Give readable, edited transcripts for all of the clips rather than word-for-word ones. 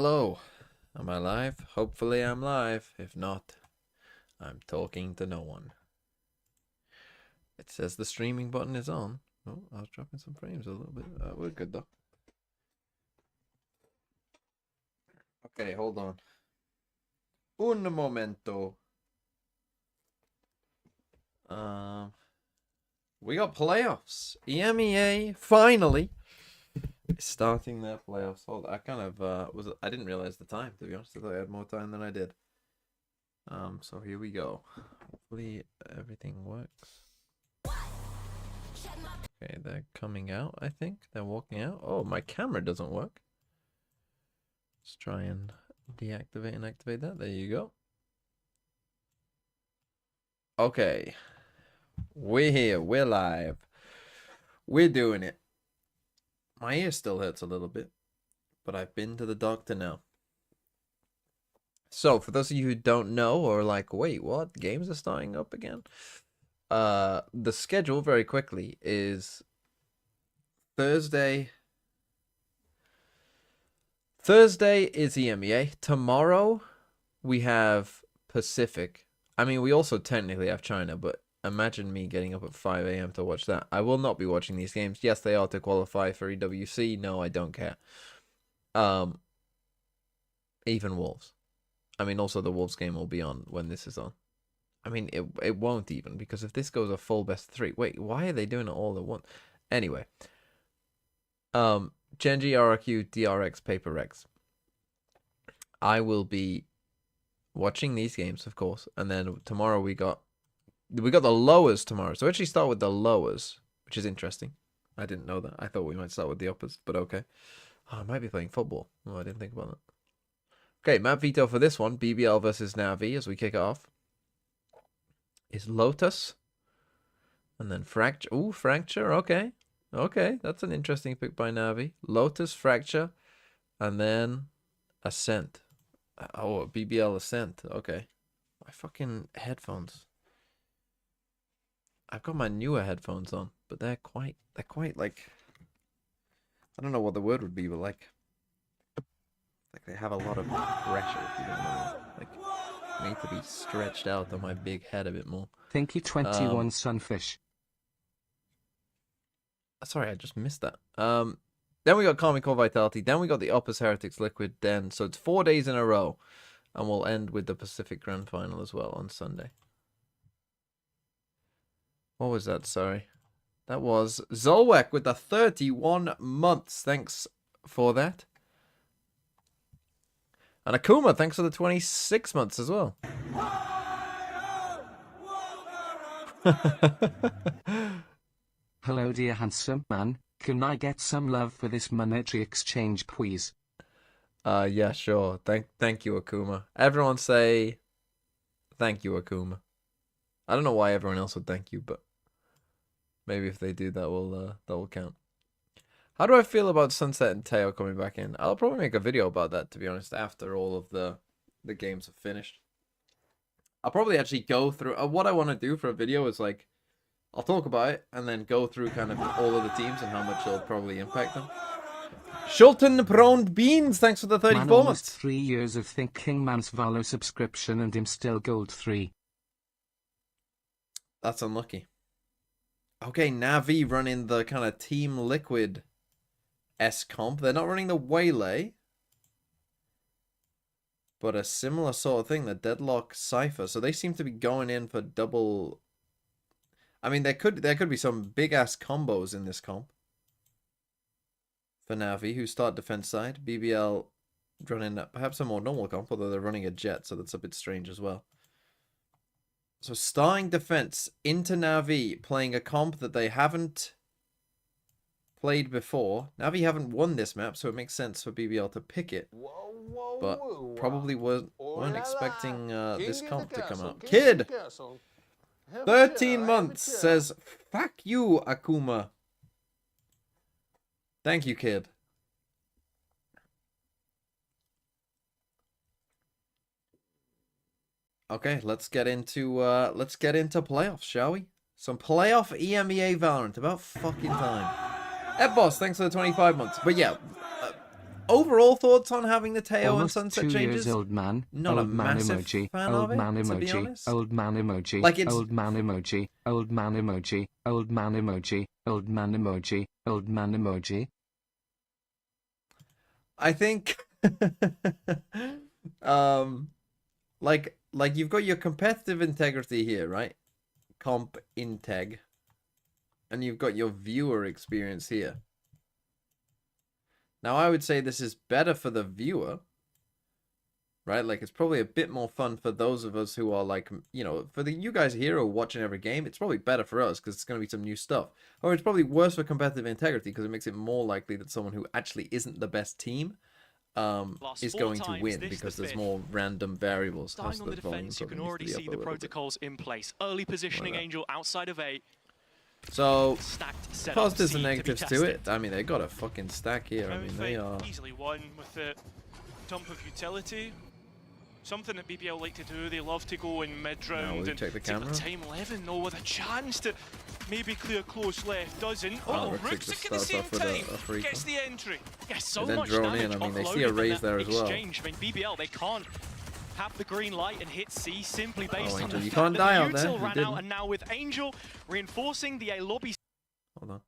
Hello, am I live? Hopefully I'm live. If not, I'm talking to no one. It says the streaming button is on. Oh, I was dropping some frames a little bit. We're good though. Okay, hold on. Un momento. We got playoffs. EMEA finally is starting their playoffs. Hold on, I kind of I didn't realize the time, to be honest. I thought I had more time than I did. So here we go. Hopefully everything works. Okay, they're coming out, I think. They're walking out. Oh, my camera doesn't work. Let's try and deactivate and activate that. There you go. Okay. We're here. We're live. We're doing it. My ear still hurts a little bit, but I've been to the doctor now. So, for those of you who don't know or are like, wait, what? Games are starting up again? The schedule, very quickly, is Thursday. Thursday is EMEA. Tomorrow, we have Pacific. I mean, we also technically have China, but imagine me getting up at 5 a.m. to watch that. I will not be watching these games. Yes, they are to qualify for EWC. No, I don't care. Even Wolves. I mean, also the Wolves game will be on when this is on. I mean, it won't even, because if this goes a full best of 3... Wait, why are they doing it all at once? Anyway. Genji, RRQ, DRX, Paper Rex. I will be watching these games, of course. And then tomorrow we got the lowers tomorrow. So we actually start with the lowers, which is interesting. I didn't know that. I thought we might start with the uppers, but okay. Oh, I might be playing football. Oh, I didn't think about that. Okay, map veto for this one. BBL versus NAVI as we kick it off. Is Lotus. And then Fracture. Ooh, Fracture. Okay. Okay, that's an interesting pick by Navi. Lotus, Fracture, and then Ascent. Oh, BBL Ascent. Okay. My fucking headphones. I've got my newer headphones on, but they're quite like, I don't know what the word would be, but like they have a lot of pressure, if you don't know. Like, I need to be stretched out on my big head a bit more. Thank you, 21 Sunfish. Sorry, I just missed that. Then we got Karmic Core Vitality. Then we got the Opus Heretics Liquid. Then, so it's 4 days in a row. And we'll end with the Pacific Grand Final as well on Sunday. What was that? Sorry. That was Zolwek with the 31 months. Thanks for that. And Akuma, thanks for the 26 months as well. Hello, dear handsome man. Can I get some love for this monetary exchange, please? Yeah, sure. Thank you, Akuma. Everyone say thank you, Akuma. I don't know why everyone else would thank you, but maybe if they do, that will count. How do I feel about Sunset and Teao coming back in? I'll probably make a video about that, to be honest, after all of the games have finished. I'll probably actually go through... what I want to do for a video is, like, I'll talk about it, and then go through kind of all of the teams and how much it'll probably impact them. Shulton Proned Beans, thanks for the 34 man, almost months. 3 years of thinking man's Valo subscription and him still gold 3. That's unlucky. Okay, Navi running the kind of Team Liquid S-Comp. They're not running the Waylay, but a similar sort of thing, the Deadlock Cypher. So they seem to be going in for double... I mean, there could be some big-ass combos in this comp. For Navi, who start defense side. BBL running perhaps a more normal comp, although they're running a Jet, so that's a bit strange as well. So starting defense into Navi, playing a comp that they haven't played before. Navi haven't won this map, so it makes sense for BBL to pick it. But probably weren't expecting this comp to come out. Kid! 13 months says, fuck you, Akuma. Thank you, Kid. Okay, let's get into playoffs, shall we? Some playoff EMEA Valorant. About fucking time. Boss, thanks for the 25 months. But yeah, overall thoughts on having the Teao and Almost sunset 2 changes? years old man. Not a Old man massive emoji. fan Old of man it, to be emoji. honest. Old man emoji. Like, it's... Old man emoji. Old man emoji. Old man emoji. Old man emoji. Old man emoji. I think, like you've got your competitive integrity here, right? Comp integ, and you've got your viewer experience here. Now, I would say this is better for the viewer, right? Like, it's probably a bit more fun for those of us who are like, you know, for you guys here who are watching every game, it's probably better for us because it's going to be some new stuff. Or it's probably worse for competitive integrity because it makes it more likely that someone who actually isn't the best team is going to win because there's more random variables. Starting on the defense, you can already see the protocols in place. Early positioning, Angel outside of A. So, Stacked positives and negatives to it. I mean, they got a fucking stack here. I mean, they are... easily won with the dump of utility. Something that BBL like to do. They love to go in mid-round and check the camera. Time 11, though, with a chance to maybe clear close left. Doesn't. Oh, Rooksick at the same time gets the entry. Yes, so then much drone damage. in. I mean, they see a raise there as well. Exchange. I mean, BBL, they can't have the green light and hit C simply based on Angel, the you fact can't that die the out there. util You ran didn't. out, and now with Angel reinforcing the A lobby. Hold on.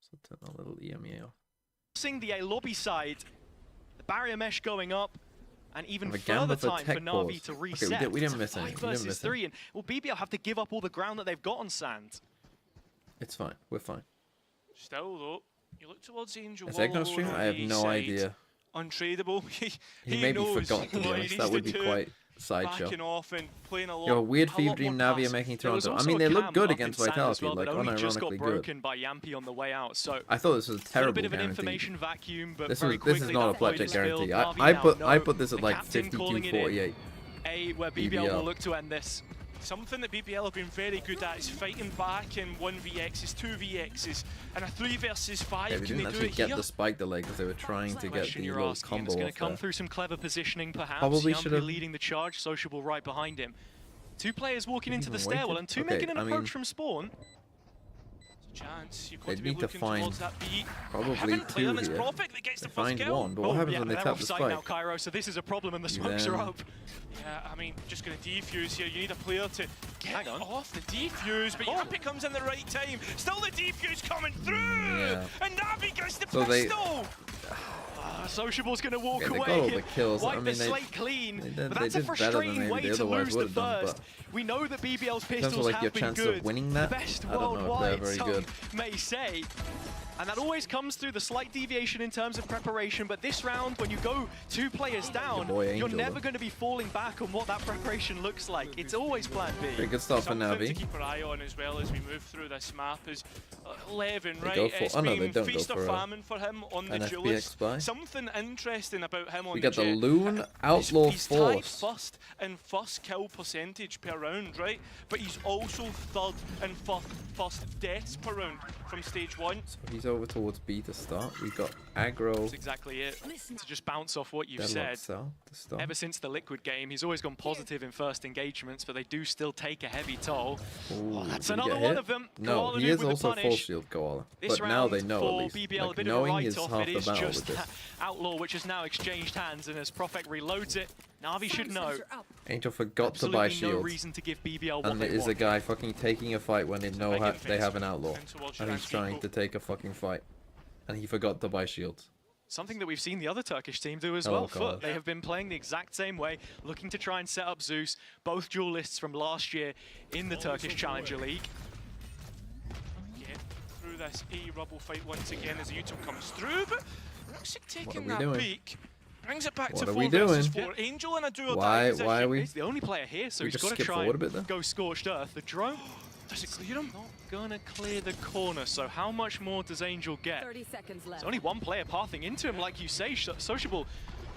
So turn a little EMEA off. Seeing the A lobby side, the barrier mesh going up, and even Have a further gamble for time for tech Navi pause. to Okay, reset. we didn't miss It's a any. 5 We didn't versus miss 3, and will BBL have to give up all the ground that they've got on sand? It's fine. We're fine. Still, though, you look towards Angel. Is Egg stream? I have no idea. Untradeable. He maybe knows forgot, to be what he honest. needs That would to be do. quite sideshow. Backing off and playing a lot. Yo, weird a Fever lot Dream more Navi are pass. making There was Toronto. I also mean, a they look cam good up against in sand as Vitality, well, like but only just got unironically good. broken by Yampy on the way out. So I thought this was a a terrible bit of an guarantee. information vacuum, but This very is quickly not a that point blackjack is filled. guarantee. Navi I now put this at the like captain calling it in. 52-48. A where BBL will look to end this. Something that BBL have been very good at is fighting back in 1vx's, 2vx's, and a 3 versus 5. Yeah, they Can didn't they do actually it get here? the spike delay because they were trying to get Question the you're little asking, and combo it's going off to come there. through some clever positioning, perhaps. Probably Yampy should've- leading the charge, Sociable right behind him. 2 players walking into the even stairwell, waited. and 2 Okay, making an I approach mean- from spawn. Chance. You've got They'd to be need to looking find towards that beat. probably Haven't played 2 on, it's here. Prophet that gets They the first find kill. 1, but what happens yeah, when they they're tap the offside spike? now, Cairo, so this is a problem, and the smokes then- are up. Yeah, I mean, just going to defuse here. You need a player to get Hang on. off the defuse, but Yampy comes in the right time. Still the defuse coming through! Yeah. And Navi gets the So they- pistol! Sociable's going to walk Yeah, they away got all the and kills. wipe I the mean, slate clean. they did But that's a better than frustrating maybe way they to otherwise lose the would have done, first. but We know that BBL's in terms of pistols like your have been chance good. of winning that, The best I don't know if they're worldwide, very some good. may say. And that always comes through the slight deviation in terms of preparation, but this round, when you go 2 players down, boy you're Angel, never though. going to be falling back on what that preparation looks like. It's always plan Pretty B. good start for Something to Navi. keep our eye on as well as we move through this map is 11, They right? go for- It's oh no, they been don't go feast or for a- famine for him on the an FPX duelist. buy. Something interesting about him on We the got the Jet. Loon Outlaw He's tied Force. first in first kill percentage per round, right? But he's also third in first deaths per round from stage 1. So he's over towards B to start. We've got aggro. That's exactly it. To just bounce off what you've Deadlock said, Cell to start. ever since the Liquid game, he's always gone positive in first engagements, but they do still take a heavy toll. Ooh, That's did he another get one hit? of them. No, Koala he Noob is with the also full punish. shield Koala. This But now they round know for at least. BBL, a Like, bit of a knowing is write-off. half It the is battle with just this. Outlaw, which has now exchanged hands, and as Prophet reloads it, Navi should know. Angel forgot to buy Absolutely no shields. reason to give BBL what And they it is a want. guy fucking taking a fight when they know big they have investment an outlaw. towards And your he's trying to take a fucking fight. And he forgot to buy shields. Something that we've seen the other Turkish team do as Oh, well. God. FUT, they have been playing the exact same way, looking to try and set up Zeus, both duelists from last year in the Turkish Challenger League. Get through this A rubble fight once again as the Util comes through, but Rooksick taking we that doing? peak. Brings it back What to are 4 we versus doing? 4. Angel in a do or Why- die position. why are we- He's the only player here, so We he's just got to skip try forward a and bit there? go scorched earth. The drone Does it clear him? not gonna clear the corner, so how much more does Angel get? 30 seconds left. There's only one player pathing into him, like you say. Sociable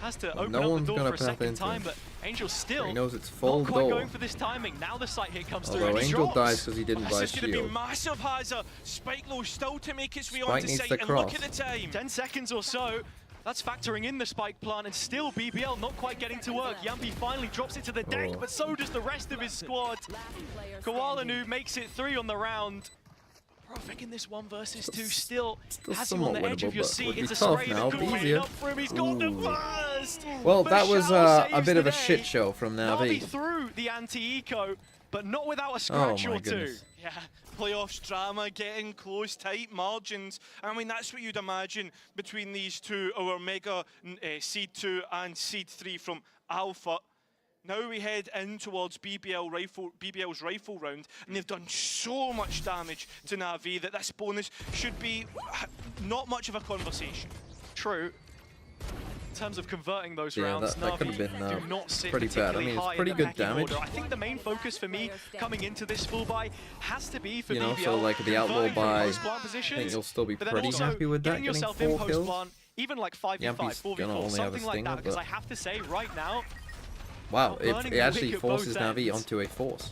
has to Well, open no up one's the door gonna for a path second into time, him. but Angel still He knows it's full not quite door. going for this timing. Now the sight hit comes through, Although and he Angel drops. dies because he didn't buy This is going to be shield. massive. Has a Spike low still to make its way Spike onto needs site, to and look cross. at the time. 10 seconds or so. That's factoring in the spike plant, and still BBL not quite getting to work. Yampy finally drops it to the deck, Oh. but so does the rest of his squad. Last player Koala standing. Noob makes it 3 on the round. Profik in this 1 versus 2 still has him on somewhat the edge of winnable, your but seat. would be It's a tough spray now, that be could easier. up for him. He's got the Ooh. first. Well, But that was Teao a saves bit the of a day. shit show from NAVI NAVI. through the anti-eco, but not without a scratch Oh my or two. goodness. Yeah, playoffs drama, getting close, tight margins. I mean, that's what you'd imagine between these two, our mega Seed 2 and Seed 3 from Alpha. Now we head in towards BBL's rifle round, and they've done so much damage to NAVI that this bonus should be not much of a conversation. True. In terms of converting those Yeah, rounds, that could have NAVI been do not sit pretty bad. I particularly mean, it's high pretty in the good pecking damage. order. I think the main focus for me coming into this full buy has to be for You know, BBL so like the Outlaw converting from buy, post-plant I think positions, you'll still be but then pretty also happy with that, getting getting yourself in 4 kills. post-plant, even like 5v5, Yampy's gonna 4v4, only have a something like stinger, that, because but- I have to say right now, Wow, burning it the actually wick at forces both NAVI ends. onto a force.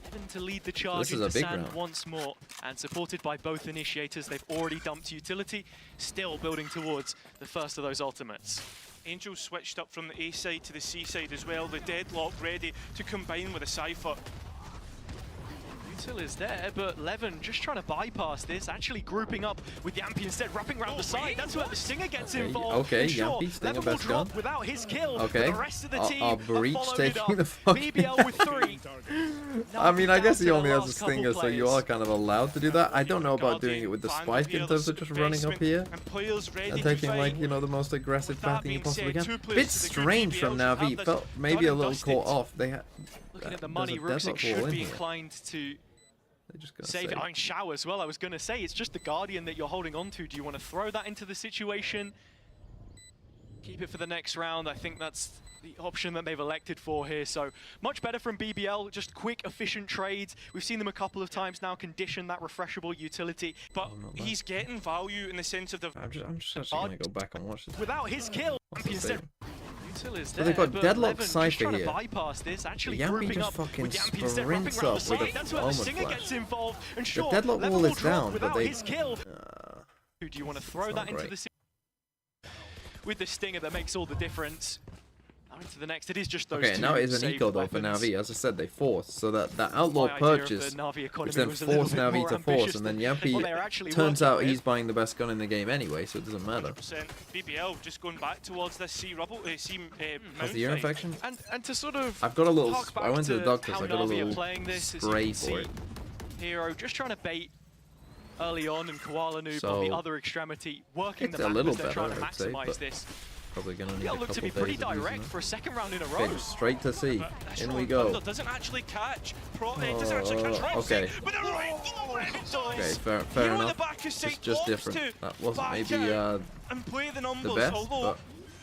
Evan to lead the charge This is into a big sand round. once more, and supported by both initiators, they've already dumped utility, still building towards the first of those ultimates. Angel switched up from the A side to the C side as well. The Deadlock ready to combine with a Cypher. Util is there, but Levin just trying to bypass this, actually grouping up with Yampy instead, wrapping around the side. That's where the Stinger gets Okay, involved. okay, And sure, Yampy, Stinger, Levin will best drop gun. without his kill, Okay, but the rest of the team our have Breach followed it taking up. the fucking... BBL with 3. I mean, I guess he Down to only the has a last couple stinger, so you players. are kind of allowed to do that. I don't know about doing it with the spike in terms of just running up here And players ready and to taking, fight. like, you know, the most aggressive With that path you being possibly said, can. two players Bit to the good strange from BBLs have NAVI. this Felt maybe done a and little dusted. caught off. They had. Looking at the there's money, a Ruxic Deadlock wall should in be here. inclined to They're just gonna save it. save. I mean, Shao as well, I was going to say, it's just the Guardian that you're holding on to. Do you want to throw that into the situation? Keep it for the next round. I think that's the option that they've elected for here. So much better from BBL, just quick, efficient trades. We've seen them a couple of times now condition that refreshable utility. But not bad. he's getting value in the sense of the I'm just actually gonna go back and watch this. Without his kill, What's the Yampy instead. save? Util is So there, they've got but Deadlock Levin Cypher just trying here. to bypass this, actually Yampy grouping just up fucking with Yampy instead, wrapping sprints around up the with a side. That's where the Almond Stinger Flash. gets involved. And The sure, Deadlock Levin wall will is drop down, but without they... his kill. Do you want to throw It's that not into great. the with the Stinger that makes all the difference? Now into the next, it is just those Okay, two now it is an saved eco though for weapons. NAVI. As I said, they forced, so that Outlaw My idea of the purchase, Navi economy which then was a little forced bit NAVI more to force, ambitious and then than what they're Yampy actually turns working out with. he's buying the best gun in the game anyway, so it doesn't matter. 100%. BBL just going back towards this C rubble, C Has the ear mount fight. infection? And to sort of I've got a little. hark back I went to the to doctor's. how I got a Navi are little playing this, as you spray can for see, it. Hero just trying to bait early on, and Koala Noob So, on the other extremity working it's the a map little as they're trying to better, I'd say, maximize but this. Probably gonna need BBL a look couple to be days pretty of using direct it. for a second round in a row. Okay, just straight to C. This In one, we go. Thunder doesn't actually catch. Doesn't actually catch Roxy, okay. but the rifle it does. Okay, fair Hero in enough. the back of sight Just opts different. to That wasn't back maybe out and play the numbers. best, Although,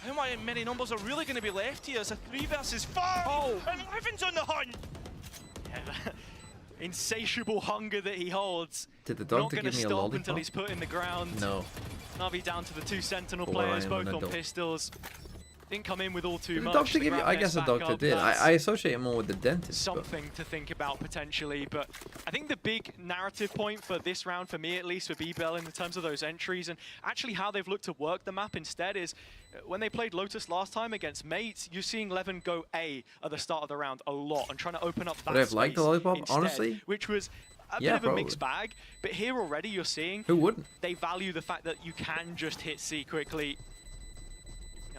but how many numbers are really going to be left here? It's a 3 versus 5. Oh. And Levin's on the hunt. Yeah, that insatiable hunger that he holds. did the Not doctor going to give me a stop until lollipop? he's put in the ground. No. Navi down to the 2 Sentinel Or players, I am both an on adult. pistols. Didn't come in with all too Did the much. doctor The give you? I guess the Gravitas doctor backup, did. that's I associate it more with the dentist. But something to think about potentially, but I think the big narrative point for this round, for me at least, for BBL in terms of those entries and actually how they've looked to work the map instead is when they played Lotus last time against mates, you're seeing Levin go A at the start of the round a lot and trying to open up that Would I have liked the space lollipop, instead, honestly? which was a Yeah, bit of a probably. mixed bag. But here already you're seeing who wouldn't? they value the fact that you can just hit C quickly.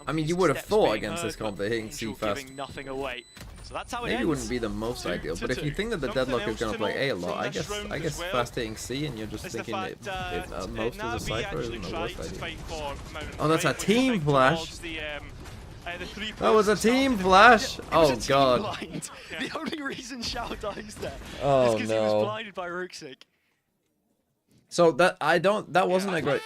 I mean, you These would have steps thought being against this heard, comp but that hitting C Angel fast giving nothing away. So that's how it maybe ends. wouldn't be the most 2 ideal. to But if you 2. think that the Something Deadlock is else going to to play A a note lot, from I this guess round as well fast hitting C and you're just Is the thinking fact it most NAVI as a cipher actually isn't the tried worst to idea. fight for Mount Oh, that's a right when team you think flash. towards the 3 That was a players team started flash. It was a Oh team god. blind. The only reason Shao dies there is Oh because he was no. blinded by Ruxic. So that wasn't Yeah. a great.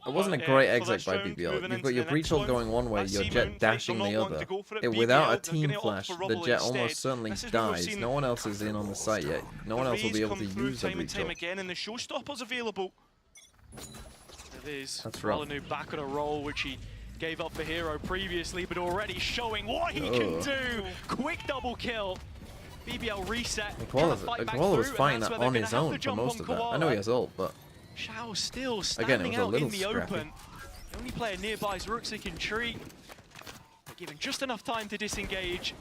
It wasn't a But, great for exit this by round, BBL. moving You've into got your the breach next ult one, going one way, that your C jet mount dashing fight, the they'll not other. want to go for it. Without a BBL, they're team gonna opt flash, for the rubble jet instead. almost certainly This is where we've dies. seen No one else is in on the site yet. No one the else will be rays able to come through use the time and breach time ult. again, and the showstoppers available. It is That's rough. Molyneux back on a roll, which he gave up for Hero previously, but already showing what he can Ugh. do. Quick double kill. BBL reset. Koala trying to fight back was through, and fighting that's that where on they're his gonna have own to for jump most on of that. I Koala. know he has ult, but Shao still Again, it standing was a out little in the scrappy. open. The only player nearby is Ruxic and Tree. They're given just enough time to disengage.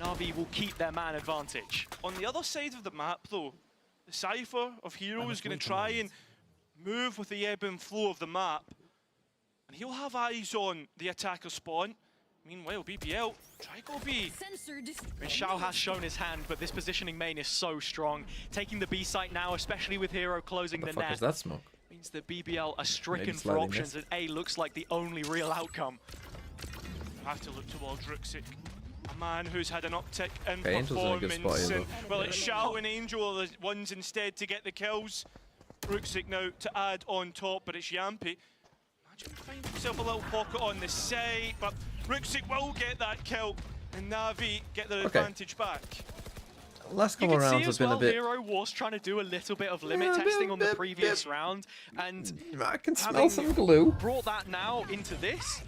Navi will keep their man advantage. On the other side of the map, though, The Cypher of Heroes going to try and move with the ebb and flow of the map. And he'll have eyes on the attacker spawn. Meanwhile, BBL, try go B. And Xiao has shown his hand, but this positioning main is so strong. Taking the B site now, especially with Hero closing the What the fuck net, is that smoke? means that BBL are stricken for slightly options, and A looks like the only real outcome. Have to look towards Ruxic, a man who's had an uptick in Okay, Angel's in a good spot performance. here, And, well, it's Xiao and Angel are the ones instead to get the kills. Ruxic now to add on top, but it's Yampi. Imagine find himself a little pocket on the side, but Ruxic will get that kill, and Navi get their advantage back. Last You couple can see rounds have as been well, a bit. Hero was trying to do a little bit of limit Yeah, testing on the bit- previous round, and I can smell having some glue. brought that now into this.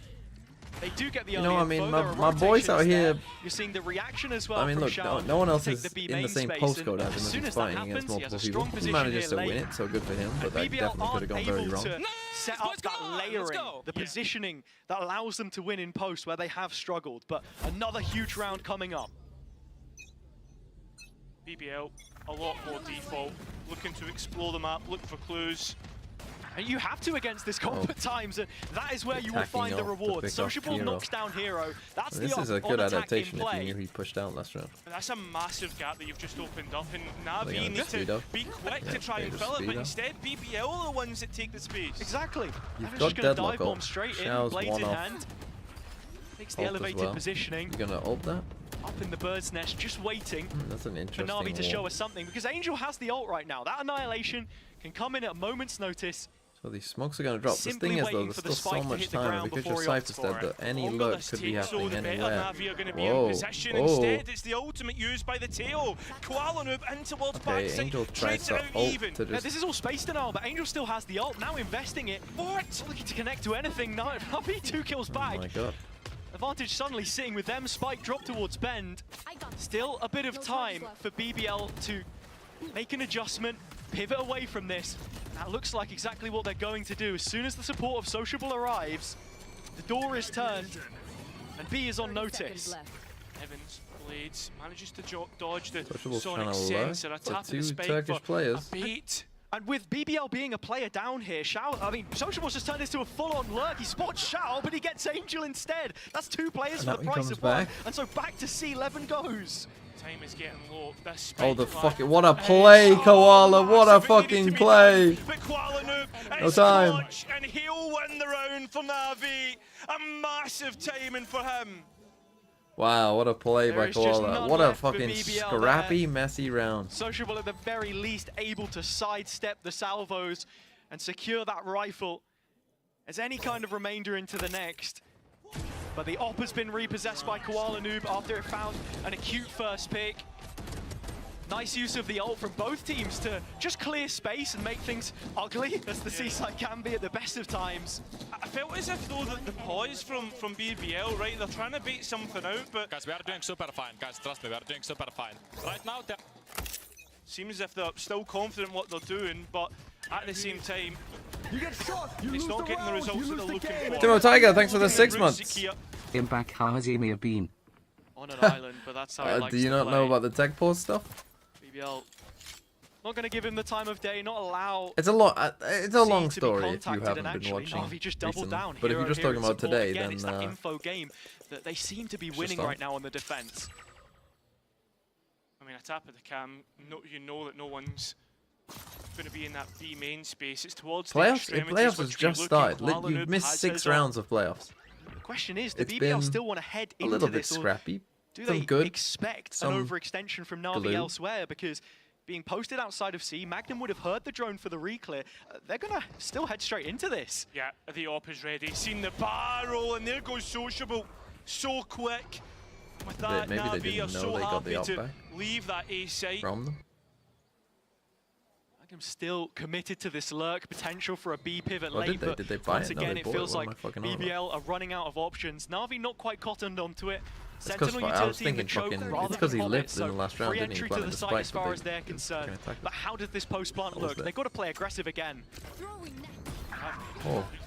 They do get the You early know, I info, mean, there are my boys out rotations there. here. You're seeing the reaction as well. I mean, from look, Xiao no one else to is take the B in the main same space, postcode and as as him as soon he's as that fighting against happens, he has multiple a people. strong He position manages here to late. win it, so good for him. But that BBL definitely could have aren't gone very able wrong. to set up that layering, the positioning that allows them to win in post where they have struggled. But another huge round coming up. BBL, a lot more default, looking to explore the map, look for clues. And you have to against this comp at times, and that is where you will Attacking find the off to reward. pick off Sociable Hero. knocks down Hero. That's This the is a good on-attack adaptation in if play. you knew he pushed out last round. And that's a massive gap that you've just opened up, and They're Navi gonna need speed to up. be quick Yeah, to try they and just fill it, speed but up. instead BBL are the ones that take the space. Exactly. You've They're got just going to deadlock dive bomb up. straight in, Xiao's blades one in off. hand. Takes the Ult as elevated well. positioning, You're gonna ult that? up in the bird's nest, just waiting That's an for interesting Navi to show wall. us something, because Angel has the ult right now. That annihilation can come in at a moment's notice. So these smokes are gonna drop. The Simply thing is though, waiting there's for the still spike so to much hit the time, ground and because before your he opts Cypher for said it. that any Longer lurk this could be takes, so happening the better anywhere. Navi are going to be Whoa. in position. Oh. Instead, it's the ultimate used by the Teao. Kuala Noob in towards Okay, backside, Angel tries trades it to out ult even. to Yeah, just. this is all space denial, but Angel still has the ult, now investing it. What? Looking to connect to anything. No, Navi 2 kills Oh back. my god. Advantage suddenly sitting with them. Spike drop towards Bend. Still a bit of time for BBL to make an adjustment, pivot away from this. That looks like exactly what they're going to do. As soon as the support of Sociable arrives, the door is turned, and B is on notice. Evans, Blades, manages to dodge the Sociable's Sonic trying to sensor. A lure tap the of the two spike Turkish for players. a bait. And with BBL being a player down here, Sociable's just turned this to a full-on lurk. He spots Xiao, but he gets Angel instead. That's 2 players And for the that one price comes of 1. back. And so back to C11 goes. Time is getting low. This Oh, spike the flag fucking. What a is play, so Koala! What a massive. It needed fucking to be play! done, but Kuala Noob No is time. clutch, and he'll win the round for Navi. A massive timing for him. Wow, what a play There by is just Koala. none What a left for fucking BBL scrappy, messy round. Sociable at the very least able to sidestep the salvos and secure that rifle as any kind of remainder into the next. But the op has been repossessed by Kuala Noob after it found an acute first pick. Nice use of the ult from both teams to just clear space and make things ugly, as the seaside can be at the best of times. I felt as if though the pause from BBL, right? They're trying to bait something out, but Guys, we are doing super fine. Guys, trust me, we are doing super fine. Right now, seems as if they're still confident in what they're doing, but at the same time, it's not getting the results that they're looking for. Timo Tiger, thanks for the 6 months. Impact, how has EMEA been? On an island, but that's how it likes Do you to not play. know about the tech pause stuff? BBL not going to give him the time of day, not allow It's a long, it's a long to be story if you contacted, haven't and been actually watching. Navi just doubled recently. down. But if Hero you're just here talking in about support. today, Again, then it's that info game that they seem to be winning start. right now on the defense. I mean, a tap of the cam, you know that no one's going to be in that B main space. It's towards the playoffs. extremities, Playoffs has which we're just looking. started. Kuala You've Noob missed has 6 his rounds of playoffs. The question is, do It's BBL been still want to head A into little bit this, or scrappy. do some they good, expect some an overextension from Navi glue. elsewhere? Because being posted outside of C, Magnum would have heard the drone for the reclear. They're going to still head straight into this. Yeah, the op is ready. Seen the barrel, and there goes Sociable. So quick. With that, Maybe they Navi didn't are know so they got the happy op to back leave that A site. from them. Magnum still committed to this lurk, potential for a B pivot Well, late, did they? but Did they buy once it? No, again they it bought it. feels What am like I fucking on about? BBL are running out of options. Navi not quite cottoned onto it. That's 'cause Sentinel I was utility in the thinking choke fucking- rather it's 'cause than he Hobbit, lived in so the last round, free didn't he? entry to Planted the the site spike, as but far they as they're just concerned. couldn't attack But how does this post plant What was look? that? They've got to play aggressive again.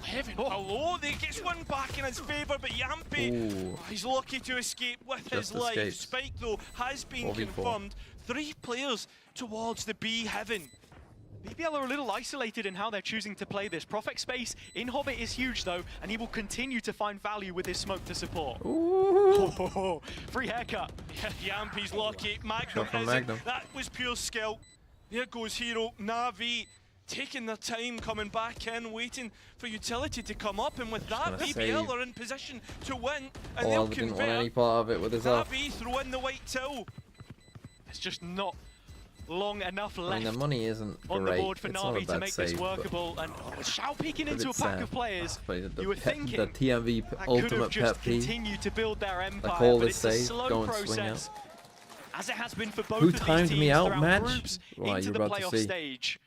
Heaven below, they gets one back in his favour, but Yampi, Ooh. he's lucky to escape with his Just life. escapes. Spike, though, has been 4v4. confirmed. 3 players towards the B heaven. BBL are a little isolated in how they're choosing to play this. Prophet space in Hobbit is huge though, and he will continue to find value with his smoke to support. Ooh. Free haircut. Yeah, Yampi's lucky. Magnum Shot from isn't. Magnum. That was pure skill. There goes Hero. Navi taking their time, coming back in, waiting for utility to come up, and with that, gonna BBL save. are in position to win, and Oh, they'll they didn't want convert. any part of it with his off. Navi throw in the white till. It's just not long enough I left mean, the money isn't on the great. board for It's not a Navi to bad make save, this but workable. And Shao peeking a into a bit pack sad. of players. But the You were pet- thinking the TMV that could ultimate have just pet peeve. continued to build their empire, call but this it's a save, slow go and swing process. As it has been for both Who of these timed teams me out, throughout match? groups Well, into you're the about to playoff see. stage.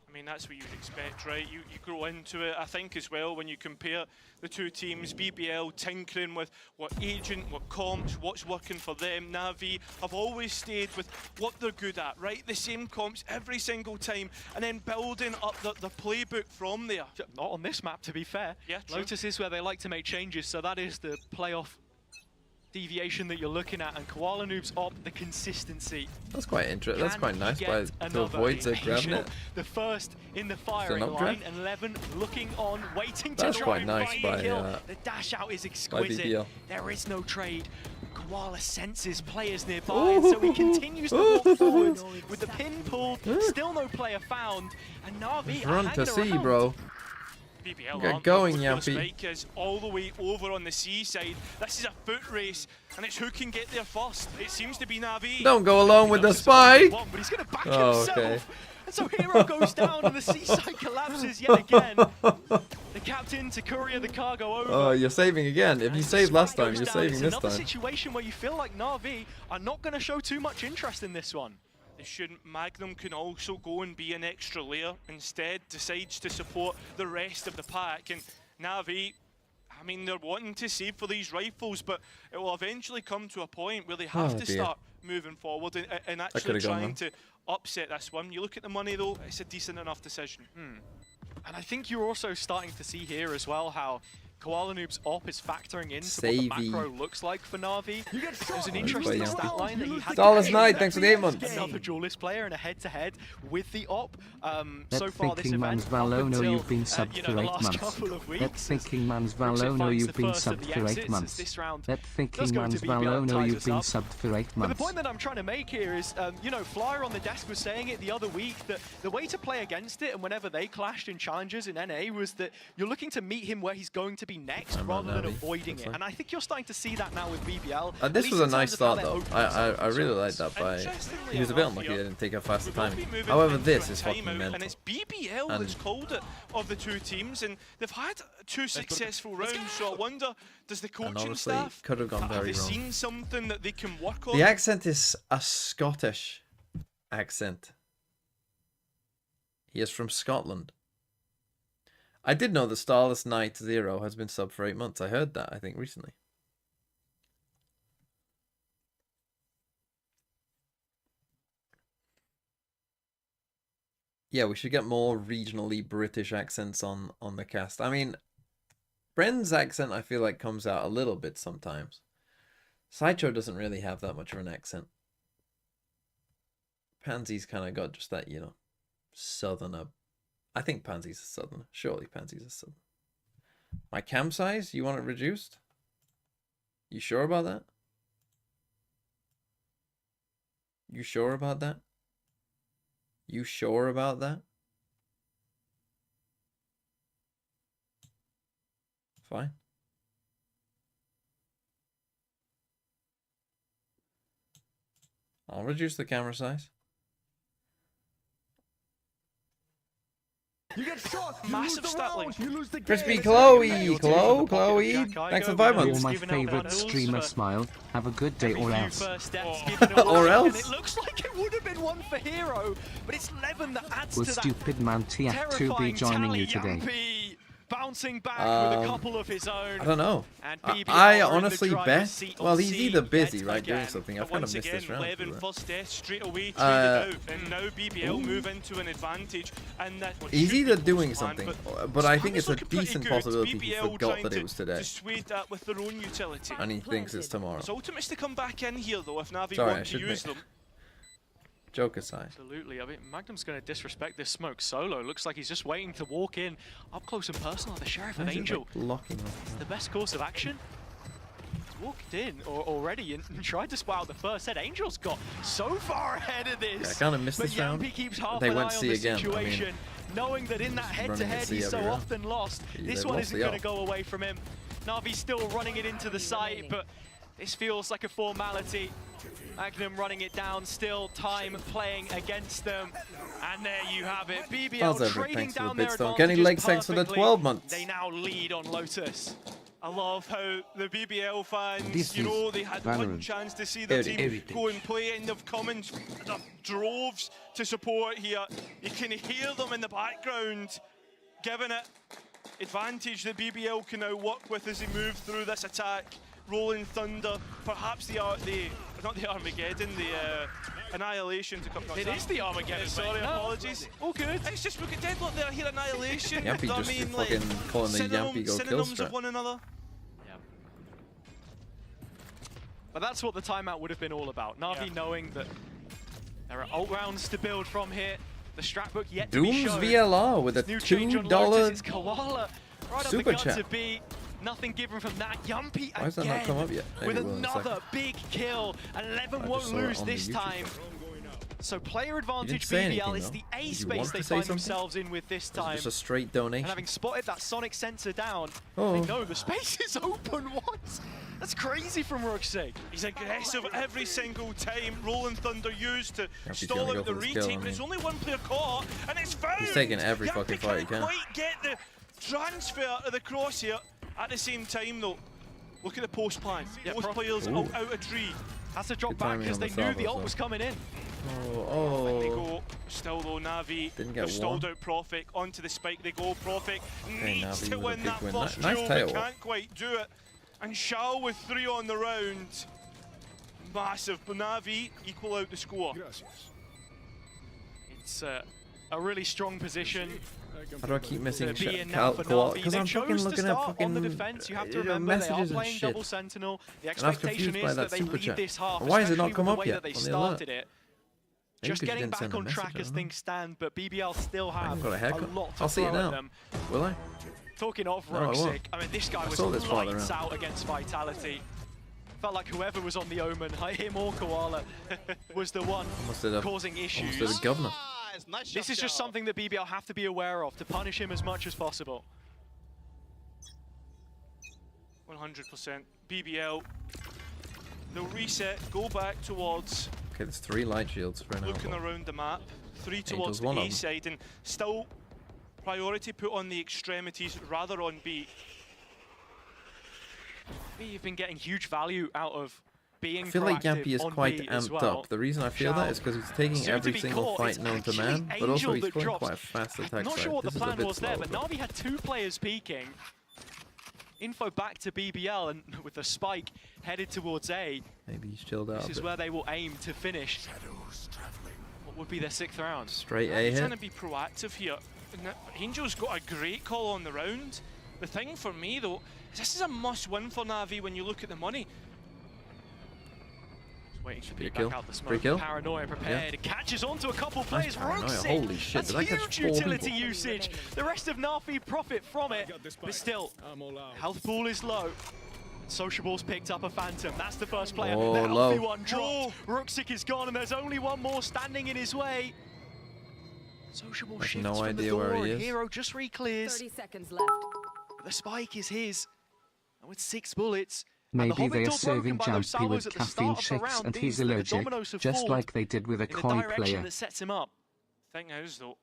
I mean, that's what you'd expect, right? You grow into it. I think as well, when you compare the two teams, BBL tinkering with what agent, what comps, what's working for them. Navi have always stayed with what they're good at, right? The same comps every single time, and then building up the playbook from there. Not on this map, to be fair. Yeah, true. Lotus is where they like to make changes, so that is the playoff deviation that you're looking at, and Koala Noob's op, the consistency. That's quite interesting. That's Can quite nice he by get to another avoid the Angel? grabbing it. The first in the firing up line, drift? and Levin looking on, waiting That's to quite drive nice the by, kill. The dash out is exquisite. BBL. There is no trade. Koala senses players nearby, and so he continues to walk forward with the pin pulled. Still no player found, and Navi are Run to hanging see, around. bro. BBL Get aren't. going, Look where the Yampi. Spike is all the way over on the seaside. This is a foot race, and it's who can get there first. It seems to be Navi. Don't go alone with the spike. But he's going to back Oh, himself. okay. And so Hero goes down and the seaside collapses yet again. The captain to courier the cargo over. Oh, you're saving again. If you And saved last Spike time, goes you're down. saving It's this another time. situation where you feel like Navi are not going to show too much interest in this one. They shouldn't. Magnum can also go and be an extra layer. Instead, decides to support the rest of the pack. And Navi, I mean, they're wanting to save for these rifles, but it will eventually come to a point where they have Oh, to dear. start moving forward and actually could've gone, trying man. to upset this one. You look at the money, though, it's a decent enough decision. And I think you're also starting to see here as well how Koala Noob's op is factoring into Savvy. what the macro looks like for Navi. There's an by interesting Yampi. stat line that he had. Starless Knight, thanks for the 8 months. Another duelist player and a head-to-head with the op. That So far this thinking event, man's up Valono, until, you've been subbed you know, for the 8 last months. couple of That weeks, thinking man's Brexit Valono, finds you've the been first of subbed the for 8 exits, months. as this round That does thinking go to man's BBL, Valono, ties you've us been up. subbed for 8 But the months. point that I'm trying to make here is, you know, Flyer on the desk was saying it the other week that the way to play against it, and whenever they clashed in challenges in NA, was that you're looking to meet him where he's going to be next I'm rather on than Navi. avoiding Looks it. like. And I think you're starting to see that now with BBL. at This least was a in nice terms of how start they're though. opening themselves. I really like that by. Interestingly He was a bit enough unlucky. here, I didn't take a faster we will be timing. moving However, into this a is fucking timeout, mental. and it's BBL And- that's called it of the two teams, and they've had 2 successful rounds. So I wonder, does the coaching honestly, staff could have gone have very they wrong. seen something that they can work on? The accent is a Scottish accent. He is from Scotland. I did know the Starless Knight Zero has been subbed for 8 months. I heard that, I think, recently. Yeah, we should get more regionally British accents on the cast. I mean, Bren's accent, I feel like, comes out a little bit sometimes. Sideshow doesn't really have that much of an accent. Pansy's kind of got just that, you know, southerner. I think Pansy's a southerner. Surely Pansy's a southerner. My cam size? You want it reduced? You sure about that? You sure about that? You sure about that? Fine. I'll reduce the camera size. Massive stat line. Crispy Chloe! Chloe! Thanks for the 5 You're months. my Giving out favourite medals streamer, for Smile. Have a good day every or few else. first steps Oh. given away. Or else. And it looks like it would have been one for Hero, but it's Levin that adds Will to that stupid man Teao to be terrifying joining tally. you today? Yampi bouncing back with a couple of his own. I don't know. And BBL I are in the honestly driver's bet. seat Well, on he's C either busy, yet right, doing again. something. I've But kind of once missed again, this round. Levin but- first death straight away, traded out, and now BBL move into an advantage. And that what He's should either be doing close, man, something, but I think Spanners it's a looking pretty decent good. possibility he BBL forgot trying that it was today, to sway that with their own utility. and he thinks it's tomorrow. There's ultimates to come back in here though if Navi Sorry, I want to should use make- them. Joke aside. Absolutely. I mean, Magnum's going to disrespect this smoke solo. Looks like he's just waiting to walk in up close and personal. The Sheriff of Why is it, Angel. like, locking off? The best course of action. He's walked in already and tried to spot out the first head. Angel's got so far ahead of this. Yeah, I kind of missed But this round. Yampy keeps half They an went eye on C the again. I mean, situation, knowing that in that head-to-head running he's C so every round. often lost. Yeah, This they've one lost isn't the going to L. go away from him. Navi's still running it into the site, but this feels like a formality. Magnum running it down, still time playing against them. And there you have it. BBL How's everything? trading Thanks for the down their bits, though. advantages Getting leg thanks for the perfectly. 12 months. They now lead on Lotus. I love how the BBL fans, This you know, is they had one Valorant. chance to see their team Heritage. go and play, and they've come in the droves to support here. You can hear them in the background, giving it advantage that BBL can now work with as they move through this attack. Rolling Thunder, perhaps not the Armageddon, the Annihilation to come. No, It is the Armageddon. sorry, mate. No, apologies. all good. It's just look at Deadlock there, here Annihilation. Yampy I just mean, fucking calling the synonym- Yampy go kill synonyms strat. of one another. But that's what the timeout would have been all about. Navi Yeah. knowing that there are ult rounds to build from here. The strat book yet to be Dooms shown. VLR with a New change on Lotus, $2 it's Koala right up super the gut chat. to B. Nothing given from that. Yumpy Why has that not come up yet? Maybe with it will in a another second. big kill. 11 I won't just saw it lose on the this YouTube time. So player advantage say BBL anything, is though. the A Did you space want they to say find something? themselves in with this Is it time. just a straight And donation? having spotted that sonic sensor down, Oh. they know the space is open. What? That's crazy from Ruxig. He's aggressive every single time. Rolling Thunder used to Yampy's stall gonna out go the for this kill, retake, I but it's mean. only one player caught, and it's found! He's taking every Yampy fucking fight he can't can. quite get the transfer of the crosshair. At the same time, though, look at the post plan. Yeah, Both players Ooh. out a tree. Has to drop Good back timing because on they the knew the salvos, ult though. was coming in. Oh, They oh. go. Still though, Navi. Didn't get They've stalled one. out Profik. Onto the spike they go. Profik needs Navi to with a win big that win. first Nice duel, Teao but ult. can't quite do it. And Shao with 3 on the round. Massive. But Navi equal out the score. It's a really strong position How do I keep missing to be in now for Cal? Navi. Because They I'm fucking chose to looking at start fucking on the defense. You have to remember they are messages and playing shit. double Sentinel. The And I was expectation confused by is that that they super lead chat. this half, Why has it not especially come with up the way yet that they on the alert? started it. Maybe Just 'cause you getting didn't back send a on message, track I as don't know. things stand, but BBL still have haven't got a a haircut. lot to I'll see it throw at now. them. Will I? Talking of No, I won't. Ruxig, I mean, this guy was saw this father lights out. out against Vitality. Felt like whoever was on the Omen, him or Koala, was the one Almost did a, causing issues. almost did a governor. This is just something that BBL have to be aware of to punish him as much as possible. 100%. BBL. They'll reset, go back towards Okay, there's 3 light shields right now. looking around the map. 3 towards Angel's the one of A them. side, and still priority put on the extremities rather on B. You've been getting huge value out of being I feel like proactive Yampy is on quite B as amped well. up. The reason I feel that is because he's taking Soon to every be single caught. fight It's known to actually man, but also Angel he's that going drops. quite a fast attack I'm not side. sure what This the is a plan bit was there, slow, but Navi had 2 players peeking. Info back to BBL, and with the spike headed towards A, maybe he's chilled out this a is bit. where they will aim to finish what would be their 6th round. Straight A They're trying to hit. be proactive here. And Angel's got a great call on the round. The thing for me though, is this is a must-win for Navi when you look at the money. Just waiting to Be a peek kill. back out the smoke. Free kill. Paranoia prepared. It catches onto a couple players. Paranoia. Ruxig. Holy shit, That's did I catch huge 4 utility people? usage. The rest of Navi profit from it, but still, health pool is low. Sociable's picked up a Phantom. That's the first player. Oh, the healthy low. one dropped. Ruxig is gone, and there's only one more standing in his way. Sociable I've shifts no from the idea door, where he and is. Hero just re-clears. 30 seconds left. The spike is his. And with 6 bullets, and the Maybe Hobbit they are door broken serving by those Jampy salvos with at the caffeine start of the checks round and means he's that the allergic, dominoes have just fallen like they did with a in the koi direction player. that sets him up. Thing is though,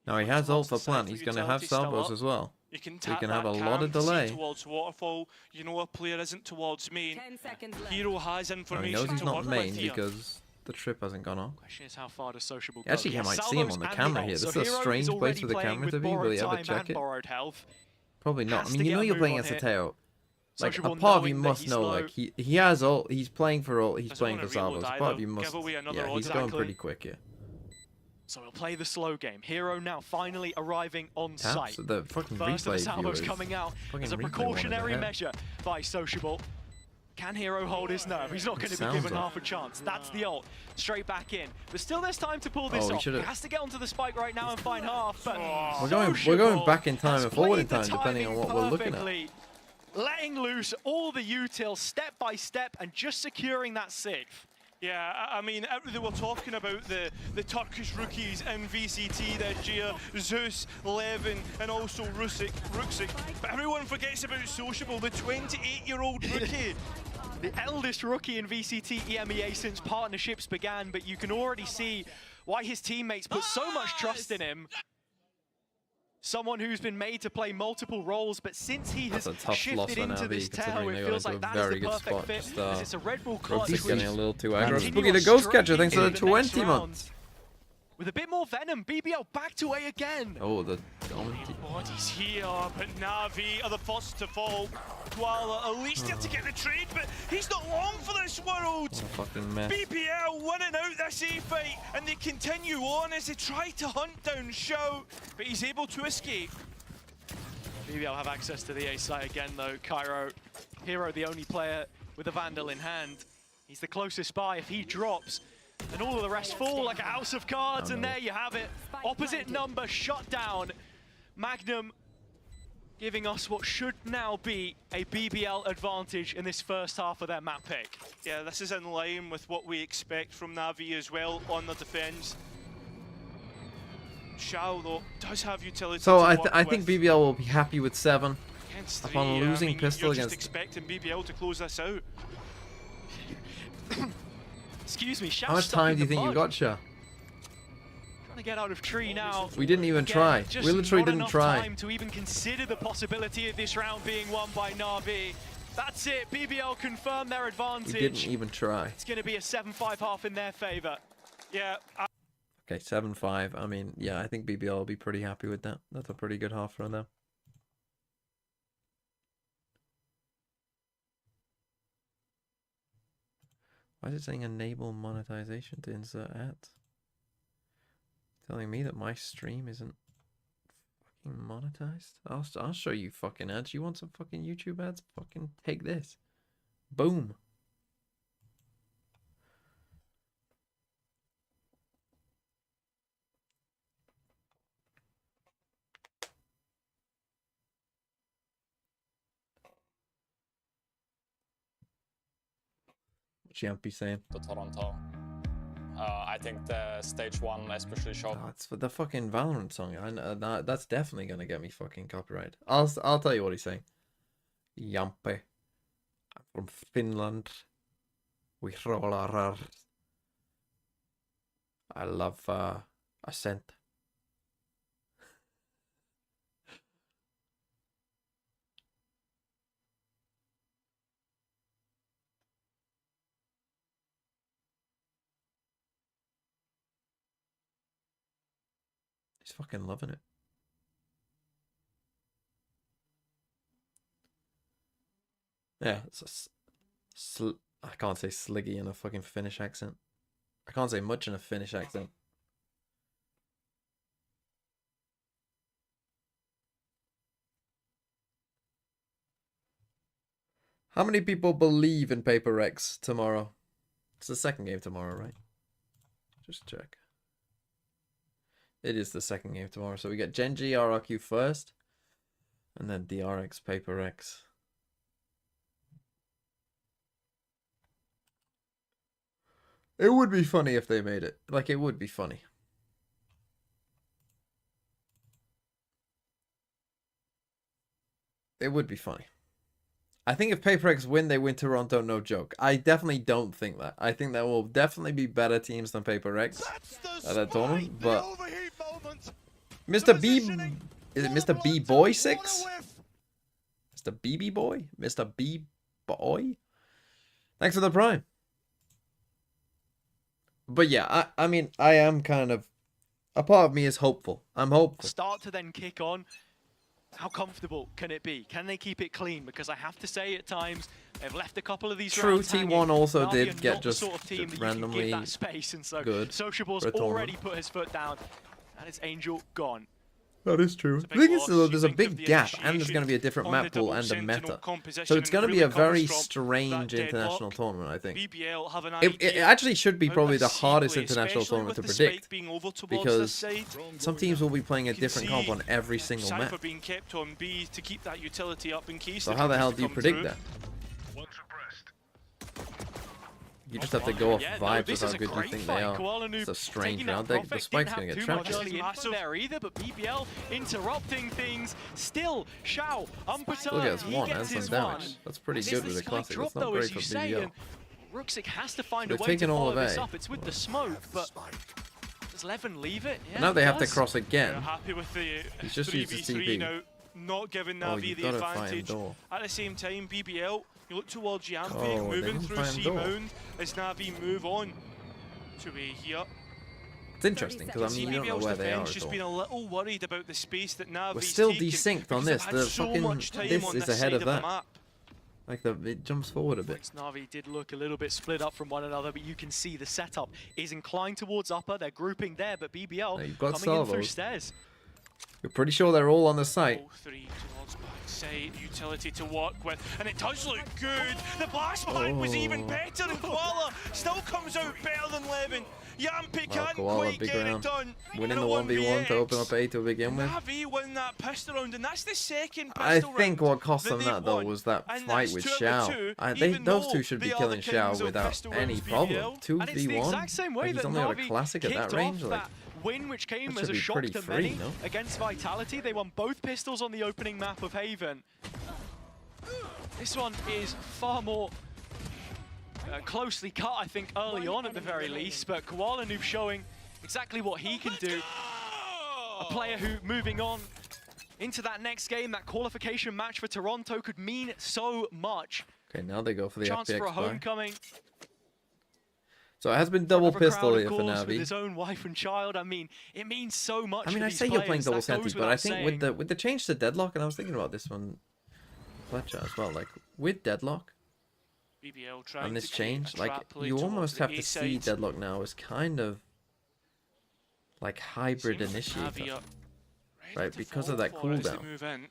No, he has ult for plant. He's going to have salvos as well. you can So you tap can have that a lot of cam to see delay. towards waterfall. You know a player isn't towards main. 10 seconds left. Hero has No, he information knows he's to not work main with here. because the trip hasn't gone on. Question is how far does Sociable go? Actually, you He has might see him salvos on the and camera ult, here. so This is a Hero strange place already for the playing camera with to be. Will borrowed he ever time check and it? borrowed health. Probably not. I Has mean, to you get know a you're move playing on against a here. Teao. Like, a Sociable part of you knowing that must he's know, low. like, he has ult, he's playing for ult, he's Doesn't playing wanna for reload salvos. A either. part of you must, Give away another yeah, ult. he's going Exactly. pretty quick here. So he'll play the slow game. Hero now finally arriving on Taps, site. the fucking First of the replay salvos viewers. coming out Fucking as a replay precautionary wanted to measure by Sociable. Can Hero hold his nerve? He's not going to be Sounds given like- half a chance. That's the ult. Straight back in. But still there's time to pull this Oh, he off. He should've- has to get onto the spike right now and find half. But We're going back in time has and forward in played time, the depending on timing what we're looking at. perfectly, letting loose all the util step by step and just securing that sixth. Yeah, I mean, they were talking about the Turkish rookies in VCT this year, Zeus, Levin, and also Ruksik. But everyone forgets about Sociable, the 28-year-old rookie. The eldest rookie in VCT EMEA since partnerships began, but you can already see why his teammates put so much trust in him. Someone who's been made to play multiple roles, but since he has That's a tough loss shifted for into NAVI, this Teao, considering they it got feels into like a that is very the good perfect spot. fit, Just, as it's a Red Bull clutch. Rugby's getting a little too aggro. Continue Spooky on the Ghost straight Catcher, thanks for the into the next 20 round. months. With a bit more venom, BBL back to A again. Oh, the donkey. Bodies here, but Navi are the first to fall. Koala at least here to get the trade, but he's not long for this world. What a fucking mess. BBL winning out this A fight, and they continue on as they try to hunt down Shao, but he's able to escape. BBL have access to the A site again though. Cairo, Hero the only player with a Vandal in hand. He's the closest by. If he drops, and all of the rest fall like a house of cards, and there you have it. Opposite number shut down. Magnum giving us what should now be a BBL advantage in this first half of their map pick. Yeah, this is in line with what we expect from Navi as well on the defense. Shao, though, does have utility So to I work think with. BBL will be happy with 7. Against upon three, losing I mean, pistol you're against- just expecting BBL to close this out. Excuse me, How Shao much stuck time in do you the think you mud. got, Sha? Trying to get out of tree now. We didn't even Again, try. just We literally not didn't enough try. time to even consider the possibility of this round being won by Na'Vi. That's it. BBL confirmed their advantage. We didn't even try. It's going to be a 7-5 half in their favor. Yeah, Okay, 7-5. I mean, yeah, I think BBL will be pretty happy with that. That's a pretty good half for them. Why is it saying enable monetization to insert ads? Telling me that my stream isn't fucking monetized? I'll show you fucking ads. You want some fucking YouTube ads? Fucking take this. Boom. What's Yampy saying? To Toronto. I think the stage 1 especially showed. Oh, it's for the fucking Valorant song. That's definitely gonna get me fucking copyright. I'll tell you what he's saying. Yampy. I'm from Finland. We roll our R's. I love Ascent. He's fucking loving it. Yeah, it's I can't say sliggy in a fucking Finnish accent. I can't say much in a Finnish accent. How many people believe in Paper Rex tomorrow? It's the second game tomorrow, right? Just check. It is the second game tomorrow. So we get Genji RRQ first. And then DRX Paper Rex. It would be funny if they made it. Like, it would be funny. It would be funny. I think if Paper Rex win, they win Toronto, no joke. I definitely don't think that. I think there will definitely be better teams than Paper Rex at that tournament. But Mr. B, is it Mr. B Boy 6? Mr. BB Boy? Mr. B Boy? Thanks for the prime. But yeah, I mean, I am kind of, a part of me is hopeful. I'm hopeful. Start to then kick on. how comfortable can it be? Can they keep it clean? Because I have to say, at times, they've left a couple of these True, rounds hanging. T1 also Navi did are get not the just sort of team that you randomly can give that space, and so good Sociable's for a already tournament. put his foot down, and it's Angel gone. That is true. It's a The big thing is, loss. though, You there's a think of big the gap, and there's initiation going to be a different on the map pool double and a sentinel meta. composition, So it's and going to it be a really comes very from strange that international deadlock. tournament, I think. BBL have an It idea actually should be about probably their the hardest seed play, international especially tournament to with the predict, spike being over towards because this side. some teams will be playing a You can different comp see on every single Cypher map. being kept on B to keep that utility up in case So they how the can hell just do you come predict through. that? You just have to go off Yeah, no, vibes this of is how a good you great think fight. they are. Koala Noob It's a strange taking that round. profit, The spike's didn't going to have get too much trapped. early input there either, but BBL interrupting things. Still, Xiao, Still unperturbed, gets he one gets and some his damage. one. That's pretty This good is with the a classic. drop, That's not though, great as for you say, BBL. and Ruxic has to find a They've way to taken all follow of this A. up. It's with the smoke, but does Levin leave it? Yeah, But now they he have to does. cross They're again. happy with the He's just used his 3v3 TP. now, not giving Oh, Navi you've the got to find advantage. door. At the same time, BBL, you look towards Yampi, Oh, they moving didn't through find C door. Mound as Navi move on to A here. It's interesting because I mean you don't know BBL's where they are defense at just all. been a little worried about the space that Navi's We're still taken desynced on because this. they've had The so fucking much time this on is this ahead side of the that. map. Like it jumps forward a bit. Navi did look a little bit split up from one another, but you can see the setup is inclined towards upper. They're grouping there, but BBL Now you've got coming in through salvos. stairs. You're pretty sure they're all on the site. All three towards backside, utility to work with, and it does look good. The blast behind was even better, and Koala still comes out better than Levin. Yampi Wow, can't Koala, quite big get round. it done. Winning in the a 1v1 to open 1vx. up A to begin with. Navi win that pistol round, and that's the second I pistol think round what cost them they've that though won. was that And fight that's with 2 out of Xiao. 2, even Those though two should be they are killing the kings Xiao of without pistol any rounds, problem. BBL. And it's the 2v1. exact same way Like he's that only got a Navi classic at that kicked range. off Like that win, which came that as should a be shock pretty to free, many no? against Vitality. They won both pistols on the opening map of Haven. This one is far more closely cut, I think, early on at the very least, but Koala Noob showing exactly what he can do. A player who, moving on into that next game, that qualification match for Toronto, could mean so much. okay, now they go for the Chance for a FPX buy. homecoming. So it has been double Of a crowd, pistol of here for course, with Navi. his own wife and child. I mean, it means so much. I mean, for I these say you're playing players, double that senti, goes but I without think saying. with the change to deadlock, and I was thinking about this one, Fletcher as well. Like with deadlock BBL trying and this to create change, a like trap play you towards almost the have A to see side. deadlock now as kind of like hybrid Seems like initiator, Navi are ready right? to Because fall of that for it as they cooldown. move in.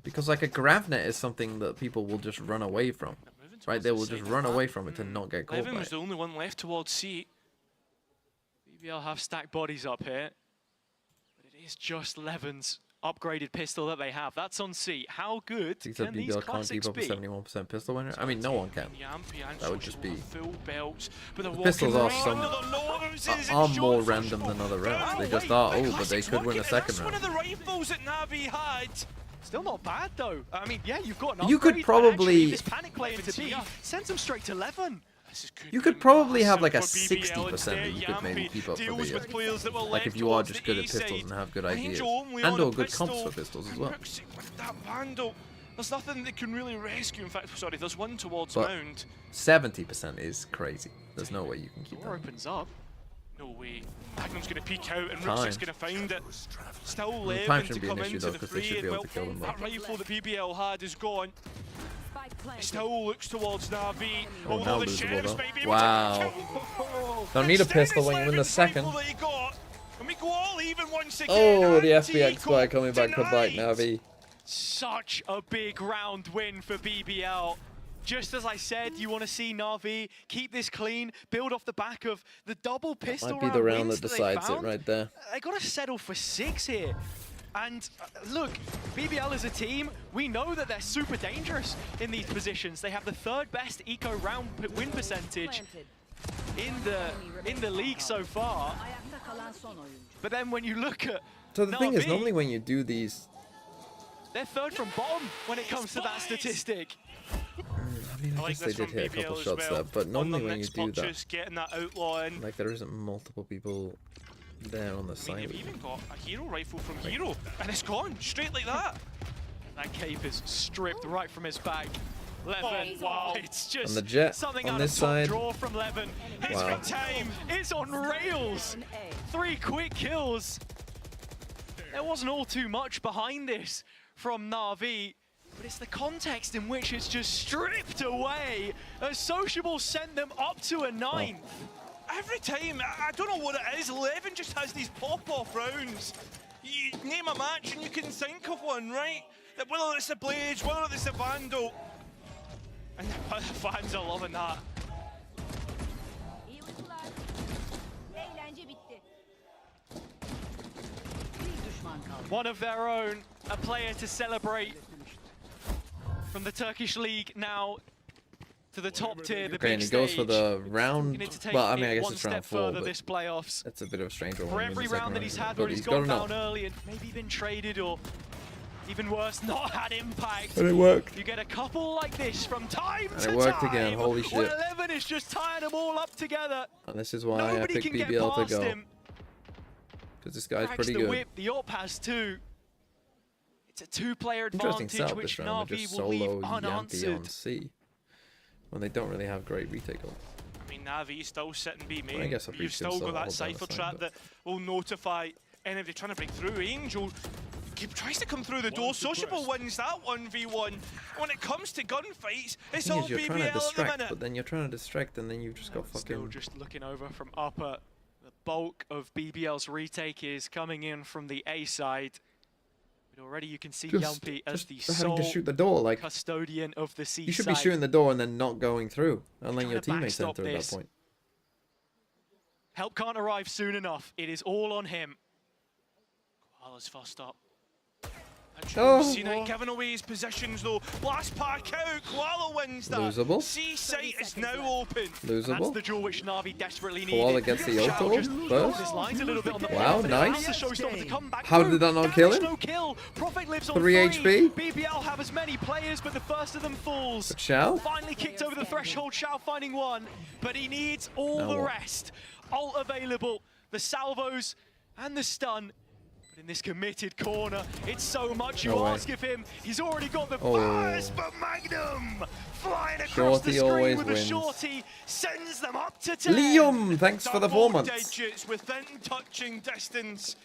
Because like a Gravnet is something that people will just run away from, They're moving right? towards They the will side just of run the away map. from it to not get caught Levin by was it. the only one left towards C. BBL have stacked bodies up here. But it is just Levin's upgraded pistol that they have. That's on C. How good He said can these BBL can't classics keep up a be? 71% pistol winner. I mean, no one can. Yampi and That would just Sociable be- have full belts, but The they're pistols walking are right some- under their noses and are showing more for random than Sociable. other rounds. They Oh, just wait, are. the Oh, but they classics could win working, a and second that's one of round. the rifles that Navi had. Still not bad though. I mean, yeah, you've got an You could upgrade, but actually probably- this panic play into B sends them straight to 11. This is good You could game, probably have like a massive for BBL. 60% that you could maybe Instead, keep up for deals the with players that were like if left you are towards just the good at A pistols side. and have good ideas, Angel only and on a or good comps pistol, for pistols as and well. Ruxic with that vandal. There's nothing that can really rescue. In fact, sorry, there's one towards But- Mound. 70% is crazy. There's no way you can keep Door that. opens up. No way. Magnum's going to peek out and Time. Ruxic's going to find it. Still time Levin to shouldn't be an come issue, into though, the 'cause they fray. should be And able to kill them that both. rifle that BBL had is gone. He still looks towards Navi. Oh, now Although the losable, Sheriffs though. might be able Wow. to kill. Don't need a Instead, pistol it's when you win the Levin's second. rifle that he got. And we go all even once again. Oh, the and FBX Tico guy coming back to bite denied. Navi. Such a big round win for BBL. Just as I said, you want to see Navi keep this clean, build off the back of the double pistol Might be the round wins that they decides it found. right there. They got to settle for 6 here. And look, BBL as a team, we know that they're super dangerous in these positions. They have the 3rd best eco round win percentage in the league so far. But then when you look at So the thing is, Navi, normally when you do these, they're 3rd from bottom when it comes to that statistic. I mean, I I like guess they this did from hit a couple BBL as shots well. there, but On normally the when you next do that, purchase, getting that outlaw in. like there isn't multiple people there on the I mean, side. you've even got a hero rifle from Hero, and it's gone straight like that. That cape is stripped right from his back. Levin, Oh, wow. it's just And the jet something on out this of top side. draw from Levin. His Wow. time is on rails. 3 quick kills. there wasn't all too much behind this from NAVI, but it's the context in which it's just stripped away as Sociable sent them up to a 9th. Every time, I don't know what it is, 11 just has these pop-off rounds. You name a match and you can think of one, right? That whether it's the Blades, whether it's the Vandal. And the fans are loving that. İyi uykular. Eğlence bitti. Bir düşman kaldı. One of their own, a player to celebrate from the Turkish League now to the top tier, the Okay, big and he goes for stage. the You round. need to take Well, I mean, I it guess one it's round step 4, further but this playoffs. that's a bit of a strange one. For every round that he's had where he's gone down early and maybe been traded or even worse, not had impact. And it worked. You get a couple like this from time And to it worked time. again, holy shit. When 11 is just tying them all up together. And this is why I Nobody picked can get BBL to past go. him. Because this guy's Cracks pretty the good. whip, the op has 2. It's a 2-player Interesting advantage setup which this round. They're Navi just will leave solo Yampy on unanswered. C. When they don't really have great retake ult. I mean, Navi still sitting B main. I guess I'll You've still still got hold down that cipher the trap side, that will notify anybody trying to break through. Angel tries to come through the door. Sociable wins that 1v1. When it comes to gunfights, it's The thing all is, you're BBL trying to at the distract, minute. but then you're trying to distract, and then you've just got Still fucking. just looking over from upper. The bulk of BBL's retake is coming in from the A side. But already you can see Yampy as the having sole to shoot the door. Like, custodian of the C you should side. be shooting the door and then not going through, and letting Trying your to teammates backstop enter at this. that point. Help can't arrive soon enough. It is all on him. Koala's first up. Oh, Seen it giving away his positions though. Last pack out, Koala wins that. Losable. C site is now open. That's Losable. the duel which Navi desperately needed. Koala gets the Teao auto just burst. his lines a little bit on the Wow, but nice. allows the showstopper to come back How through. did that not Damage, kill him? No kill. Prophet lives on 3 HP. BBL have as many players, but the first of them falls. Shao? Finally kicked over the threshold. Shao finding one, but he needs all Now the what? rest. Ult available, the salvos and the stun. But in this committed corner, it's so much you No way. ask of him. He's already got the Oh. burst, but Magnum flying across Shorty the screen always with wins. a shorty sends them up to 10. Liam, thanks for the 4 Double months. digits within touching distance.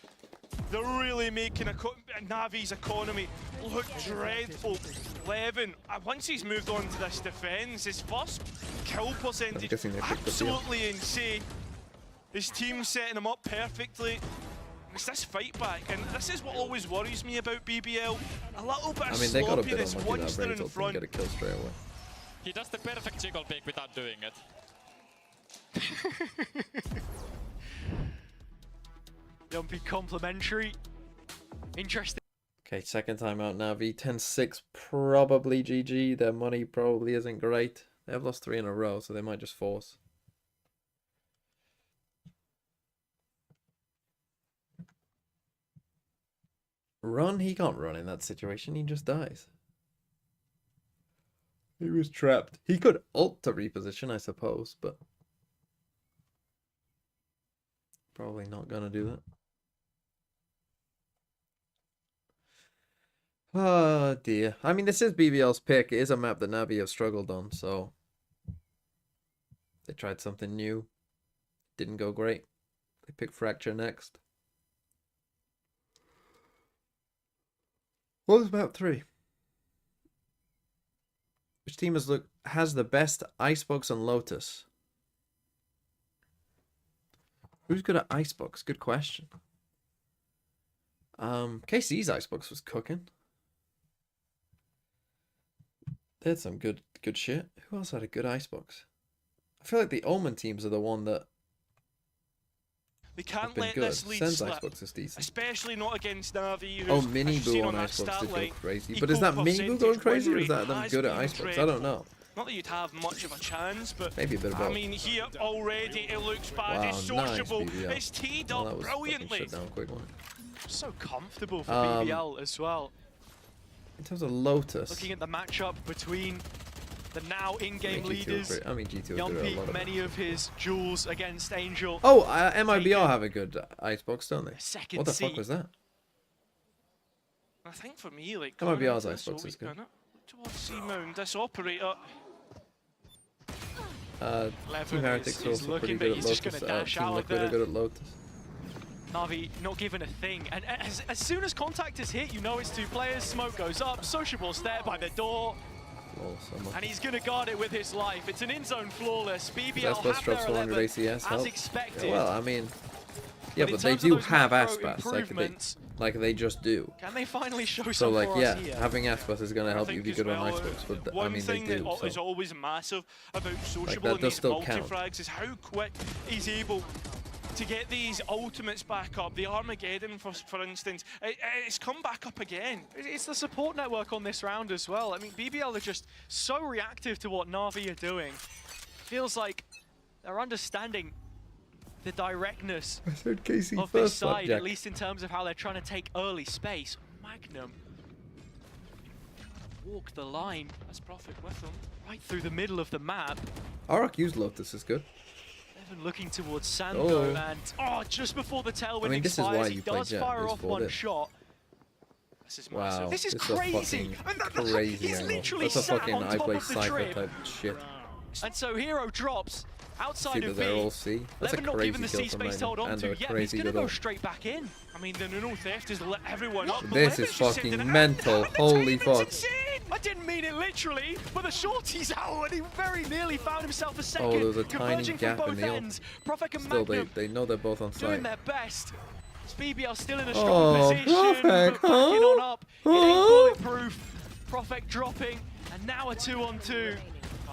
They're really making Navi's economy look dreadful. 11, once he's moved on to this defense, his first kill percentage guessing they picked the deal. absolutely insane. His team's setting him up perfectly. It's this fight back, and this is what always worries me about BBL. A little bit I of mean, they got a bit sloppiness unlucky once that they're Razor in didn't front. get a kill straight away. He does the perfect jiggle pick without doing it. Yampy complimentary. Interesting. Okay, second time out Navi. 10-6, probably GG. Their money probably isn't great. They have lost 3 in a row, so they might just force. Run? He can't run in that situation. He just dies. He was trapped. He could ult to reposition, I suppose, but probably not gonna do that. Oh dear. I mean, this is BBL's pick. It is a map that Navi have struggled on, so they tried something new. Didn't go great. They picked Fracture next. What was map 3? Which team has the best Icebox and Lotus? Who's good at Icebox? Good question. KC's Icebox was cooking. They had some good shit. Who else had a good Icebox? I feel like the Omen teams are the one that They have can't been let good. this lead Sen's slip, Icebox is decent. especially not against Navi. Oh, who's, Mini as you've seen Boo on that Icebox stat did go line, crazy. But is eco that Mini Boo percentage going crazy, or win is that rate them has good at been Icebox? I dreadful. don't know. Not that you'd have much of a chance, but Maybe a bit of I both. mean, here already it looks bad. Wow, It's nice sociable. BBL. It's teed Well, up that was fucking brilliantly. shut down quick one. So comfortable for Um, BBL as well. In terms of Lotus, Looking at the matchup between the now I mean, in-game GT were leaders, great. I mean, GT were good at a lot Yampy, of many it. of his duels against Angel. Oh, MIBR have a good Icebox, don't they? Second What the seat. fuck was that? I think for me, like, That might be going ours, into I this suppose, whole is good. week, towards C-Mound, this operator. Team Levin Heretics is are also looking, pretty but good he's at just Lotus. gonna dash Team out Liquid are there. good at Lotus. Navi not given a thing, and as soon as contact is hit, you know it's two players, smoke goes up, Sociable's there by the door, and he's going to guard it with his life. It's an in-zone flawless. BBL Aspas have drops their 400 11, ACS as help. expected. Yeah, well, I mean, yeah, in but they terms of do those have macro Aspas, like they just do. Can they finally show So some like, for yeah, us here? having Aspas is gonna help you be as good on well, icebox, but I one mean they thing do. that is So. always massive about Sociable that and does these still count. multi-frags is how quick he's able to get these ultimates back up. The Armageddon, for instance, it's come back up again. It's the support network on this round as well. I mean, BBL are just so reactive to what Navi are doing. Feels like they're understanding the directness I said Casey of this first, side, Jack. at least in terms of how they're trying to take early space. Magnum walk the line as Prophet with them right through the middle of the map. Arak used Lotus is good. Evan looking towards Sando, Oh. and just before the tailwind I mean, this is expires, why he you play does Jet, fire is off for one this. shot. This is Wow, massive. This is it's crazy. A crazy He's angle. literally That's a sat fucking on I top play of the Cypher trip. type shit. And so Hero drops outside See that of they're B. all C. That's a Levin not crazy given the kill C from space to hold Magnum. on And to. a Yeah, he's crazy going to good go ult. straight back in. I mean, the Nuno theft has lit everyone up. This is fucking mental. Holy fuck. Insane. I didn't mean it literally, but the shorty's out and he very nearly found himself a second. Oh, there was a tiny converging gap from in both the ult. ends. Prophet and Still, Magnum they know they're both on doing site. their best. BBL still in a Oh, strong position, Prophet, but backing huh? on up. It ain't bulletproof. Prophet dropping, and now a 2-on-2.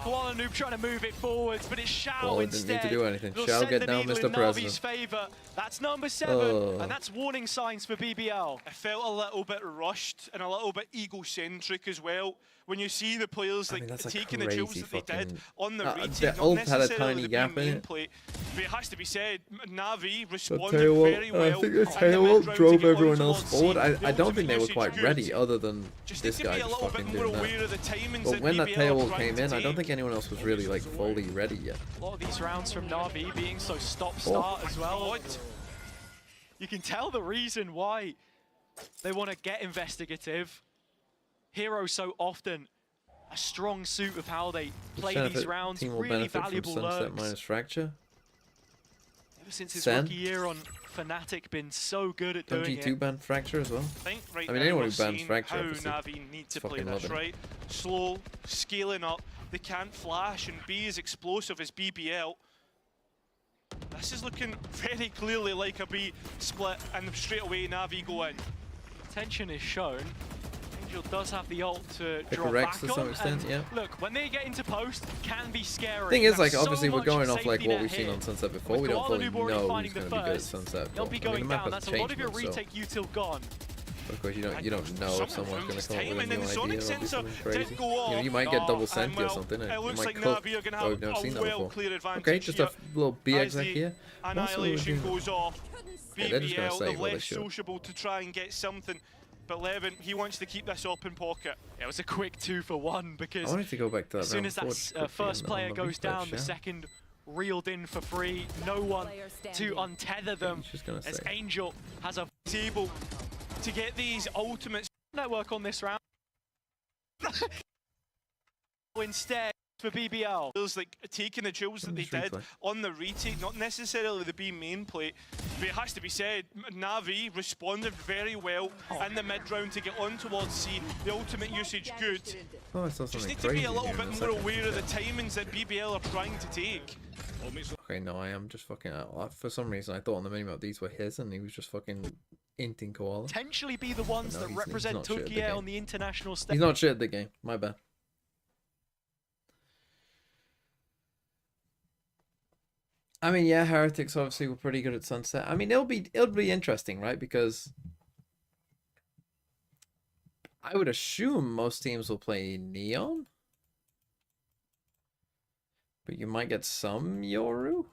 Koala Noob trying to move it forwards, but it's Shao Koala instead. didn't need to do anything. They'll Shao, send get the down, needle Mr. in President. Navi's favor. That's number 7, Oh. and that's warning signs for BBL. I felt a little bit rushed and a little bit egocentric as well. When you see the players I mean, that's a taking the drills crazy that they did fucking- on the retake, the not ult had a necessarily tiny the gap in main it. play, but it has to be said, Navi The responded tail very ult, well. I think the in tail mid ult round to drove get on everyone else towards C. forward. The I don't ultimate think they were usage quite good. ready, other than Just this need to guy be a just little fucking bit more doing aware that. of the timings But that when that BBL tail are ult trying came to in, I don't take. think anyone else was really like fully ready yet. A lot of these rounds from Navi being so stop-start as well. God. You can tell the reason why they want to get investigative. Hero so often a strong suit of how they play these rounds. Team will Really benefit from valuable Sunset lurks. minus Fracture. Ever since his Sen? rookie year on Fnatic, been so good at Don't doing G2 it. ban Fracture as well? I think right I mean, now anyone we're who bans seeing Fracture, how obviously, Navi need to play fucking this, love it. right? Slow, scaling up. They can't flash and be as explosive as BBL. This is looking very clearly like a B split, and straight away Navi go in. Tension is shown. Angel does have the ult to It draw corrects back to some on, extent, and yeah. look, when they get into post, can be scary. Thing is, like, There's so obviously we're much going off like safety what net we've seen here. on Sunset before. With We don't Koala fully Noob already know finding who's the going to be good at first. Sunset. They'll But, be I mean, going the map down. has That's a lot of changed your much, so retake util gone. of course you don't know if someone's going to come up with a Timing new and idea Sonic or do Sensor something did crazy. go You know, off. you might get double And Senti or well, something. it You looks might like cook. Navi are going to Oh, we've have never seen a that well before. clear advantage Okay, just here. a little B As exec the here. Annihilation goes off. Yeah, they're just gonna BBL, say the what they less should. sociable to try and get something. But Levin, he wants to keep this open pocket. It was a quick 2-for-1 I because wanted to go back to that as soon round as that before, just quickly first on player the goes replay down, the share. second reeled in for free. No one to untether them. He's just gonna As say. Angel has a Able to get these ultimates. network on this round. Instead for BBL. Feels like taking the drills that they Just did replay. on the retake, not necessarily the B main plate, but it has to be said, Navi responded very well in the mid round to get on towards C. The ultimate usage good. Oh, I saw Just something need to crazy be a little here in bit a more second. aware of the timings that BBL are trying to take. Okay, no, I am just fucking out. For some reason, I thought on the minimap these were his, and he was just fucking inting Koala. Potentially be the ones No, that he's represent not shit at the Turkey game. on the international stage. He's not shit at the game. My bad. I mean, yeah, Heretics obviously were pretty good at Sunset. I mean, it'll be interesting, right? Because I would assume most teams will play Neon, but you might get some Yoru.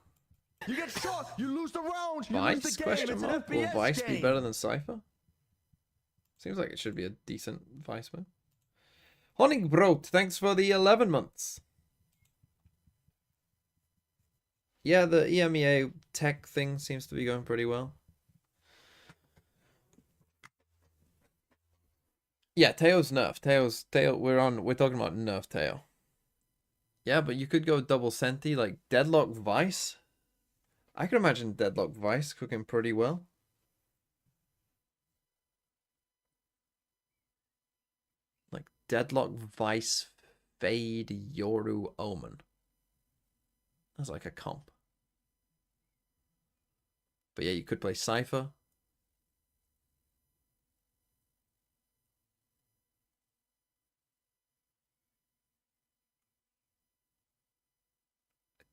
You get shot, you lose the round, you lose Vice? the game. Question It's an mark? Will FPS Vice be game. better than Cypher? Seems like it should be a decent Vice win. Honigbrot, thanks for the 11 months. Yeah, the EMEA tech thing seems to be going pretty well. Yeah, Teo's nerf. Teo. We're talking about nerf Teo. Yeah, but you could go double Senti, like Deadlock Vice. I could imagine Deadlock Vice cooking pretty well. Deadlock Vice Fade Yoru Omen. That's like a comp. But yeah, you could play Cypher.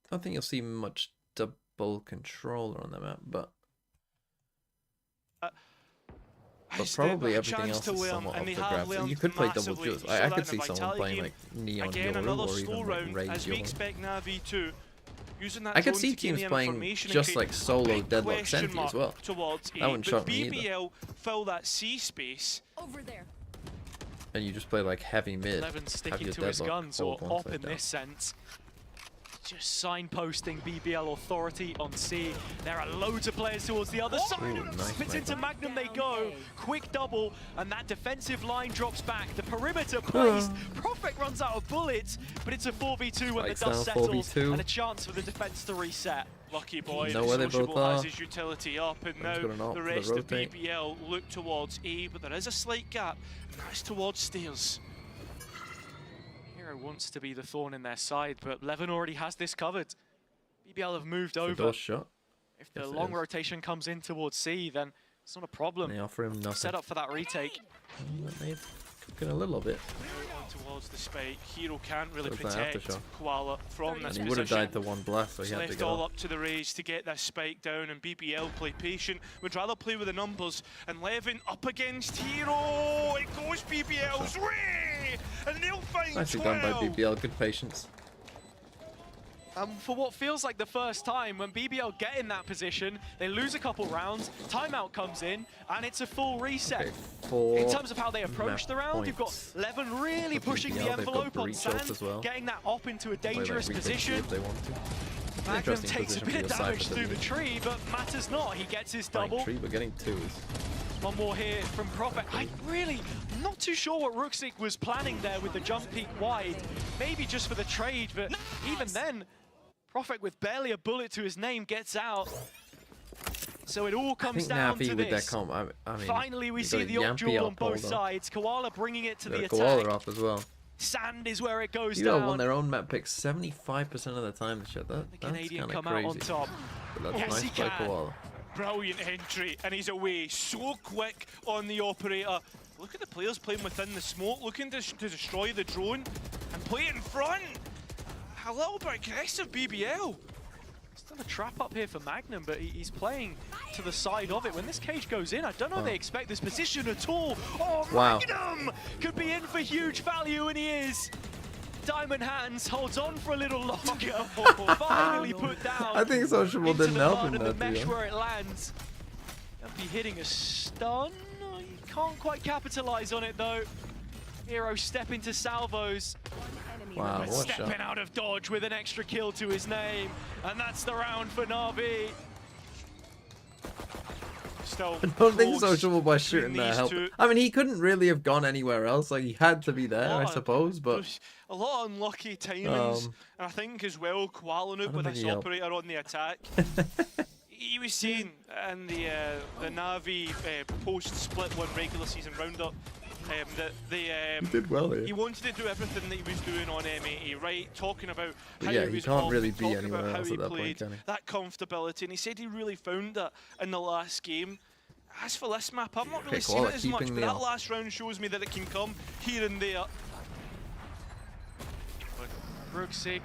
I don't think you'll see much double controller on the map, but probably everything else is somewhat up for grabs. So you could play double juice. I could see someone playing like Neon Again, Yoru another or slow even like round Rage as we Yoru. expect Navi to using that I could drone see to gain teams the playing information and just create like a solo big Deadlock question Senti mark as well. towards That A, wouldn't but shock me either. BBL fill that C space. Over there. And you just play like heavy mid. 11 have sticking your to his Deadlock guns, or hold one op side in down. this sense. Just signposting BBL authority on C. There are loads of players towards the other side. Ooh, nice Spits into Magnum they Down go. A. Quick double, and that defensive line drops back. The perimeter plays. Prophet runs out of bullets, but it's a 4v2 when Spikes the dust down, settles, 4v2. and a chance for the defense to reset. Lucky boy, Know the where they both Sociable has are. his utility up, and One's got an now ult the for the rest of rotate. BBL look towards A, but there is a slight gap, and that's towards stairs. Hero wants to be the thorn in their side, but Levin already has this covered. BBL have moved The over. door shut. If the Yes, it long is. rotation comes in towards C, then it's not a problem. They offer him nothing. Set up for that retake. They're cooking a little bit. On towards the spike, Hero can't really So it's that protect aftershock. Koala from this And he position. would have died to one blast, so he It's had to left get all up. up to the Rays to get this spike down, and BBL play patient. Would rather play with the numbers, and Levin up against Hero. It goes BBL's way, and they'll find Nicely 12. done by BBL. Good patience. For what feels like the first time, when BBL get in that position, they lose a couple rounds, timeout comes in, and it's a full reset. Okay, 4 In terms of how they approach map the round, you've got points. Levin really For pushing the BBL, they've got envelope on breach ult Sand, as well. getting that op into a Play, like, dangerous retake position. if they want to. It's an Magnum interesting takes a position bit for of your damage Cypher through to the be. tree, but matters not. He gets his Fine double. tree, but getting 2 is... One more here from Prophet. I'm not too sure what Ruxik was planning there with the jump peak wide. Maybe just for the trade, but even then, Prophet with barely a bullet to his name gets out. So it all I comes think down Navi to with that this. comp, I mean... Finally, we you see got the Yampy op duel on up, both hold on. sides. Koala bringing it to Got the a Koala attack. up as well. Sand is where it goes You down. won their own map picks 75% of the time. Shit, the that's Canadian kind of come out on crazy. top. But that's Yes, nice he by can. Koala. Brilliant entry, and he's away so quick on the operator. Look at the players playing within the smoke, looking to destroy the drone and play it in front. A little bit aggressive, BBL. Still a trap up here for Magnum, but he's playing to the side of it. When this cage goes in, I don't know if they expect this position at all. Oh, Wow. Magnum could be in for huge value, and he is. Diamond Hands holds on for a little longer. Finally put down. I think Sociable into didn't the help mud him and there, the mesh to be where it lands. They'll be hitting a stun. Oh, you can't quite capitalize on it though. Hero stepping to salvos. Wow, But what a stepping shot. out of dodge with an extra kill to his name. And that's the round for Navi. Still I don't think close Sociable by between shooting there these helped. two. I mean, he couldn't really have gone anywhere else. Like, he had to be there, I lot- suppose, but... there's a lot of unlucky timings, Um, and I think as well, Koala I with don't think this he helped. operator on the attack. He was saying in the Navi post-split one regular season roundup that they did well here. he wanted to do everything that he was doing on MEA, right? Talking about But how yeah, he he was can't evolving, really be talking anywhere about how else he at that point, played, can he? that comfortability, and he said he really found that in the last game. As for this map, I'm not really Okay, seeing Koala it as much, keeping but the that up. last round shows me that it can come here and there. Ruxik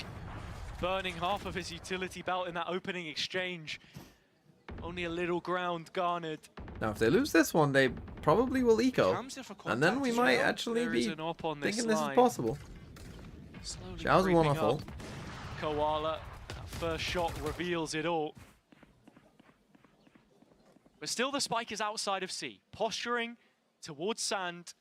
burning half of his utility belt in that opening exchange. Only a little ground garnered. Now, if they lose this one, they probably will eco. Cam's there for And then contact we as might well. actually There is be an op on this thinking this is line. possible. Slowly Xiao's creeping one off up. ult. Koala, that first shot reveals it all. But still the spike is outside of C. Posturing towards Sand.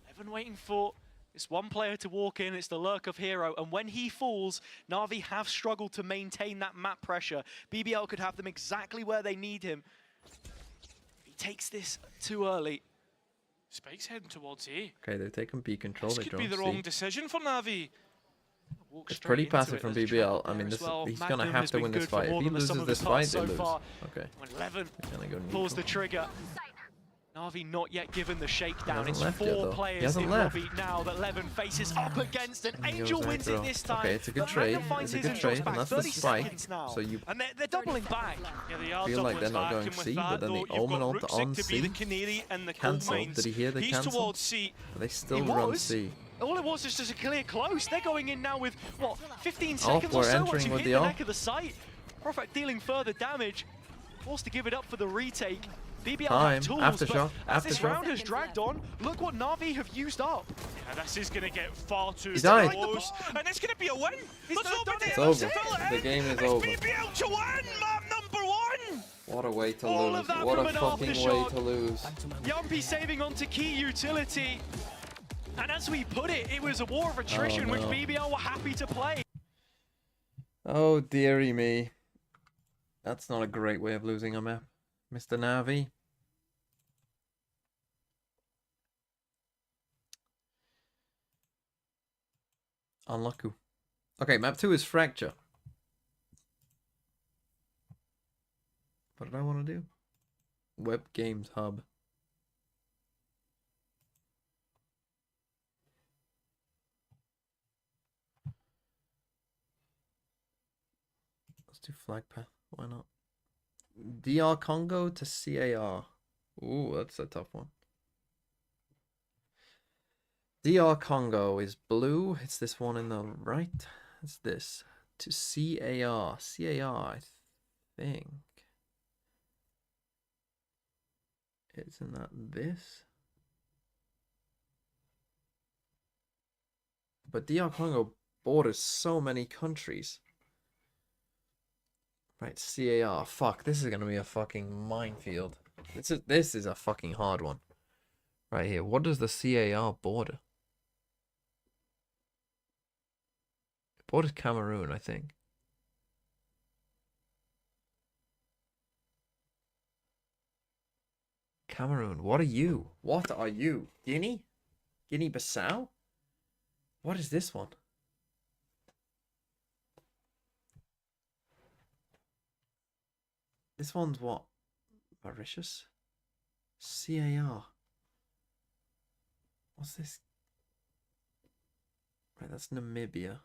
Evan waiting for this one player to walk in. It's the lurk of Hero. And when he falls, Na'Vi have struggled to maintain that map pressure. BBL could have them exactly where they need him. If he takes this too early. Spike's heading towards A. Okay, they're taking B control. This They could be drone the wrong C. decision for Navi. Walk It's straight pretty into passive it. from There's a BBL. trap I mean, there this as well. he's gonna Magnum have has to been win this good for fight. If more he than the sum loses of this his fight, parts they so lose. far. Okay. When Levin He's gonna go pulls the neutral. trigger. Na'Vi not yet given the shakedown. He It's hasn't left yet, 4 though. He players hasn't in left. lobby now that Levin faces up against, and And he Angel goes wins it aggro. this time. Okay, it's a good but trade. Manga finds It's a his good and trade, drops back. and that's the 30 spike. seconds now. So you And they're doubling back. Yeah, they are feel like doubling they're not back, going and with C, that, but then though, the you've Omen got ult Rooksik on to be the C. canary in the coal Cancelled. mines. Did he hear the He's cancel? towards C. They still He run was. C. All it was just a clear close. They're going in now with, what, 15 Off, seconds we're or so once entering you with hit the the off. neck of the site. Prophet dealing further damage. Forced to give it up for the retake. BBL Time. have tools, Aftershock. but as this Aftershock. round has dragged on, look what Na'Vi have used up. Yeah, this is going to get far too died. close. And it's going to be a win. There's nobody It's else over. to fill it The in. game is It's over. BBL to win, map number 1. What a way to All lose. of that What from a an fucking way aftershock. to lose. Yumpy saving onto key utility. And as we put it, it was a war of attrition, Oh, which no. BBL were happy to play. Oh, dearie me. That's not a great way of losing a map, Mr. Navi. Unlucky. Okay, map 2 is Fracture. What did I want to do? Web Games Hub. Let's do flag path. Why not? DR Congo to CAR. Ooh, that's a tough one. DR Congo is blue. It's this one in the right. It's this. To CAR. CAR, I think. Isn't that this? But DR Congo borders so many countries. Right, CAR. Fuck, this is gonna be a fucking minefield. This is a fucking hard one. Right here. What does the CAR border? It borders Cameroon, I think. Cameroon. What are you? What are you? Guinea? Guinea-Bissau? What is this one? This one's what? Mauritius? CAR. What's this? Right, that's Namibia.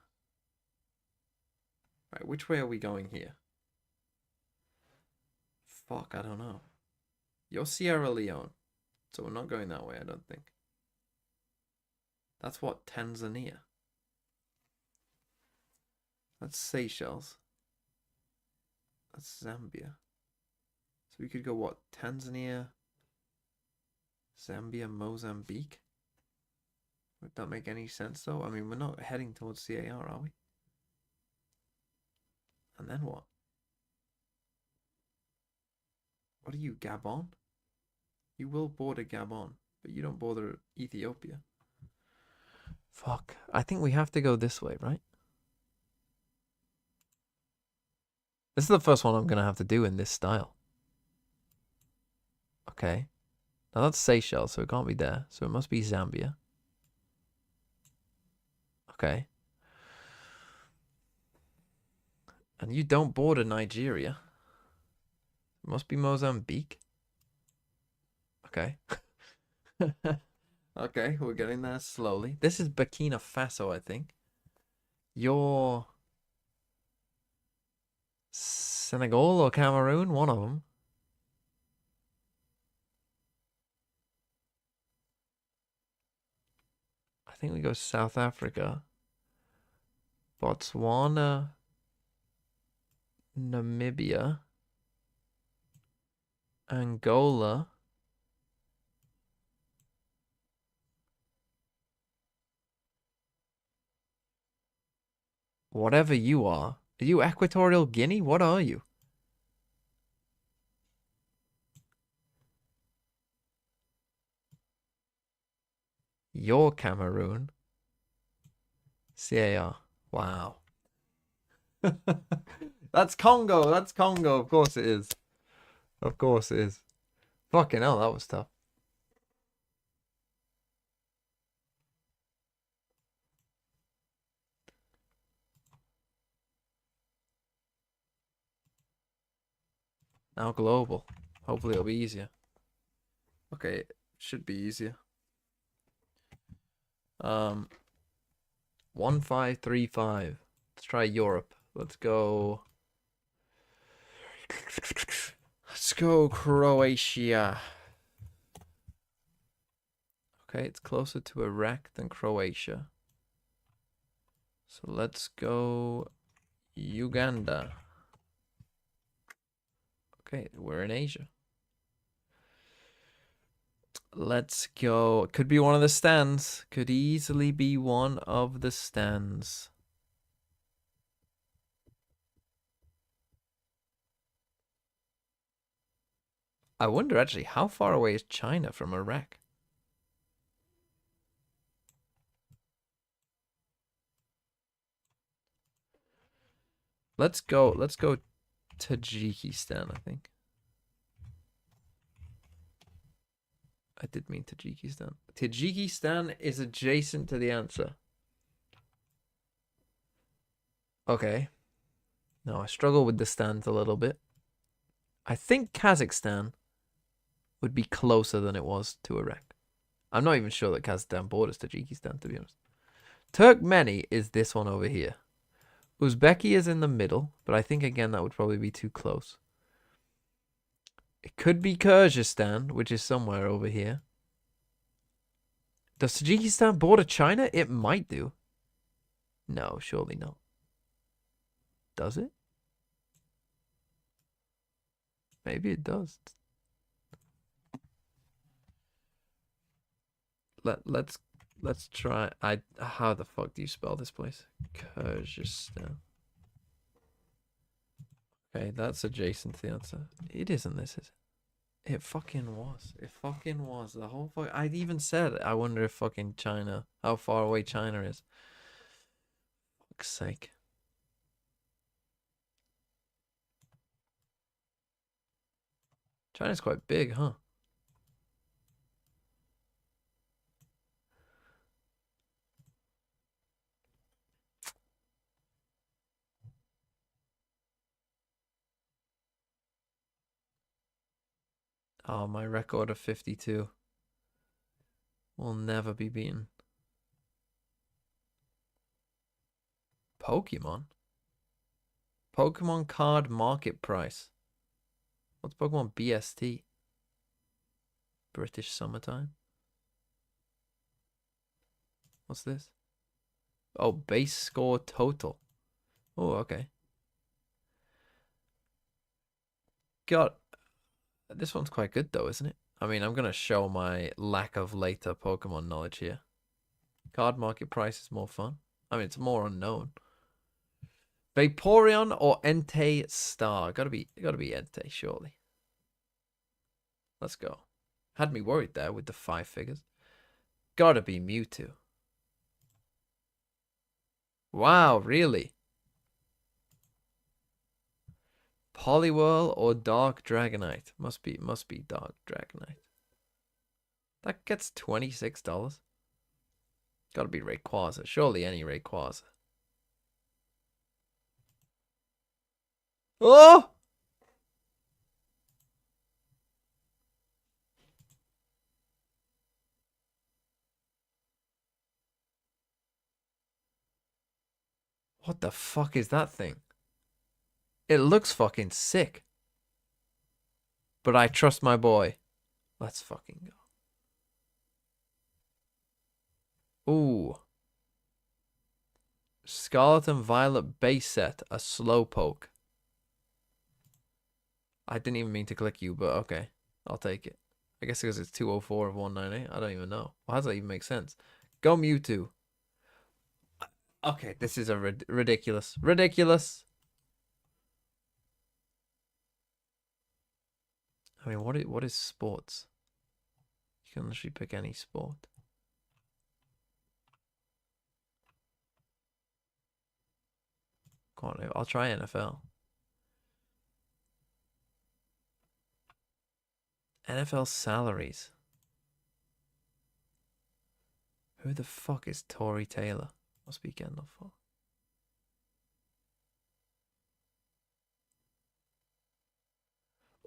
Right, which way are we going here? Fuck, I don't know. You're Sierra Leone. So we're not going that way, I don't think. That's what, Tanzania? That's Seychelles. That's Zambia. So we could go what? Tanzania, Zambia, Mozambique? Would that make any sense though? I mean, we're not heading towards CAR, are we? And then what? What are you, Gabon? You will border Gabon, but you don't border Ethiopia. Fuck. I think we have to go this way, right? This is the first one I'm going to have to do in this style. Okay. Now that's Seychelles, so it can't be there. So it must be Zambia. Okay. And you don't border Nigeria. It must be Mozambique. Okay. Okay, we're getting there slowly. This is Burkina Faso, I think. You're Senegal or Cameroon, one of them. I think we go South Africa, Botswana, Namibia, Angola, whatever you are. Are you Equatorial Guinea? What are you? You're Cameroon. CAR. Wow. That's Congo. That's Congo. Of course it is. Of course it is. Fucking hell, that was tough. Now global. Hopefully it'll be easier. Okay, should be easier. 1535. Let's try Europe. Let's go. Let's go Croatia. Okay, it's closer to Iraq than Croatia. So let's go Uganda. Okay, we're in Asia. Let's go. It could be one of the stands. Could easily be one of the stands. I wonder actually, how far away is China from Iraq? Let's go Tajikistan, I think. I did mean Tajikistan. Tajikistan is adjacent to the answer. Okay. No, I struggle with the stands a little bit. I think Kazakhstan would be closer than it was to Iraq. I'm not even sure that Kazakhstan borders Tajikistan, to be honest. Turkmeni is this one over here. Uzbeki is in the middle, but I think, again, that would probably be too close. It could be Kyrgyzstan, which is somewhere over here. Does Tajikistan border China? It might do. No, surely not. Does it? Maybe it does. Let's try. How the fuck do you spell this place? Kyrgyzstan. Okay, that's adjacent to the answer. It isn't this, is it? It fucking was. It fucking was. The whole fuck. I even said, I wonder if fucking China, how far away China is. Fuck's sake. China's quite big, huh? Oh, my record of 52 will never be beaten. Pokemon? Pokemon card market price. What's Pokemon BST? British Summertime? What's this? Oh, base score total. Oh, okay. God, this one's quite good though, isn't it? I mean, I'm going to show my lack of later Pokemon knowledge here. Card market price is more fun. I mean, it's more unknown. Vaporeon or Entei Star? Gotta be Entei, surely. Let's go. Had me worried there with the 5 figures. Gotta be Mewtwo. Wow, really? Poliwhirl or Dark Dragonite? Must be Dark Dragonite. That gets $26. Gotta be Rayquaza. Surely any Rayquaza. Oh! What the fuck is that thing? It looks fucking sick. But I trust my boy. Let's fucking go. Ooh. Scarlet and Violet base set. A Slowpoke. I didn't even mean to click you, but okay. I'll take it. I guess because it's 204 of 198. I don't even know. How does that even make sense? Go Mewtwo. Okay, this is a ridiculous. Ridiculous. I mean, what is sports? You can literally pick any sport. Come on, I'll try NFL. NFL salaries. Who the fuck is Tory Taylor? Must be getting off for.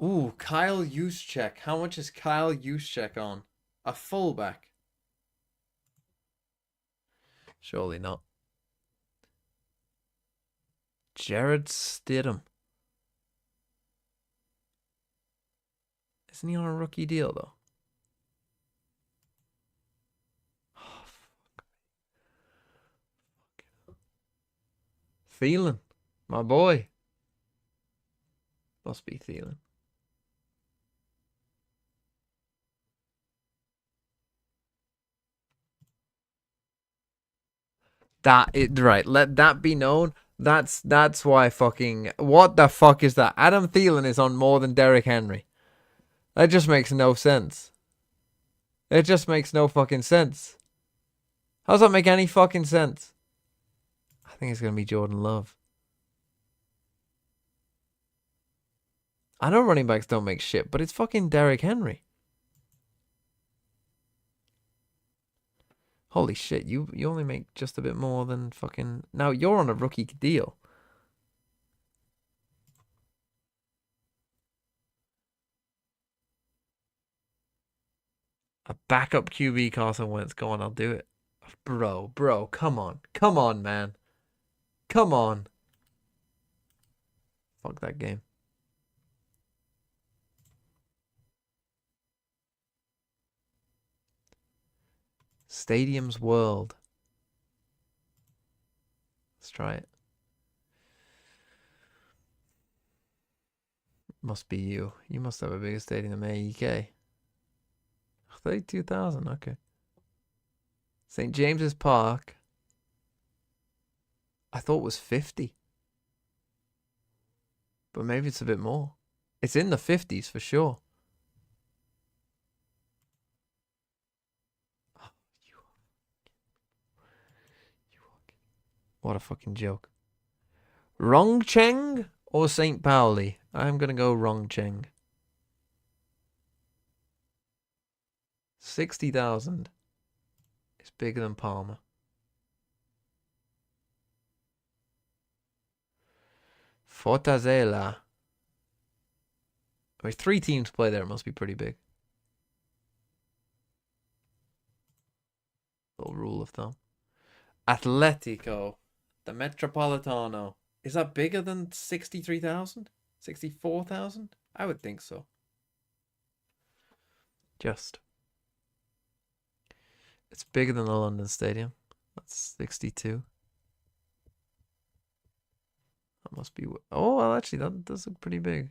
Ooh, Kyle Juszczyk. How much is Kyle Juszczyk on? A fullback? Surely not. Jared Stidham. Isn't he on a rookie deal, though? Oh, fuck. Thielen. My boy. Must be Thielen. Right, let that be known. That's why fucking what the fuck is that? Adam Thielen is on more than Derrick Henry. That just makes no sense. It just makes no fucking sense. How does that make any fucking sense? I think it's gonna be Jordan Love. I know running backs don't make shit, but it's fucking Derrick Henry. Holy shit, you only make just a bit more than fucking... Now, you're on a rookie deal. A backup QB Carson Wentz. Go on, I'll do it. Bro, come on. Come on, man. Come on. Fuck that game. Stadiums World. Let's try it. Must be you. You must have a bigger stadium than AEK. 32,000, okay. St. James's Park. I thought was 50. But maybe it's a bit more. It's in the 50s for sure. What a fucking joke. Rongcheng or St. Pauli? I'm going to go Rongcheng. 60,000. It's bigger than Palmer. Fortaleza. I mean, 3 teams play there. It must be pretty big. Little rule of thumb. Atletico. The Metropolitano. Is that bigger than 63,000? 64,000? I would think so. Just. It's bigger than the London Stadium. That's 62. That must be... Oh, well, actually, that does look pretty big.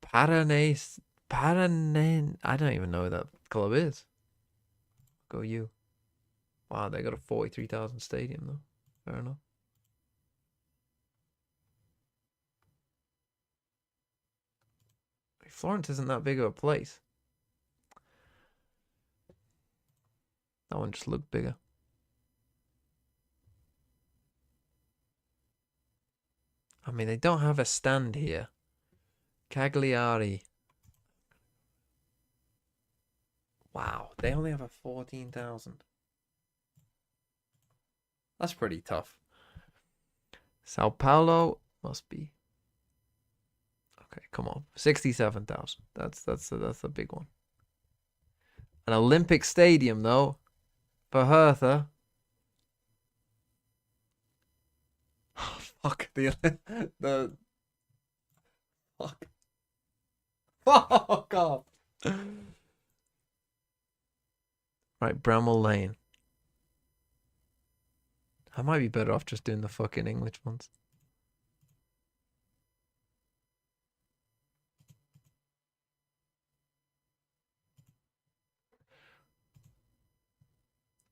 Paranese... I don't even know who that club is. Go you. Wow, they got a 43,000 stadium, though. Fair enough. Florence isn't that big of a place. That one just looked bigger. I mean, they don't have a stand here. Cagliari. Wow, they only have a 14,000. That's pretty tough. Sao Paulo must be. Okay, come on. 67,000. That's a big one. An Olympic Stadium, though, for Hertha. Oh, fuck the fuck. Fuck off. Right, Bramall Lane. I might be better off just doing the fucking English ones.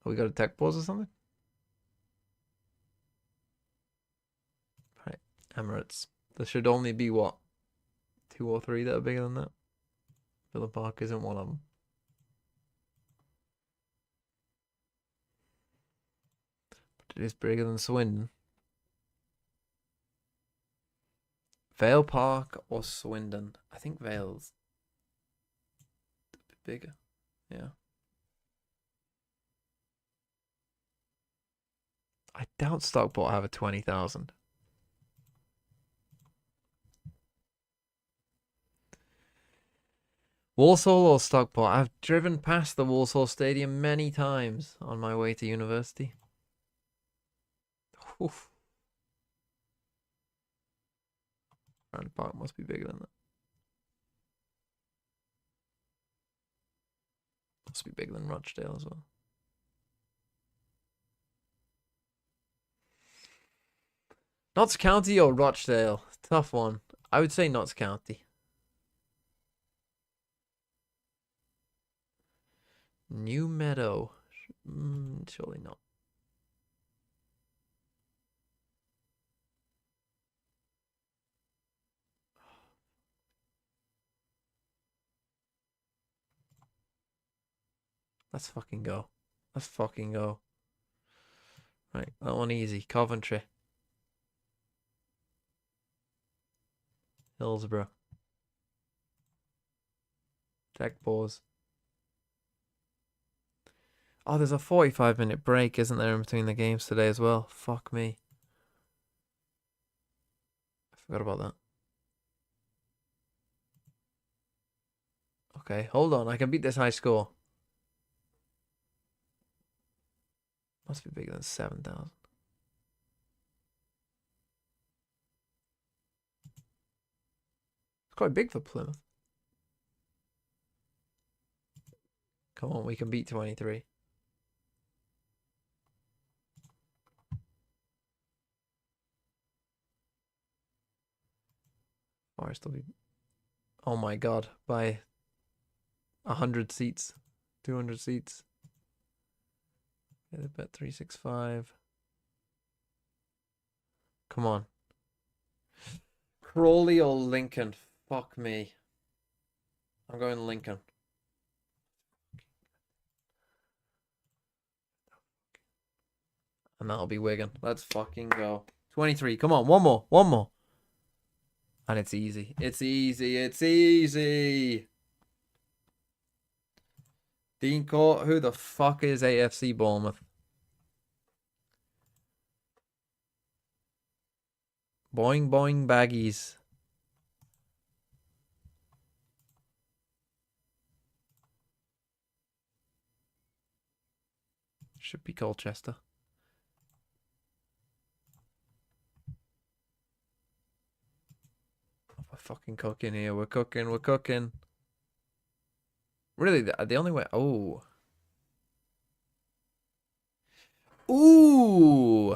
Oh, we got a tech pause or something? Right, Emirates. There should only be, what, 2 or 3 that are bigger than that? Villa Park isn't one of them. But it is bigger than Swindon. Vale Park or Swindon? I think Vale's a bit bigger. Yeah. I doubt Stockport have a 20,000. Walsall or Stockport? I've driven past the Walsall Stadium many times on my way to university. Oof. Grand Park must be bigger than that. Must be bigger than Rochdale as well. Notts County or Rochdale? Tough one. I would say Notts County. New Meadow. Surely not. Let's fucking go. Let's fucking go. Right, that one easy. Coventry. Hillsborough. Tech pause. Oh, there's a 45-minute break, isn't there, in between the games today as well? Fuck me. I forgot about that. Okay, hold on. I can beat this high score. Must be bigger than 7,000. It's quite big for Plymouth. Come on, we can beat 23. Forest will be... Oh my god, by 100 seats, 200 seats. Bet 365. Come on. Crawley or Lincoln? Fuck me. I'm going Lincoln. And that'll be Wigan. Let's fucking go. 23. Come on, one more. One more. And it's easy. It's easy. It's easy. Dean Court. Who the fuck is AFC Bournemouth? Boing boing baggies. Should be Colchester. We're fucking cooking here. We're cooking. We're cooking. Really, the only way... Oh. Ooh.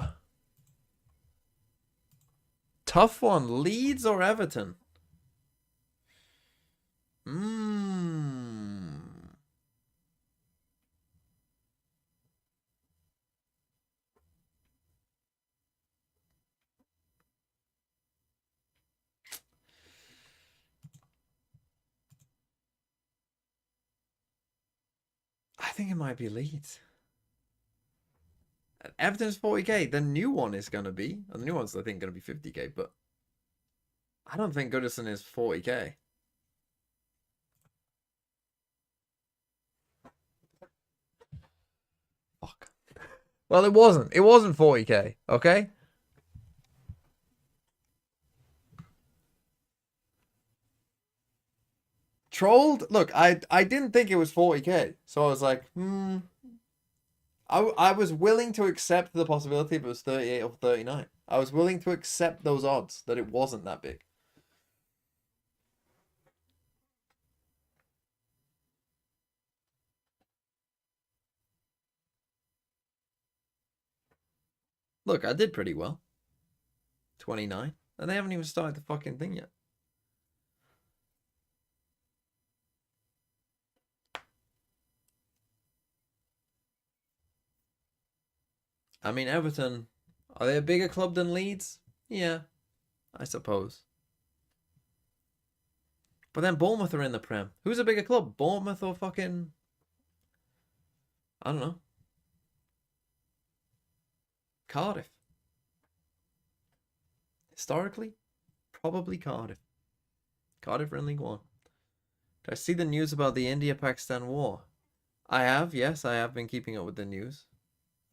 Tough one. Leeds or Everton? I think it might be Leeds. Everton's 40k. The new one is going to be. And the new one's, I think, going to be 50k. But I don't think Goodison is 40k. Fuck. Well, it wasn't. It wasn't 40k. Okay? Trolled? Look, I didn't think it was 40k. So I was like, I was willing to accept the possibility if it was 38 or 39. I was willing to accept those odds that it wasn't that big. Look, I did pretty well. 29. And they haven't even started the fucking thing yet. I mean, Everton, are they a bigger club than Leeds? Yeah, I suppose. But then Bournemouth are in the Prem. Who's a bigger club? Bournemouth or fucking... I don't know. Cardiff. Historically, probably Cardiff. Cardiff are in League One. Did I see the news about the India-Pakistan war? I have, yes, I have been keeping up with the news.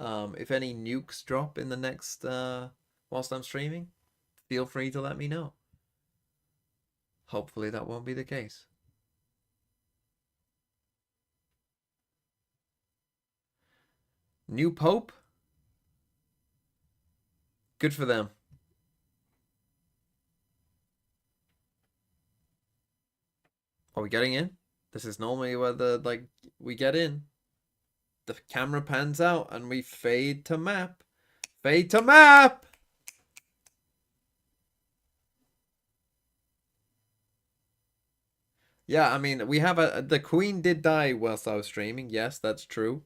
If any nukes drop in the next, whilst I'm streaming, feel free to let me know. Hopefully that won't be the case. New Pope. Good for them. Are we getting in? This is normally where we get in. The camera pans out and we fade to map. Fade to map! Yeah, I mean, we have the Queen did die whilst I was streaming. Yes, that's true.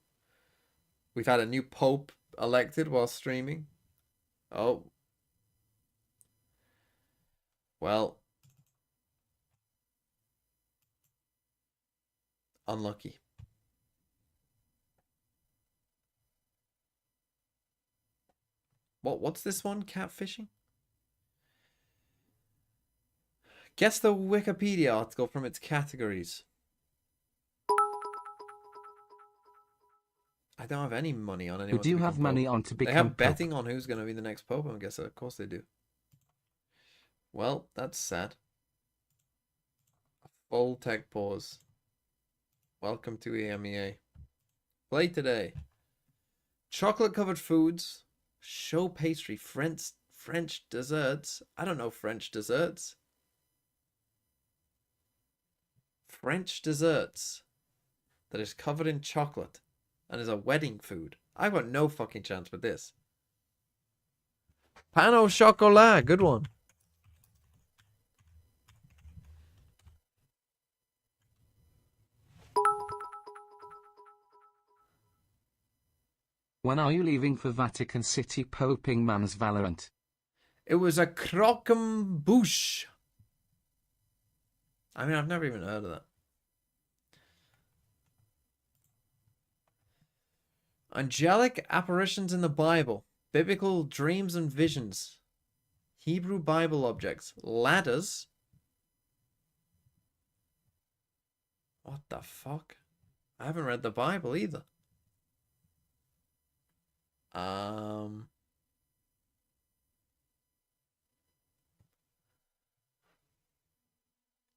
We've had a new Pope elected while streaming. Oh. Well. Unlucky. What's this one? Catfishing? Guess the Wikipedia article from its categories. I don't have any money on anyone. Who do you have money on to become They have Pope? betting on who's going to be the next Pope, I guess. Of course they do. Well, that's sad. A full tech pause. Welcome to EMEA. Play today. Chocolate-covered foods. Show pastry. French desserts. I don't know French desserts. French desserts that is covered in chocolate and is a wedding food. I've got no fucking chance with this. Pain au chocolat, good one. When are you leaving for Vatican City poping man's Valorant? It was a croquembouche. I mean, I've never even heard of that. Angelic apparitions in the Bible. Biblical dreams and visions. Hebrew Bible objects. Ladders. What the fuck? I haven't read the Bible either.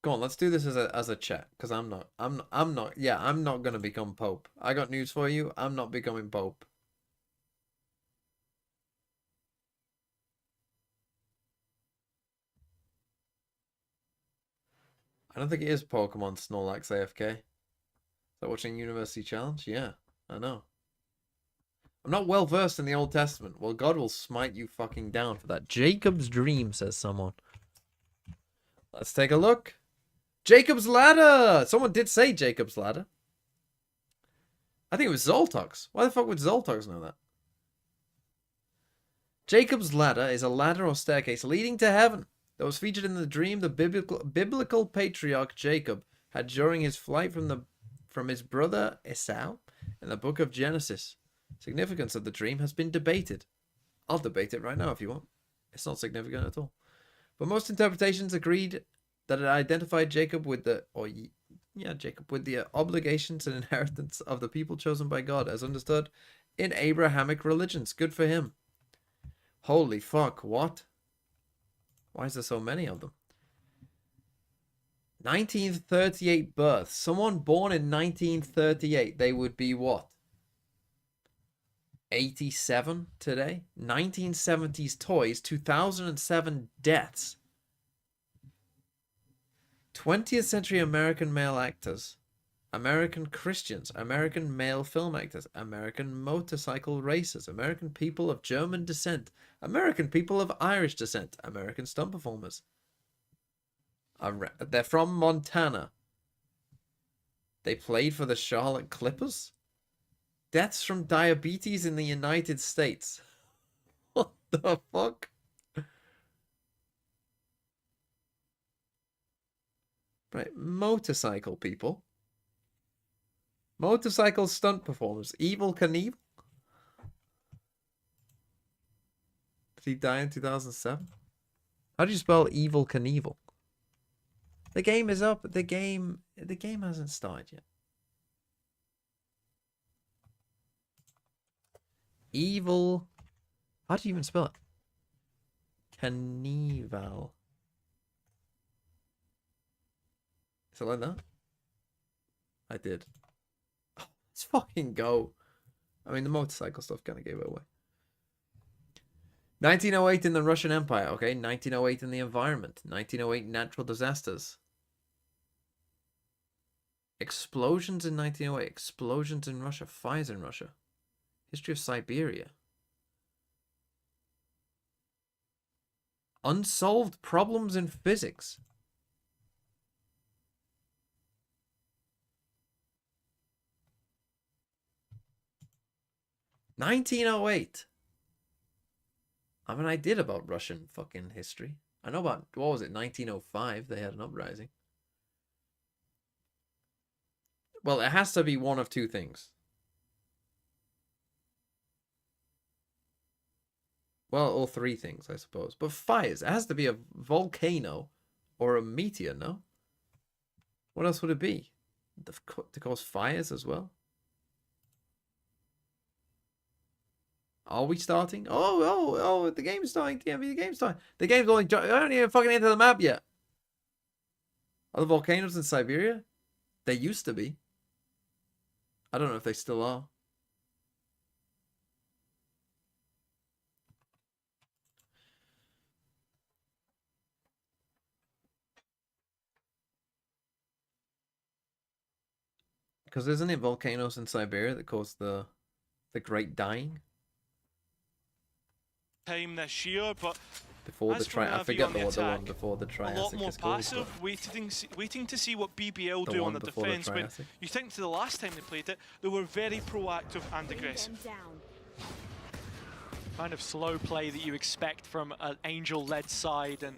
Go on, let's do this as a chat, because I'm not gonna become Pope. I got news for you. I'm not becoming Pope. I don't think it is Pokemon Snorlax AFK. Is that watching University Challenge? Yeah, I know. I'm not well versed in the Old Testament. Well, God will smite you fucking down for that. Jacob's dream, says someone. Let's take a look. Jacob's Ladder! Someone did say Jacob's Ladder. I think it was Zoltox. Why the fuck would Zoltox know that? Jacob's Ladder is a ladder or staircase leading to heaven that was featured in the dream the biblical patriarch Jacob had during his flight from his brother Esau in the book of Genesis. Significance of the dream has been debated. I'll debate it right now if you want. It's not significant at all. But most interpretations agreed that it identified Jacob with the obligations and inheritance of the people chosen by God as understood in Abrahamic religions. Good for him. Holy fuck, what? Why is there so many of them? 1938 birth. Someone born in 1938, they would be what? 87 today? 1970s toys, 2007 deaths. 20th century American male actors, American Christians, American male film actors, American motorcycle racers, American people of German descent, American people of Irish descent, American stunt performers. They're from Montana. They played for the Charlotte Clippers. Deaths from diabetes in the United States. What the fuck? Right, motorcycle people. Motorcycle stunt performers. Evil Knievel. Did he die in 2007? How do you spell Evil Knievel? The game is up. The game hasn't started yet. Evil. How do you even spell it? Knievel. Is it like that? I did. Oh, let's fucking go. I mean, the motorcycle stuff kind of gave it away. 1908 in the Russian Empire. Okay, 1908 in the environment. 1908 natural disasters. Explosions in 1908. Explosions in Russia. Fires in Russia. History of Siberia. Unsolved problems in physics. $1908. I have an idea about Russian fucking history. I know about, what was it, 1905? They had an uprising. Well, it has to be one of two things. Well, all three things, I suppose. But fires. It has to be a volcano or a meteor, no? What else would it be? To cause fires as well? Are we starting? Oh, the game's starting. Yeah, the game's starting. The game's only... I don't even fucking enter the map yet. Are the volcanoes in Siberia? They used to be. I don't know if they still are. Because isn't it volcanoes in Siberia that cause the Great Dying? Time this year, but Before the I forget the one attack, before the a Triassic lot more is called, passive, waiting to see what BBL the do one on the before the defense. But Triassic. you think to the last time they played it, they were very proactive and aggressive. Kind of slow play that you expect from an Angel-led side, and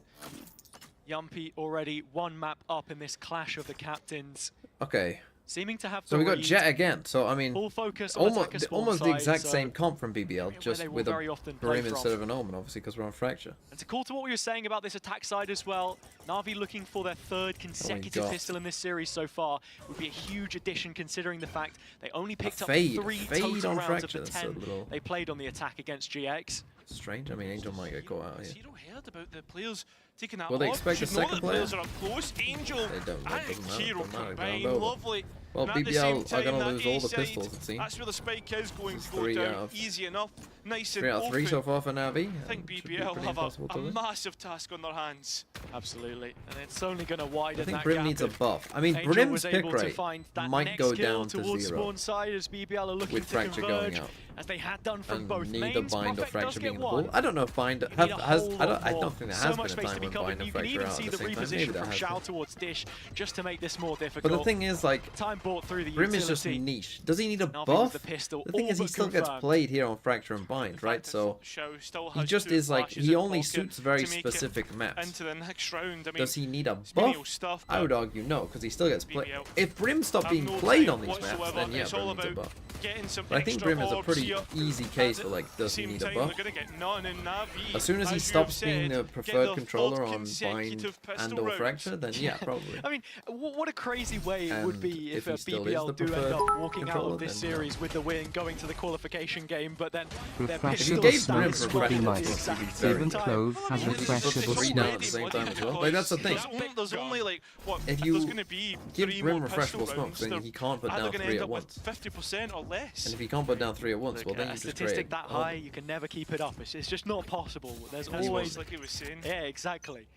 Yumpy already one map up in this clash of the captains. Okay. Seeming to have So we got Jet again. So I mean, full focus on almost the exact same comp from BBL, just with a very often Brim instead of an Omen, obviously, because we're on Fracture. And to call to what we were saying about this attack side as well, Na'Vi looking for their third consecutive pistol in this series so far would be a huge addition, considering the fact they only picked up 3 total rounds of the 10 they played on the attack against GX. Strange. I mean, Angel might get caught out here. Zero heard about the players taking that. Will they off. expect a Should know second the player? players are up close. Angel They don't. That and doesn't matter. Hero Doesn't matter. combine, They're over. lovely. Well, And at the same BBL are going to time, lose that all the A side, pistols, it seems. That's where the spike is going It's to go 3 down. out of- Easy enough. Nice 3 and out of 3 open. so far for Navi. I think Should be BBL pretty have impossible a to lose. massive task on their hands. Absolutely, and it's only going to widen I think that Brim gap needs a if buff. I mean, Angel Brim's was pick able to rate find that might next go kill down to towards 0. spawn side as BBL are looking With to Fracture converge, going out. as they had done from And both neither mains. Bind or Prophet does Fracture being get in the one. pool. I don't know if Bind Need has. a I whole don't lot think there so has much been a space to time be when covered. Bind and You can Fracture even out see at the the same time. Maybe reposition that from has Shao been. towards Dish just to make this more But difficult. the thing is, like, Time bought through the Brim is just utility. niche. Does he need a Navi with buff? the pistol, The thing all is, he but still gets confirmed. played here on Fracture and Bind, right? So Shao still he has just 2 is like, flashes he in only pocket suits very to make it specific maps. into the next round. I mean, Does he need a it's menial buff? stuff, I would but argue no, because he still gets played. BBL If Brim stopped have being no played time on these maps, whatsoever. then yeah, It's all Brim needs a about buff. getting some But I think extra Brim is a orbs pretty here. easy At case the for, like, does he same need a time, buff? they're gonna get none in Navi, As soon as he you stops have being said, the get preferred their controller third on Bind consecutive pistol and or rounds. Fracture, then yeah, probably. I mean, what a crazy way it would And be if if he still is BBL the do end preferred up walking out controller, of this then, series with the win, going to the qualification game, but then their Refreshable pistol gave Brim stance for would be Fracture, the would be exact very same Even time. Clove has Well, refreshable 3 down at the smoke. same time as well. Like, that's the thing. There's only like, what, If there's you gonna be give 3 Brim more refreshable pistol smokes, rounds, then he can't put they're down either gonna 3 end at up with once. 50% or less. And if he can't put down 3 at once, well, Look, then a you just statistic create that high, you can never keep it up. It's just not possible. There's That's always... like he was saying. Yeah, exactly.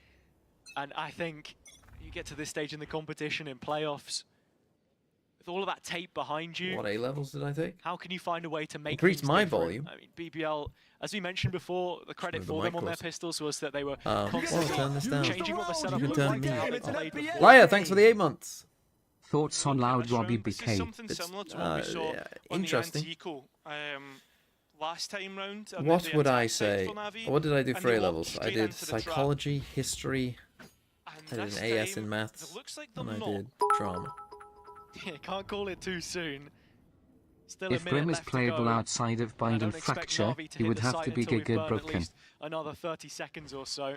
And I think you get to this stage in the competition, in playoffs, with all of that tape behind you, What A levels did I take? how can you find a way to make Increase things my different? volume. I mean, BBL, as we mentioned before, the credit move the for them mic on their closer. pistols was that they were Well, constantly turn this down. changing what the setup You looked can like turn and how me. they played before. Laya, thanks for the 8 months. Thoughts on Loud This Robbie round, this is BK? something It's, similar to what we saw yeah, on interesting. the Antico last time round. and What the would I attack side say? for Navi, What did I do and for they A walked levels? I straight did into the trap. psychology, history, And I did this an AS time, in maths, it looks like and they're I not. did drama. Yeah, can't call it too soon. Still a If minute Brim is left to playable go. outside of I Bind don't and expect Fracture, Navi to he hit would the have site to be until we've Giga burned at broken. least another 30 seconds or so.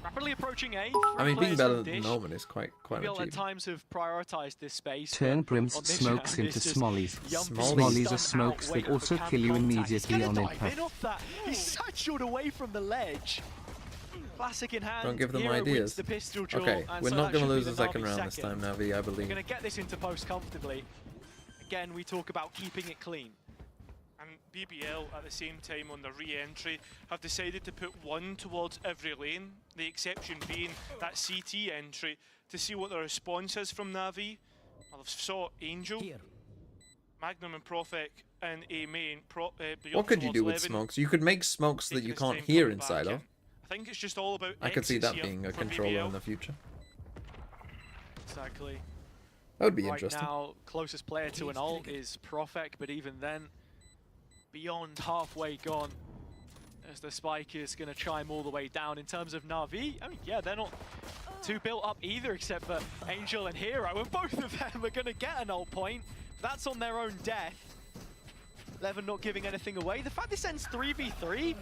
Rapidly approaching A. I mean, being better Dish. than Omen is quite an BBL at achievement. times have prioritised this space. Turn but Brim's on this smokes round, into it's just smollies. Yumpy Smollies Smollies are stunned smokes out, that waiting also for kill you contact. He's immediately gonna on dive impact. in off that. He's satcheled away from the ledge. Classic in hand. Don't give them Hero wins ideas. the pistol duel, Okay, and we're so not that going to should be lose the the second Navi round this time, second. Navi, I We're believe. going to get this into post comfortably. again, we talk about keeping it clean. And BBL, at the same time, on the re-entry, have decided to put one towards every lane, the exception being that CT entry, to see what the response is from NAVI. I'll have saw Angel, Magnum and Prophet in a main. What could you do with smokes? You could make smokes that you can't hear inside of. I think it's just all about I could see that exits being here a for controller BBL. in the future. Exactly. That would be Right interesting. now, closest player to an ult is Prophet, but even then, beyond halfway gone, as the spike is going to chime all the way down. In terms of Na'Vi, I mean, yeah, they're not too built up either, except for Angel and Hero, and both of them are going to get an ult point. That's on their own death. Leven not giving anything away. The fact this ends 3v3,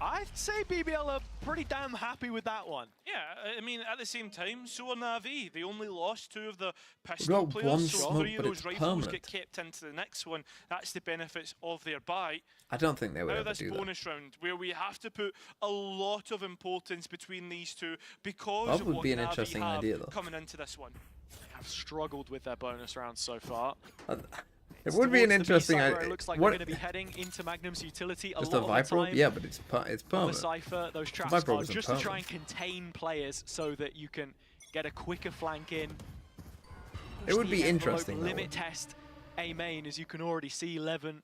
I'd say BBL are pretty damn happy with that one. Yeah, I mean, at the same time, so are NAVI. They only lost 2 of the pistol got players, one so smoke, 3 of but those it's rifles permanent. get kept into the next one. That's the benefits of their buy. I don't think they would Now ever this do that. bonus round, where we have to put a lot of importance between these two because That of would what be an NAVI interesting have idea, though. coming into this one. Have struggled with their bonus rounds so far. It would be an Towards the B interesting side where idea. it looks like What? we're going to be heading into Magnum's utility a Just lot a of Viper? the time. Yeah, but it's On the permanent. Cypher, those traps Viper are wasn't just to try and permanent. contain players so that you can get a quicker flank in. It would Push be the envelope, interesting, though, Limit wouldn't it? test A main, as you can already see Leven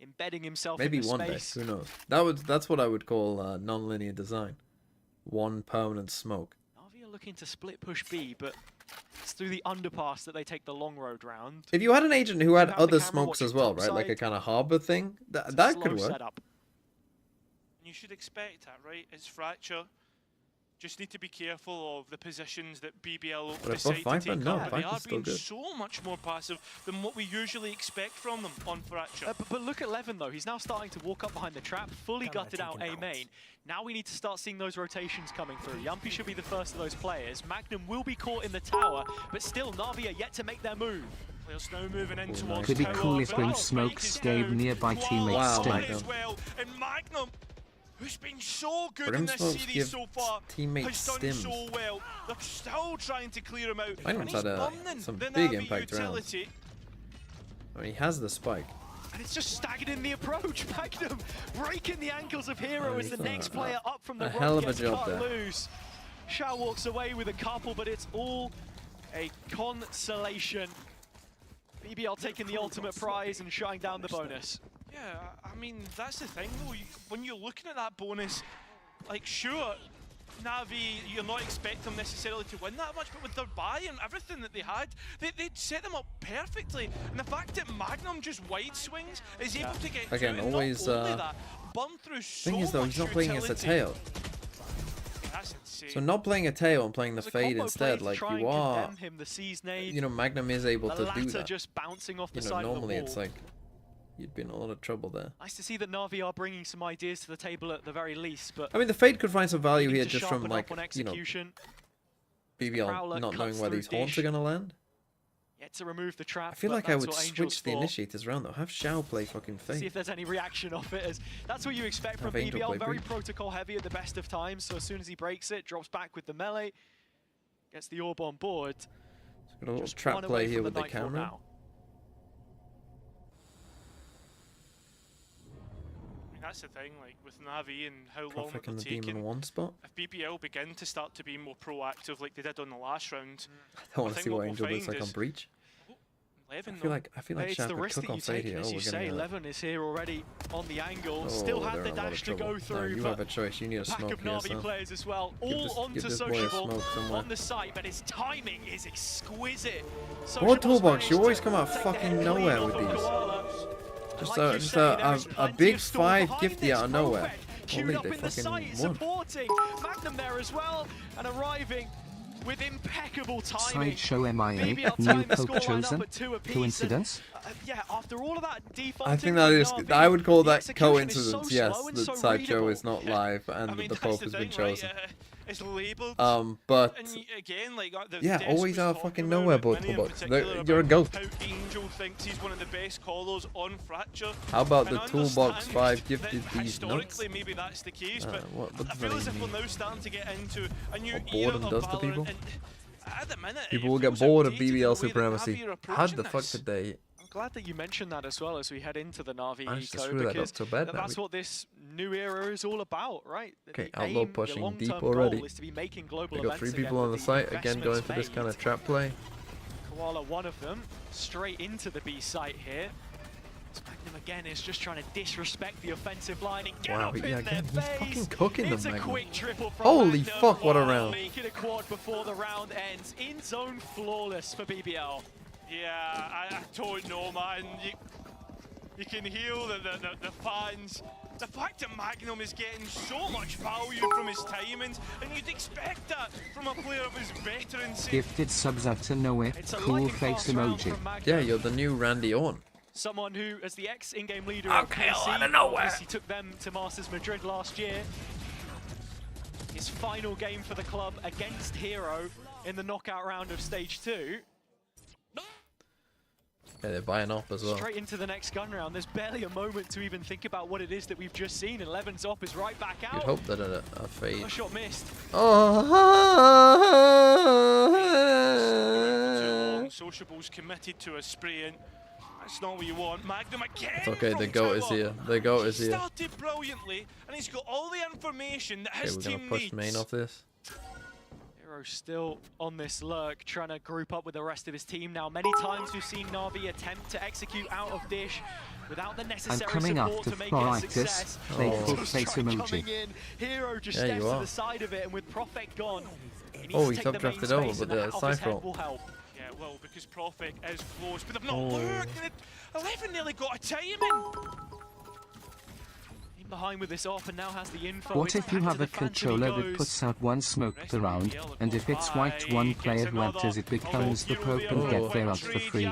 embedding himself Maybe in the one day. space. Who knows? That's what I would call non-linear design. One permanent smoke. Navi are looking to split push B, but it's through the underpass that they take the long road round. If you had an agent who had have the other camera smokes watching as well, top right? Like a side. kind of harbor thing, It's a that slow could work. setup. You should expect that, right? It's Fracture. Just need to be careful of the positions that BBL But decide above to Viper, take no, up, but they are Viper's still being good. so much more passive than what we usually expect from them on Fracture. But look at Leven though, he's now starting to walk up behind the trap, fully gutted out A main. Now we need to start seeing those rotations coming through. Yumpy should be the first of those players. Magnum will be caught in the tower, but still Navi are yet to make their move. Players now moving in towards Could be Teao, cool if but when that smoke spike is stayed down. nearby Quite teammates Wow, high Magnum. as well. And Magnum, who's been so good Brim in this smokes series give so far, teammates has done stims. so well. They're still trying to clear him out. Magnum's And he's had burning some the big Navi impact rounds. utility. I mean, he has the spike. And it's just staggered in the approach. Magnum breaking the ankles of Hero Oh, as the he's next done player up from the a rope hell of a gets job cut there. loose. Shao walks away with a couple, but it's all a consolation. BBL taking the ultimate prize and shutting down the bonus. Yeah, I mean, that's the thing though. When you're looking at that bonus, like, sure, Navi, you're not expecting them necessarily to win that much, but with their buy and everything that they had, they'd set them up perfectly. And the fact that Magnum just wide swings is able to get Again, two, and always, not only that, burn through so Thing is, though, much he's not playing against a utility. tail. That's insane. So not playing a tail and playing the There's a fade combo instead, play to like try you and are, condemn him, the seize nade, you know, Magnum is able the to do latter that. just bouncing off the You know, side normally of the it's wall. like you'd be in a lot of trouble there. Nice to see that Navi are bringing some ideas to the table at the very least, but I mean, the fade could find some value needing here to just from sharpen like, up on you know, execution. BBL Prowler not knowing cuts where through these haunts dish. are gonna land. Yet to remove the trap. I feel but like I that's would what Angel's switch the for. initiators around though. Have Shao play fucking See fade. if there's any reaction off it. As that's what you expect from Have Angel BBL. play Very breach. protocol heavy at the best of times. So as soon as he breaks it, drops back with the melee, gets the orb on board. Got a little Just trap one play away here from with the Nightfall camera. now. I mean, that's the thing, like, with Navi and how long Prophet in they're the Demon taking. 1 spot. If BBL begin to start to be more proactive like they did on the last round, I don't want to think see what what we'll Angel looks find like on is- Breach. Leven I feel like It's Shao the could risk cook that on you fade take, here. and as Oh, you we're say, gonna. Leven is here already on the angle. Oh, Still they're had the in a lot of dash to trouble. go through, No, you but have a choice. You need a pack smoke of here, Navi so. players as well, Give all this- onto give this boy a Sociable smoke somewhere. on the site, but his timing is exquisite. What Sociable's toolbox? You managed always to come out take the fucking head clean nowhere off with of these. Koala. Just Like you say, there is a plenty big of storm 5 behind gifty this. out of nowhere. Prophet queued Holy, up they in the fucking site, won. supporting Magnum there as well, and arriving with impeccable timing. Sideshow MIA, BBL new tying the poke scoreline up chosen. at 2 apiece, Coincidence? and, yeah, after all of that defaulting, I think that is. Navi, I would call the that execution is so coincidence. Yes, slow and the so sideshow readable. is not live and I mean, the that's poke the has been thing, right? chosen. It's labelled. But And again, like the yeah, Des always was out of talking fucking about nowhere, it, both Minnie in toolbox. particular, You're a about goat. How Angel thinks he's one of the best callers on Fracture. How about And the I toolbox understand 5 that gifted these nuts? historically, maybe that's the case, but what I does feel that as if even we're mean? now starting to get into a new What era boredom of does to Valorant, people? and at the minute, People it will get feels bored of outdated in BBL the way that supremacy. Navi are How the approaching fuck this. did they glad that you mentioned that as well as we head into the Navi I just eco, threw that up because to bed. that's what this new era is all about, right? Okay, The Outlaw aim, pushing the long-term deep already. goal is to be making global They got events 3 people again on the with site again, going investments for this kind made. of trap play. Koala, one of them, straight into the B site here. Magnum again is just trying to disrespect the offensive line and get Wow, up in yeah, their again, he's face. fucking cooking them, It's a Magnum. quick triple from Holy Magnum. fuck, what a Wow, round. making a quad before the round ends. In zone flawless for BBL. Yeah, I don't know, man. You can hear the fans. The fact that Magnum is getting so much value from his timings, and you'd expect that from a player of his veterancy. Gifted subs out to nowhere. It's a Cool lightning face fast round emoji. from Magnum. Yeah, you're the new Randy Orton. Someone who, as the ex-in-game leader Okay, of out FNC, of nowhere. obviously took them to Masters Madrid last year. His final game for the club against Hero in the knockout round of Stage 2. Yeah, they're buying off as well. Straight into the next gun round. There's barely a moment to even think about what it is that we've just seen, and Levin's op is right back out. You'd hope that a fade. A shot missed. Oh, Sociable's committed to a spray, and that's not what you want. Magnum again. it's okay, the from GOAT is Tower. here. The GOAT is He here. started brilliantly, and he's got all the information that Okay, his we're gonna team push needs. main off this. Hero still on this lurk, trying to group up with the rest of his team now. Many times we've seen Navi attempt to execute out of dish without the I'm necessary coming support after to make it a Floritis. success. Playful Lotus face strike emoji. coming in. Hero just Yeah, steps you to are. the side of it, and with Profek gone, he needs Oh, to he's take the main updrafted over, space, but and the that off his cypher head ult. will help. Yeah, well, because Profek is close, but they've not Oh. worked. and 11 nearly got a timing. In behind with this off, and now has the info. What It's if you back to have the a Phantom he controller that goes. puts out one smoke per round, and if it's wiped one player enters, it becomes the Pope and get their odds for free?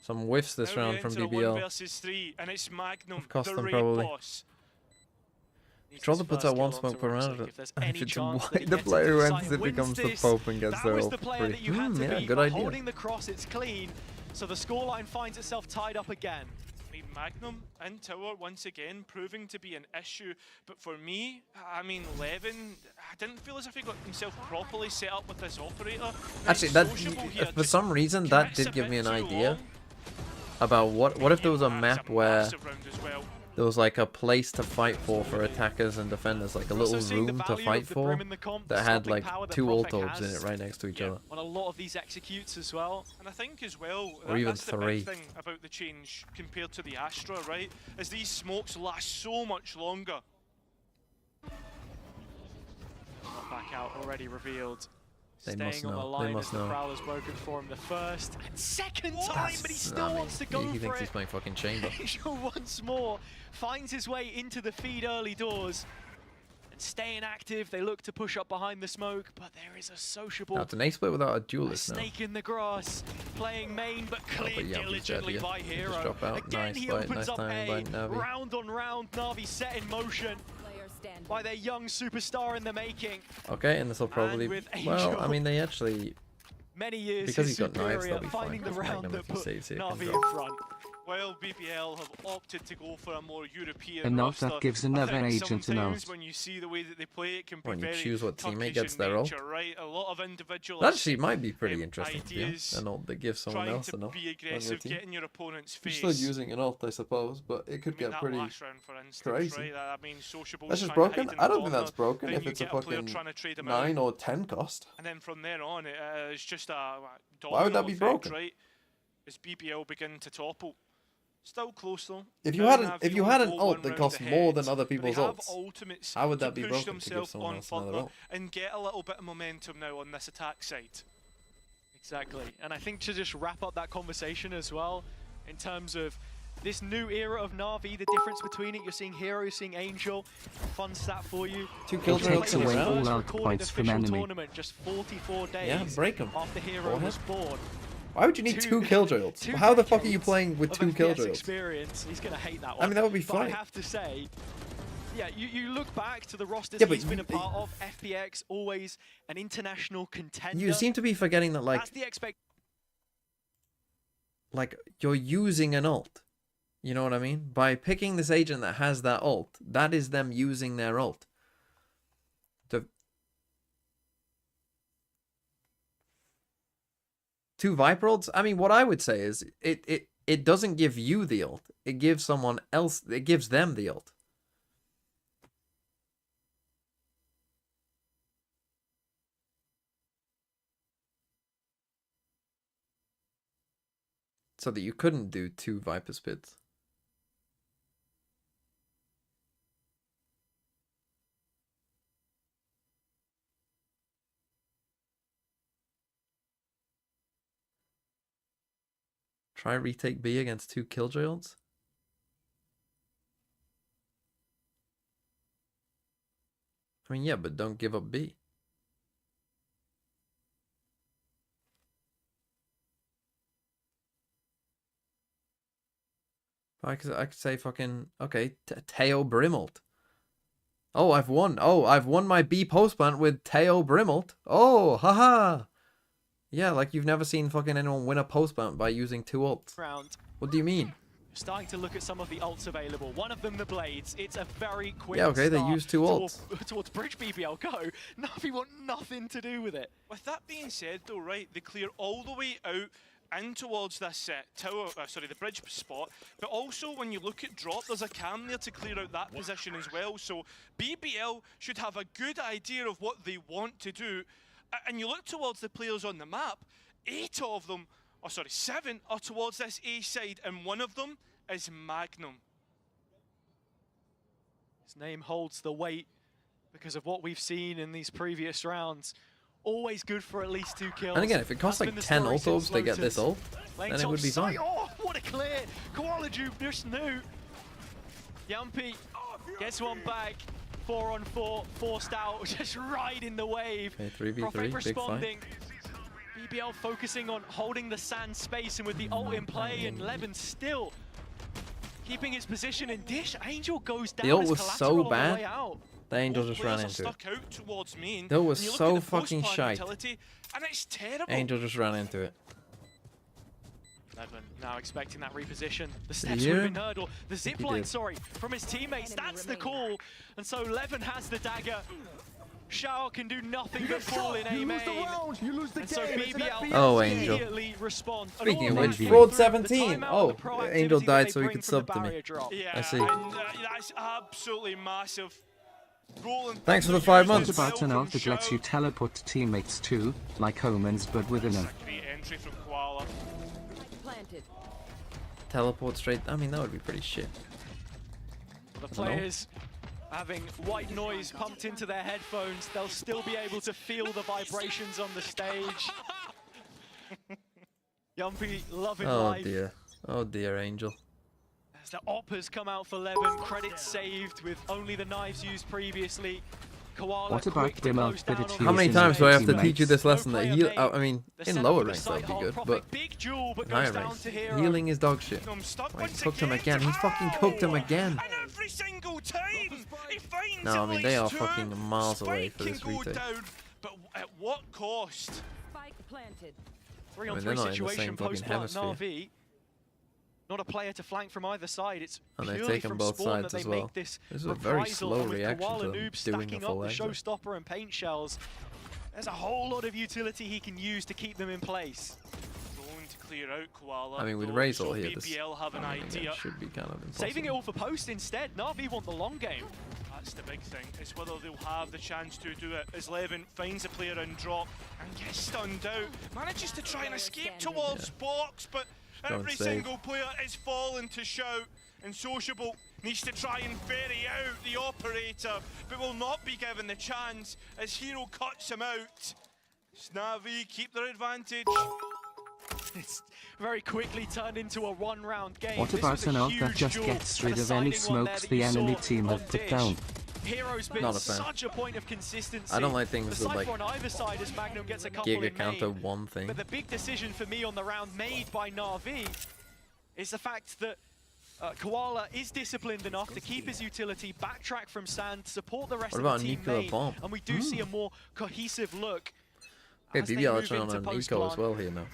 Some whiffs this Now we round from enter a 1 BBL. versus 3, and it's Magnum, Of course the them raid probably. boss. Needs Controller his puts first out one kill smoke onto per Rosic. round. If there's And any if it's chance that white, he the gets player into who the enters site it and wins becomes the this, Pope and gets that their was ult the for player free. that you had to Yeah, beat, good but idea. holding the cross, it's clean. So the scoreline finds itself tied up again. I mean, Magnum and Tower once again proving to be an issue, but for me, I mean, Levin, I didn't feel as if he got himself properly set up with this operator. Now, Actually, that Sociable here for just some reason that commits a did give bit me an too idea long. about what if there was a That's map where massive round as well. there was like a place to fight for attackers and defenders, like a We're also little seeing the room to value fight of the for Brim in the comp, the that had stopping like power that 2 Profek ult orbs in has it right next to each Yeah. other. On a lot of these executes as well. And I think as well, Or even that's the 3. big thing about the change compared to the Astra, right? Is these smokes last so much longer. Not back out, already revealed. They Staying must on the know, they line must as the know. Prowler's broken for him the first and second time, but he still I mean, wants to go he for thinks it. he's playing fucking chamber. Angel once more finds his way into the feed early doors. And staying active, they look to push up behind the smoke, but there is a sociable Now it's an A split without a a duelist now. snake in the grass, playing main, but cleared yeah, he's dead diligently here. by Just Hero. drop out. Again, Nice he fight, opens nice up timing by A, Navi. round on round, Navi set in motion Player standing. by their young superstar in the making. Okay, and this will probably with well, Angel. I mean they actually Many years because his he's got knives, superior, they'll be fine, finding the because round Magnum, that if he put saves here, can Navi drop. in front. While BBL have opted to go for a more European A note roster, that gives I another think agent an sometimes out. when you see the way that they play, it can be When you very choose what teammate Turkish gets in their ult. nature, right? A lot of individual that actually might be pretty um, interesting to be ideas, an ult that gives someone trying else to an ult be on your aggressive, team. get in your opponent's You're face. still using an ult, I suppose, but it could I mean, get that pretty. last round, for instance, crazy. right? That means Sociable That's just trying to broken. hide in I the don't think corner, that's broken then if you it's a get player fucking trying to trade him out. 9 or 10 cost. And then from there on, it's just a Why would that domino be effect, broken? right? As BBL begin to topple. Still close though. If you Now had Navi if you only had an go ult one that round costs ahead, more than other but they people's have ults, ultimates how would to that be push broken to give themselves someone on else another further ult? and get a little bit of momentum now on this attack side. Exactly. And I think to just wrap up that conversation as well, in terms of this new era of Navi, the difference between it, you're seeing Hero, you're seeing Angel. Fun stat for you. 2 It kills takes in away this all round. our Recorded points from official enemy. tournament just 44 days Yeah, break 'em. after Hero Go was born. Why would you need 2 killjoy ults? Two How the fuck are you decades playing with of 2 FPS killjoy ults? experience. He's gonna hate that one. I mean, that would be But fine. I have to say, yeah, you look back to the rosters Yeah, but he's been you- a part of. FPX always an international contender. You seem to be forgetting that That's the like you're using an ult. You know what I mean? By picking this agent that has that ult, that is them using their ult. The 2 Viper ults, I mean, what I would say is it doesn't give you the ult. It gives someone else. It gives them the ult. So that you couldn't do 2 Viper Spits. Try retake B against 2 Killjoy ults. I mean, yeah, but don't give up B. I could say fucking, okay, Teao Brimult. Oh, I've won. Oh, I've won my B post plant with Teao Brimult. Oh, haha. Yeah, like you've never seen fucking anyone win a post plant by using 2 ults. What do you mean? Starting to look at some of the ults available. One of them, the Blades. It's a very quick Yeah, okay, they use 2 ults. Towards Bridge BBL. Go. Navi want nothing to do with it. With that being said, though, right, they clear all the way out in towards this tower, the bridge spot, but also when you look at drop, there's a cam there to clear out that position as well. So BBL should have a good idea of what they want to do. And you look towards the players on the map, 8 of them, 7 are towards this A side, and one of them is Magnum. His name holds the weight because of what we've seen in these previous rounds. Always good for at least 2 kills. And again, if it costs like 10 ult orbs to get this ult, then it would be fine. Oh, what a clear! Koala Juke just knew. Yumpy gets one back. 4-on-4, forced out, just riding the wave. Okay, 3v3, Prophet big responding. fight. BBL focusing on holding the sand space, and with the ult in play, and Levin still keeping his position in dish. Angel goes down. The ult as was collateral so on the bad. way out. The Angel just ran into it. Stuck out towards main. That was And you look so at the fucking post-plan shite. utility, and it's terrible. Angel just ran into it. Levin now expecting that reposition. The steps Yeah. moving hurdle. The zip he line, did. sorry, from his teammates. That's the call. And so Levin has the dagger. Shao can do nothing but fall in You aim. lose the round, you lose the And so game. It's an BBL FBL Oh, game. Angel. immediately respond. Speaking And of all which, that Fraud through, 17. the timeout, Oh, the proactivity Angel that died they so he bring could from the sub to me. barrier drop. Yeah, I see. And, that's absolutely massive. Goal and Thanks for the thunder 5 used months. What as about an well ult from that lets you Shao. teleport teammates too, like Omens but within a... Great entry from Koala. Planted. Teleport straight. I mean, that would be pretty shit. The players having white noise pumped into their headphones, they'll still be able to feel the vibrations on the stage. Yumpy loving Oh life. dear. Oh dear, Angel. As the op has come out for Levin, credits saved with only the knives used previously. Koala What about quick to dim close outfit down it on How How the many using times do I have to teammates? teach you this lesson that player heal? made. I mean, The in setup lower for the ranks that would side be hold, good, Prophet, but big jewel, but in higher goes down ranks, to Hero. healing is dog shit. I'm stuck Like, once cooked him again. again. He's fucking cooked him again. And every single time he finds No, I at mean, they least are 2. fucking miles away Spike for this can go retake. down, but at what cost? Spike planted. 3 I on mean, 3 they're not in the situation same fucking post plant hemisphere. Na'Vi. Not a player to flank from either side. It's And they've purely taken from both Spawn sides that as they well. make this This is a very reprisal, slow and with reaction Koala to them Noob doing a stacking full up the exit. showstopper and paint shells. There's a whole lot of utility he can use to keep them in place. Going to clear out Koala. I mean, with though, Razor so here, this BBL have an idea. should be kind of impossible. Saving it all for post instead. Na'Vi want the long game. That's the big thing, is whether they'll have the chance to do it as Levin finds a player in drop and gets stunned out. Manages to try and escape towards box, but Go and every save. single player is falling to Shout, and Sociable needs to try and ferry out the operator, but will not be given the chance as Hero cuts him out. Navi keep their advantage. It's very quickly turned into a one-round game. What This about was a an ult that huge just duel, gets and rid a of any siding one there smokes that the you enemy saw team on have put Dish. down? Hero's been Not a fan. such a point of consistency. I don't like things the that, like, Cypher on either side as Magnum gets a couple Giga in counter main. one thing. But the big decision for me on the round made by Na'Vi is the fact that Koala is disciplined enough to keep his utility, backtrack from sand, support the rest What of about the a team nuclear main, bomb? and we do see a more cohesive look. Okay, as they BBL move actually on into an post eco as plant. well here now.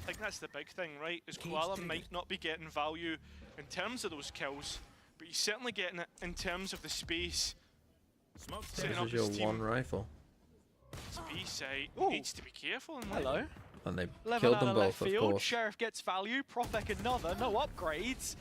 I think that's the big thing, right? Is Koala might not be getting value in terms of those kills, but he's certainly getting it in terms of the space. Setting This up is his your one team. rifle. His B site Ooh. needs to be careful. And Hello. And they Levin killed out them of left both, of field. course. Sheriff gets value. Profek another. No upgrades.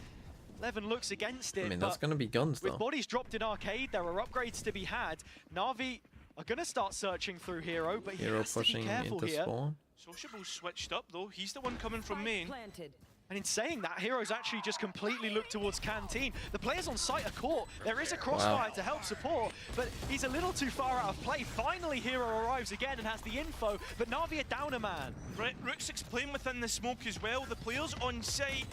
Levin looks against it. I mean, that's going to be guns, with though. bodies dropped in arcade, there are upgrades to be had. Navi are going to start searching through Hero, but he Hero has to be pushing careful into here. spawn. Sociable's switched up though. He's the one coming from Spike main. planted. And in saying that, Hero's actually just completely looked towards Canteen. The players on site are caught. There is a crossfire to help support, but he's a little too far out of play. Finally, Hero arrives again and has the info, but Navi are down a man. Rooksik's playing within the smoke as well. The players on site.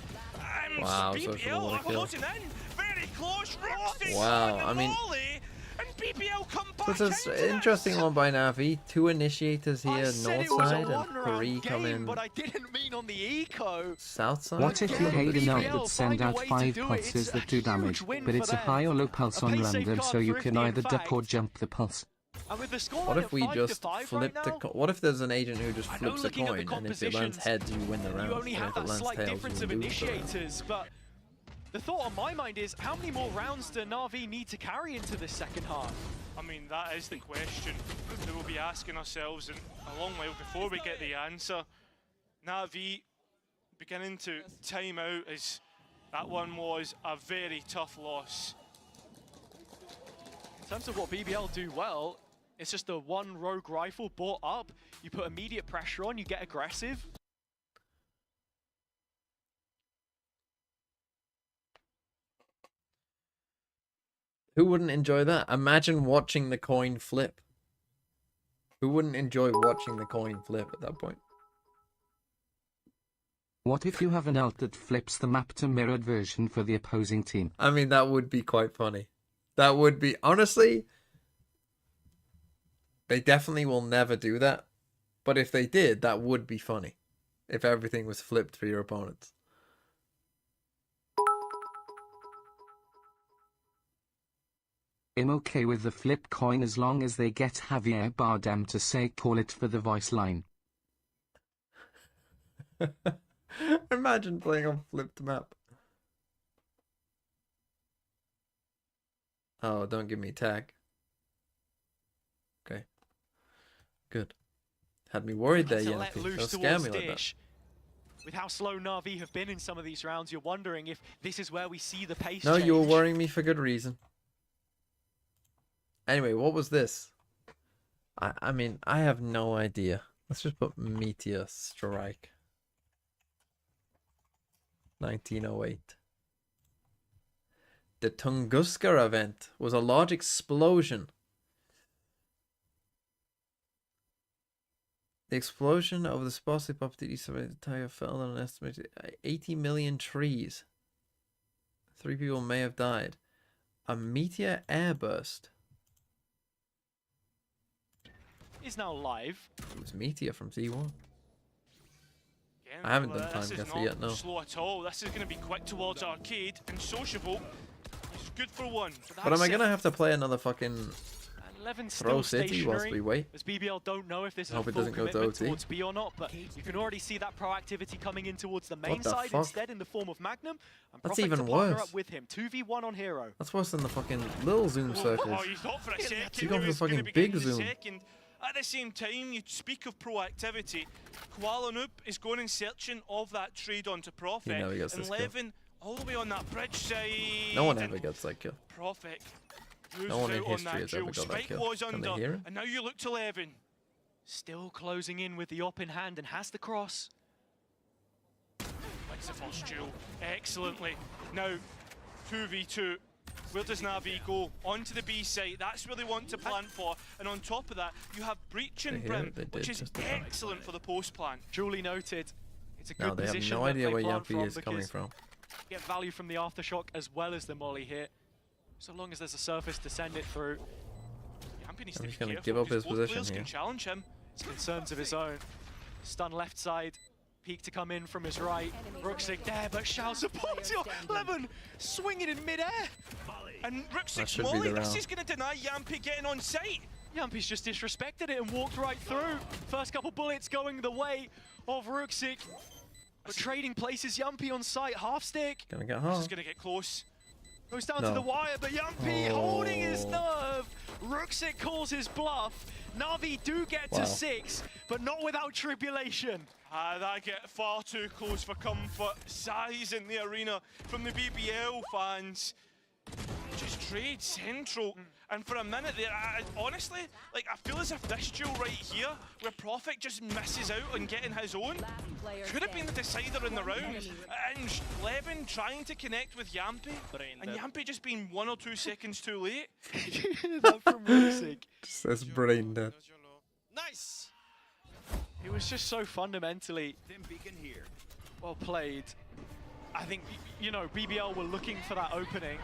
Wow, BBL Sociable are with a kill. closing in. Very close. Rooksik's Wow, on the I mean- volley, and BBL come back This is into interesting this. one by Navi. 2 initiators I here, said north it was a side, and one-round 3 game, coming but I didn't mean on the eco. south side. What if you Yeah, hate BBL an ult that send find a out way to 5 do it. pulses It's that a do damage, huge win but for it's a them. high or low pulse A on pace random, safeguard so you thrifty, can in either duck or fact. jump the pulse. And with the scoreline What if of we 5 to just 5 flipped right the now, what if there's an agent who just I know flips a looking at the coin, and if it lands compositions, heads, you win the round, you only and have if it that lands slight tails, difference you of lose the round. initiators, but the thought on my mind is, how many more rounds do Na'Vi need to carry into this second half? I mean, that is the question that we'll be asking ourselves in a long while before we get the answer. Navi beginning to time out as that one was a very tough loss. In terms of what BBL do well, it's just a one rogue rifle brought up, you put immediate pressure on, you get aggressive. Who wouldn't enjoy that? Imagine watching the coin flip. Who wouldn't enjoy watching the coin flip at that point? What if you have an ult that flips the map to mirrored version for the opposing team? I mean, that would be quite funny. That would be, honestly, they definitely will never do that. But if they did, that would be funny. If everything was flipped for your opponents. I'm okay with the flip coin as long as they get Javier Bardem to say call it for the voice line. Imagine playing on flipped map. Oh, don't give me tag. Okay. Good. Had me worried there, To Yankee. let Don't loose scare towards me like that. Dish. With how slow Na'Vi have been in some of these rounds, you're wondering if this is where we see the pace No, change. you were worrying me for good reason. Anyway, what was this? I mean, I have no idea. Let's just put Meteor Strike. 1908. The Tunguska event was a large explosion. The explosion of the sparsely populated east of Teao fell on an estimated 80 million trees. 3 people may have died. A meteor airburst. Is now live. It was Meteor from T1. Again, I haven't well, done time this is guesser not yet, no. slow at all. This is going to be quick towards arcade and sociable. It's good for one. But am I going to have to play another fucking And Levin's Throw still City whilst stationary. we wait? As BBL don't know if this is Hope a it full doesn't go to commitment OT. towards B or not, but you can already see that proactivity coming in towards the main What the side fuck? instead in the form of Magnum. And That's Profek even to partner worse. up with him. 2v1 on Hero. That's worse than the fucking little zoom circles. Oh, you thought for a second You go for the was gonna fucking be big getting the zoom. second. At the same time, you speak of proactivity. Kuala Lumpur is going and searching of that trade onto Profek. He never gets and this kill. Levin all the way on that bridge side. No one and ever gets that kill. Profek moves No one in out on history that has ever duel. got that Spike kill. was Can they under, hear it? and now you look to Levin. Still closing in with the op in hand and has the cross. Wins the first duel excellently. Now, 2v2. Where does Navi go? Onto the B site. That's where they want to plan for. And on top of that, you have Breach and They hear Brim, it, they which did is just about. excellent for the post plan. Duly noted. It's a good Now they have position no that idea they where plant Yampy is from coming because from. get value from the aftershock as well as the molly here. So long as there's a surface to send it through. Yampy needs I'm to just be gonna careful give up because his both position players here. can challenge him. It's concerns of his own. Stun left side. Peek to come in from his right. Rooksik there, but Shao supports you. Levin swinging in midair. And That Rooksik's should be molly, the this round. is going to deny Yampy getting on site. Yampy's just disrespected it and walked right through. First couple bullets going the way of Rooksik. But trading places Yampy on site. Half stick. Gonna get This is hard. going to get close. Goes down No. to the wire, but Yampy Oh. holding his nerve. Rooksik calls his bluff. Na'Vi do get to 6, but not without tribulation. That get far too close for comfort. Size in the arena from the BBL fans. Just trade central. And for a minute there, honestly, like, I feel as if this duel right here, where Prophet just misses out on getting his own, could have been the decider in the round. And Levin trying to connect with Yampy, and Yampy just being 1 or 2 seconds too late. That from Rooksik. Says brain dead. Nice! It was just so fundamentally well played. I think, you know, BBL were looking for that opening.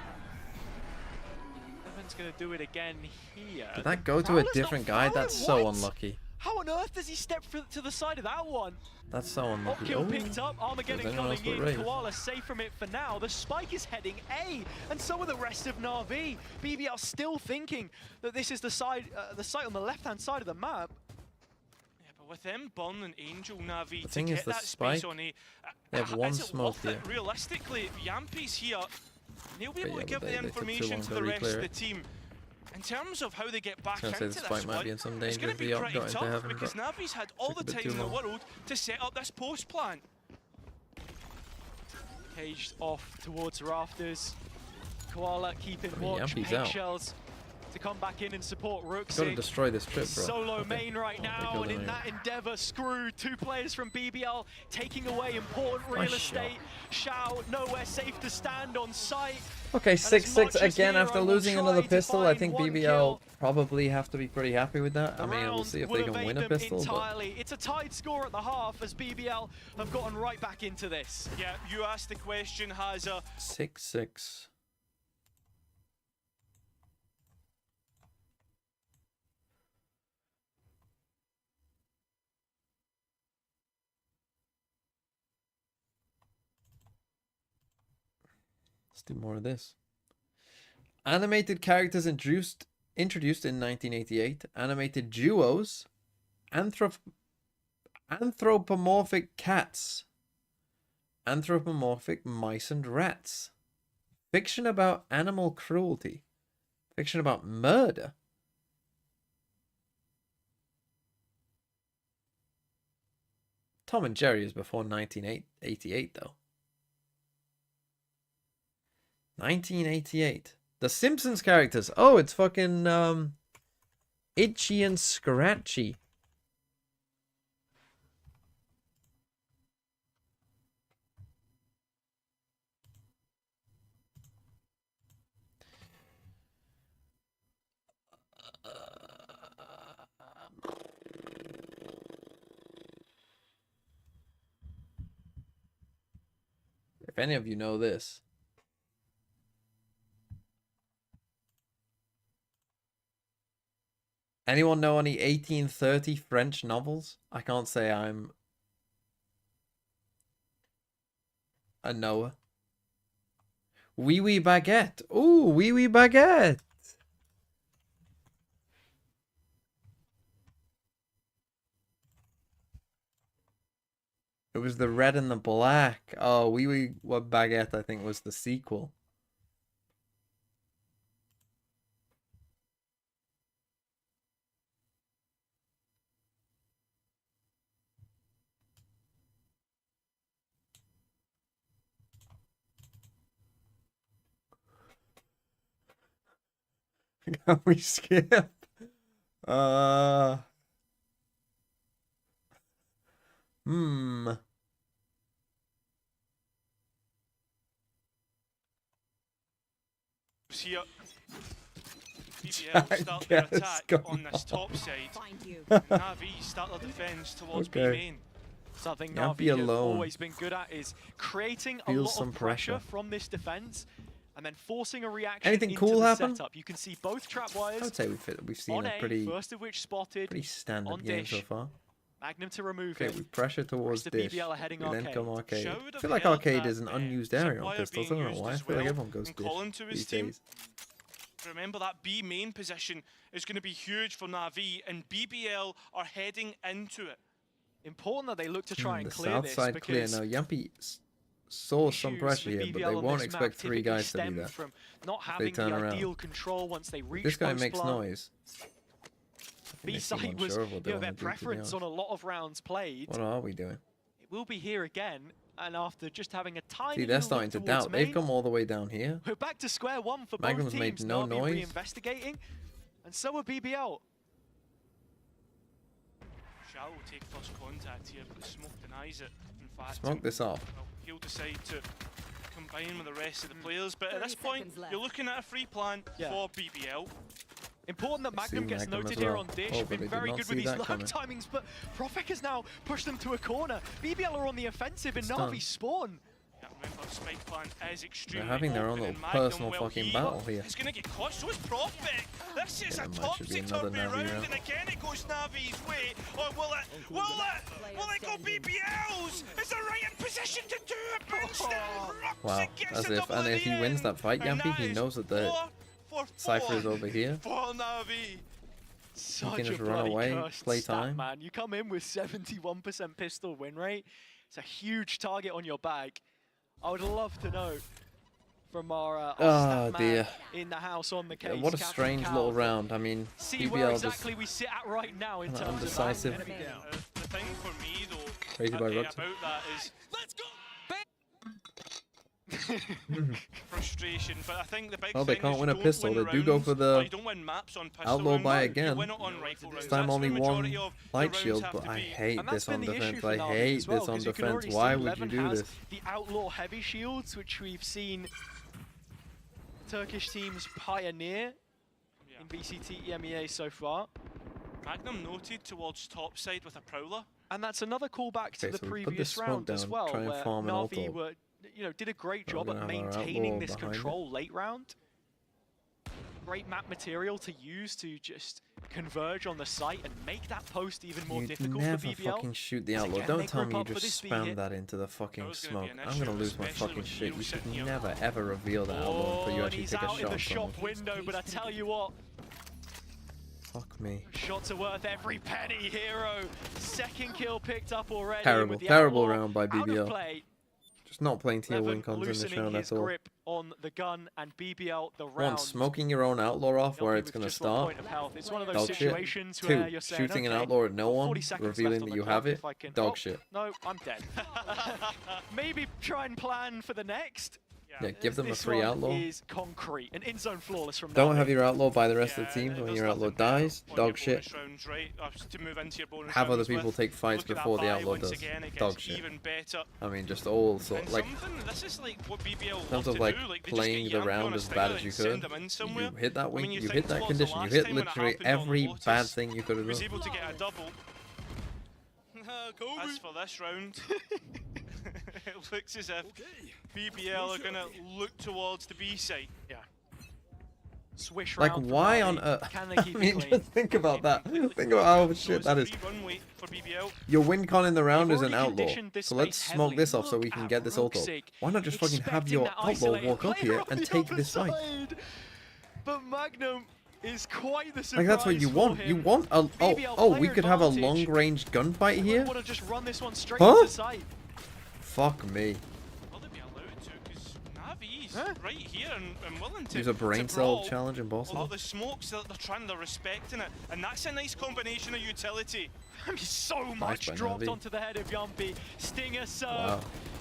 Levin's going to do it again here. Did that go to a different guy? That's so unlucky. How on earth does he step to the side of that one? That's so unlucky. Kill picked up, Armageddon anyone coming else but in, Wraith? Koala safe from it for now. The spike is heading A, and so are the rest of Na'Vi. BBL still thinking that this is the site on the left-hand side of the map. Yeah, but with them Burn and Angel Na'Vi The to thing is, get the that space spike, on A, they have one is it smoke worth it? here. Realistically, Yampy's here. They'll be able yeah, to give but the they took too information long to to the rest re-clear of the it. team. In terms of how they get back I was into gonna say this this fight might one, be in some it's danger going if to be the pretty got into tough heaven, because but Navi's had all took the a bit time too in the long. world to set up this post plan. Caged off towards rafters. Koala keeping I mean, watch, Yampy's out. shells to come back in and support Gotta Rooksik. destroy this trip, bro. Solo Okay. main right now, killed and in him that endeavor, Screw, 2 players from BBL taking away important real Nice estate. Shao nowhere safe to stand on site. Okay, as 6-6 much as again after Hero will losing try another to pistol. I find think 1 BBL kill, probably have to be pretty happy with that. I the mean, we'll round see if will they can evade win a them pistol. But entirely. It's a tied score at the half as BBL have gotten right back into this. Yeah, you asked the question, Hazza. 6-6. Let's do more of this. Animated characters introduced in 1988. Animated duos. Anthropomorphic cats. Anthropomorphic mice and rats. Fiction about animal cruelty. Fiction about murder. Tom and Jerry is before 1988 though. 1988. The Simpsons characters. Oh, it's fucking Itchy and Scratchy. If any of you know this. Anyone know any 1830 French novels? I can't say I'm a knower. Wee Wee Baguette. Ooh, Wee Wee Baguette. It was the red and the black. Oh, Wee Wee Baguette, I think, was the sequel. Can we skip? Here. BBL start their attack on this top side. Find you. Navi start their defense towards B main. Something Yampy Na'Vi have alone always been good at is creating a feels lot some of pressure pressure. from this defense and then forcing a reaction Anything into cool the happen? setup. You can see both trap I wires would say we've seen on a A, pretty first of which spotted, standard on game so dish. far. Magnum to remove Okay, it. we pressure towards Rest of dish. BBL are heading We then arcade. come arcade. Should I have feel like heard arcade that, is an unused area on Tripwire pistols. I being don't know used why. I as feel like well everyone goes and dish calling to his these team. days. Remember that B main position is going to be huge for Navi, and BBL are heading into it. Important that they look to try and The clear south this side clear because now. Yampy saw some issues pressure with here, but BBL they on won't this map expect 3 typically guys to be stem there. from not they having turn the around. ideal control once they reach This guy post makes plant. noise. I think they seem B-side was unsure of what they their wanna do, to be preference honest. on a lot of rounds played. What are we doing? It will be here again, and after just having a tiny See, they're little starting look to towards doubt. They've main, come all the way down here. we're back to square one for Magnum's both made teams. no Navi noise. reinvestigating, and so are BBL. Shao will take first contact here, but Smoke denies it. In fact, Smoke this off. well, he'll decide to combine with the rest of the players, but at 30 this point, seconds left. you're looking at a free plan Yeah. for BBL. Important that I see Magnum gets Magnum noted as here well. on Dish. Oh, but Been they did very not good see with his that lag coming. timings, but Profek has now pushed them to a corner. BBL are on the offensive in Stun. Navi spawn. Yeah, remember, Spike plan is extremely having their own open, little and Magnum, personal well, fucking he battle here. is going to get caught, so is Profek. This is Yeah, a that might should be another topsy-turvy Navi round, round. and again it goes Navi's way. Or will it go BBL's? Is the right in position to do it, but still rocks Wow, it, gets as a if, double and at if the he wins end. that fight, And Yampy, that he is knows that the 4 for Cypher is 4 over here. for Navi. Such can a just run bloody away, cursed play stat, time. man. You come in with 71% pistol win rate. It's a huge target on your back. I would love to know from our Oh, stat man dear. in the house on the case. What a Captain strange Cal, little round. I mean, See where BBL just exactly we sit at right now in kinda terms undecisive. of enemy down. The thing for me though Crazy by about Ruxin. that is let's go frustration, but I think the big Well, they thing can't is win you a don't pistol. win They do go rounds, for or the you don't win maps on pistol Outlaw round, buy you again. win it on rifle rounds. This time That's only where the one majority of light the shield, rounds have but to I be. hate And that's this on been the issue defense. for I Navi hate as well, this on 'cause you can defense. already Why see would you 11 do has this? The Outlaw heavy shields, which we've seen Turkish teams pioneer Yeah. in BCT EMEA so far. Magnum noted towards top side with a prowler. And that's another callback to Okay, the so we put previous this smoke round as down, well, try and where farm an Navi Outlaw. were, did a great We're job at gonna have our maintaining Outlaw this behind it. control late round. Great map material to use to just converge on the site and make that post even more You difficult never for BBL. fucking shoot the As Outlaw. again, Don't they tell me group you up for just this B spam hit. that into the fucking was gonna be smoke. an I'm gonna issue, lose my especially fucking with shit. Teao You should sitting here. never ever reveal that Outlaw until you and actually he's take a out in shot the from shop him. window, but I tell you what, Fuck me. shots are worth every penny. Hero, second kill picked up already. Terrible, with the terrible Outlaw round by out of BBL. play. Just not playing tier Levin win cons in this loosening round his at all. grip on the gun, and BBL the round. One, smoking your own Outlaw off where Healthy it's with gonna just 1 start. point of health. It's one of those Dog shit. situations where Two, you're saying, shooting an okay, Outlaw at no got one, 40 seconds revealing left on that the you clock have it. if I can- Dog oh, shit. No, I'm dead. Maybe try and plan for the next. Yeah, give them a This free one Outlaw. is concrete, an in-zone flawless from Don't Navi. have your Outlaw by the rest of the Yeah, team when there's your Outlaw nothing better dies. on your Dog shit. bonus rounds, right? To move into your bonus Have other rounds people with. take fights Look at that before the buy Outlaw once does. again, it Dog gets shit. even better. I mean, just all sort And like something, this is like what BBL in terms love of to like do. Like, they just playing get the Yampy round on a as bad stinger as you and send could. them in somewhere. You hit that wing, you you think hit that towards the condition, you last hit time when it literally happened on every Lotus, bad thing you could have he was done. able to get a double. As for this round, it looks as if BBL are going to look towards the B side. Yeah. Swish Like, round from why Navi. on earth? Can they I keep it mean, clean? just think about that. Think about how shit that is. Free runway for BBL. Your win con in the round They've is an already Outlaw. conditioned this So let's space smoke heavily. this off so we Look can at get this auto. Ruxig Why not just fucking have expecting your that Outlaw isolated walk up player here on and the take other this fight? side. But Magnum is quite the surprise. Like that's what you for want. him. You want a BBL oh we player could have a advantage. long range gunfight They here. want to just run this one straight Huh? into sight. Fuck me. Will they be allowed to? Because Navi's Huh? right here and willing to. Use a brain to cell brawl. challenge impossible. Although the smokes, they're respecting it, and that's a nice combination of utility. I mean, so much by dropped Navi. onto the head of Yampy. Stinger serve. Wow.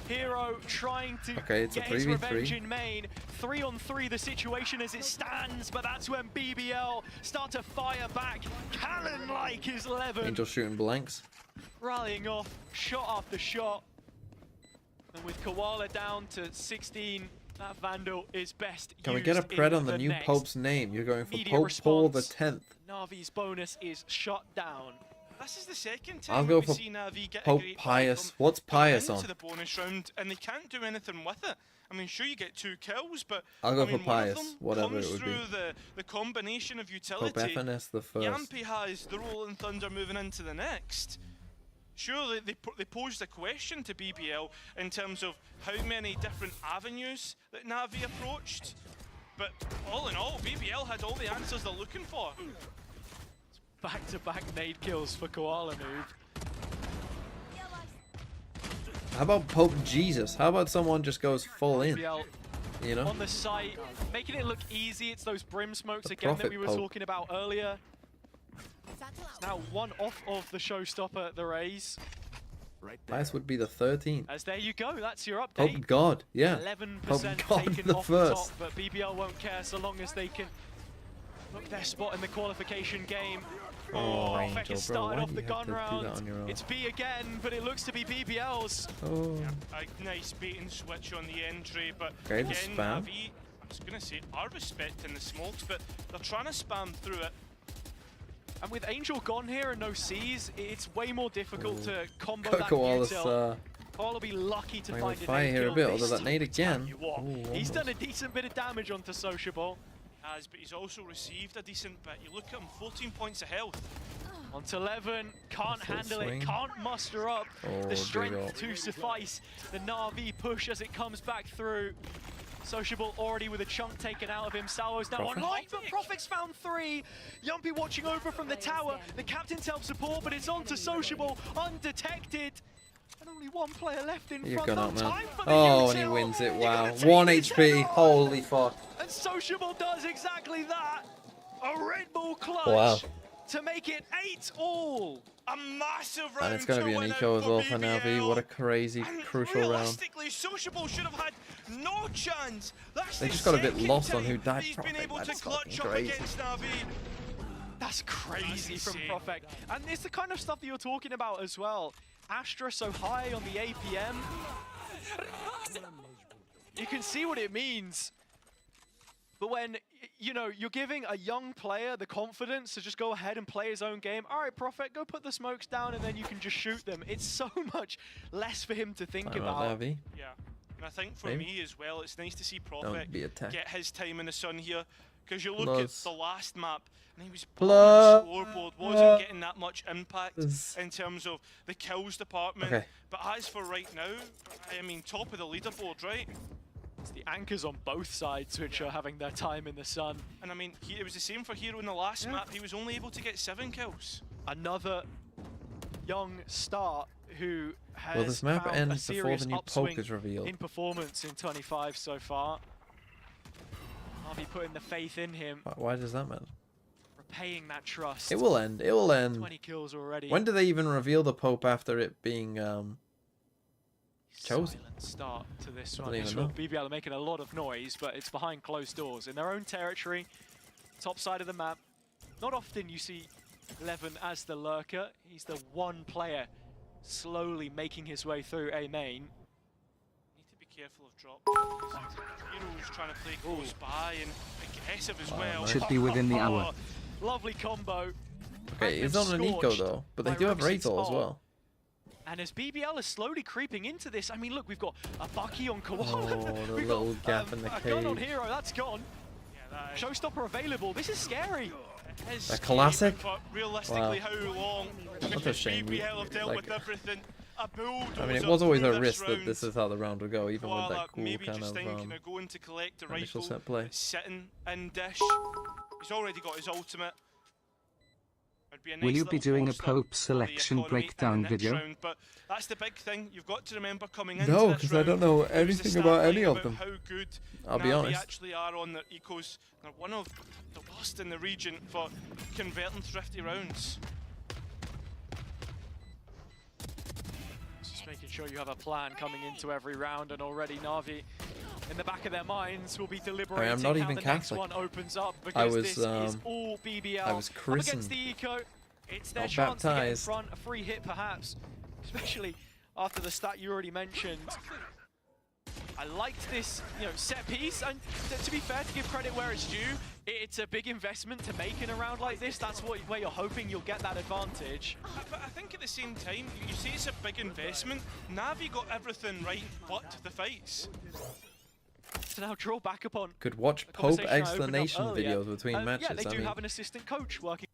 Hero trying to Okay, it's a get his 3v3. revenge in main. 3-on-3 the situation as it stands, but that's when BBL start to fire back. Cannon-like is Levin. Angel shooting blanks. Rallying off, shot after shot. And with Koala down to 16, that Vandal is best Can we used get a pred in on the new next. Pope's name? You're going for Immediate Pope Paul the response. 10th. Navi's bonus is shot down. This is the second time I'll go we for see Navi get Pope a great Pius. fight What's Pius into on? the bonus round, and they can't do anything with it. I mean, sure, you get 2 kills, but I'll go I mean, for one of Pius, them whatever comes it would be. through the combination of Pope utility. FNC the first. Yampy has the Rolling Thunder moving into the next. Sure, they posed a question to BBL in terms of how many different avenues that Navi approached, but all in all, BBL had all the answers they're looking for. Back-to-back nade kills for Koala Noob. How about Pope Jesus? How about someone just goes full in? BBL You know? on the site, making it look easy. It's those brim smokes The again that Prophet we were Pope. talking about earlier. It's now one off of the showstopper, the Rays. Last would be the 13th. As there you go, that's your Pope update. God, yeah. 11% Pope God taken the off first. the top, but BBL won't care so long as they can look their spot in the qualification game. Oh, Perfect Angel, has bro, started why off do the you have gun to do that round. on your own? It's B again, but it looks to be BBL's. Oh. A nice bait and switch on the entry, but Okay, the again, spam. NAVI, I was going to say, are respecting the smokes, but they're trying to spam through it. And with Angel gone here and no C's, it's way more difficult to combo that Koala's util. Koala will be lucky to I'm find gonna a fire nade here a kill bit, this although that nade time. again. You what? Ooh, He's done a almost. decent bit of damage onto Sociable. Has, but he's also received a decent bit. You look at him, 14 points of health. Onto 11, can't Full handle swing. it, can't muster up Oh, the big strength ult. to suffice. The Na'Vi push as it comes back through. Sociable already with a chunk taken out of him. Salvo's now on Prophet. life, but Prophet's found 3. Yumpy watching over from the tower. The captain's help support, but it's on to Sociable, undetected. And only one player left in You're front. gone No out, man. time for the Oh, and he util. wins it. You're Wow. gonna take 1 his HP. head off. Holy fuck. And Sociable does exactly that. A Red Bull clutch Wow. to make it 8-all. A massive round. And it's going to be an win eco out as well for for NAVI. BBL. What a crazy, And crucial round. realistically, Sociable should have had no chance. That's They the just got a bit second lost on time who died. He's been Prophet, able to that's clutch fucking up crazy. against Navi. That's crazy That's from insane. Prophet. And it's the kind of stuff that you're talking about as well. Astra so high on the APM. You can see what it means. But when, you know, you're giving a young player the confidence to just go ahead and play his own game. All right, Prophet, go put the smokes down and then you can just shoot them. It's so much less for him to think Time out, about. NAVI. Yeah, and I think for Maybe. me as well, it's nice to see Don't Prophet be attacked. get his time in the sun here. Because you look Plus. at the last map, and he was Plus. on the scoreboard, wasn't getting that much impact Plus. in terms of the kills department. Okay. But as for right now, I mean, top of the leaderboard, right? It's the anchors on both sides which are having their time in the sun. And I mean, it was the same for Hero in the last map. He was only able to get 7 kills. Another young start who has Will this map found end a before serious the new upswing poke is revealed? in performance in 25 so far. Navi putting the faith in him, Why does that matter? repaying that trust. It will end. It will end. 20 kills already. When do they even reveal the Pope after it being chosen? Silent start to this I one. don't even Israel know. BBL are making a lot of noise, but it's behind closed doors in their own territory, top side of the map. Not often you see Levin as the lurker. He's the one player slowly making his way through A main. Need to be careful of drop. Hero's trying to play close by and aggressive as well. Should be within the hour. Lovely combo. Okay, Had it's them on an eco scorched though, but they by do have Roxy's Razor as ult. well. And as BBL is slowly creeping into this, I mean, look, we've got a Bucky on Koala. Oh, the We've little got, gap in the a gun on cage. Hero, that's gone. Yeah, that is, Showstopper available. This is scary. it is A scary, classic? But realistically, Wow. how long? What a Because shame. BBL have dealt Like, with everything. A bulldozer I mean, it was always through a this risk that round. this is how the round would go, even with Koala that cool maybe kind just of thinking of going to collect the initial rifle. set play. Sitting in dish. He's already got his ultimate. It'd be a Will nice you be little doing a poster Pope for the selection economy in breakdown the next video? round, but that's the big thing. You've got to remember coming into No, this because I round, don't know there was a anything stat about line any of about them. How good I'll be NAVI honest. actually are on their ecos. They're one of the worst in the region for converting thrifty rounds. Just making sure you have a plan coming into every round, and already Navi, in the back of their minds, will be deliberating not how even the Catholic. next one opens up, I because was, this is all BBL. I was Up christened. against the eco. It's their Not chance to get in baptized. front, a free hit perhaps, especially after the stat you already mentioned. I liked this, you know, set piece, and to be fair, to give credit where it's due, it's a big investment to make in a round like this. That's where you're hoping you'll get that advantage. But I think at the same time, you say it's a big investment. Navi got everything right but the fights. To now draw back upon Could watch a Pope conversation I opened up explanation earlier. videos between matches. Yeah, they I do mean, have an assistant coach working.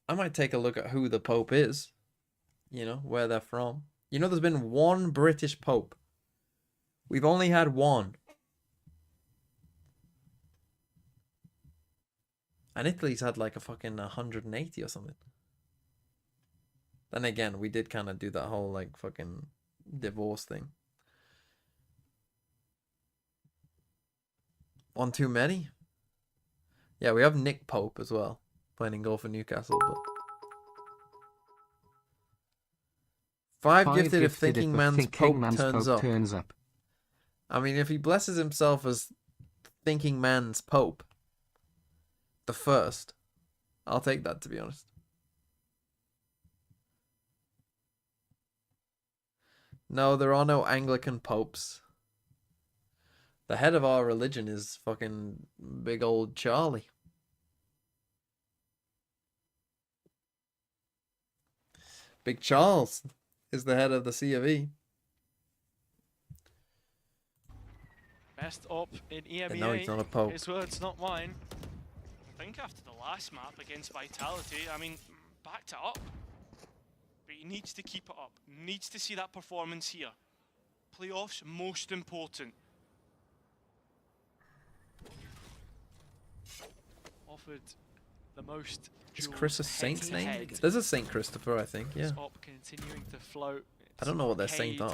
I might take a look at who the Pope is. You know, where they're from. You know, there's been one British Pope. We've only had one. And Italy's had like a fucking 180 or something. Then again, we did kind of do that whole like fucking divorce thing. One too many? Yeah, we have Nick Pope as well, playing in goal for Newcastle. But 5 gifted if thinking man's Pope turns up. I mean, if he blesses himself as thinking man's Pope, the first, I'll take that, to be honest. No, there are no Anglican popes. The head of our religion is fucking big old Charlie. Big Charles is the head of the C of E. Best op in EMEA. No, he's not a pope. His words, not mine. I think after the last map against Vitality, I mean, backed it up. But he needs to keep it up. Needs to see that performance here. Playoffs, most important. Offered the most. Is Chris a saint's name? head-to-head. There's a Saint Christopher, I think, yeah. This op continuing to float. I don't know what their saint are.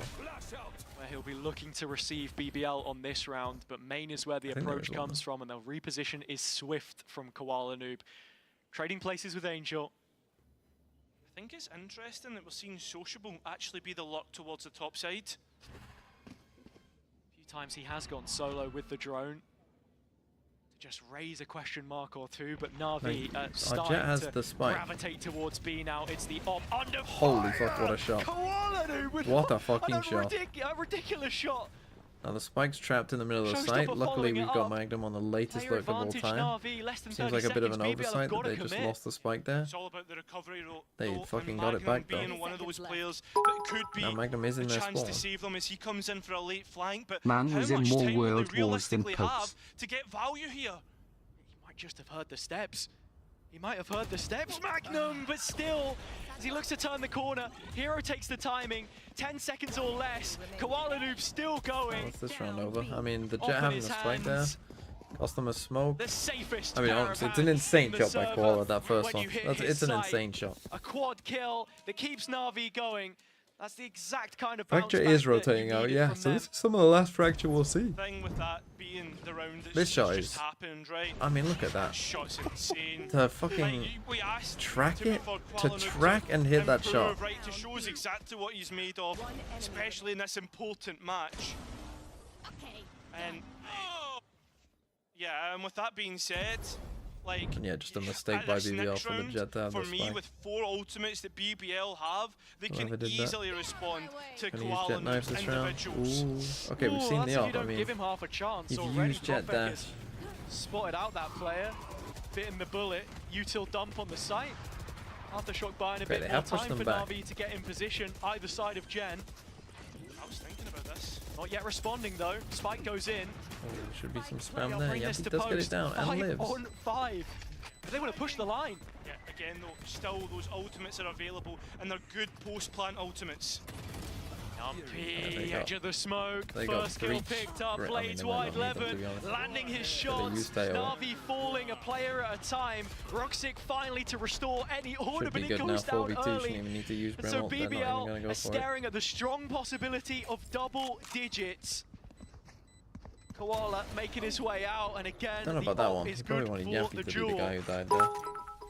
Where he'll be looking to receive BBL on this round, but main is where the I think there approach is one. comes from, and the reposition is swift from Koala Noob. Trading places with Angel. I think it's interesting that we're seeing Sociable actually be the lock towards the top side. A few times he has gone solo with the drone. Just raise a question mark or two, but Navi starting Jet has to the spike. gravitate towards B now. It's the op under Holy fire. fuck, what a shot. Koala Noob with What a fucking another shot. A ridiculous shot. Now the spike's trapped in the middle of the Showstopper site. Luckily following we've it got up. Magnum on the latest Player lurk of all advantage, time. Navi, less than Seems 30 like a bit of an seconds. BBL have oversight that gotta they just commit. lost the spike there. It's all about the recovery role. They though, fucking and got it Magnum back, though. being one of those Seconds players that could be Now Magnum is in a their chance spawn. to save them as he comes in for a late flank. But Man how was in much more time will world they wars than realistically popes. have to get value here? He might just have heard the steps. He might have heard the steps, Magnum, but still, as he looks to turn the corner, Hero takes the timing, 10 seconds or less. Koala Noob still going. What's this round over? I mean, the Off Jet in having his the spike there. hands. Cost them a smoke. The safest. I mean, pair of honestly, it's an hands insane in the shot by server Koala, that first when one. you hit his It's an sight. insane shot. A quad kill that keeps Navi going. That's the exact kind of Fracture bounce back is that rotating you out, needed yeah. from So them. this is some of the last Fracture we'll see. Thing with that being the round that's This shot just is- happened, right? I mean, look at that. Shot's insane. To fucking we asked track to- it, for to Koala Noob track and hit that shot. improve, right, to show us exactly what he's made of, especially in this important match. And yeah, and with that being said, like, And yeah, just a mistake at by this BBL next for the round, Jet to have for the me, spike. with 4 ultimates that BBL have, they can Whoever did that. easily respond to Gonna use Koala Jet knife Noob's this round. individuals. Ooh. Okay, we've Ooh, seen that's the if you op. I don't mean, give him half a chance you've already. used Jet Prophet has dash. spotted out that player, bitten the bullet, util dump on the site. Aftershock buying a Okay, bit they more have pushed time them for back. Navi to get in position either side of Gen. I was thinking about this. Not yet responding though. Spike goes in. Oh, there should be some They'll spam there. bring Yeah, this he to does get post. it down and 5 lives. on 5. But they want to push the line. Yeah, again though, still those ultimates are available, and they're good post-plant ultimates. they Numpy, got- edge of the smoke. they got First kill breach. picked up. I mean, Blades they might wide, not need them, to Levin be honest. landing his they shots. use Teao. Navi falling a player at a time. Roxic finally to restore any order, Should but be it good now. goes down 4v2. early. Shouldn't even need to use And so Brimalt. They're not even BBL going to go are for it. staring at the strong possibility of double digits. Koala making his way out, and again, I don't know the about that ult one. is He probably good wanted for Yaffe the to be the duel. guy who died there.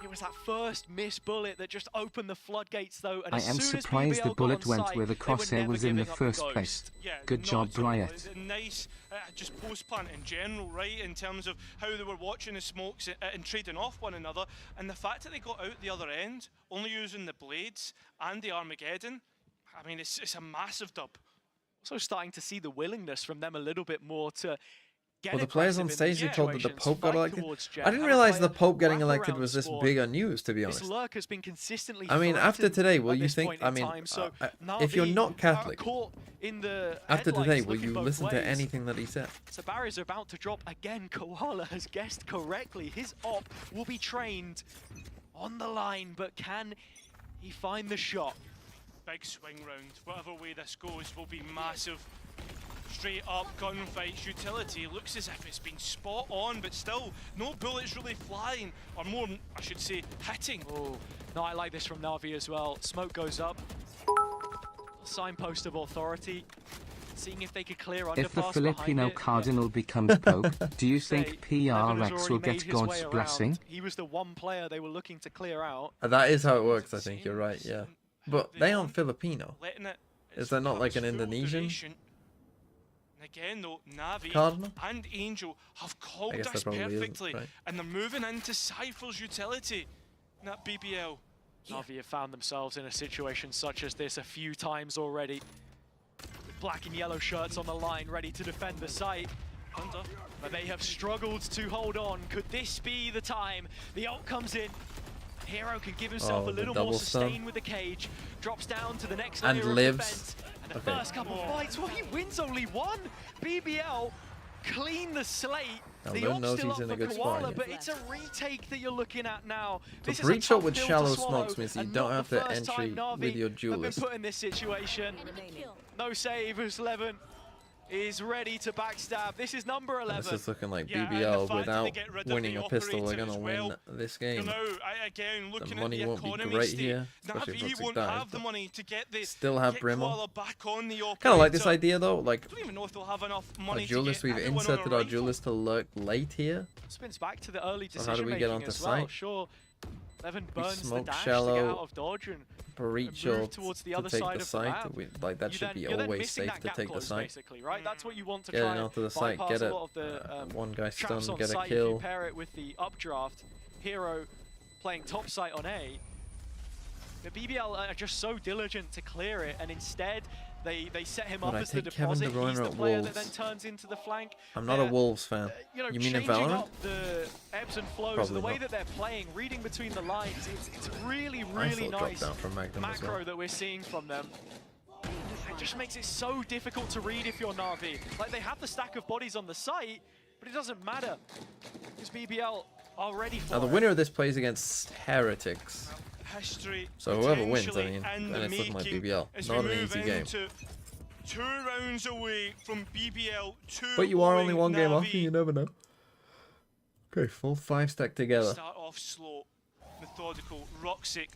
It was that first missed bullet that just opened the floodgates, though. And I as am soon as surprised BBL the got bullet on went site, where the they were crosshair never was in the giving up first ghost. place. Yeah, Good not job, at all. Bryant. It's a nice, just post-plant in general, right, in terms of how they were watching the smokes and trading off one another, and the fact that they got out the other end, only using the blades and the Armageddon, I mean, it's a massive dub. Also starting to see the willingness from them a little bit more to get Well, the players on aggressive in stage, they these told that the situations, Pope got fight elected. towards Jet, I didn't have a realize the player Pope getting wrap elected around was this spawn. big on news, to be This honest. lurk has been consistently I mean, after threatened today, will at you this think, point I in mean, time, so if you're Navi not are Catholic, caught in the after today, headlights will looking you both listen to ways. anything that he said? So barriers are about to drop again. Koala has guessed correctly. His op will be trained on the line, but can he find the shot? Big swing round. Whatever way this goes will be massive. Straight up gunfights. Utility looks as if it's been spot on, but still no bullets really flying, or more, I should say, hitting. Oh, no, I like this from Navi as well. Smoke goes up. signpost of authority, seeing if they could clear underpass If the behind Filipino it. cardinal becomes Pope, do you Say, think Levin has PRX already will made get his way God's around. blessing? He was the one player they were looking to clear out. That is how it works, I think. You're right, yeah. But they aren't Filipino. Letting it Is there not like an full Indonesian duration. And again though, Navi cardinal? and Angel have called guess there this probably isn't, perfectly, right? and they're moving into Cypher's utility in that BBL. Navi have found themselves in a situation such as this a few times already. With black and yellow shirts on the line, ready to defend the site. Under. But they have struggled to hold on. Could this be the time? The ult comes in. Hero can give himself Oh, a the little double more stun. sustain with the cage. Drops down to the next And layer of lives. defense. And the Okay. first couple fights, well, he wins only one. BBL clean the slate. Now, The Lun ult's knows still he's up in a for good spot Koala, here. but it's a retake that you're looking at now. So This is a breach up tough with pill to shallow swallow, smokes means you and don't not have the to first time entry Navi with your have been duelist. put in this situation. Enemy kill. No save as Levin is ready to backstab. This is number 11. This is looking like Yeah, and the BBL fact that they without get rid of winning the a pistol. They're operator gonna as win well. this You game. know, again, looking money at the won't be economy great state, here, especially if Navi Toxic won't dies, have the but money to get the still have get Brimmer. Koala back on the operator. Kind of like this idea though. Like I don't even know if they'll have enough our money duelist, to we've get everyone on a inserted our rifle. duelist to lurk late here. Spins back to the early So decision how do we get making onto as well. site? Sure, Levin burns the smoke dash to shallow, get out of dodge and Breach move or towards the to other take side the of the site. map. Like that You should then- be you're then always missing safe that to gap take the close, site. basically, right? That's what you want to Get try it and onto the site, bypass get a it. lot of the One guy traps stunned, on get a site. If you kill. pair it with the updraft, Hero playing top site on A. The BBL are just so diligent to clear it, and instead they set him But up I as the take Kevin De deposit. He's Bruyne the at player that then Wolves. turns into the flank. I'm not a They're, Wolves fan. you know, You mean in changing Valorant? up the ebbs and flows, Probably the way not. that they're playing, reading between the lines. It's really, Nice really little drop nice down from Magnum as macro well. that we're seeing from them. It just makes it so difficult to read if you're Navi. Like, they have the stack of bodies on the site, but it doesn't matter. Because BBL are ready for Now the it. winner of this plays against Heretics. History So whoever wins, I potentially mean, in and the it's looking like making BBL. as Not we an move easy game. into 2 rounds away from BBL. But you are only one game off, and Navi. you never know. Okay, full 5-stack together. Start off slow, methodical. Roxic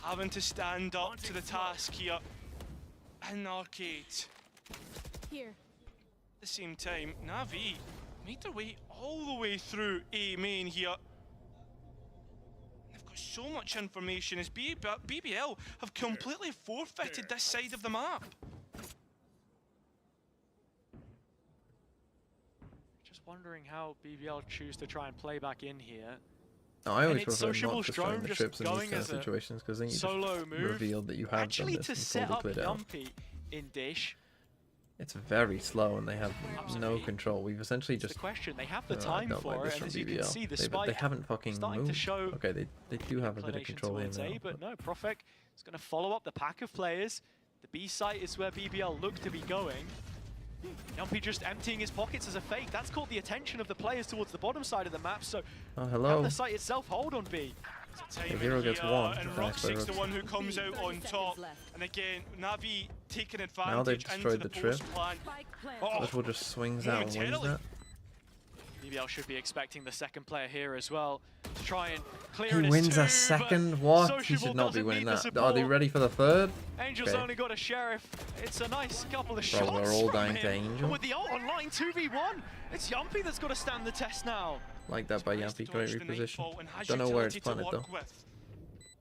having to stand up to the task here in Arcade. Here. At the same time, Navi made their way all the way through A main here. They've got so much information as BBL have completely forfeited this side of the map. Just wondering how BBL choose to try and play back in here. No, I always it's prefer Sociable's not destroying drone the just trips in these going kind of as a situations because then you solo just move. revealed that you have Actually, done to this set and up fully cleared out. Yumpy in Dish. It's very slow and they have no Absolutely. control. We've essentially It's the just question. They have the I time don't like for this it, from and as you BBL. can see, the they spike haven't fucking starting to moved. show Okay, they do have a bit of inclination control here towards now. A, but no, Profek is going to follow up the pack of players. The B site is where BBL look to be going. Yumpy just emptying his pockets as a fake. That's caught the attention of the players towards the bottom side of the map, so Oh, can hello. the site itself hold on B? It's a timing hero gets here, one. and Nice play, Roxic's the Rox. one who comes out 30 on top. seconds left. And again, Navi taking Now advantage they've into destroyed the the trip. post plan. Spike planted. Oh, Little just swings out and wins momentarily. that. BBL should be expecting the second player here as well to try and clear He it as wins two, a but second? What? He Sociable should not be doesn't winning need the that. Are they support. ready for the third? Angel's Okay. only got a sheriff. It's a nice couple of Bro, shots we're all from dying him. to Angel. And with the ult online 2v1, it's Yumpy that's got to stand the test now. Like that by Tries to Yampy. Great dodge the reposition. nightfall and has Don't know where utility it's to planted work though. with.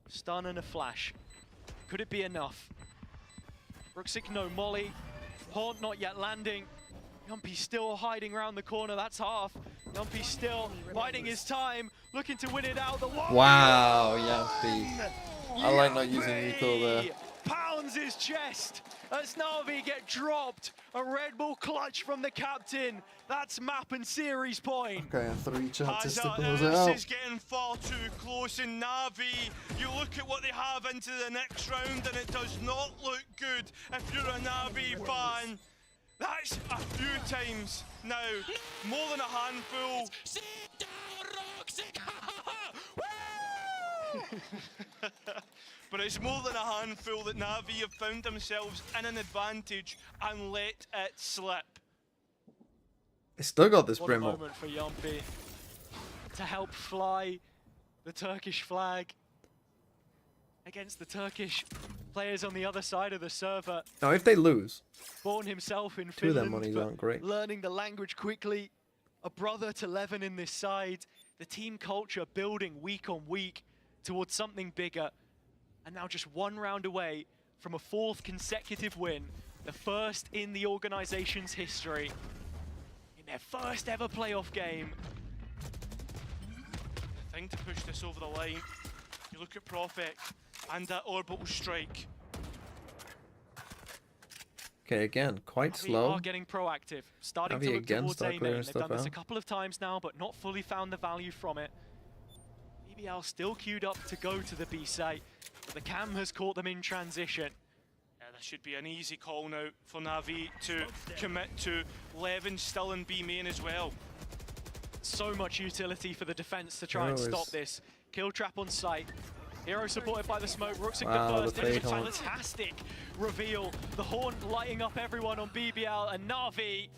Stun and a flash. Could it be enough? Brooksick, no molly. Haunt not yet landing. Yumpy still hiding around the corner, that's half. Yumpy still biding his time, looking to win it out. The one Wow, Yampy. I like not using lethal there. Pounds his chest as Navi get dropped. A Red Bull clutch from the captain. That's map and series point. Okay, a 3 chance As to close it this out. is getting far too close in Navi. You look at what they have into the next round and it does not look good if you're a Navi fan. That's a few times now, more than a handful. But it's more than a handful that Navi have found themselves in an advantage and let it slip. They still got this What a Brimble. moment for Yumpy to help fly the Turkish flag against the Turkish Players on the other side of the server. Now, if they lose, Born himself in two of their Finland, monies but aren't great. learning the language quickly. A brother to Levin in this side. The team culture building week on week towards something bigger. And now just one round away from a 4th consecutive win. The first in the organization's history. In their first ever playoff game. The thing to push this over the line. You look at Prophet and that orbital strike. Okay, again, quite Navi slow. are getting proactive, starting Navi to look again towards start A clearing main. They've stuff done this out. a couple of times now, but not fully found the value from it. BBL still queued up to go to the B site, but the cam has caught them in transition. Yeah, that should be an easy call now for Navi to commit to. Levin still in B main as well. So much utility for the defense to try and Hero stop is- this. Kill trap on site. Hero supported by the smoke. Rooks a good Wow, burst. the It was a fade horn. fantastic reveal. The horn lighting up everyone on BBL, and Navi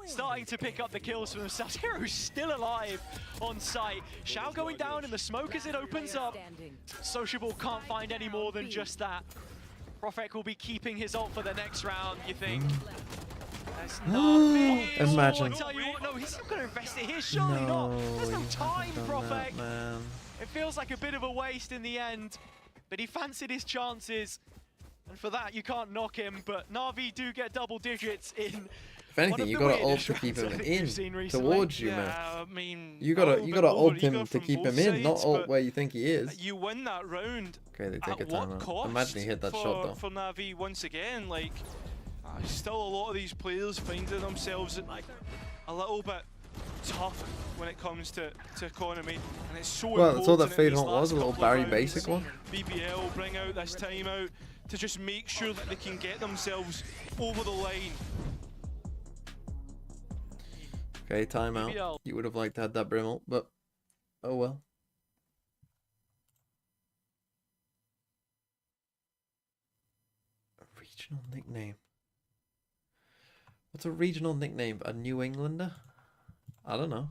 starting to pick up the kills for themselves. Hero's still alive on site. Shao going down in the smoke as it opens up. Standing. Sociable can't find any more than just that. Prophet will be keeping his ult for the next round, you think? That's Navi. Imagine. I tell you what, no, he's not going to invest it here, surely not. There's no you time, haven't done that, Prophet. man. It feels like a bit of a waste in the end, but he fancied his chances, and for that you can't knock him. But Navi do get double digits in. If anything, you gotta ult to keep him in towards you, man. I mean, You a gotta little bit ult him overeager to from keep both him in, not sides, ult but where you think he is. You win that round. Okay, they take a At what time out. cost Imagine he hit that for, shot though. for Navi once again? Like, still a lot of these players finding themselves a little bit tough when it comes to economy, and it's so Well, that's all that important in fade these hunt was, last a little couple of Barry rounds. Basic one. BBL bring out this timeout to just make sure that they can get themselves over the line. Okay, timeout. BBL. You would have liked to have that Brim ult, but oh well. A regional nickname. What's a regional nickname? A New Englander? I don't know.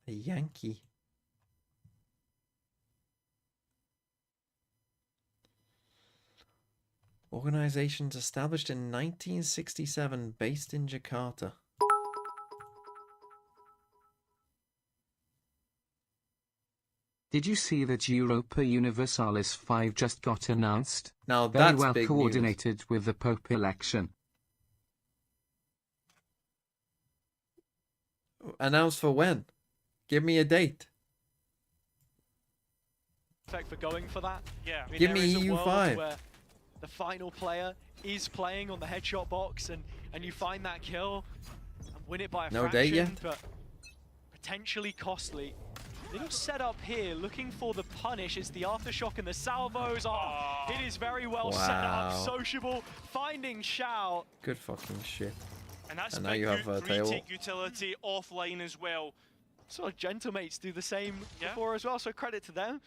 A Yankee. Organizations established in 1967, based in Jakarta. Did you see that Europa Universalis 5 just got announced? Now Very that's well big coordinated with the Pope election. news. Announced for when? Give me a date. Perfect for going for that. Yeah. I mean, Give there me is a world EU5. where the final player is playing on the headshot box, and you find that kill and win it by a No fraction, date yet? but potentially costly. Little setup here, looking for the punish. It's the aftershock and the salvos. Oh, it is very well set up. Wow. Sociable, finding Shao. Good fucking shit. And that's And now big you have, Teao. retake utility offline as well. Sort of Gentlemates do the same Yeah. before as well, so credit to them.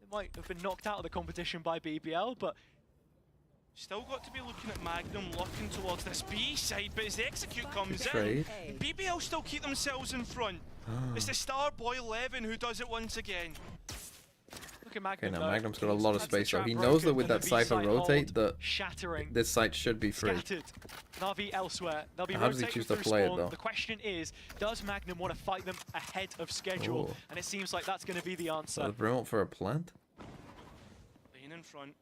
They might have been knocked out of the competition by BBL, but Still got to be looking at Magnum looking towards this B side, but as the execute comes Trade. in, BBL still keep themselves in front. It's the star boy Levin who does it once again. look at Magnum. Okay, now though. Magnum's got a lot of That's the space though. trap He knows that broken with and that the Cypher B-side rotate hold that shattering. this site should be free. Scattered. Navi elsewhere. They'll be How does he rotating choose to through play it, spawn. though? The question is, does Magnum want to fight them ahead of schedule? Oh. And it seems like that's going to be the answer. So Brim ult for a plant? Lane in front.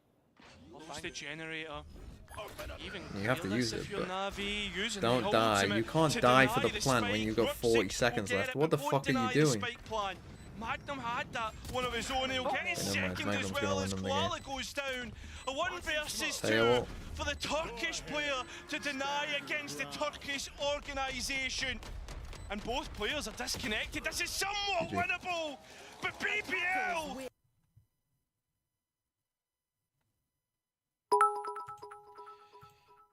Lost the generator. Even You have to careless use if it, you're but Navi, using the don't die. ultimate You can't to die for deny the plant when spike. you've got 40 Ripstick seconds will get left. it, What the but won't fuck are you deny the doing? spike plan. Magnum had that, one of his own. He'll get his Okay, never mind. second as Magnum's gonna well win as them the game. Koala goes down. A 1 versus 2 Teao. for the Turkish player to deny against the Turkish organisation. And both players are disconnected. This is somewhat GG. winnable, but BBL!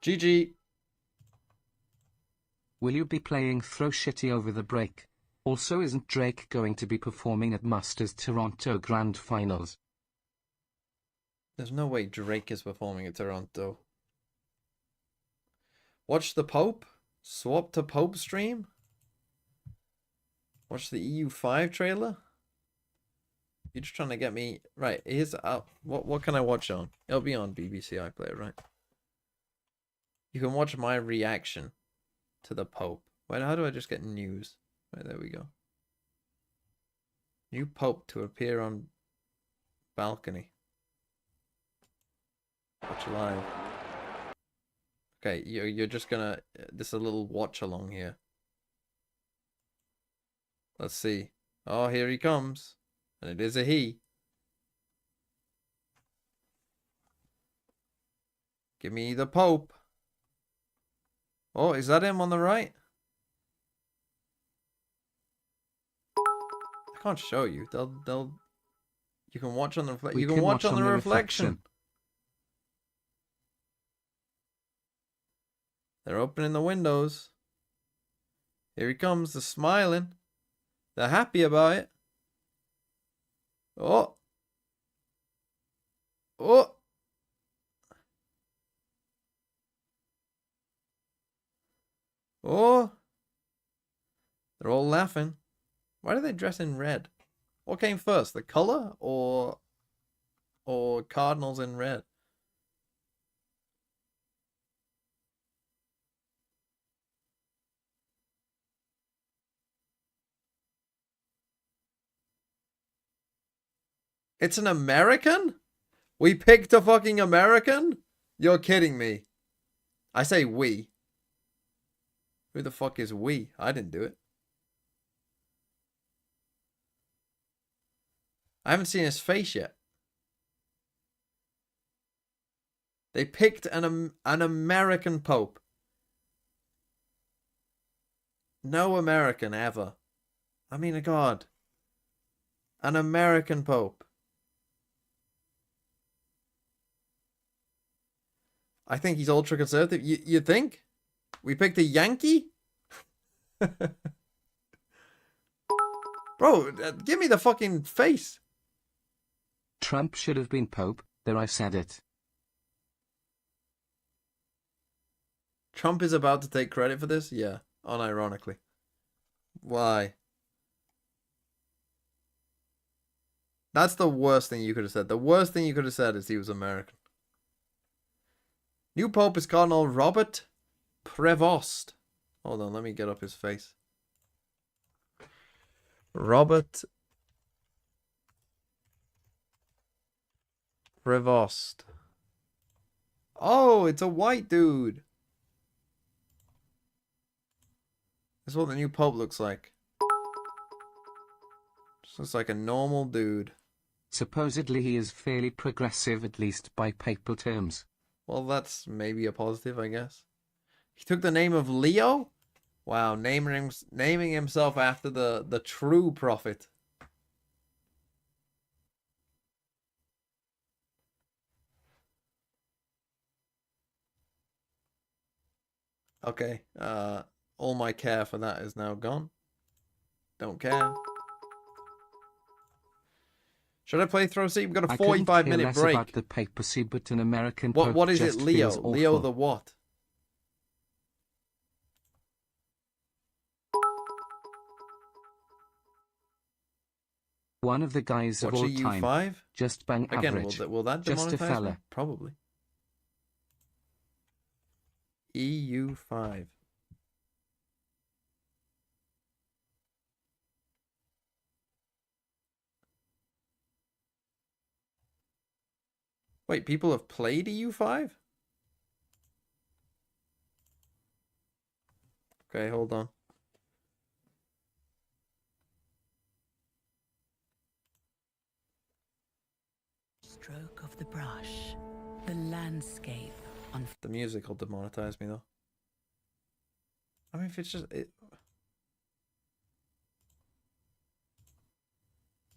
GG. Will you be playing Throw Shitty over the break? Also, isn't Drake going to be performing at Masters Toronto Grand Finals? There's no way Drake is performing at Toronto. Watch the Pope? Swap to Pope stream? Watch the EU5 trailer? You're just trying to get me right. Here's what can I watch on? It'll be on BBC iPlayer, right? You can watch my reaction to the Pope. Wait, how do I just get news? Right, there we go. New Pope to appear on balcony. Watch live. Okay, you're just gonna this is a little watch along here. Let's see. Oh, here he comes. And it is a he. Give me the Pope. Oh, is that him on the right? I can't show you. They'll you can watch on the you can watch on the reflection. They're opening the windows. Here he comes. They're smiling. They're happy about it. Oh. Oh. Oh. They're all laughing. Why do they dress in red? What came first, the color or cardinals in red? It's an American? We picked a fucking American? You're kidding me. I say we. Who the fuck is we? I didn't do it. I haven't seen his face yet. They picked an American Pope. No American ever. I mean, God. An American Pope. I think he's ultra conservative. You think? We picked a Yankee? Bro, give me the fucking face. Trump should have been Pope. There, I said it. Trump is about to take credit for this? Yeah, unironically. Why? That's the worst thing you could have said. The worst thing you could have said is he was American. New Pope is Cardinal Robert Prevost. Hold on, let me get up his face. Robert Prevost. Oh, it's a white dude. This is what the new Pope looks like. Just looks like a normal dude. Supposedly he is fairly progressive, at least by papal terms. Well, that's maybe a positive, I guess. He took the name of Leo? Wow, naming himself after the true prophet. Okay, all my care for that is now gone. Don't care. Should I play throw seat? We've got a 45-minute break. About the papacy, but an American what is it, just Leo? feels Leo awful. the what? One of the guys of What's all a time. U5? Just bang Again, average. will that Just a demonetize me? fella. Probably. EU5. Wait, people have played EU5? Okay, hold on. Stroke of the brush, the landscape on. The music will demonetize me though. I mean, if it's just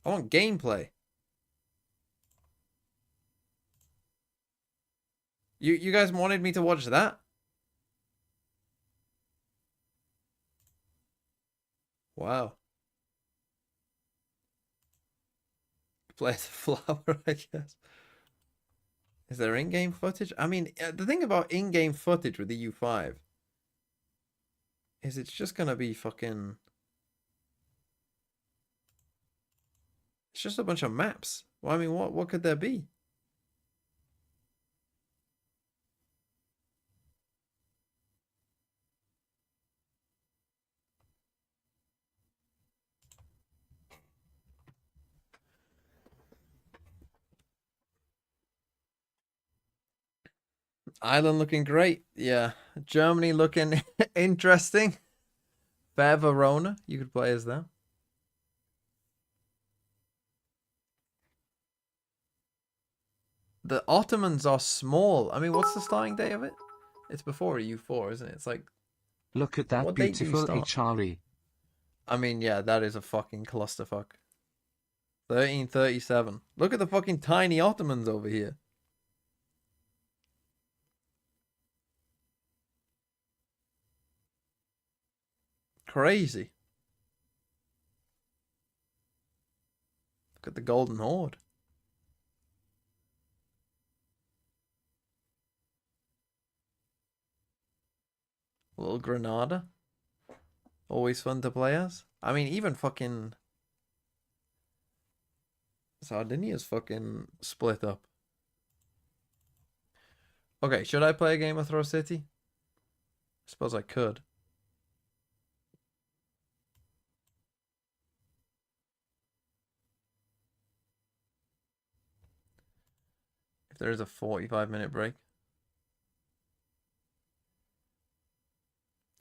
I want gameplay. You guys wanted me to watch that? Wow. Play the flower, I guess. Is there in-game footage? I mean, the thing about in-game footage with the U5 is it's just gonna be fucking... It's just a bunch of maps. Well, I mean, what could there be? Ireland looking great. Yeah. Germany looking interesting. Fair Verona. You could play as them. The Ottomans are small. I mean, what's the starting date of it? It's before EU4, isn't it? It's like... Look at that What date do you beautiful start? HRE. I mean, yeah, that is a fucking clusterfuck. 1337. Look at the fucking tiny Ottomans over here. Crazy. Look at the Golden Horde. Little Granada. Always fun to play as. I mean, even fucking Sardinia's fucking split up. Okay, should I play a game of Throw City? I suppose I could. If there is a 45-minute break.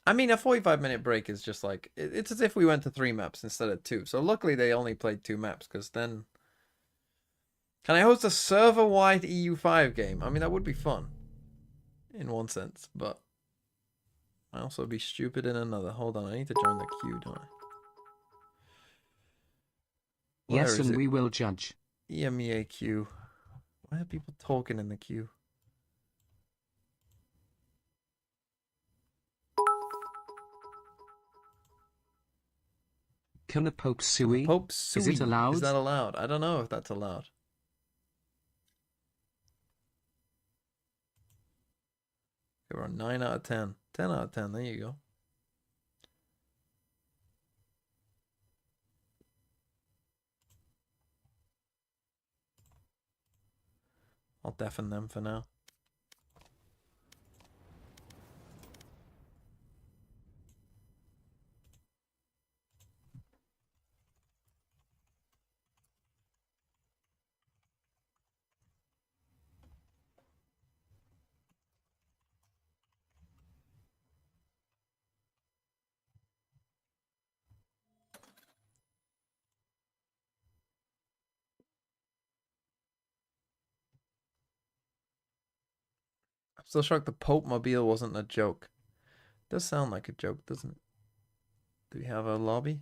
I mean, a 45-minute break is just like... It's as if we went to 3 maps instead of 2. So luckily they only played 2 maps, because then... Can I host a server-wide EU5 game? I mean, that would be fun. In one sense, but... I also be stupid in another. Hold on, I need to join the queue, don't I? Yes, and we will judge. EMEA queue. Why are people talking in the queue? Can a Pope Sui? Pope Sui. Is it allowed? Is that allowed? I don't know if that's allowed. Okay, we're on 9 out of 10. 10 out of 10, there you go. I'll deafen them for now. I'm still shocked the Pope Mobile wasn't a joke. It does sound like a joke, doesn't it? Do we have a lobby?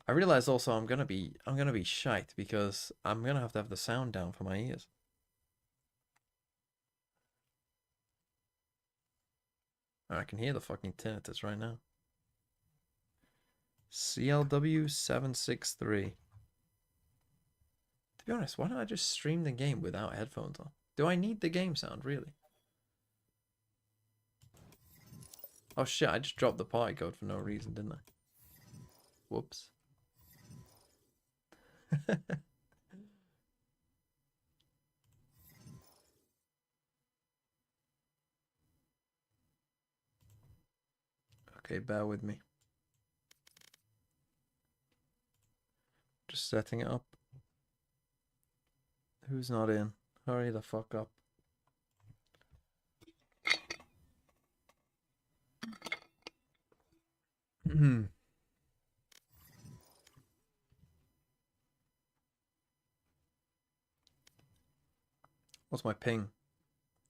I realize also I'm gonna be shite because I'm gonna have to have the sound down for my ears. I can hear the fucking tinnitus right now. CLW 763. To be honest, why don't I just stream the game without headphones on? Do I need the game sound, really? Oh shit, I just dropped the party code for no reason, didn't I? Whoops. Okay, bear with me. Just setting it up. Who's not in? Hurry the fuck up. What's my ping?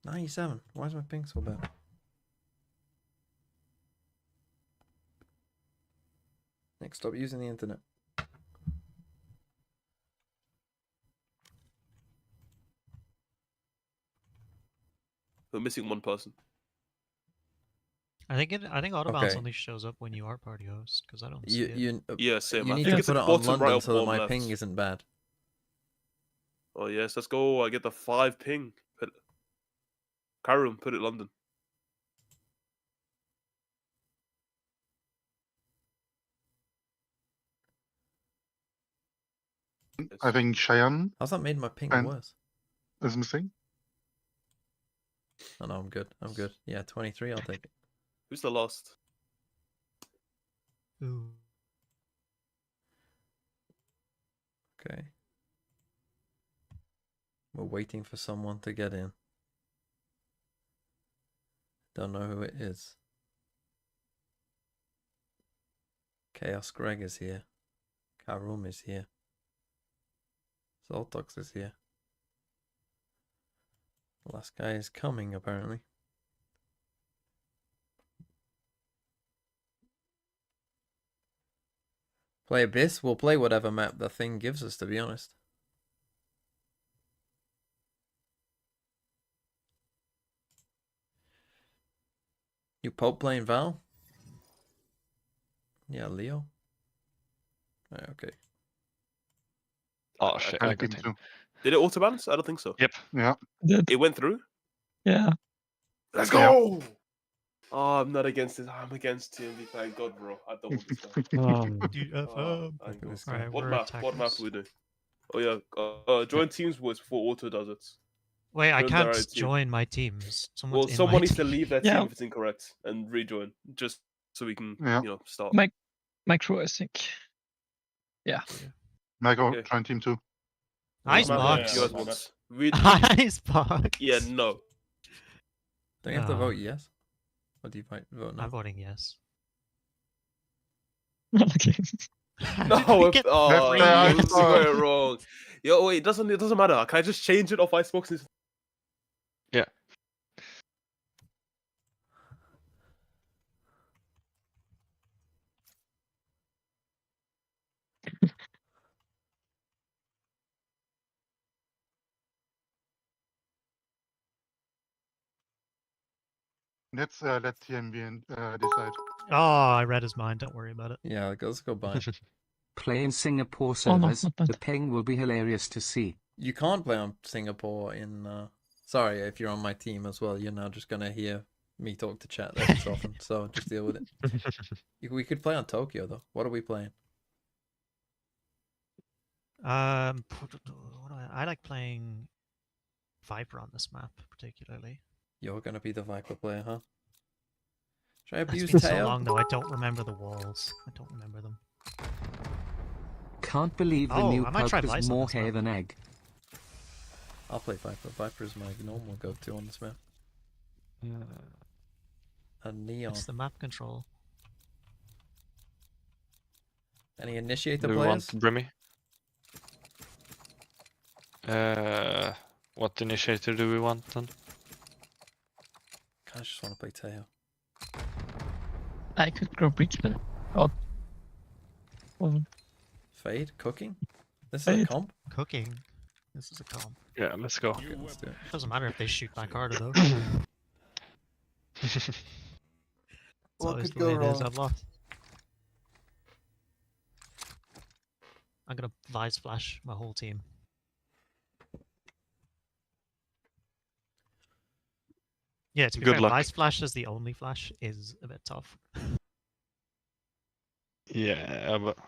97. Why is my ping so bad? Nick, stop using the internet. We're missing one person. I think Autobounce only shows up when you are party host, because I don't see it. Yeah, same. You I need think to it's put at it the on bottom London right up so that bottom my left. ping isn't bad. Oh yes, let's go. I get the 5 ping. Karum, put it London. I think Cheyenne How's that made my ping And- worse? is missing. Oh no, I'm good. I'm good. Yeah, 23. I'll take it. Who's the last? Ooh. Okay. We're waiting for someone to get in. Don't know who it is. Chaos Greg is here. Karum is here. Zoltox is here. The last guy is coming, apparently. Play Abyss? We'll play whatever map the thing gives us, to be honest. You Pope playing Val? Yeah, Leo. Right, okay. Oh shit, I I got think him. so. Did it auto balance? I don't think so. Yep. Yeah. It went through. Yeah. Let's go! Oh, I'm not against it. I'm against TMV. Thank God, bro. I don't want this guy. DFM. Thank God. this guy. Alright, What we're map? What map attackers. we do? Oh yeah. Join teams was before auto does it. Wait, I Join can't their own team. join my teams. Well, Someone's in someone my needs to team. leave their team Yeah. if it's incorrect and rejoin, just so we can, Yeah. start. Micro, I think. Yeah. Michael, Okay. join team 2. Nice What map box. you guys want? We, Nice box. yeah, no. Don't you have to Ah. vote yes? Or do you vote no? I'm voting yes. Okay. No, Get oh, three you yes. got it wrong. Yo, wait, it doesn't matter. Can I just change it off Icebox? Yeah. Let's let TMV decide. Oh, I read his mind. Don't worry about it. Yeah, let's go buy. Play in Singapore Oh, no, servers. not bad. The ping will be hilarious to see. You can't play on Singapore in... Sorry, if you're on my team as well, you're now just going to hear me talk to chat every so often, so just deal with it. We could play on Tokyo, though. What are we playing? What do I like playing Viper on this map particularly. You're going to be the Viper player, huh? Should I It's abuse been so Teao? long though. I don't remember the walls. I don't remember them. Can't believe the Oh, new I might try Pope Vice has on more this hair map. than egg. I'll play Viper. Viper is my normal go-to on this map. A Neon. It's the map control. Any Initiator Do we players? want Brimmy? What initiator do we want then? I just want to play Teao. I could go breach better. Oh. Fade? Cooking? This is a Fade. comp? Cooking. This is a comp. Yeah, let's go. Okay, let's do it. Doesn't matter if they shoot back harder though. It's What always could the way go it is, wrong? Outlaw. I'm gonna Vice Flash my whole team. Yeah, to be Good fair, luck. Vice Flash as the only flash is a bit tough. Yeah, but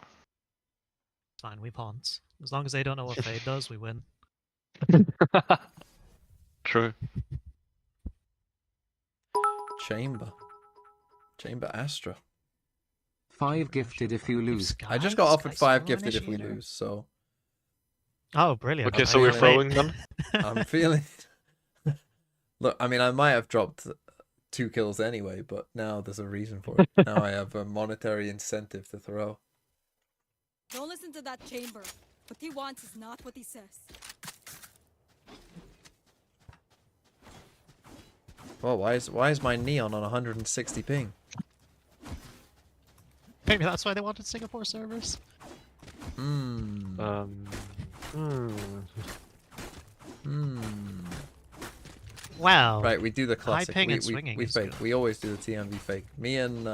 It's fine, we pawns. As long as they don't know what Fade does, we win. true. Chamber. Chamber Astra. 5 gifted if you lose. I just got offered 5 gifted if we lose, so Oh, brilliant. Okay, so we're Fade. throwing then. I'm feeling... Look, I mean, I might have dropped 2 kills anyway, but now there's a reason for it. Now I have a monetary incentive to throw. Don't listen to that chamber. What he wants is not what he says. Well, why is my Neon on 160 ping? Maybe that's why they wanted Singapore servers. Hmm. Wow. Right, we do the classic. ping we and swinging we is fake. good. We always do the TMV fake. Me and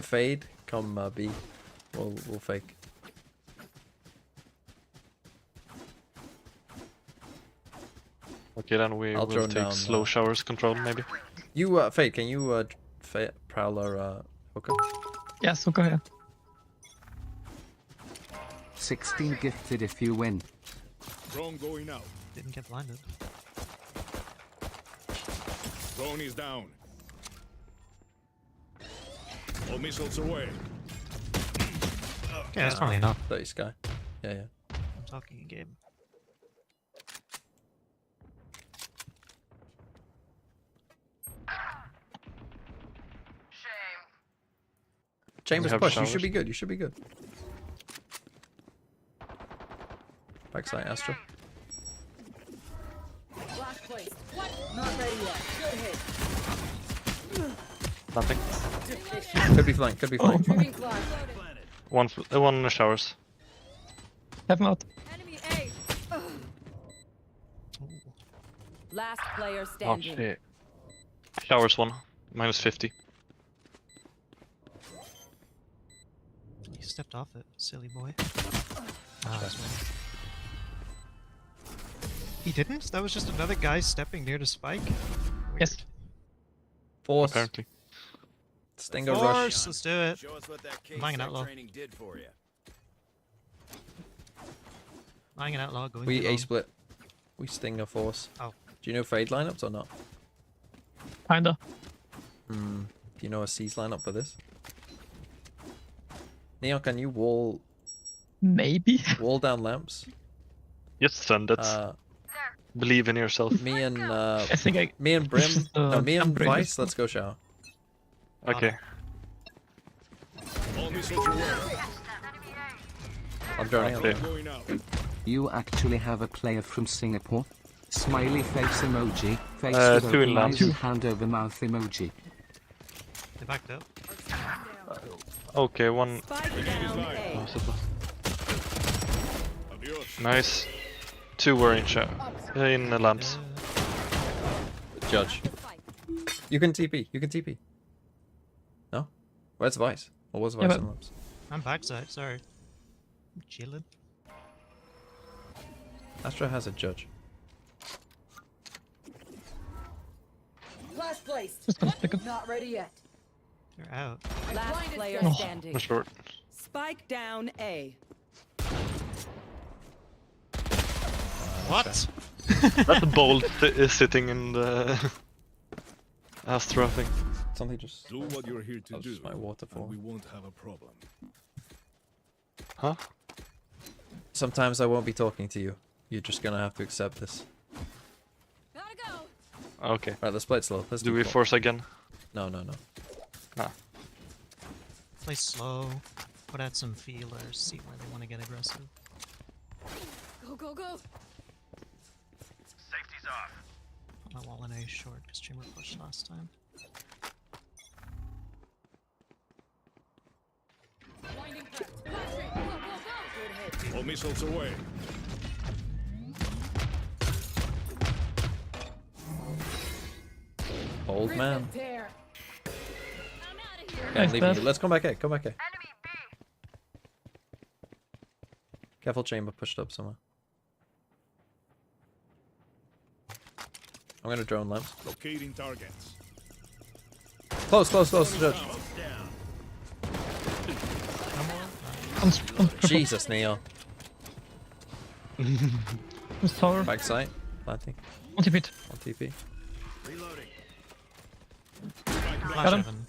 Fade come B. We'll fake. Okay, then we I'll will drone take down, slow showers control maybe. You Fade, can you Prowler hooker? Yeah, so go ahead. 16 gifted if you win. Drone going out. Didn't get blinded. Drone is down. All missiles away. Okay, that's probably enough. 30 Sky. Yeah, yeah. I'm talking game. Chambers have push. You showers. should be good. You should be good. Backside Astra. Nothing. Could be flank. Could be flank. One showers. Have him out. Enemy A. Last player Oh standing. shit. Showers one. Minus 50. He stepped off it, silly boy. Ah, that's weird. He didn't? That was just another guy stepping near the spike? Weird. Yes. Force. Apparently. Stinger rush. Force, let's do it. Show us what that I'm buying an Outlaw. training did for you. Buying an Outlaw, going We to A long. split. We Stinger force. Oh. Do you know fade lineups or not? Kinda. Hmm. Do you know a C's lineup for this? Neon, can you wall Maybe. down lamps? Just send it. Believe in yourself. Me and I think I. me and Brim. Just, No, me and I'm Brim. Vice. Let's go shower. Okay. All missiles away. I'm droning. Okay. Going out. You actually have a player from Singapore? Smiley face emoji. Face with two in open lamps. eyes and hand over mouth emoji. They backed up. Okay, one. Spike down A. Adios. Nice. Two were in the lamps. Judge. You can TP. You can TP. No? Where's Vice? Or was Vice but- on lamps? I'm backside, sorry. I'm chilling. Astra has a judge. Flash placed. Just gonna stick it. Not ready yet. They're out. Last player Oh. standing. For short. Spike down A. What? That's a bolt sitting in the Astra thing. Something just. Do what you're here to That was do. just my waterfall. And we won't have a problem. Huh? Sometimes I won't be talking to you. You're just gonna have to accept this. Gotta go. Okay. Right, let's play it slow. Let's Do we four. force again? No, no, no. Play slow. Put out some feelers. See where they want to get aggressive. Go, go, go. Safety's off. Put my wall in A short because Chamber pushed last time. Blinding crack. Flashing. Go, go, go. Good hit. All missiles away. Old man. Tear. I'm out of here. Okay, I'm Nice, leaving Beth. you. Let's come back A. Come back A. Careful, chamber pushed up somewhere. I'm gonna drone lamps. Locating targets. Close, close, close, judge. Down. Jesus, Neo. Who's tower? Backside. Planting. Multi-pit. On TP. Reloading. Flash Got him. heaven.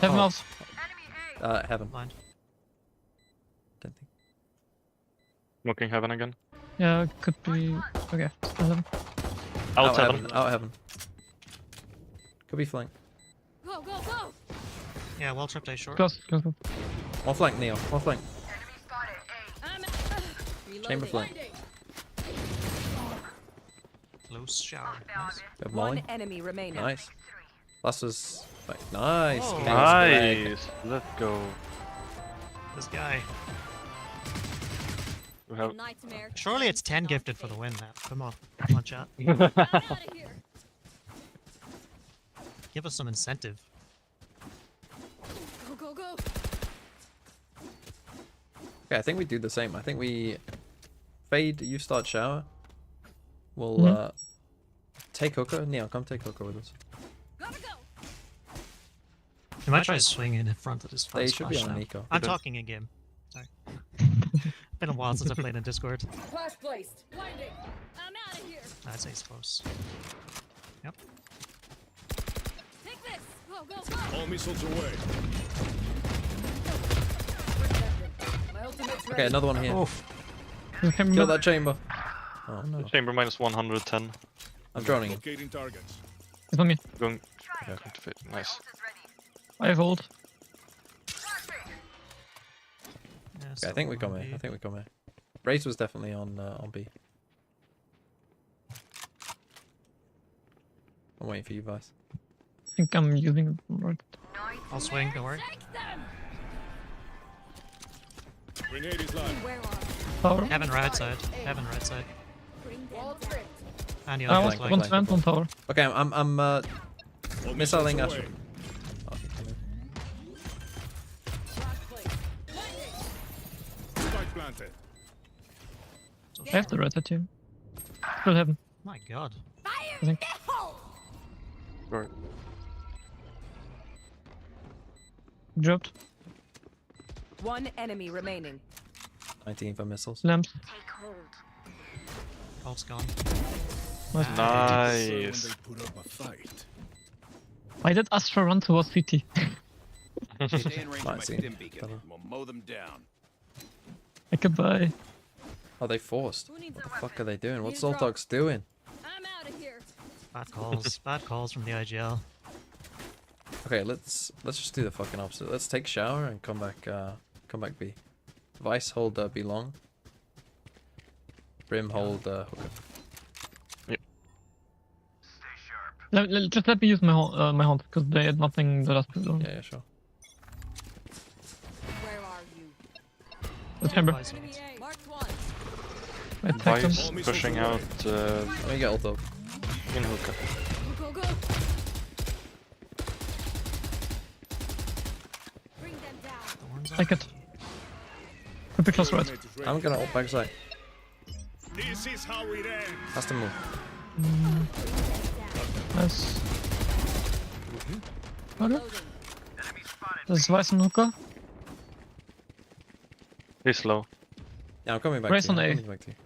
Have him Oh. out. Heaven. Blind. Don't think. Smoking heaven again. Yeah, could be. Okay. Still have him. Out heaven. Out heaven. Could be flank. Go, go, go. Yeah, wall trapped A short. Close, close, close. One flank, Neo. One flank. I'm Chamber reloading. flank. Close shower. Nice. Got One Molly. enemy remaining. Nice. Last was like nice. Oh. Chaos drag. Nice. Let's go. This guy. We have Nightmare. Surely it's 10 gifted for the win now. Come on. Come on, chat. I'm out of here. Give us some incentive. Go, go, go. Okay, I think we do the same. I think we fade. You start shower. We'll take hooker. Neo, come take hooker with us. Gotta go. Can might try swinging in front of this They fast should be flash on now. Nico. I'm talking in game. Sorry. Been a while since I played in Discord. Flash placed. Blinding. I'm out of here. I'd say it's close. Yep. Take this. Go, go, go. All missiles away. My ultimate's ready. Okay, another one here. Okay, Kill that chamber. Oh no. Chamber minus 110. I'm droning him. Locating targets. It's on me. Going. Okay, to fit. Nice. I have ult. Yeah, Okay, I think we come A. here. I think we come here. Raze was definitely on B. I'm waiting for you, Vice. I think I'm using it right. I'll swing, don't worry. Take them. Grenade is live. Where are Tower. Heaven right side. Heaven right side. Bring them Wall down. tripped. And the I other want flank. one flank. vent on tower. Okay, I'm All missiling missiles away. Astro. Flash placed. Spike planted. I have the red at you. Still heaven. My god. Fire I think- in the hole. Sure. Dropped. One enemy remaining. 19 for missiles. Lamps. Ult's gone. Nice. When Nice. they put up a fight. Why did Astra run towards CT? Stay in range of my Might see. stim beacon. We'll mow them down. I could buy. Oh, they forced. Who needs What a the fuck weapon? are they doing? What's Need a drop. Zoltok's doing? I'm out of here. Bad calls. Bad calls from the IGL. Okay, let's just do the fucking opposite. Let's take shower and come back B. Vice hold B long. Brim hold hooker. Just let me use my my hunt because they had nothing the last two. Yeah, sure. Where are you? The chamber. Vice Enemy ult. A. Marked one. I attacked them. Vice pushing out Let me get ult up. in hookah. Go, go, go. Bring them down. Thorns Take it. Could be close right. Grenade is ready. I'm gonna ult backside. This is how it ends. Has to move. Nice. Okay. Loading. There's Vice and Hooker. He's low. Yeah, I'm coming back Race to you. on I'm A. coming back to you.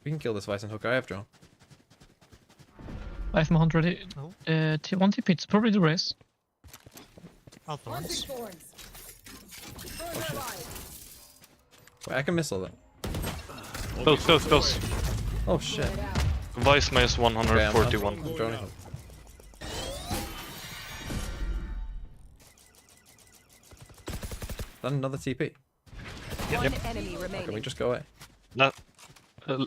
We can kill this Vice and hooker. I have drone. I have my hunt ready. Oh. T1 TP. It's probably the race. All thorns. Thorns. Wait, I can missile that. Close, close, close. Oh shit. Vice minus Okay, I'm 141. droning him. Then another TP. One enemy Can we remaining. just go away?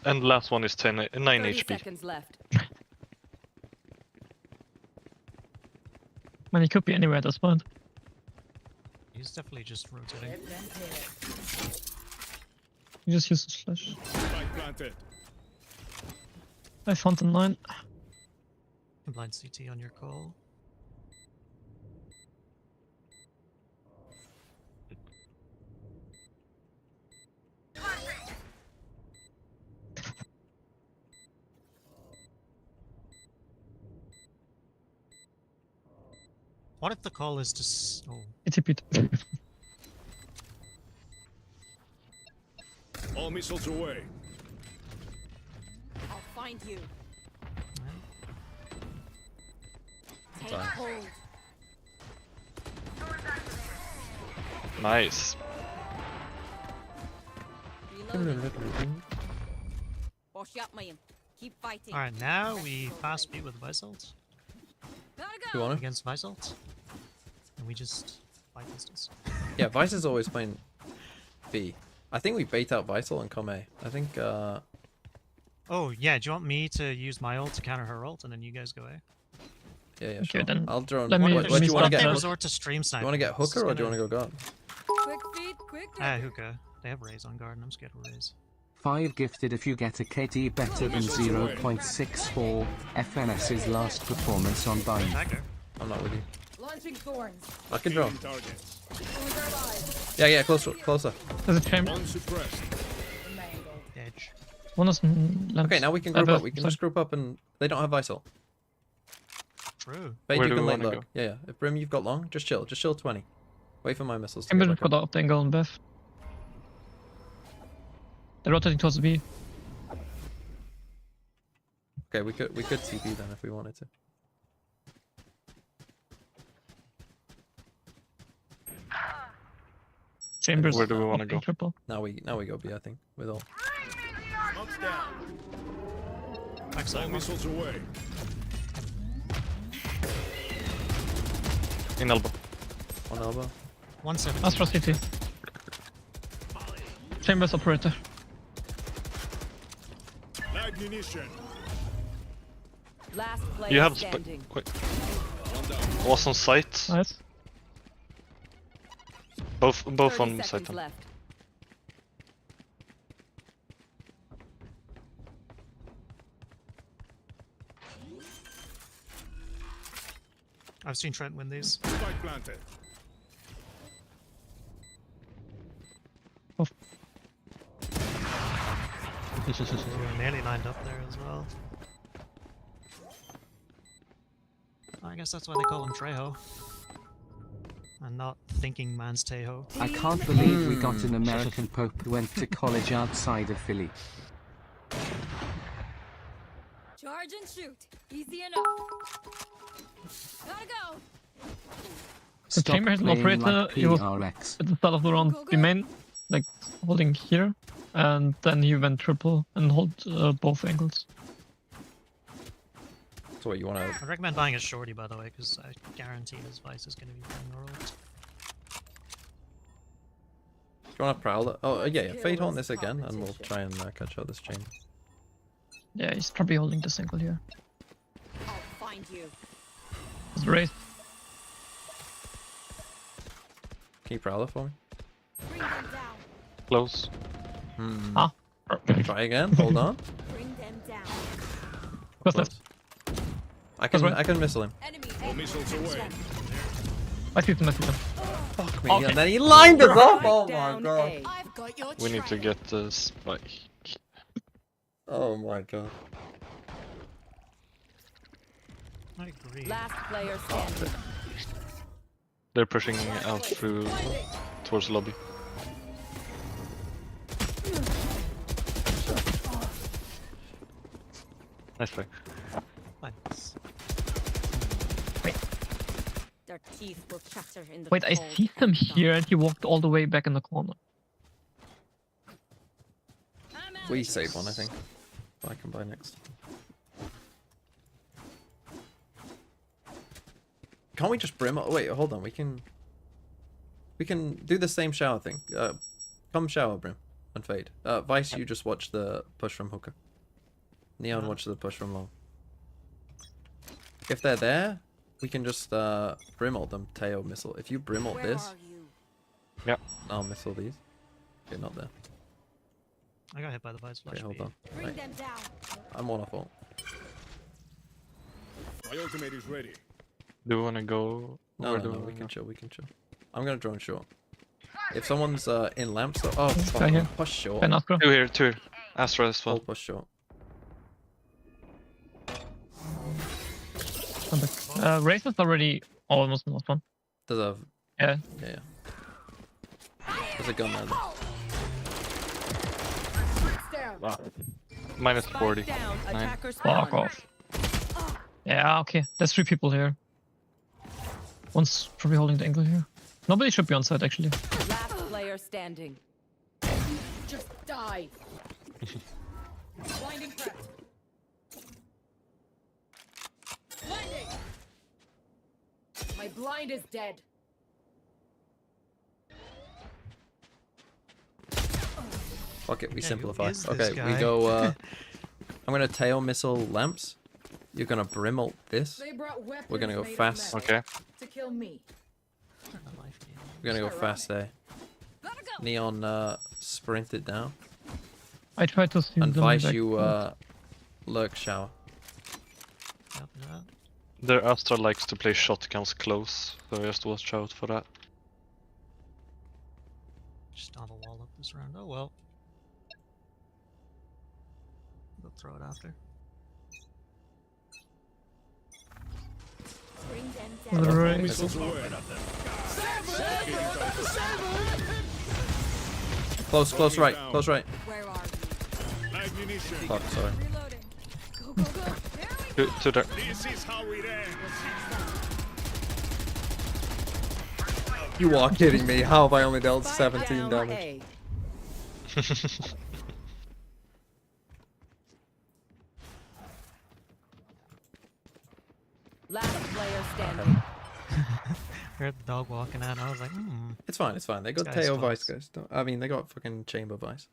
And last one is 9 30 HP. seconds left. Man, he could be anywhere at this point. He's definitely just rotating. You just use his flash. Spike planted. I have hunt in 9. Can blind CT on your call. What if the call is to oh, He TP'd. All missiles away. I'll find you. Take Sorry. hold. Nice. Reloading. Bosh yapmayın. Keep fighting. Alright, now we fast beat with Vice ult Gotta You go. wanna? against Vice ult. And we just fight distance. Yeah, Vice is always playing B. I think we bait out Vital and come A. I think Oh yeah, do you want me to use my ult to counter her ult and then you guys go A? yeah, Okay, sure. then I'll drone. let me- What let do me you want to stop get? They that. Hook- resort to stream You sniping. want to get It's hooker or do you gonna- want to go god? Quick feet, quick. Hooker. They have Raze on guard and I'm scared of Raze. 5 gifted if you get a KD better than 0.64 FNS's last performance on Bind. Dagger. I'm not with you. Launching thorns. I can draw. Locating targets. Thorns are alive. Yeah, closer, closer. There's a chamber. One suppressed. Mangled. Edge. One is lamps. Okay, now we can group up. We can just group up and they don't have Vital. True. Fade, Where you do can we late wanna look. Yeah. If Brim, you've got long, just chill 20. Wait for my missiles to Chamber get just back got up. out the angle on Beth. They're rotating towards B. Okay, we could TP then if we wanted to. Chambers. Where do we wanna opting go? Triple. Now we go B, I think, with all. Smoke's down. All Backside. missiles away. In elbow. On elbow. 170. Astra City. Chambers operator. Lag munition. Last player You have standing. wait. Was on site. Nice. Both 30 on site. seconds Then. left. I've seen Trent win these. Spike planted. We were nearly lined up there as well. I guess that's why they call him Trejo. And not thinking man's Tejo. I can't believe we got an American Pope who went to college outside of Philly. Charge and shoot. Easy enough. Gotta go. The Stop chamber has an playing operator. like He was PRX. at the start of the round Go, go. B main, like holding here, and then he went triple and hold both angles. So what you want to? I recommend buying a shorty, by the way, because I guarantee his vice is going to be being rolled. You want to prowl it? Oh yeah. Fade on this again, and we'll try and catch out this chain. Yeah, he's probably holding this angle here. I'll find you. It's raised. Can you prowl it for me? Bring them down. Close. Ah. Try again. Hold on. Bring them down. Close Close. left. I can missile him. Enemy. All missiles away. I see the message. Fuck me. Okay. And then he lined us up. Oh my Down god. A. I've got your We need to trail. get the spike. Oh my god. I agree. Last player standing. They're pushing out through towards lobby. Nice play. Thanks. Their teeth will chatter in the Wait, I cold see him dark. here, and he walked all the way back in the corner. I'm out. We save one, I think. I can buy next. Can't we just brim? Wait, hold on. We can do the same shower thing. Come shower, brim, and fade. Vice, you just watch the push from hooker. Neon, watch the push from long. If they're there, we can just brim ult them. Teao missile. If you brim ult Where this, are you? Yep. I'll missile these. Okay, not there. I got hit by the vice flash. Okay, hold on. Bring Right. them down. I'm one off ult. My ultimate is ready. Do we wanna go? No, Where no, do no, we we wanna can chill. We can chill. I'm gonna drone short. If someone's in lamps, though. Oh, Guy fuck. here. Push short. Ben Astra. Two here, two here. Astra as well. Hold push short. Come back. Race is already almost lost one. Does a Yeah. yeah. There's a gun there. Though. Down. Wow. Minus 40. Spike down. Nine. Attacker spawn. Fuck off. Yeah, okay. There's 3 people here. One's probably holding the angle here. Nobody should be on site, actually. Last player standing. Just die. Blinding threat. Blinding. My blind is dead. Fuck it, we Yeah, who simplify. is this Okay, we guy? go. I'm gonna tail missile lamps. You're gonna brim ult this. They brought weapons We're gonna go made of fast. metal Okay. to kill me. We're gonna go fast there. Gotta go. Neon, sprint it down. I tried to see And them Vice, back. you lurk shower. Yep, yeah. Their Astra likes to play shotguns close, so just watch out for that. Just don't have a wall up this round. Oh well. We'll throw it after. Right. Missiles away. Close right, close right. Where are you? Ignition. Fuck, sorry. Reloading. Go, go, go. There we To the This is how it ends. You are kidding me. How have I only dealt Spike 17 down damage? A. Last player standing. Heard the dog walking out, and I was like, It's fine, it's fine. They got This guy's Teao Vice, close. guys. I mean, they got fucking Chamber Vice.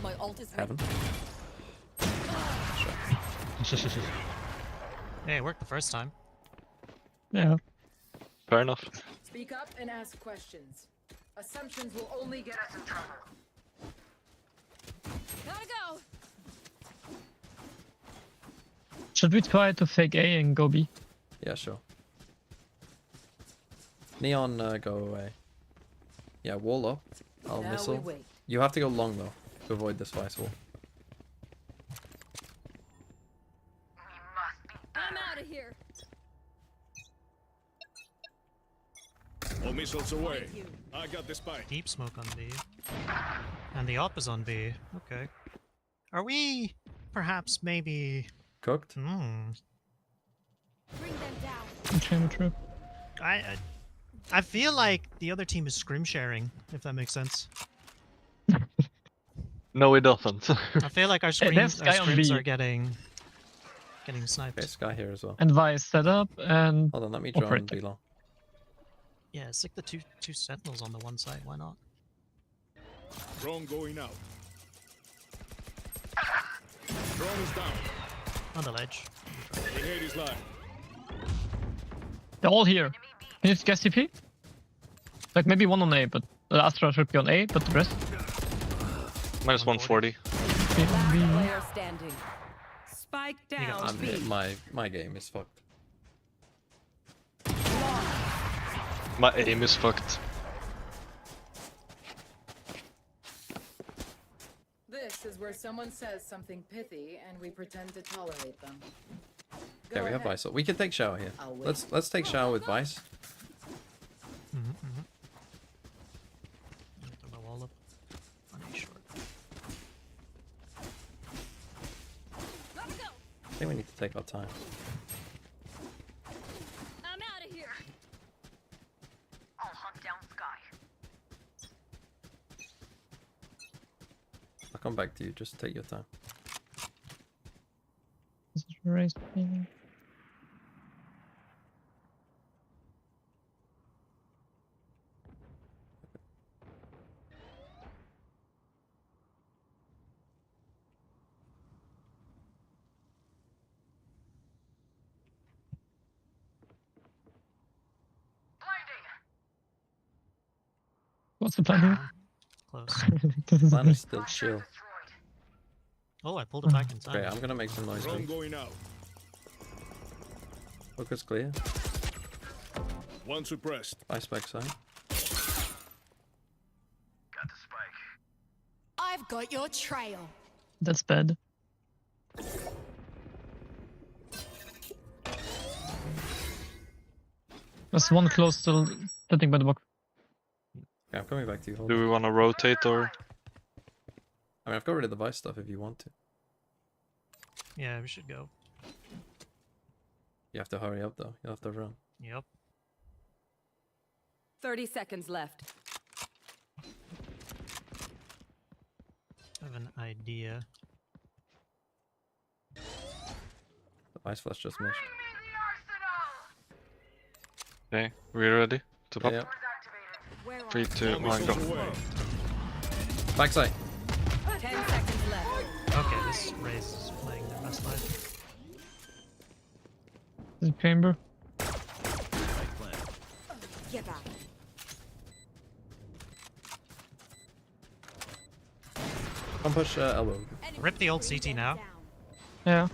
My ult is Heaven. hey, it worked the first time. Yeah. fair enough. Speak up and ask questions. Assumptions will only get us in trouble. Gotta go. Should we try to fake A and go B? Yeah, sure. Neon, go away. Yeah, wall up. I'll Now we missile. wait. You have to go long though to avoid this Vice wall. I'm out of here. All missiles away. I got the spike. Deep smoke on B. And the op is on B. Okay. Are we perhaps maybe... Cooked? Bring them down. Chamber trap. I feel like the other team is scrim sharing, if that makes sense. No, it doesn't. I feel like our there's scrims, guy on B. are getting sniped. Okay, Sky here as well. And Vice set up and Hold on, let me drone Operator. B long. Yeah, stick the two sentinels on the one side. Why not? Drone going out. Drone is down. On the ledge. Grenade is live. they're all here. Can you guess TP? Like maybe one on A, but the Astra should be on A, but the rest. Minus 140. Last player standing. Spike down. I'm hit. My game is fucked. My aim is fucked. This is where someone says something pithy and we pretend to tolerate them. Yeah, Go we have ahead. Vice. We can take shower here. I'll wait. Let's take shower with Vice. Throw my wall up. On A short. Gotta go. I think we need to take our time. I'm out of here. I'll hunt down Sky. I'll come back to you. Just take your time. This is raised. What's the plan here? Close. Plan is still chill. Oh, I pulled it back in time. Okay, I'm gonna make some noise. Drone going out. Focus clear. One suppressed. Vice backside. I've got your trail. That's bad. There's one close still sitting by the box. Okay, I'm coming back to you. Hold Do on. we want to rotate or? I mean, I've got rid of the Vice stuff if you want to. Yeah, we should go. You have to hurry up though. You'll have to run. Yep. 30 seconds left. I have an idea. The Vice flash just missed. Okay, we ready to pop? Yeah, Where are 3, 2, All 1, go. missiles away. yeah. Backside. 10 seconds left. Okay, this race is playing their best life. The chamber. Get back. Come push elbow. Rip the old CT now. Yeah.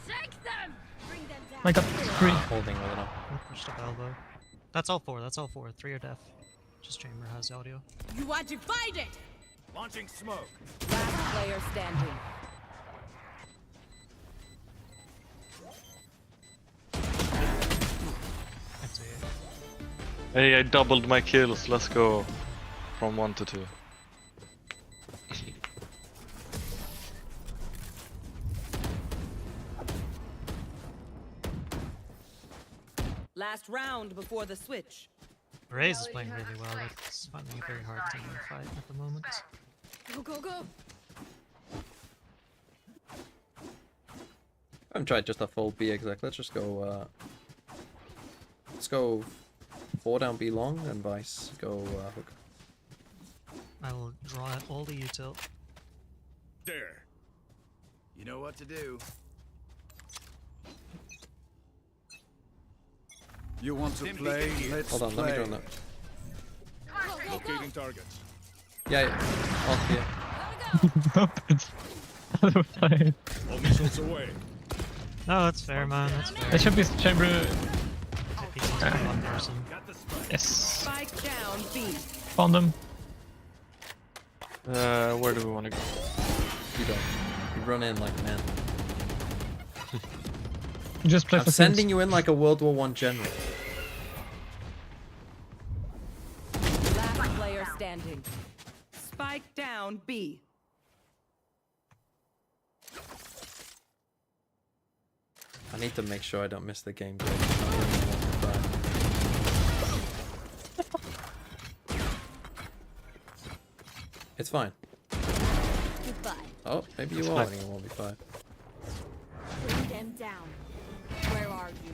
Take them. Bring them down. I got 3. Holding well enough. Pushed up elbow. That's all 4. That's all 4. 3 are deaf. Just chamber has audio. You are divided. Launching smoke. Last player standing. Hey, I doubled my kills. Let's go from 1 to 2. Last round before the switch. Raze is playing really well. It's finding it very hard to fight at the moment. Go, go, go. I haven't tried just a full B exec. Let's just go. Let's go 4 down B long and Vice go hook. I will draw all the util. There. You know what to do. You want to play? Let's Hold on, let me join that. Locating targets. Yeah, yeah. Off here. All missiles away. No, that's fair, man. That's fair. There should be chamber. If he's just one person. Yes. Spike down B. Found them. Where do we want to go? You don't. You run in like men. Just play I'm for sending you in like a World War I general. Last player standing. Spike down B. I need to make sure I don't miss the game. It's fine. Goodbye. Oh, maybe you are winning a 1v5. Bring them down. Where are you?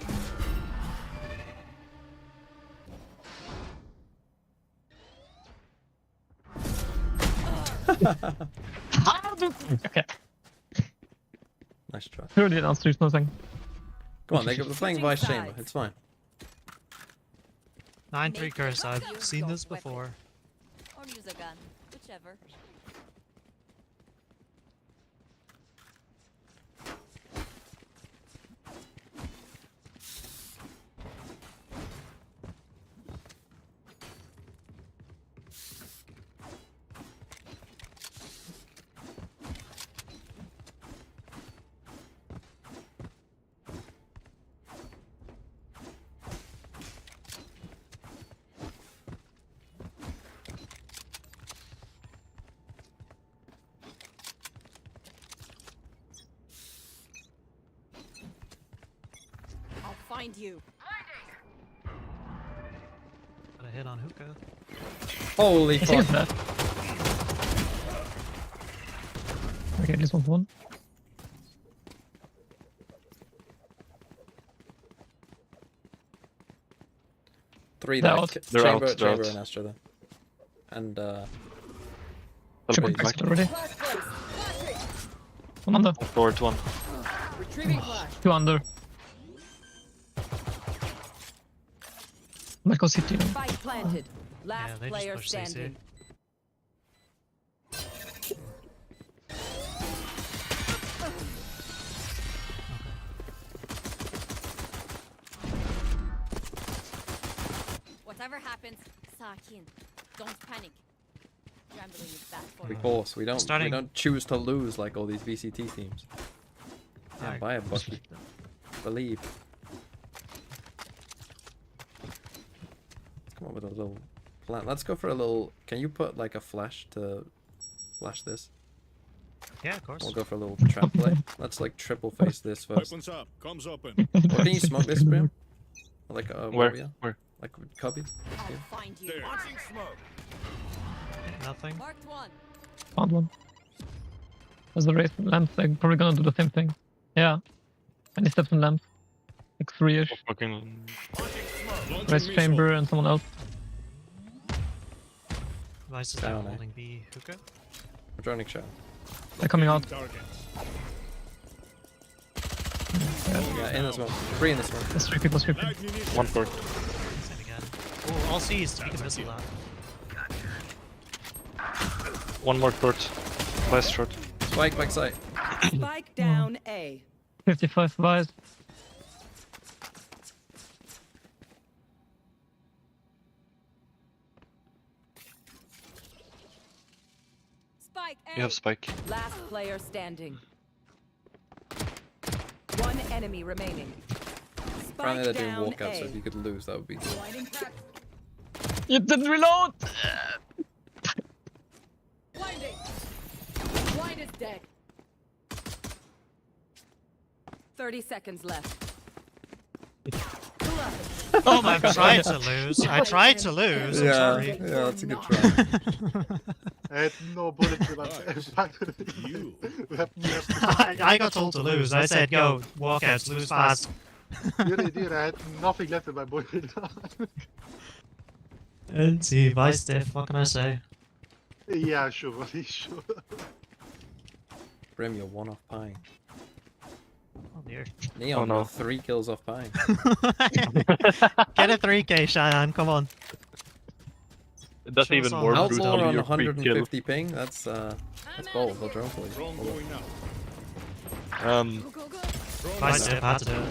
Okay. Nice try. Really downstairs, nothing. Come on, they're playing Vice Chamber. It's fine. 9-3 curse. I've seen this before. Or use a gun. Whichever. Find you. Got a hit on hookah. Holy fuck. That. Okay, this one's one. Three They're there. out. They're Chamber, out, they're Chamber out. and Astra there. And Should Wait, be back. already. One under. Forward 1. Retrieving flash. 2 under. Let's go city. Spike planted. Yeah, Last they just player pushed CC. standing. Whatever happens, Sakin, don't panic. Gambling is bad for we you. force. We don't Starting- we don't choose to lose like all these VCT teams. Yeah, Alright. buy a bucky. Believe. Let's come up with a little plan. Let's go for a little. Can you put like a flash to flash this? Yeah, of course. We'll go for a little trap play. Let's like triple face this first. Weapons up. Comes open. Or can you smoke this, Brim? Like Where? warrior? Where? Like with Cubby? I'll find you. There. Launching smoke. Nothing. Marked one. Found one. There's the race lamp. They're probably gonna do the same thing. Yeah. And he steps on lamp. Like 3-ish. Fucking Launching Race missile. chamber and someone else. Vice is Down, now eh? holding B hookah. I'm joining show. They're coming out. Targets. Yeah, in this one. 3 in this one. There's 3 people sweeping. Live munitions. 1 port. Same again. Oh, all C's. You can missile that. 1 more port. Vice short. Spike back side. Spike down A. 55 Vice. Spike A. You have spike. Last player standing. One enemy remaining. Apparently Spike they're doing down walkouts, so A. if you could lose, that would be good. Blinding crack. You didn't reload! Blinding. Blind is dead. 30 seconds left. Oh my I god. tried to lose. I tried to lose. I'm Yeah, sorry. yeah, that's a good try. I had no bullet to that. You. I got told to lose. I said, "Yo, walkouts, lose fast." Really did. I had nothing left in my bullet. And see, my stiff. What can I say? Yeah, sure, buddy, sure. Brim, you're 1 off Pine. Oh dear. Neon, Oh, no. you're 3 kills off Pine. Get a 3K, Cheyenne. Come on. That's Show even us more all. brutal. Outlaw on Your free kill. 150 ping. That's bold. I'll draw for you. Drone Hold on. going out. Go, go, go. Drone My going stiff out. had to do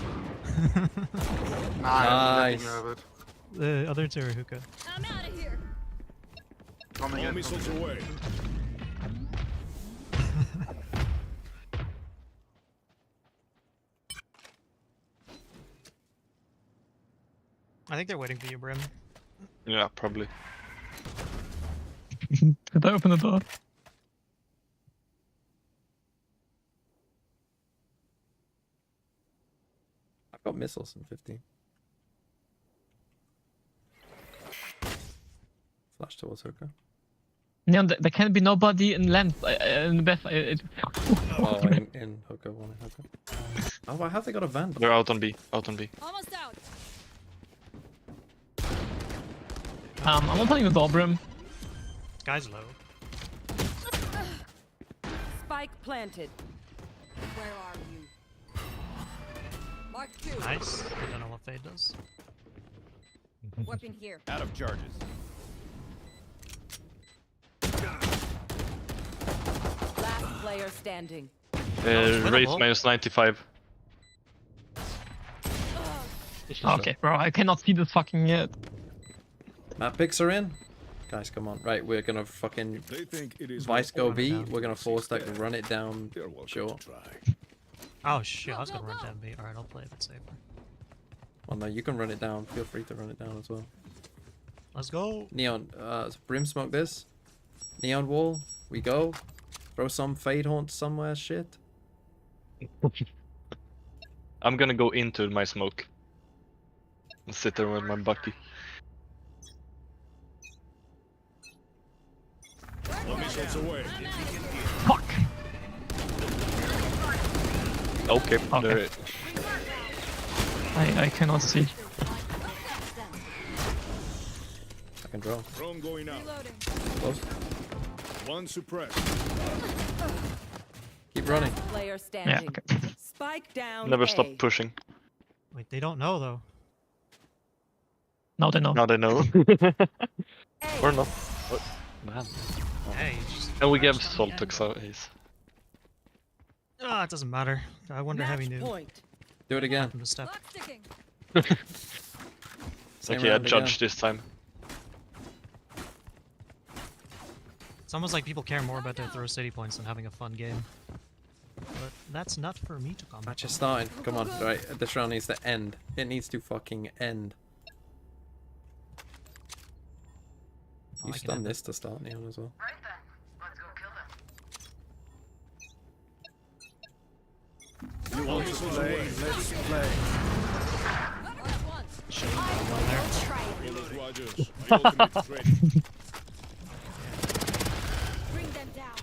it. Nice. It. The other two are hookah. I'm out of here. Coming All in. missiles away. I think they're waiting for you, Brim. Yeah, probably. Did I open the door? I've got missiles in 15. Flash towards hookah. Neon, there can be nobody in land. In Beth. Oh, in hookah, one in hookah. Oh, why have they got a vandal? They're out on B. Out on B. Almost out. I'm opening the door, Brim. Guy's low. Spike planted. Where are you? Mark 2. Nice. I don't know what Fade does. Weapon here. Out of charges. Last player standing. Raise winnable. minus 95. Okay, bro, I cannot see this fucking yet. Map picks are in. Guys, come on. Right, we're gonna fucking They think it is Vice go run it B. down. We're gonna force that run it down. They're welcome Sure. to try. Oh shit, I was Go, gonna go, run go. down B. Alright, I'll play a bit safer. Well, no, you can run it down. Feel free to run it down as well. Let's go. Neon, Brim smoke this. Neon wall. We go. Throw some Fade Haunt somewhere. Shit. I'm gonna go into my smoke. And sit there with my bucky. All missiles away. Fuck! Okay, Okay. there. I cannot see. I can draw. Drone going out. Reloading. Close. One suppressed. Keep running. Player Yeah, standing. okay. Spike down. Never A. stop pushing. Wait, they don't know though. Now they know. Now they know. Or not. Oh, man. Hey, just... And we gave Soltux ace. Ah, it doesn't matter. I wonder how he Match knew. point. Do it again. From the step. Clock ticking. Same Okay, I round again. judged this time. It's almost like people care more about their throw city points than having a fun game. But that's not for me to comment. Match is starting. Come on. Right, this round needs to end. It needs to fucking end. Oh, You I can stun end this to start, Neon, as well. All missiles away. Let's play. Mark 1. Should've done one there. Bullets Rogers. My ultimate's ready. Bring them down.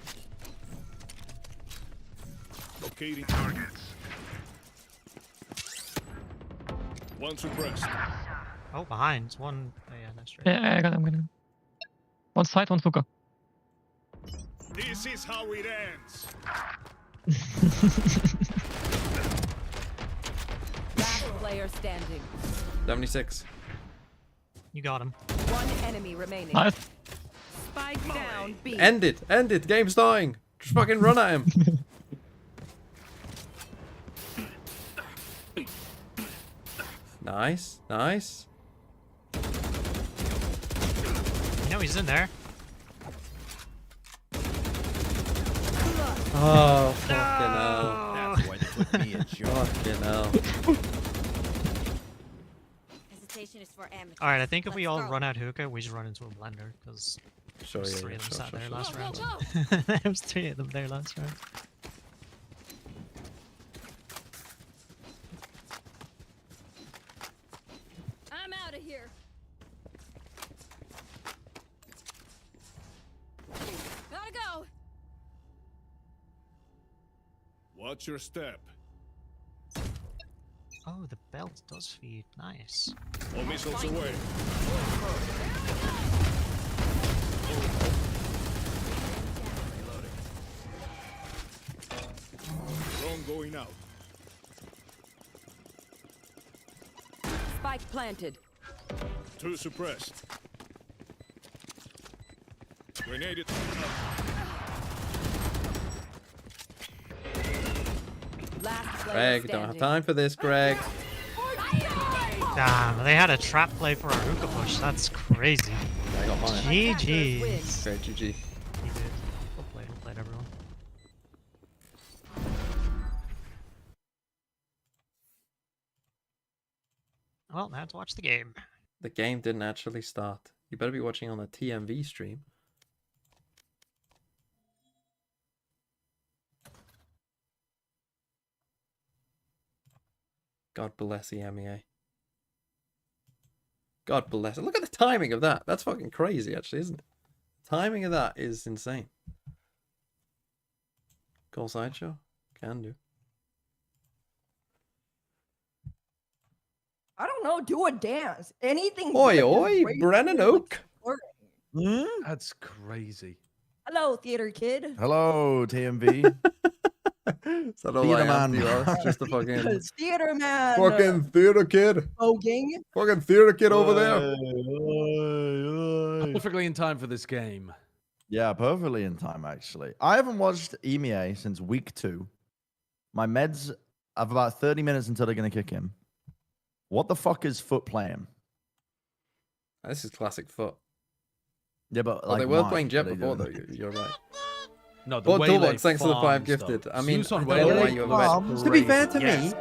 Locating targets. One suppressed. Oh, behind. It's one. Oh, yeah, that's straight. Yeah, I got him. Got him. One side, one hookah. This is how it ends. Last player standing. 76. You got him. One enemy remaining. Nice. Spike down. B. End it. End it. Game's starting. Just fucking run at him. Nice. Nice. You know he's in there. Oh, fucking hell. That's why they put me in charge. Fucking hell. Hesitation is for amateurs. Alright, I think if we Let's all go. run out hookah, we just run into a blender, because Sure, there's yeah, three yeah, of them sure, sat sure, there sure. last Go, round. go, There was 3 of them there last round. I'm out of here. Gotta go. Watch your step. Oh, the belt does feed. Nice. All missiles away. Drone going out. Spike planted. 2 suppressed. Grenade it. Last player Greg, don't have time for this, Greg. Damn, they had a trap play for a hookah push. That's crazy. I got mine. GG's. Great, GG. He did. Well played, everyone. Well, now to watch the game. The game didn't actually start. You better be watching on the TMV stream. God bless the EMEA. God bless it. Look at the timing of that. That's fucking crazy, actually, isn't it? Timing of that is insane. Call sideshow? Can do. I don't know. Do a dance. Anything. Oi, good is oi, great. Brennan Oak. That's crazy. Hello, theater kid. Hello, TMV. Is that all I am to you, Alex? Just a fucking... Theater man. Fucking theater kid. Voguing. Fucking theater kid over there. Perfectly in time for this game. Yeah, perfectly in time, actually. I haven't watched EMEA since week 2. My meds have about 30 minutes until they're going to kick in. What the fuck is FUT playing? This is classic FUT. Yeah, but Well, like, they were why playing Jet are they before, though. doing it? You're right. No, the But Waylay Toolbox, thanks for the 5 farms, gifted. though. I mean, Zeus on I don't know why Waylay you have farms. a bet. To be fair to Yes.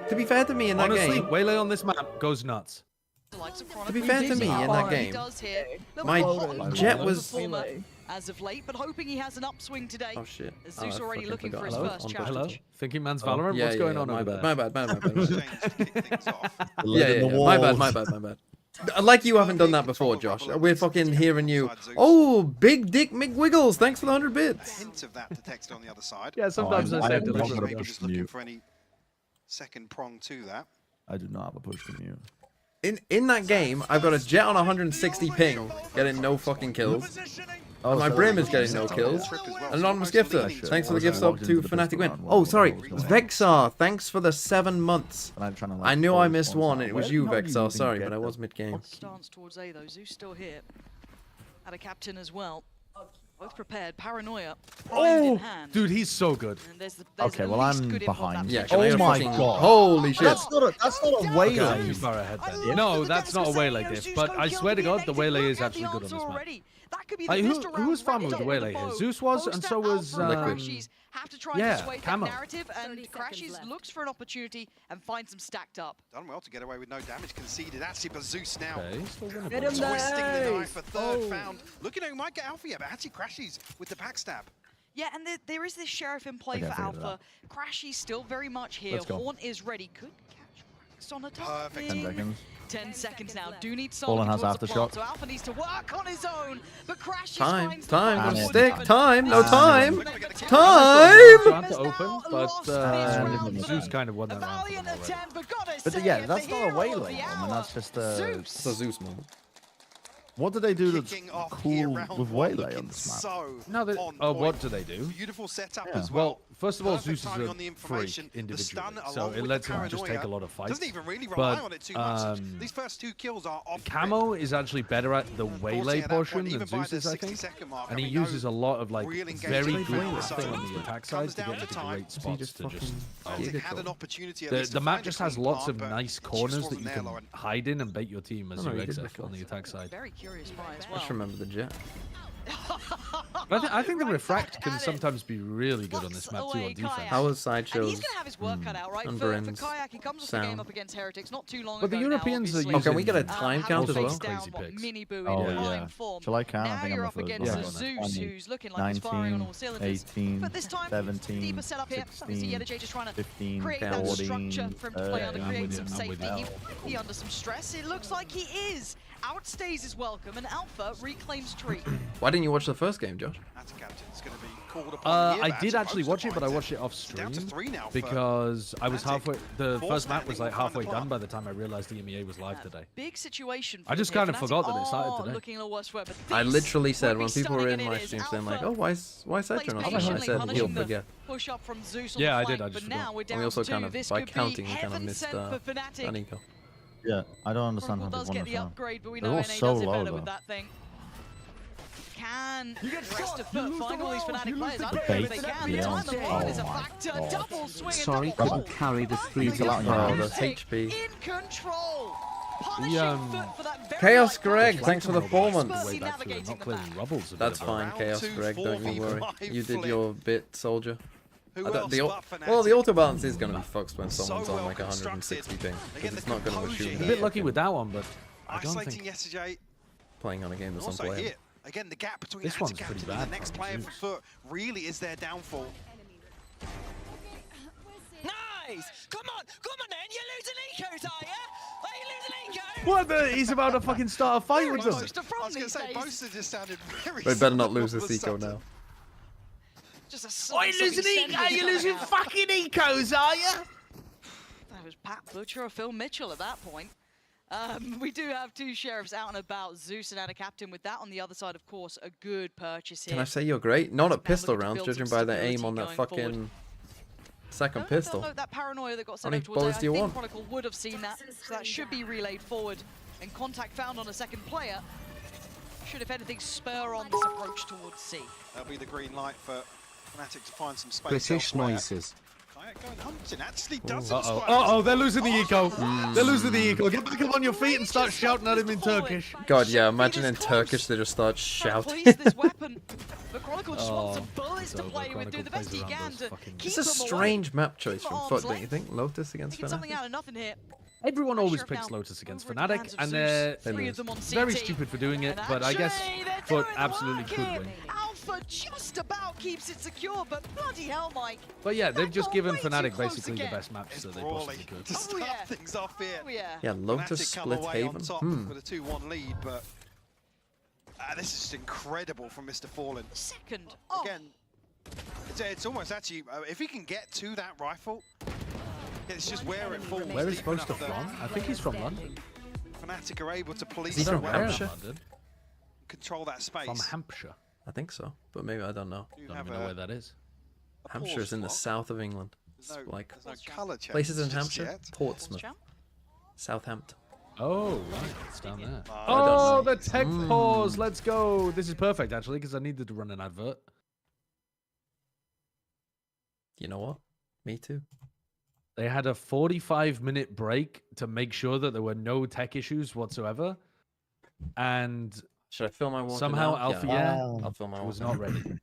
me, in that Honestly, game, Waylay on this map goes nuts. to be fair to me, in that game, my Jet was... as of late, but hoping he has an upswing today. Oh shit. As Oh, Zeus I already fucking looking for forgot. his first Hello? challenge. Thinking Man's Oh, Valorant? yeah, What's going on my over bad, there? my bad. The Yeah, lead in the my walls. bad. Like you haven't done that before, Josh. We're fucking hearing you. Oh, Big Dick McWiggles, thanks for the 100 bits. Hint of that detected on the other side. Yeah, sometimes I say am not deliberately. gonna Maybe push just to looking mute. for any second prong to that. I do not have a push to mute. In that game, I've got a Jet on 160 ping, getting no fucking kills. And my Brim is getting no kills. Anonymous Gifter, thanks for the gift sub to Fnatic Win. Oh, sorry, Vexar, thanks for the 7 months. I knew I missed one, and it was you, Vexar, sorry, but I was mid-game. Stance towards A though. Zeus still here. Had a captain as well. Both prepared. Paranoia. primed in hand. Dude, he's so good. And there's Okay, at well, least I'm good info on behind. that Yeah, position. can I get Oh a my fucking- god. Holy shit. That's not a Okay, I'm too waylay. far ahead then. No, that's not a waylay diff, but I swear to God, the waylay is actually good on this map. That could be Like, the who best was around farming with the right waylay on here? the Zeus was, bow. and so was Liquid. Crashies have to try yeah, and sway that Camo. narrative, and 30 Crashies seconds left. looks for an opportunity and finds them stacked up. Done well to get away with no damage conceded. Actually, but Zeus now Okay, still winnable. Get him twisting the there. knife for third found. Looking at who might get Alpha here, but actually Crashies with the backstab. Yeah, and there is this Sheriff in play Okay, for I figured it Alpha. Crashy's still very much here. Let's go. Horn is ready. Could catch Wax on a top. Perfect. 10 seconds. 10 seconds now. Do need Fallen someone has towards the aftershock. plant, so Alpha needs to work on his own. But Crashies Time, finds the time, plant. no Damn it. stick, time, no Damn time, it. time! Trying to open, but round. Zeus kind of won A that round. for valiant them already. attempt, but gotta But say yeah, it, that's the not a hero of waylay. the I mean, hour. that's just It's a Zeus. Zeus moment. What do they do that's Kicking off cool here, round with one, waylay looking on this map? so No, they, on what point. do they do? Beautiful setup Yeah. as well. Well, first of all, Perfect Zeus is timing a on the freak information, the individually, stun so along it with lets the him just take paranoia. a lot of fights. Doesn't even really rely But, on it too much. These first 2 kills are off. Camo is actually better at the Forcing waylay at that portion point, than even by Zeus the is, I think. 60-second mark, And he we know uses a lot of like real engagement very in good the stuff zone. on the attack side Comes to down get to into time. great spots to just. Celtic had an opportunity at The, least the to map find a just has clean lots plant, of but nice it just corners that wasn't you there, can Lauren. hide in and bait your team as No, you you did exit before. on the attack side. Very curious buy as I well. just remember the Jet. I think the refract can sometimes be really good on this map too on defense. How was And Sideshow's he's going to have his work cut out, right? and For Bryn's Kayak, he comes off the game sound? up against Heretics not too long But the ago Europeans now, are obviously. using can we get a time count as having well? faced down Crazy what, picks. Mini Boo in Oh, prime yeah. form. Shall I count? I Now think I'm you're the up first against one. a Zeus 20, who's looking like he's firing on all cylinders. 18, But this time, 17, deeper setup here. Obviously, 16, Yedajay just trying to 15, create that 14, structure for him to play under, I'm create with some you, I'm with safety. you. He under some stress. It looks like he is. Outstays his welcome, and Alpha reclaims tree. Why didn't you watch the first game, Josh? That's a captain's going to be called upon here, I but did actually supposed watch to it, but I find watched it off It's stream down to 3 now for because I was Fnatic. halfway. The Force first map landing was like behind the halfway done block. by the time I realized the EMEA was live today. Big situation. I just for him kind here. of forgot Fnatic that it started are today. looking a little worse for it, but I this literally said would when be people were stunning, in and my it is. stream saying like, Alpha "Oh, why is Sideshow not plays playing?" I patiently, said punishing he'll the forget. Push up from Zeus Yeah, on I the did, flank, I just but now forgot. we're And we down also to kind of this by could be counting, we kind of heaven missed sent for Fnatic. Danico. Yeah, I don't understand how Chronicle they does won get this the round. upgrade, but we They're know all NA so does it low, better though. with that thing. Can rest of FUT find all these Fnatic players? I don't know if they can. The time of one is a factor. Double swing and Sorry, double couldn't pull. carry the three It's a lot to on your Oh, the Fnatic HP. in control. The, Punishing FUT for that very Chaos light Greg, touch. thanks for the 4 months. Expertly Way back through and navigating not the clearing map. rubbles. a bit That's of a- fine, Round Chaos 2, Greg. Don't you 4v5 worry. You did flip. your bit, soldier. Who I don't- else the, but Fnatic? well, the auto balance is going to be fucked when So someone's on well like 160 ping. They Because get it's the not going to composure assume A that bit lucky fucking with that one, but I don't Isolating think yesterday. playing on a game with some Also player. here, again, the gap between This the one's pretty captain and bad the next from player Zeus. for FUT really is their downfall. Nice! Come on then, you're losing ecos, are you? Are you losing ecos? what the? He's about to fucking start a fight with them. I was going to say, Boaster just sounded very They better not similar lose all this of a eco sudden. now. Just a Oh, you're losing eco. You're losing fucking ecos, are you? That was Pat Butcher or Phil Mitchell at that point. We do have 2 sheriffs out and about, Zeus and Ada Captain. With that on the other side, of course, a good purchase here. Can I say you're great? Not a Now pistol looking to round, build judging some by the aim stability on that going fucking forward. second No, pistol. no, that paranoia that got How sent many over towards bullets there, do you I think want? Chronicle would have seen that, so that should be relayed forward. And contact found on a second player should, if anything, spur on this approach towards C. That'll be the green light for Fnatic to find some space British elsewhere. noises. Kayak going hunting actually doesn't Uh-oh. square. Uh-oh, they're losing the eco. They're losing the eco. Get back up on your feet and start shouting at him in Turkish. God, yeah, imagine in Turkish they just start shouting. Please, this weapon. But Chronicle just wants some Oh, bullets it's to over. play with, do Chronicle the best he plays around can those to fucking- keep It's a them away. strange map choice from Arm's FUT, don't you length. think? Lotus against Taking something Fnatic? out of nothing here. Everyone always Sheriff picks now Lotus against over in the Fnatic, hands of and Zeus. they're Three of them on very CT. stupid for doing it, And but I guess actually, they're FUT doing the absolutely work could here. win. Alpha just about keeps it secure, but bloody hell, Mike. But yeah, they've just got given way too Fnatic close basically the again. best maps It's that they brawling possibly could. to start yeah. things off here. Oh, yeah. Yeah, Lotus Fnatic come split away Haven. on top with a 2-1 lead, but this is just incredible from Mr. Fallen. Second. Oh. Again, it's almost actually, if he can get to that rifle, it's just where it falls. Where is deep Boaster enough that from? I think he's from London. Fnatic are able to police he the from well, Hampshire? London. control that space. From Hampshire. I think so, but maybe I don't know. You Don't have even know a- where that is. a Hampshire's pause in the block. south of England. It's There's no, like there's no colour change places in just Hampshire, yet. Portsmouth, Southampton. Oh, right, it's down there. I don't Oh, know. the tech pause. Let's go. This is perfect, actually, because I needed to run an advert. You know what? Me too. They had a 45-minute break to make sure that there were no tech issues whatsoever. And Should I fill my water somehow now? Alpha Yeah, Wow. I'll fill my was water. not ready.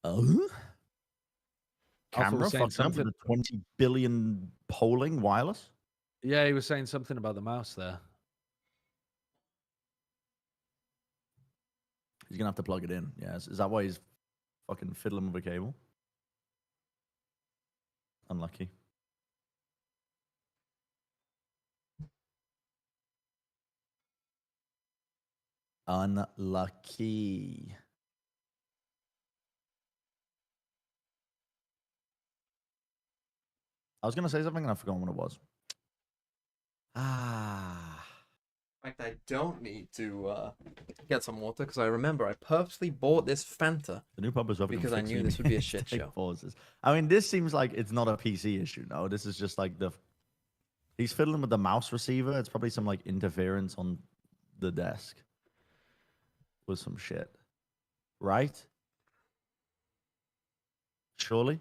Oh? Alpha Camera was saying fucked up with something. the 20 billion polling wireless? Yeah, he was saying something about the mouse there. He's gonna have to plug it in. Yes. Is that why he's fucking fiddling with a cable? Unlucky. Unlucky. I was gonna say something and I forgot what it was. Ah. In fact, I don't need to get some water because I remember I purposely bought this Fanta The new pub is open because I knew this would be a shit Take show. pauses. I mean, this seems like it's not a PC issue. No, this is just like he's fiddling with the mouse receiver. It's probably some like interference on the desk with some shit, right? Surely.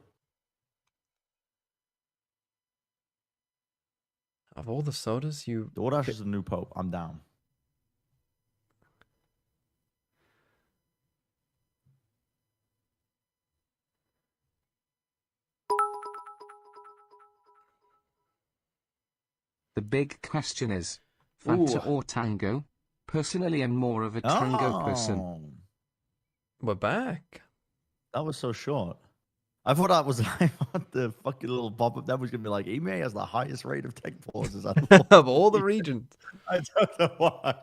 Of all the sodas, you DoorDash is the new pope. I'm down. The big question is, Fanta or Tango? Personally, I'm more of a Tango person. We're back. That was so short. I thought that was the fucking little pop-up that was going to be like, EMEA has the highest rate of tech pauses of all the regions. I don't know why.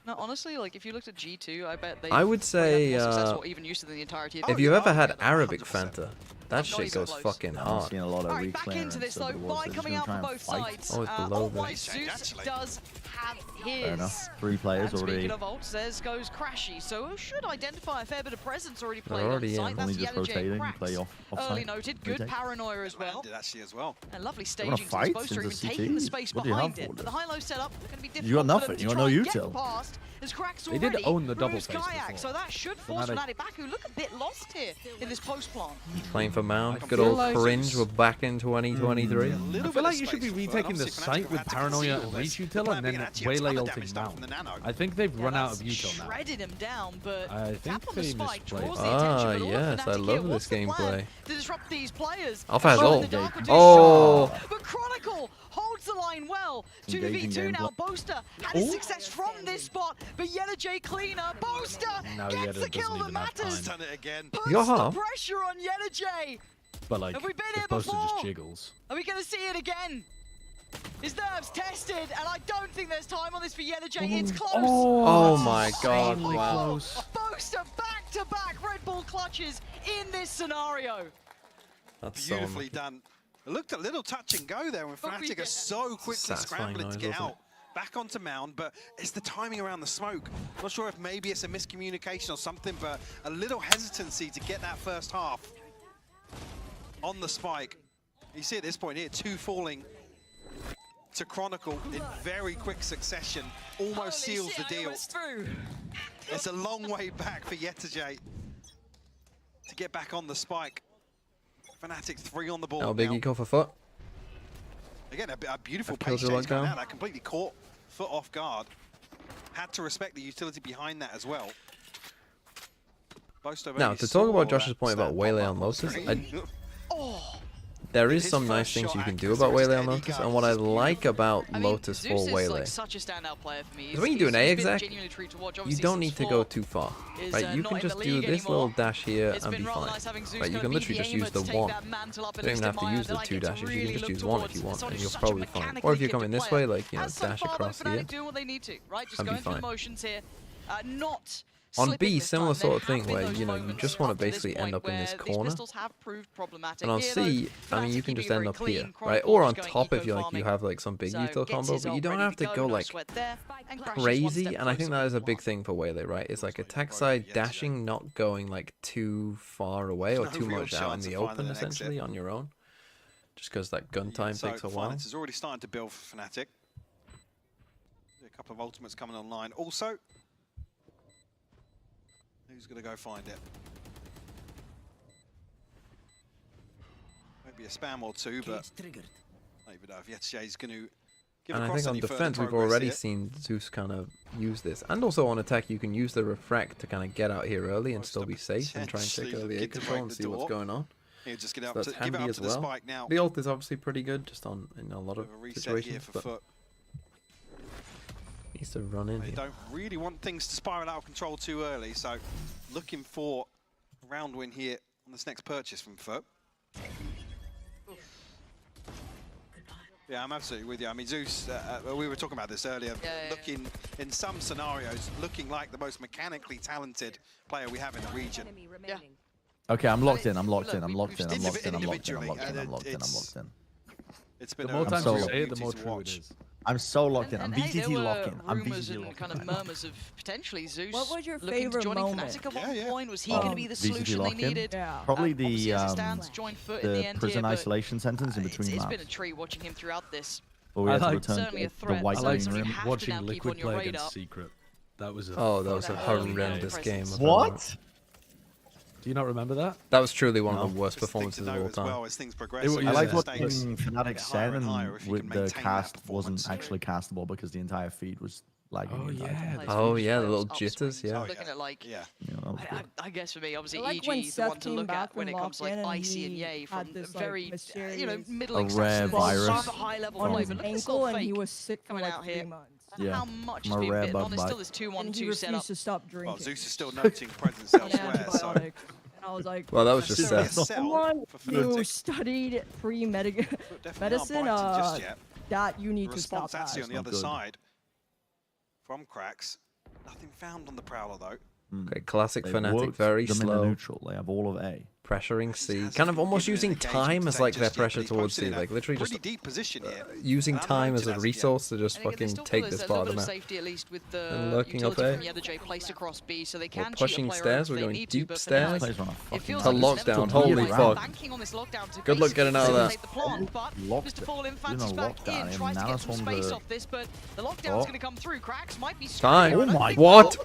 No, honestly, like if you looked at G2, I bet they. I would say, more successful, even used to than the entirety of if you've ever had Arabic Fanta, that shit goes fucking I've hard. seen a lot of Alright, back into this though. Buy coming out from both sides. Oh, it's below Outlaw this. Zeus does have his. Fair enough. 3 players And already. speaking of ult, Zez goes Crashy, so should identify a fair bit of presence already played already on in. site. Only That's just Yellow Jay rotating, Cracks. play off Early site. noted, good Retake. paranoia as well. Landed actually as well. And lovely wanna staging to fight Boaster, into even CT? taking the space What do you behind have it. for But the them? high-low setup going to be difficult You got for them nothing. to You got try no and get util. past, as Cracks They did already own the double proves face Kayak, before. so that should force Fnatic- Fnatic back, who look a bit lost here in this post-plant. Playing for Mount. I Good feel old like- cringe. We're back in 2023. I feel like you should be retaking the site with Paranoia and Reach Util and then Waylay ulting Mount. I think they've run out of util now. Shredded him down, but I think tap on the they spike misplayed. draws the attention, but all yes, of I Fnatic love here, what's this the plan gameplay. to disrupt these players? Alpha has Shot in ult. the dark would do Oh. shot, but Chronicle holds the line well. Engaging 2v2 now. gameplay. Boaster had his success from this spot, but Yellow Jay cleaner. Boaster Now gets Yellow the kill doesn't that even have matters. time. Done it again. Puts You got the half. pressure on Yellow Jay. But like, Have we been if here Boaster just before? jiggles. Are we going to see it again? His nerves tested, and I don't think there's time on this for Yellow Jay. It's close. Oh my god, insanely wow. close. Boaster back-to-back Red Bull clutches in this scenario. That's so Beautifully done. It looked a little touch and go there when Fnatic are so quickly Satisfying scrambling to noise, get wasn't out. Back onto Mound, but it's the timing around the smoke. Not sure if maybe it's a miscommunication or something, but a little hesitancy to get that first half on the spike. You see at this point here, 2 falling to Chronicle in very quick succession. Almost seals the deal. It's a long way back for Yetajay to get back on the spike. Fnatic 3 on the board Now, Biggie now. go for FUT. Again, a beautiful Killed pace your chase coming lockdown. out. That completely caught FUT off guard. Had to respect the utility behind that as well. Now, to talk about Josh's point about Waylay on Lotus, there is some nice things you can do about Waylay on Lotus, and what I like about Lotus for Zeus is like Waylay such a standout player for me. is when you do an A He's been exec, genuinely treat to watch. you Obviously, don't since need to go four too far, is, right? You not can in the just do league this little anymore. dash here It's and been be rather fine. nice having Zeus Right, you kind can of literally be just the use aimer the to take one. that mantle up You and don't even have lift to him use the higher. 2 They like dashes, to you can really just look use 1 if towards you want, someone and you're such a probably fine. mechanically Or if you're coming gifted this player. way, like, you know, As so dash far, though, across Fnatic here. doing what they need to, right? Just and be going through the fine. motions here, not On slipping B, this similar time. sort of There thing have been where, those you know, you moments just want to up to this basically end point up in this where these corner. pistols have proved problematic. And on Here, though, C, I mean, Fnatic you can keeping just it end very up clean, here, right? Chronicles Or on going top if eco you like, you farming. have like some big So util gets combo, his but you ult don't ready have to go, go no like sweat there, and crashes one crazy. step And I think closer. that is a big thing for Waylay, right? It's like attack side dashing, not going like too far away or No too real much out in chance the of finding open an exit. essentially on your own. Just because that gun time So takes a while. Finance is already starting to build for Fnatic. A couple of ultimates coming online. Also, who's going to go find it? Maybe a spam or two, but maybe know if Yetajay's going to give And I across think on any further defense, we've progress already here. seen Zeus kind of use this. And also on attack, you can use the refract to kind of get out here early and still be safe and try and take potentially early A looking to control break and the see what's door. going on. He'll just get So up that's to, give it handy up as to the well. spike now. The ult is obviously pretty good, just on in a lot of A reset here situations. for But FUT. needs to run in They here. don't really want things to spiral out of control too early, so looking for a round win here on this next purchase from FUT. Yeah, I'm absolutely with you. I mean, Zeus, we were talking about this earlier, looking, in some scenarios, looking like the most mechanically talented player we have in the region. Yeah. Okay, I'm locked in. I'm Look, locked in. I'm we- locked in. I'm we've locked in. I'm locked in. I'm individually, locked in. I'm locked in. I'm it's- locked in. It's been The more a times so you locked. say it, the beauty more to true it watch. is. I'm so locked in. I'm And hey, BTT there lock were in. I'm rumours BTT and lock kind in. of murmurs of potentially Zeus What was your looking to favorite joining moment? Fnatic at one Yeah. point. Was he going to be the BTT solution they lock in. needed? Yeah. Probably Obviously, as it the stands, joined FUT in the end prison here, but isolation sentence in between it's maps. been a treat watching him throughout this. But we I had to like- return Certainly a to the threat. white I So like green you room. have to watching now keep Liquid on your play radar. against Secret. That was a Oh, that was a Early horrendous presence. game. of What? Do you not remember that? That was truly one of the No. worst Just think to performances of know all as time. well as things progress. It was- and Yeah, I like the what stakes Fnatic get said higher and higher and if you with can the maintain that cast performance. wasn't actually castable because the entire feed was lagging. Oh, the entire time. Plays Oh huge yeah, the playoffs, little upswings. jitters. Yeah. Looking at like, Yeah, that was good. I guess for me, obviously, I like when EG is the one Seth to came look back at when from it comes to like lockdown and Icy and he Yay from had this, like, very, mysterious middling rare stuff, virus super high level on play. his But look at ankle, and he Fake was sick for coming like out 3 here. months. Yeah, How much from is a being rare bitten bug on? There's bite. still this And he 2-1-2 setup. refused to stop Well, drinking. Zeus is still noting presence On elsewhere, so antibiotics. And I was like, Well, that was That's just still a Seth. sell someone for who Fnatic. studied pre-medicine, Definitely aren't biting just yet. that you The need to stop response actually that. on the not other good. side from Cracks. Nothing found on the Prowler though. Great classic They Fnatic, worked very them in the slow, neutral. They have all of A. pressuring C, Hasn't kind of almost given using an engagement time to as take like their just yet, but pressure he towards posted C, in a like literally pretty just deep position here. using And time as a unnoted as of yet. resource to just And again, fucking there's still take there's this a far little to bit of map. safety at least with And the lurking up utility A. from the other J placed across B, so they We're can cheat a pushing player stairs, if we're they going need to, deep but for now, stairs. Plays on a it fucking feels To like lock it's never lockdown, too holy late. fuck. Banking on this lockdown to Good luck basically getting out of that. facilitate the plant, but Locked Mr. Fall it. Infant You is know, back lockdown, in, and tries to now get it's some on space the- off this, but the lockdown's Oh. going to come through. Cracks might be Fine. screwed. Oh my What?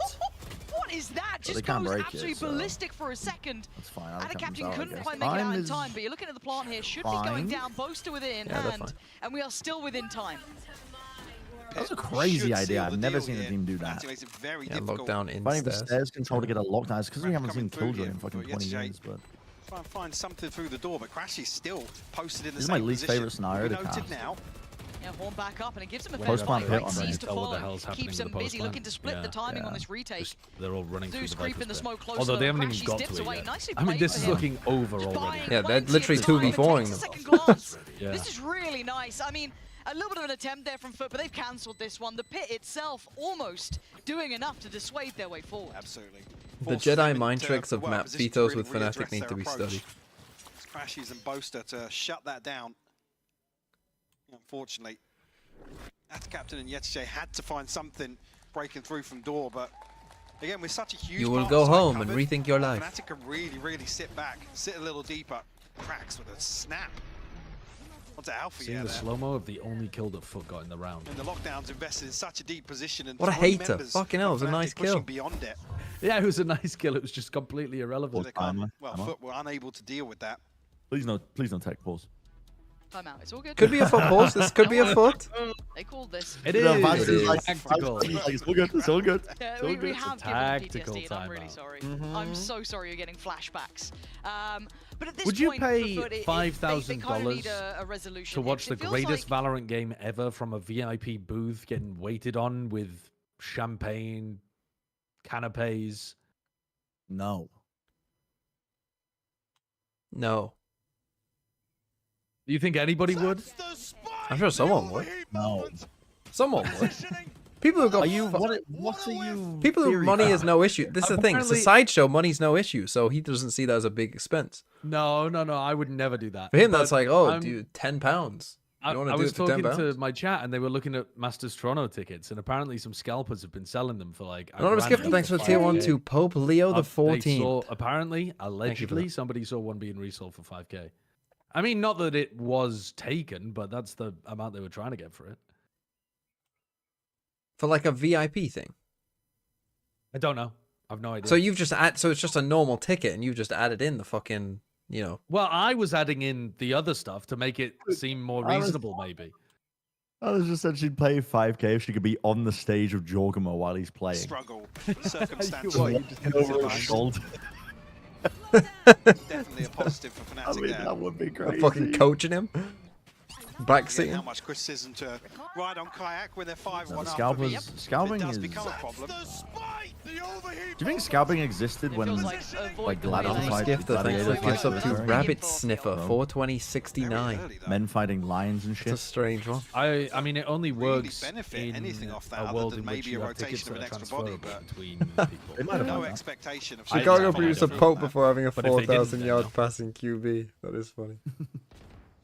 What is that? they Just can't goes break it, absolutely so ballistic for a second. That's fine. And the That comes captain out, I couldn't guess. quite make it out in is time, but you're looking at the plant here, should be going fine. down, Boaster within Yeah, they're hand, fine. and we are still within time. That's a crazy Should idea. seal I've the never deal seen a here. team do that. Fnatic makes it very Yeah, difficult. lockdown in Finding the stairs. stairs control to get a lockdown. It's because we Crack haven't seen coming through Killjoy here in fucking for 20 yesterday. years, but Try and find something through the door, but Crash is still posted in the This is same my least position. favourite scenario to Noted cast. now. Yeah, Horn back up, and it gives him a fair Post fight. plant hit Right, on sees them. to Tell what the follow, hell's happening keeps with them the busy, post plant. looking to split the Yeah. timing on Yeah. this retake. Just, they're all running Zeus through the creeping the Viper's smoke bit. closer, Although though. they haven't Crash, even he got dips to it away. yet. Nicely I mean, played this for is him. looking over Just already. buying Yeah, they're plenty of literally time. It 2v4ing takes a them. second glance. Yeah. This is really nice. I mean, a little bit of an attempt there from FUT, but they've cancelled this one. The pit itself almost doing enough to dissuade their way forward. Absolutely. The Forces them Jedi into, mind tricks of well, map position to vetoes really with Fnatic readdress need their to be approach. studied. Crashes and Boaster to shut that down. Unfortunately, that captain and Yetzche had to find something breaking through from door, but again, with such a huge You will part go of the site home and covered, rethink your life. Fnatic can really sit back, sit a little deeper. Cracks with a snap. Onto Alpha, Seeing yeah, the there. slow-mo of the only kill that FUT got in the round. And the lockdown's invested in such a deep position. And What a 3 hater. members Fucking hell, it of was a Fnatic nice pushing kill. beyond it. Yeah, it was a nice kill. It was just completely So irrelevant. they can't, Timer, well, timer. FUT were unable to deal with that. please don't take pause. Timeout. It's all good. Could be a FUT pause. This could be a FUT. They called this. It Yeah, is. Vice It is is. like Tactical. It's all good. It's all good. Yeah, It's all we good. have given tactical PTSD, and I'm really timeout. sorry. I'm so sorry you're getting flashbacks. But at this Would you point, pay for FUT, they $5,000 kind of need a resolution. to watch It the feels greatest like Valorant game ever from a VIP booth getting waited on with champagne, canapes? No. No. Do you think anybody would? I'm sure someone would. No. Someone would. People who got Are you what are you? people who theory money about? is no issue. This is the thing. It's a Apparently- sideshow. Money's no issue. So he doesn't see that as a big expense. No, I would never do that. For him, But that's like, oh, I'm- dude, £10. You don't want I to do was it for talking £10? to my chat, and they were looking at Masters Toronto tickets, and apparently some scalpers have been selling them for like. Anonymous gift, thanks for tier 1 to Pope Leo the 14th. Apparently, allegedly, that. somebody saw one being resold for 5k. I mean, not that it was taken, but that's the amount they were trying to get for it. For like a VIP thing. I don't know. I've no idea. So you've just so it's just a normal ticket, and you've just added in the fucking, you know. Well, I was adding in the other stuff to make it seem more I was- reasonable, maybe. Alice just said she'd pay 5k if she could be on the stage of Jorgamo while he's playing. Struggle, circumstantial. What, you just Over his shoulder. Definitely a positive for Fnatic I mean, there. that would be crazy. Fucking coaching him. Again, Backseating. how much criticism to ride on Kayak when they're 5-1 No, up. scalpers, It scalping does is. become a problem. Do you think scalping existed It when feels like avoid like the way gladiator they- fight- Gift, thanks for gladiator gifts up fights to were very- Rabbit Sniffer, Bro. 42069. Early, though. men fighting lions and It's a shit? strange one. I mean, it only Really works benefit in anything off that a other world than in which maybe you a have tickets rotation of that an are extra body, transferable but between people. They might have no done that. expectation of Chicago don't produced know. a Pope before having a But if they didn't, 4,000 then yard no. passing QB. That is funny.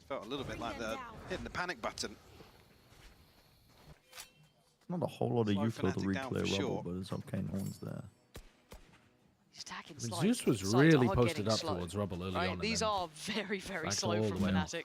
Felt a little bit like the hitting the panic button. Not a whole lot of Slow use for the Fnatic down replay for rubble, sure. but it's okay. No one's there. Stacking I mean, slides. Zeus was Sides really are posted getting up slow, towards rubble early right? on. and These then are very backed slow all from the way up. Fnatic.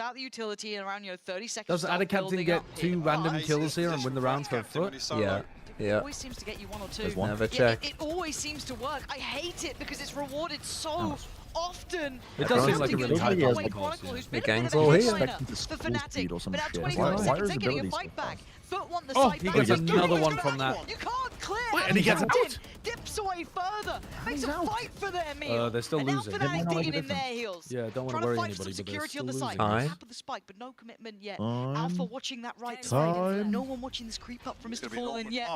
out the utility in around 30 seconds. Does start Ada Captain building get up here. 2 random kills here and win the round for a foot? Yeah. It always seems to get you 1 or 2. There's one. Never Yeah, check. it always seems to work. I hate it because it's rewarded so often. It does seem like a really high Runaway level Chronicle, boss, who's yeah. been The a bit gang's of a all here. headliner Expecting to for school Fnatic, speed or some but now shit. 24 Why seconds, is they're getting a ability fight so back. FUT want the Oh, side he back. gets Just another doing one it. from that. You can't clear. And he gets Captain out. dips away further. Makes a fight for their meal. They're still and now losing. Fnatic digging in their heels. Yeah, don't want Trying to worry fight for anybody, some but they're security on still the losing. side. Time. Top of the spike, but no commitment yet. Time. Alpha watching that right Time. side. No one watching this creep up from Mr. Fallen yet.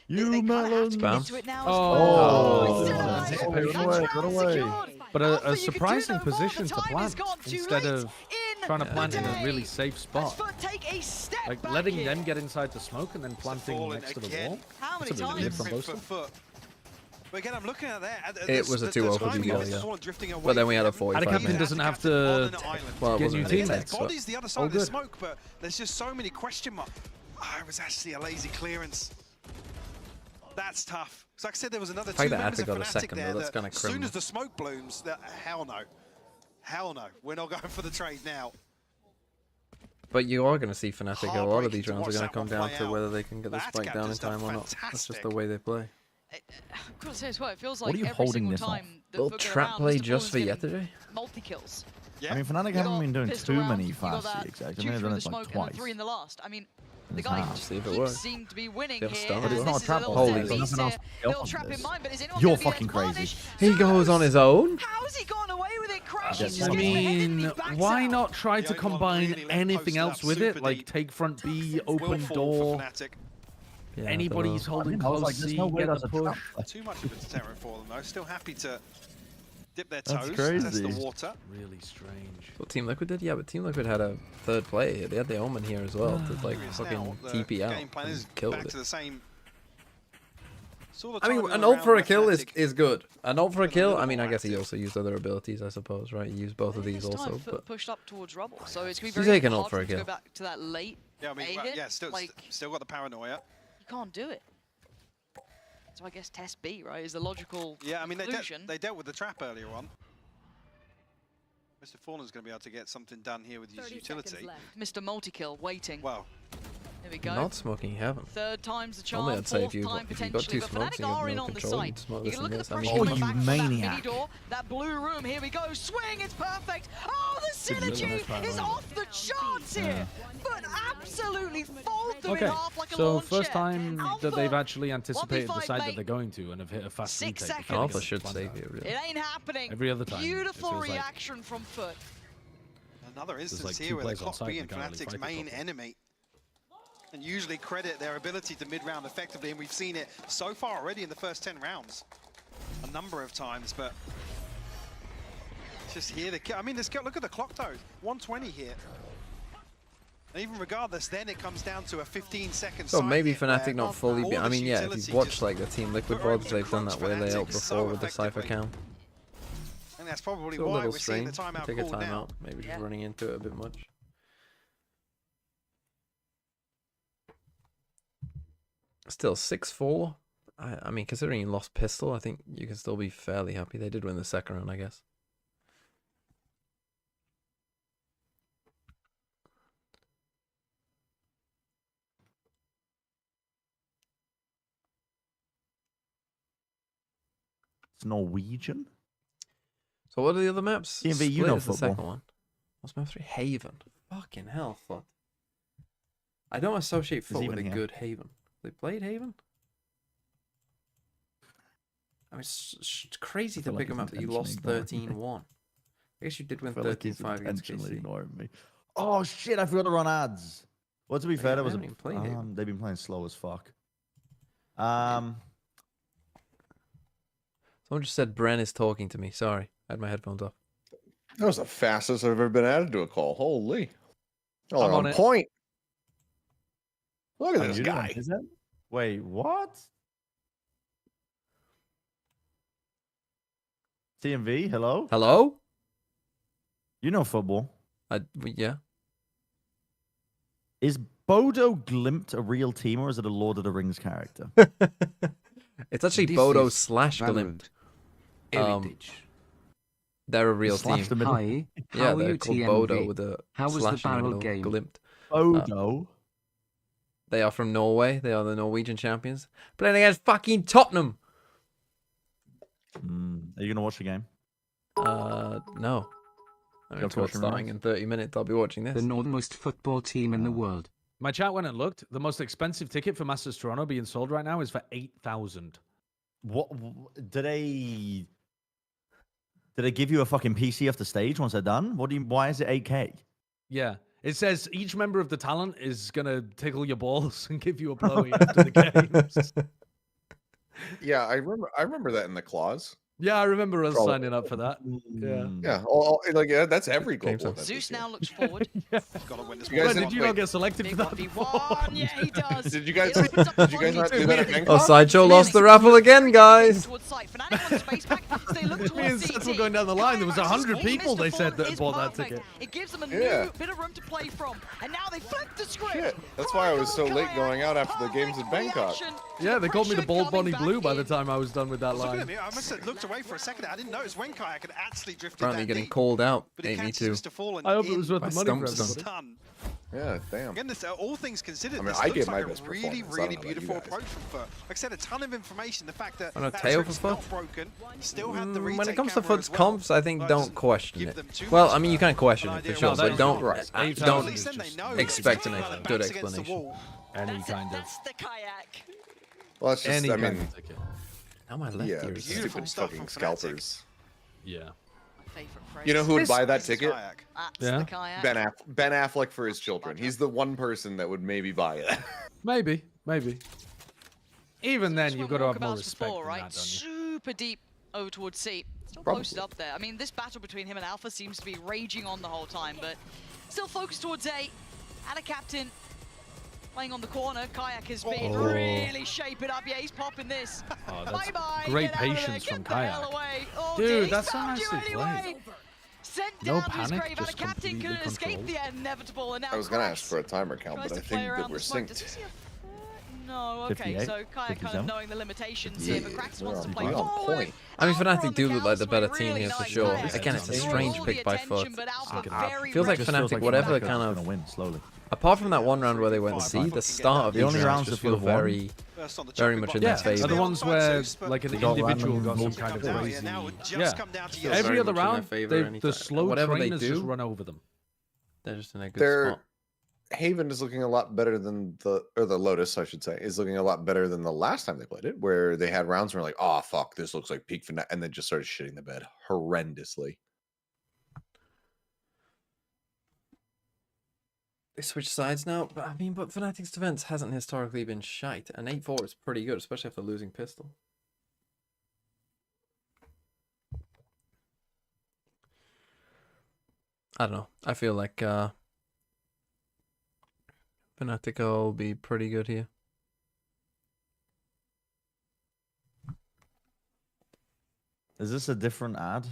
You They kind of have melon. to get into it now. Oh, That's run round away. secured. But Alpha, a you could do surprising no more. position The to time has plant gone too instead late of in trying to the plant in a day. really safe As spot. FUT take a step Like back letting here. them get inside the smoke and then planting Fallen next to the again. wall. How many That's a really times? good from both For sides. FUT. But again, I'm looking at that. It was a 2-0 for BBL, yeah. But then we had a 45 And a captain minute. doesn't have to Well, it get wasn't new really teammates. but- Body's the other side all of the good. smoke, but there's just so many question marks. Oh, it was actually a lazy clearance. That's tough. So like I said, there was another fact two that members Epic of got a Fnatic second, there though, that's that kinda as soon criminal. as the smoke blooms, hell no. Hell no. We're not going for the trade now. But you are going to see Fnatic. A lot of these Heartbreaking to rounds are watch going to that come one down play to out. whether they can get the That spike down in captain's done time or not. That's just fantastic. the way they play. I've got to say as well, it feels What like are you every holding single this off? time that Little FUT get trap around, play Mr. just for Fallen's getting yesterday. multi-kills. Yeah. I mean, Fnatic You haven't got been doing pissed too around, many you got fast that execs. I 2 mean, they've through done the this like smoke and then twice. 3 in the last. I mean, the It's guy half. just See if it keeps works. seem to be winning They have here. stun But as it's well. not a trap This is hole. little Holy set There's piece nothing else here. to go Little on trap this. in mind, but is anyone You're gonna be able fucking to crazy. punish? He goes on his own. How's he gone away with it? Crashes, Yes, just I gets the head in and he mean, backs why out. not try to The only one combine really left anything posted else up with it? super Like deep. take front B, open Willful door. for Fnatic. Yeah, I Anybody's dunno. holding I was close like, there's C, no way get that's the a trap. push. Too much of a deterrent for them though. Still happy to dip their That's toes, test the crazy. water. Really strange. What Team Liquid did? Yeah, but Team Liquid had a third play. They had the Omen here as well to like It's fucking now the TP out game plan is and kill back with to it. the same sort of I mean, timing an ult around for a where kill Fnatic is good. An ult for a been a kill, little I mean, I more guess he active. also used other abilities, I suppose, right? He used both of these This time also, FUT but pushed up towards rubble, so it's going to He's be very taking ult hard for for a him to go kill. back to that late Yeah, I mean, A well, hit. yeah, still got the paranoia. You can't do it. So I guess test B, right, is the logical Yeah, I mean, conclusion. they dealt with the trap earlier on. Mr. Fallen's going to be able to get something done here with his utility. Mr. Multi-kill waiting. Wow. Here we go. not smoking heaven. Third time's the charm, Normally I'd say fourth if you've time got potentially, two but smokes Fnatic and you have are in no on the control, site. you'd smoke You this can look and at the this. I pressure mean, coming back from that mini maniac. door. That blue room, here we go, swing, it's perfect. Oh, the synergy is off the charts here. But absolutely fold them in Okay, half like a so lawn first chair. time that they've actually anticipated the 1v5, side that mate. they're going to and have hit a fast 6 retake. seconds. Alpha should save you, really. It ain't happening. Every other time, it Beautiful feels like reaction from FUT. Another instance like here two where the players on clock site being and they can't really Fnatic's fight it main properly. enemy. And usually credit their ability to mid-round effectively, and we've seen it so far already in the first 10 rounds. A number of times, but it's just here the kill. I mean, look at the clock though, 120 here. And even regardless, then it comes down to a 15-second So side maybe hit Fnatic where not fully all be. I this mean, yeah, if utility you've watched just like the Team Liquid put her VODs, into they've done crunch that way Fnatic layout so before with the Cypher effectively. cam. And that's probably Still a why little we're seeing the strange. timeout Take a called now. timeout. Maybe just running into it a bit much. Still 6-4. I mean, considering you lost pistol, I think you can still be fairly happy. They did win the second round, I guess. It's Norwegian. So what are the other maps? TMV, you Split know is the football. second one. What's map 3? Haven. Fucking hell, FUT. I don't associate FUT with even a here. good Haven. They played Haven? I mean, it's crazy to feel like pick a he's map that you lost intentionally ignoring 13-1. I guess you did win I feel like he's 13-5 against intentionally KC. ignoring me. Oh shit! I forgot to run ads. Well, to be fair, yeah, that they was haven't even played Haven. they've been playing slow as fuck. Someone just said Bren is talking to me. Sorry, I had my headphones off. That was the fastest I've ever been added to a call. Holy. Oh, I'm on on it. point. Look at Oh, this you didn't- guy. is that- Wait, what? TMV, hello? Hello? You know football. Yeah. Is Bodo Glimt a real team or is it a Lord of the Rings character? It's actually This Bodo is slash Glimt. They're a real team. Slash the middle. Hi, Yeah, how are they're you, called TMV? Bodo with a How was the slash in barrel middle, game? Glimt. Bodo? They are from Norway. They are the Norwegian champions. Playing against fucking Tottenham. Are you going to watch the game? No. I mean, Your it's caution starting remarks? in 30 minutes. I'll be watching this. The northernmost football team in the world. My chat went and looked. The most expensive ticket for Masters Toronto being sold right now is for 8,000. What did they give you a fucking PC off the stage once they're done? Why is it 8K? Yeah. It says each member of the talent is gonna tickle your balls and give you a blowy after the games. Yeah, I remember that in the clause. Yeah, I remember us Probably. signing up for that. Yeah. Yeah, that's every global event. Zeus now looks forward. Gotta win this You guys Wait, did you not get selected Big for that? 1v1. Yeah, he does. Did you guys? It opens up the Did you guys not floodgates do that at immediately. Bangkok? Oh, Sideshow lost the raffle again, guys. Towards sight. Fnatic on space back, so they look Me and towards Seth CT. were going down the line. There was 100 He people, missed they a said, fall that is bought that perfect. ticket. It gives them a Yeah. new bit of room to play from. And now they flip the script. Shit, that's why I was so late going out after the games in Bangkok. Yeah, they called me the bold Bonnie back Blue by the in. time I was done with that Look at line. him. I must have looked away for a second. I didn't notice when Kayak had actually drifted Apparently that getting deep. called out. But he Ain't me catches too. Mr. Fallen I hope it was worth My the money for stump's everybody. Yeah, damn. Again, this, all things considered, I mean, this I looks gave my like best a really, performance. I don't really know about beautiful you guys. approach from FUT. Like I said, a ton of information. The fact that I know, that Teao switch for is not FUT? broken, still had the When retake it comes to camera FUT's as well. comps, I think But don't doesn't question give it. them too Well, much I mean, you of a- can question an it for idea sure, of but what don't they're doing. don't At least then they know expect it's a kind of good backs against the explanation. wall. Any kind of. That's the Kayak. Well, it's just, Any I kind mean, of ticket. Now my left yeah, ear the is Beautiful stupid stuff fucking from Fnatic. scalpers. Yeah. Favorite phrase. You know who would This- buy that This is ticket? Kayak. That's Yeah. the Kayak. Ben Affleck for his children. He's the one person that would maybe buy it. Maybe. Even then, Just you've what got to have more Walkabouts respect before, than right? that, don't you? Super deep over towards C. Still Probably. posted up there. I mean, this battle between him and Alpha seems to be raging on the whole time, but still focused towards A. And a captain playing on the corner. Kayak has been Oh. really shaping up. Yeah, he's popping this. Oh, that's Bye-bye. great Get out of there. patience Get from the hell Kayak. away. Oh, Dude, dear, he's that's so found you nicely anyway. played. Sent No down to his panic, grave, and a just captain completely couldn't escape controlled. the inevitable, and now I was gonna Krax ask for a timer count, tries but I to play think around that the we're smoke. Does synced. he see a No, okay, 58, so Kayak kind 57. of knowing the limitations here, but Krax We're wants to on play point. forward. Point. I mean, Alpha on Fnatic do look like the counter better swing, team really here for nice. sure. Kayak Again, it's a draws strange all pick the by attention, FUT. but Alpha very Feels like ready. Fnatic, whatever Fnatic kind are of gonna win slowly. apart from that one round where they went C, the start of The these only rounds rounds just they feel could've won. very, First on the very chopping much in block. their Yeah, are the favour. ones where like an They got individual random got some bullshit kind of comes out. crazy. Now it just Yeah. come down to Feels your very Every other much in their round, favour the anytime. slow Whatever they trainers just do, run over them. they're just in a good They're spot. Haven is looking a lot better than the Lotus, I should say, is looking a lot better than the last time they played it, where they had rounds where like, oh fuck, this looks like peak Fnatic, and then just started shitting the bed horrendously. They switch sides now, but I mean, but Fnatic's defense hasn't historically been shite, and 8-4 is pretty good, especially after losing pistol. I don't know. I feel like Fnatic will be pretty good here. Is this a different ad?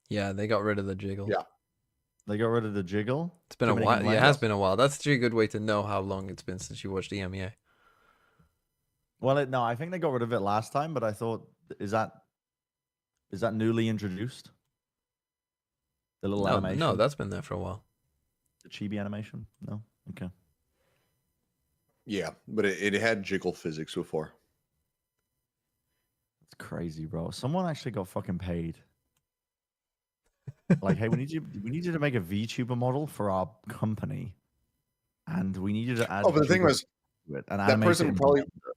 Yeah, they got rid of the jiggle. Yeah. They got rid of the jiggle. It's been a Too many while. Yeah, it has complaints? been a while. That's actually a good way to know how long it's been since you watched the EMEA. Well, no, I think they got rid of it last time, but I thought, is that newly introduced? The little No, animation. no, that's been there for a while. The chibi animation. No, okay. Yeah, but it had jiggle physics before. It's crazy, bro. Someone actually got fucking paid. Like, hey, we need you to make a VTuber model for our company, and we need you to add. Oh, but the thing jiggle was, to it and that animate it person in probably Blender.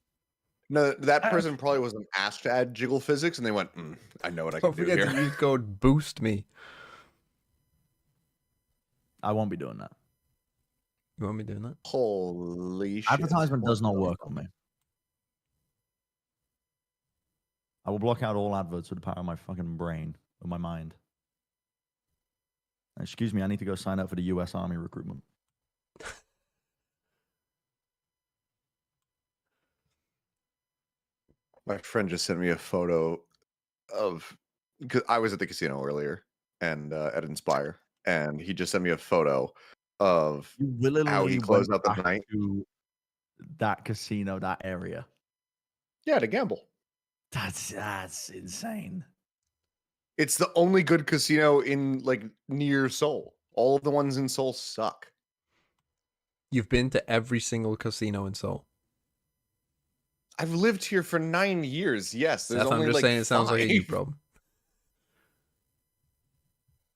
no, that person probably wasn't asked to add jiggle physics, and they went, I know what I can Don't do forget here. to use code BOOST.me. I won't be doing that. You want me doing that? Holy shit! Advertisement does not work on me. I will block out all adverts with the power of my fucking brain, of my mind. Excuse me, I need to go sign up for the U.S. Army recruitment. My friend just sent me a photo of, because I was at the casino earlier and at Inspire, and he just sent me a photo of You willingly how he closed went out the back night. to that casino, that area. Yeah, to gamble. That's insane. It's the only good casino in like near Seoul. All of the ones in Seoul suck. You've been to every single casino in Seoul. I've lived here for 9 years. Yes, there's That's what I'm only just like saying. It sounds like a you 5. problem.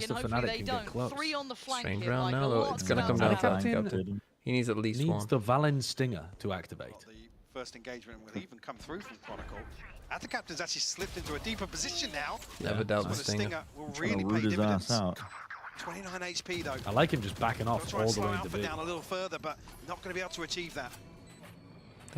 rest of hopefully Fnatic they can don't. get close. 3 on the flank Strange here, round like, now, a though. lot It's going to of come down sounds to out. Captain. He needs at least Needs one. the Valen Stinger to activate. First engagement will even come through from Chronicle. At the captain's actually slipped into a deeper position now. Never doubt So the the Stinger. Stinger will Trying really to pay root his dividends. ass out. 29 HP though. I like him just backing They'll off try all and the slow way to Alpha B. down a little further, but not going to be able to achieve that. I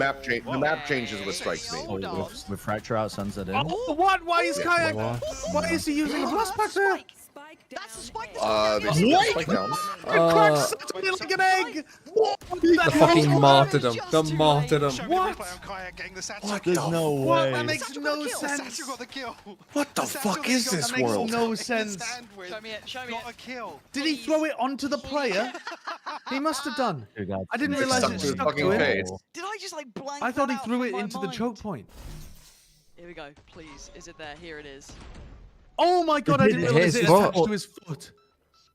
map change. The map changes what strikes me. Oh, with Fracture out, Sunset in. Oh, what? Why is Yeah. Kayak? Why is he using a blast pack there? That's the spike. They see the spike down. Cracks like an egg. What The fucking martyrdom. The martyrdom. What? There's no What? way. That makes no sense. What the fuck is this That makes world? no sense. Show me it. Show me it. Did he throw it onto the player? He must have done. I didn't It realize stuck it to his stuck fucking to him. face. Did I just like blank? I thought he that out threw from it my into the mind? choke point. we go. Please, is it there? Here it is. Oh my god, I didn't realize it attached to his foot.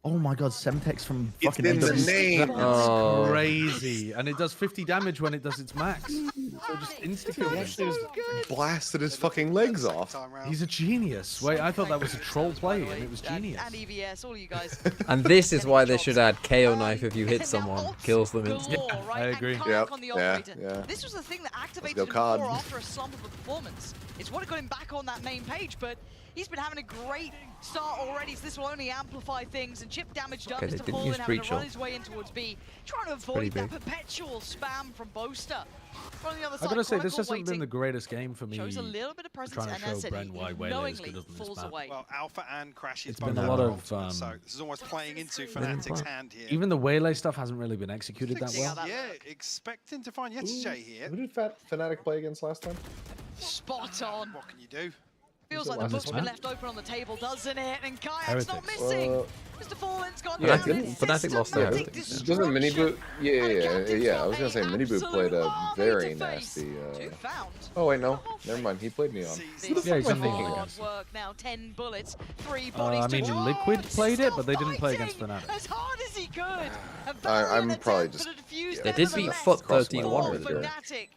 Oh my god, Semtex from It's fucking in the AWC. name. That's crazy. And it does 50 damage when it does its max. So just insta-kill him. Blasted his fucking legs off. He's a genius. Wait, I thought that was a troll play, and it was genius. And EVS, all you guys. And this is why they should add KO knife if you hit someone, kills them instantly. Galore, right? I agree. And kayak on the Yeah, operator. yeah. This was the thing that activated go, him Cod. before after a slump of a performance. It's what got him back on that main page, but he's been having a great start already, so this will only amplify things. And chip damage done Okay, is they to didn't fall use in, having to breach run ult. his way in towards B, trying to Pretty avoid that big. perpetual spam from Boaster. On the other I side, gotta say, this Chronicle hasn't been waiting. the greatest game for me. Shows a little bit of presence, trying to and show as I said, Bren he why Waylay is knowingly good on this falls map. away. Well, Alpha and Crashes It's both been a have lot of, ultimate, so this is almost playing into didn't Fnatic's play. hand here. Even the Waylay stuff hasn't really been executed that well. Yeah, expecting to find Yesterday here. Who did Fnatic play against last time? Spot on. What can you do? Feels it like the last book's been time? left open on the table, doesn't it? And Kayak's not Heretics. missing. Mr. Fallen's gone Yeah, down. didn't Fnatic lost their Heretics. Doesn't Mini Boot? Yeah. I was gonna say Mini Boot played a very nasty. Two found. Oh wait, no, never mind. He played Neon. Yeah, he's in the Hard against. work now, 10 bullets, 3 bodies I to mean, drop. Liquid played it, but they didn't play Fighting against Fnatic. as hard as he could. I'm probably just. They did beat FUT 13-1 with it. Fnatic.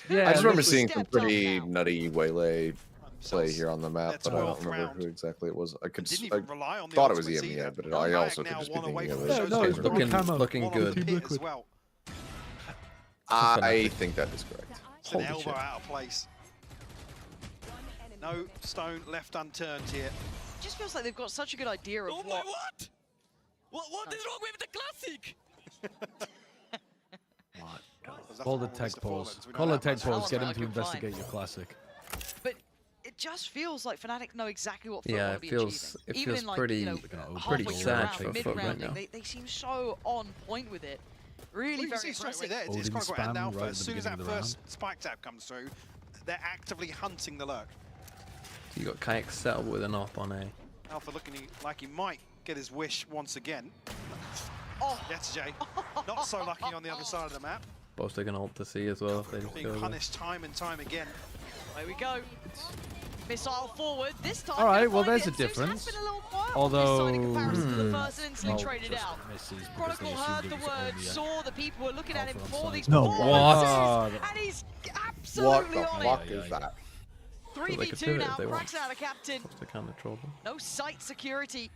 Yeah, I just remember Liquid seeing some stepped up pretty now. nutty Waylay play here on the map, That's but I don't 12th remember round. who exactly it was. I could. Didn't I even rely on the thought it was ultimates EMEA, either. but Kayak I also now could just be one thinking away of from it. the Yeah, show's no, it's getting looking- looking one on good. the pit Liquid. as well. I think that is correct. It's an Holy elbow shit. out of place. No stone left unturned here. It just feels like they've got such a good idea of Oh my what? What is wrong with the classic? Call the tech pause. Call the tech pause. Get him to investigate your classic. But it just feels like Fnatic know exactly what FUT Yeah, want it to be feels- achieving. it Even feels in like, pretty- you know, pretty halfway sad through for round, FUT right mid-rounding, now. they seem so on point with it. Really Well, you very see straight away impressive. there, it's quite Holding and spam Alpha, right at as the soon as beginning that of the first spike tap comes through, they're actively hunting the lurk. So you got Kayak set up with an op on A. Alpha looking like he might get his wish once again. Oh. Yesterday, not so lucky on the other side of the map. Both they can ult to C as well if they just Being go there. punished time and time again. There we go. Missile forward. This time. All right, gonna well, find there's a it. Zeus has difference. been a little quiet Although, on this side in comparison to the first and instantly oh, traded just out. misses because they Chronicle assumed heard it the was word, only a saw the people were looking at him Alpha for on these site. No, performances, what? and he's What absolutely the on fuck it. is that? So they could 3v2 do it now, if they want. cracks out a captain. They kind of troll them. No site security.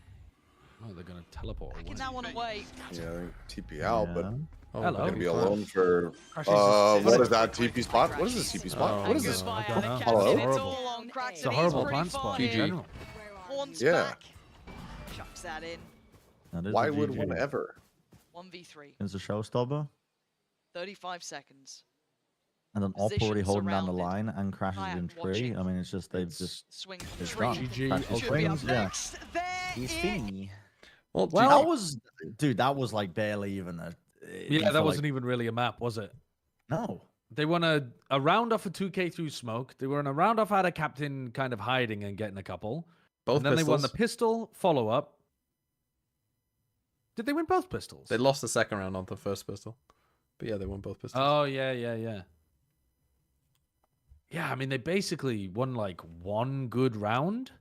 Oh, they're gonna teleport away. Taking that one away. Yeah, TP out, but Oh, Hello. gonna be alone for. Crashes What is- is that TP spot? What is this TP spot? Oh, What is no. this? I don't know. Hello? It's Horrible. all on cracks. It's a and he's horrible pretty plant far spot in here. general. Horns Yeah. back. Chucks that in. That is Why a would GG. one ever? 1v3. It's a showstopper. 35 seconds. And an op Position already holding down the surrounded. line and crashes Kayak in tree. watching. I mean, it's just they've just Swing it's tree. done. GG, Crashes okay. Should be up swings, yeah. next. There He's it finny. Well, That was, dude. That was like barely even a. Yeah, that wasn't even really a map, was it? No. They won a round off a 2K through smoke. They were in a round off had a captain kind of hiding and getting a couple. both And then pistols. they won the pistol follow up. Did they win both pistols? They lost the second round on the first pistol. But yeah, they won both pistols. Oh, yeah. Yeah, I mean, they basically won like one good round.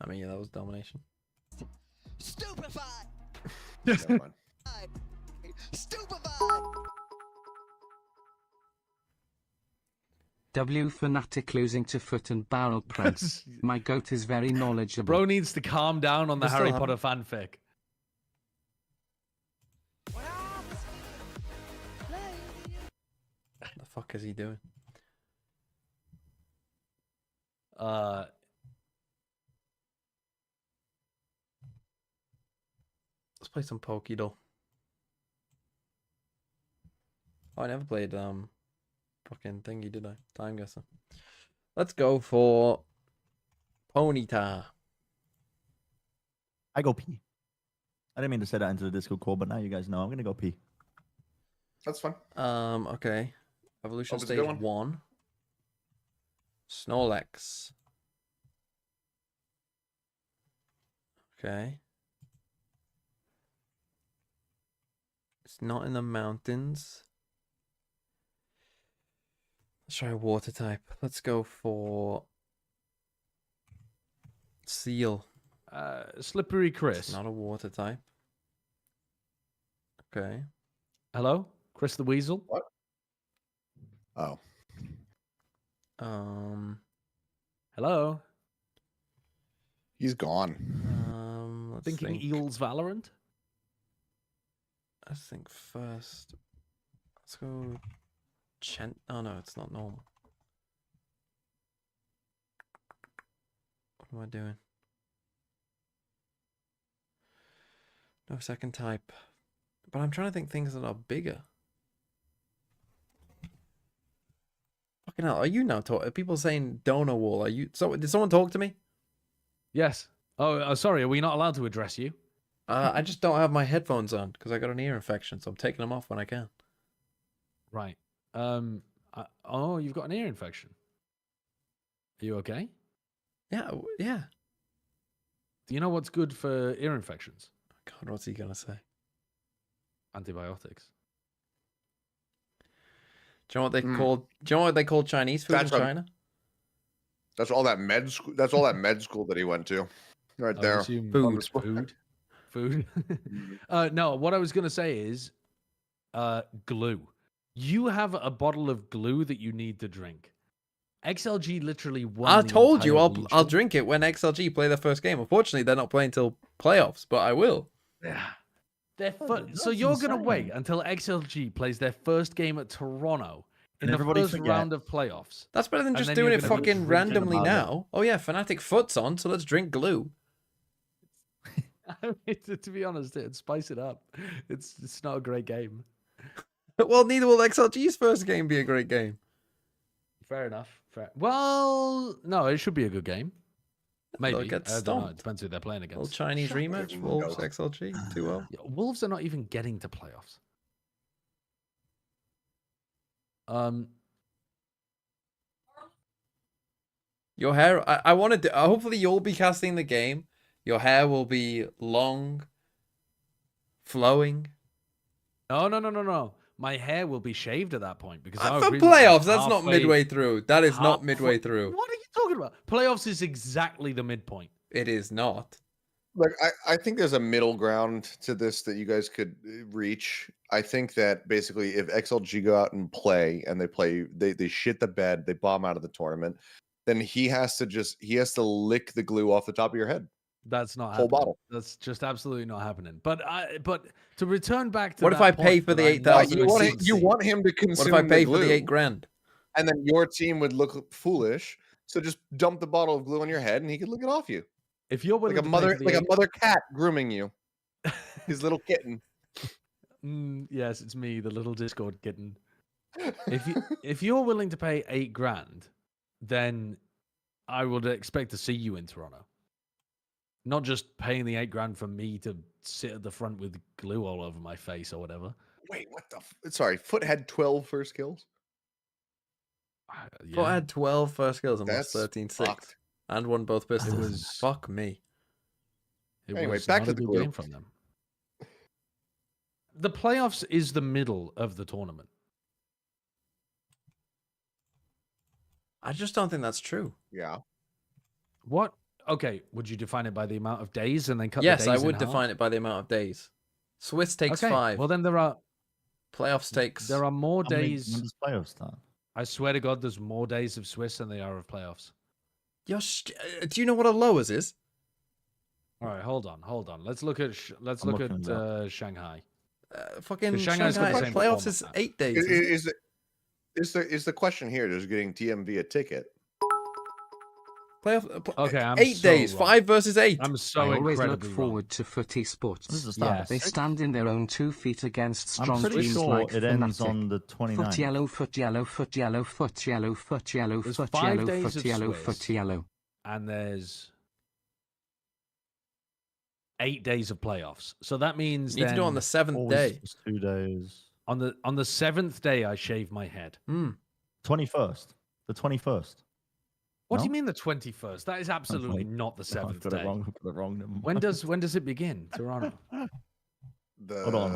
I mean, yeah, that was domination. Stupefied! Never mind. Stupefied! W Fnatic losing to Foot and Barrel Press. My goat is very knowledgeable. Bro needs to calm down on the They still Harry have- Potter fanfic. What the fuck is he doing? Let's play some Pokédoll. Oh, I never played fucking thingy, did I? Time guesser. Let's go for Ponyta. I go pee. I didn't mean to say that into the Discord call, but now you guys know I'm gonna go pee. That's fine. Okay. Evolution Hope it's a stage good 1. Snorlax. Okay. It's not in the mountains. Let's try a water type. Let's go for Seal. Slippery Chris. It's not a water type. Okay. Hello? Chris the Weasel? What? Oh. Hello? He's gone. Let's Thinking think. Eels Valorant? I think first. Let's go. Oh no, it's not normal. What am I doing? No second type. But I'm trying to think things that are bigger. Fucking hell, are you now talking? Are people saying donor wall? Are you? So did someone talk to me? Yes. Oh, sorry. Are we not allowed to address you? I just don't have my headphones on because I got an ear infection, so I'm taking them off when I can. Right. Oh, you've got an ear infection. Are you okay? Yeah, yeah. Do you know what's good for ear infections? God, what's he gonna say? Antibiotics. Do you know what they call? Do you know what they call Chinese food in China? That's all that med school. That's all that med school that he went to, right there. Food. No, what I was gonna say is, glue. You have a bottle of glue that you need to drink. XLG literally won. I told you I'll region. drink it when XLG play their first game. Unfortunately, they're not playing until playoffs, but I will. Yeah. So you're going to wait until XLG plays their first game at Toronto in the first round of playoffs. That's better than And just then doing you're it gonna be fucking drinking randomly about it. now. Oh yeah, Fnatic FUT's on, so let's drink glue. I mean, to be honest, it'd spice it up. It's not a great game. Well, neither will XLG's first game be a great game. Fair enough. Well, no, it should be a good game. Maybe. They'll get I don't know. It stomped. depends who they're playing against. Little Chinese rematch, Wolves XLG 2-0. Yeah, Wolves are not even getting to playoffs. Your hair, I wanted to, hopefully you'll be casting the game. Your hair will be long, flowing. No. My hair will be shaved at that point because For playoffs, that's not midway through. That is not midway through. What are you talking about? Playoffs is exactly the midpoint. It is not. Like I think there's a middle ground to this that you guys could reach. I think that basically if XLG go out and play and they shit the bed, they bomb out of the tournament, then he has to lick the glue off the top of your head. That's not whole happening. bottle. That's just absolutely not happening. But to return back to What if I pay for the 8,000? You want him to consume What if I pay the for the glue, 8 grand? and then your team would look foolish. So just dump the bottle of glue on your head, and he could lick it off you. If you're willing like a to mother, pay for the like a 8 mother cat grooming you, his little kitten. Yes, it's me, the little Discord kitten. If you're willing to pay 8 grand, then I would expect to see you in Toronto. Not just paying the 8 grand for me to sit at the front with glue all over my face or whatever. Wait, what the? Sorry, FUT had 12 first kills. FUT had 12 first kills and lost That's 13-6. fucked. And won both pistols. It was Fuck me. Anyway, was back not to a the good group. game from them. The playoffs is the middle of the tournament. I just don't think that's true. Yeah. What? Okay, would you define it by the amount of days and then cut Yes, the days I would in half? define it by the amount of days. Swiss takes Okay, 5. well then there are Playoffs takes. there are more How many- days. when does playoffs start? I swear to God, there's more days of Swiss than there are of playoffs. Do you know what a lowers is? All right, hold on. Let's look at I'm looking it up. Shanghai. Fucking 'Cause Shanghai's got the Shanghai same playoffs format is now. 8 days. isn't it? Is the question here just getting TMV a ticket? Okay, I'm 8 so days. wrong. 5 versus 8. I'm so I always look incredibly forward to footy sports. This is the start. Yes. They stand in their own 2 feet against strong I'm pretty teams sure like it ends Fnatic. on the 29th. Foot yellow, foot yellow, foot yellow, foot yellow, foot yellow, There's foot 5 yellow, days foot of yellow, Swiss. foot yellow. And there's 8 days of playoffs. So that means You need to do it on the 7th Always day. just 2 days. on the 7th day I shave my head. 21st. The 21st. What do No? you mean the 21st? That is absolutely not the No, 7th got day. it wrong. Got it wrong. Never When mind. does it begin, Toronto? The Hold on.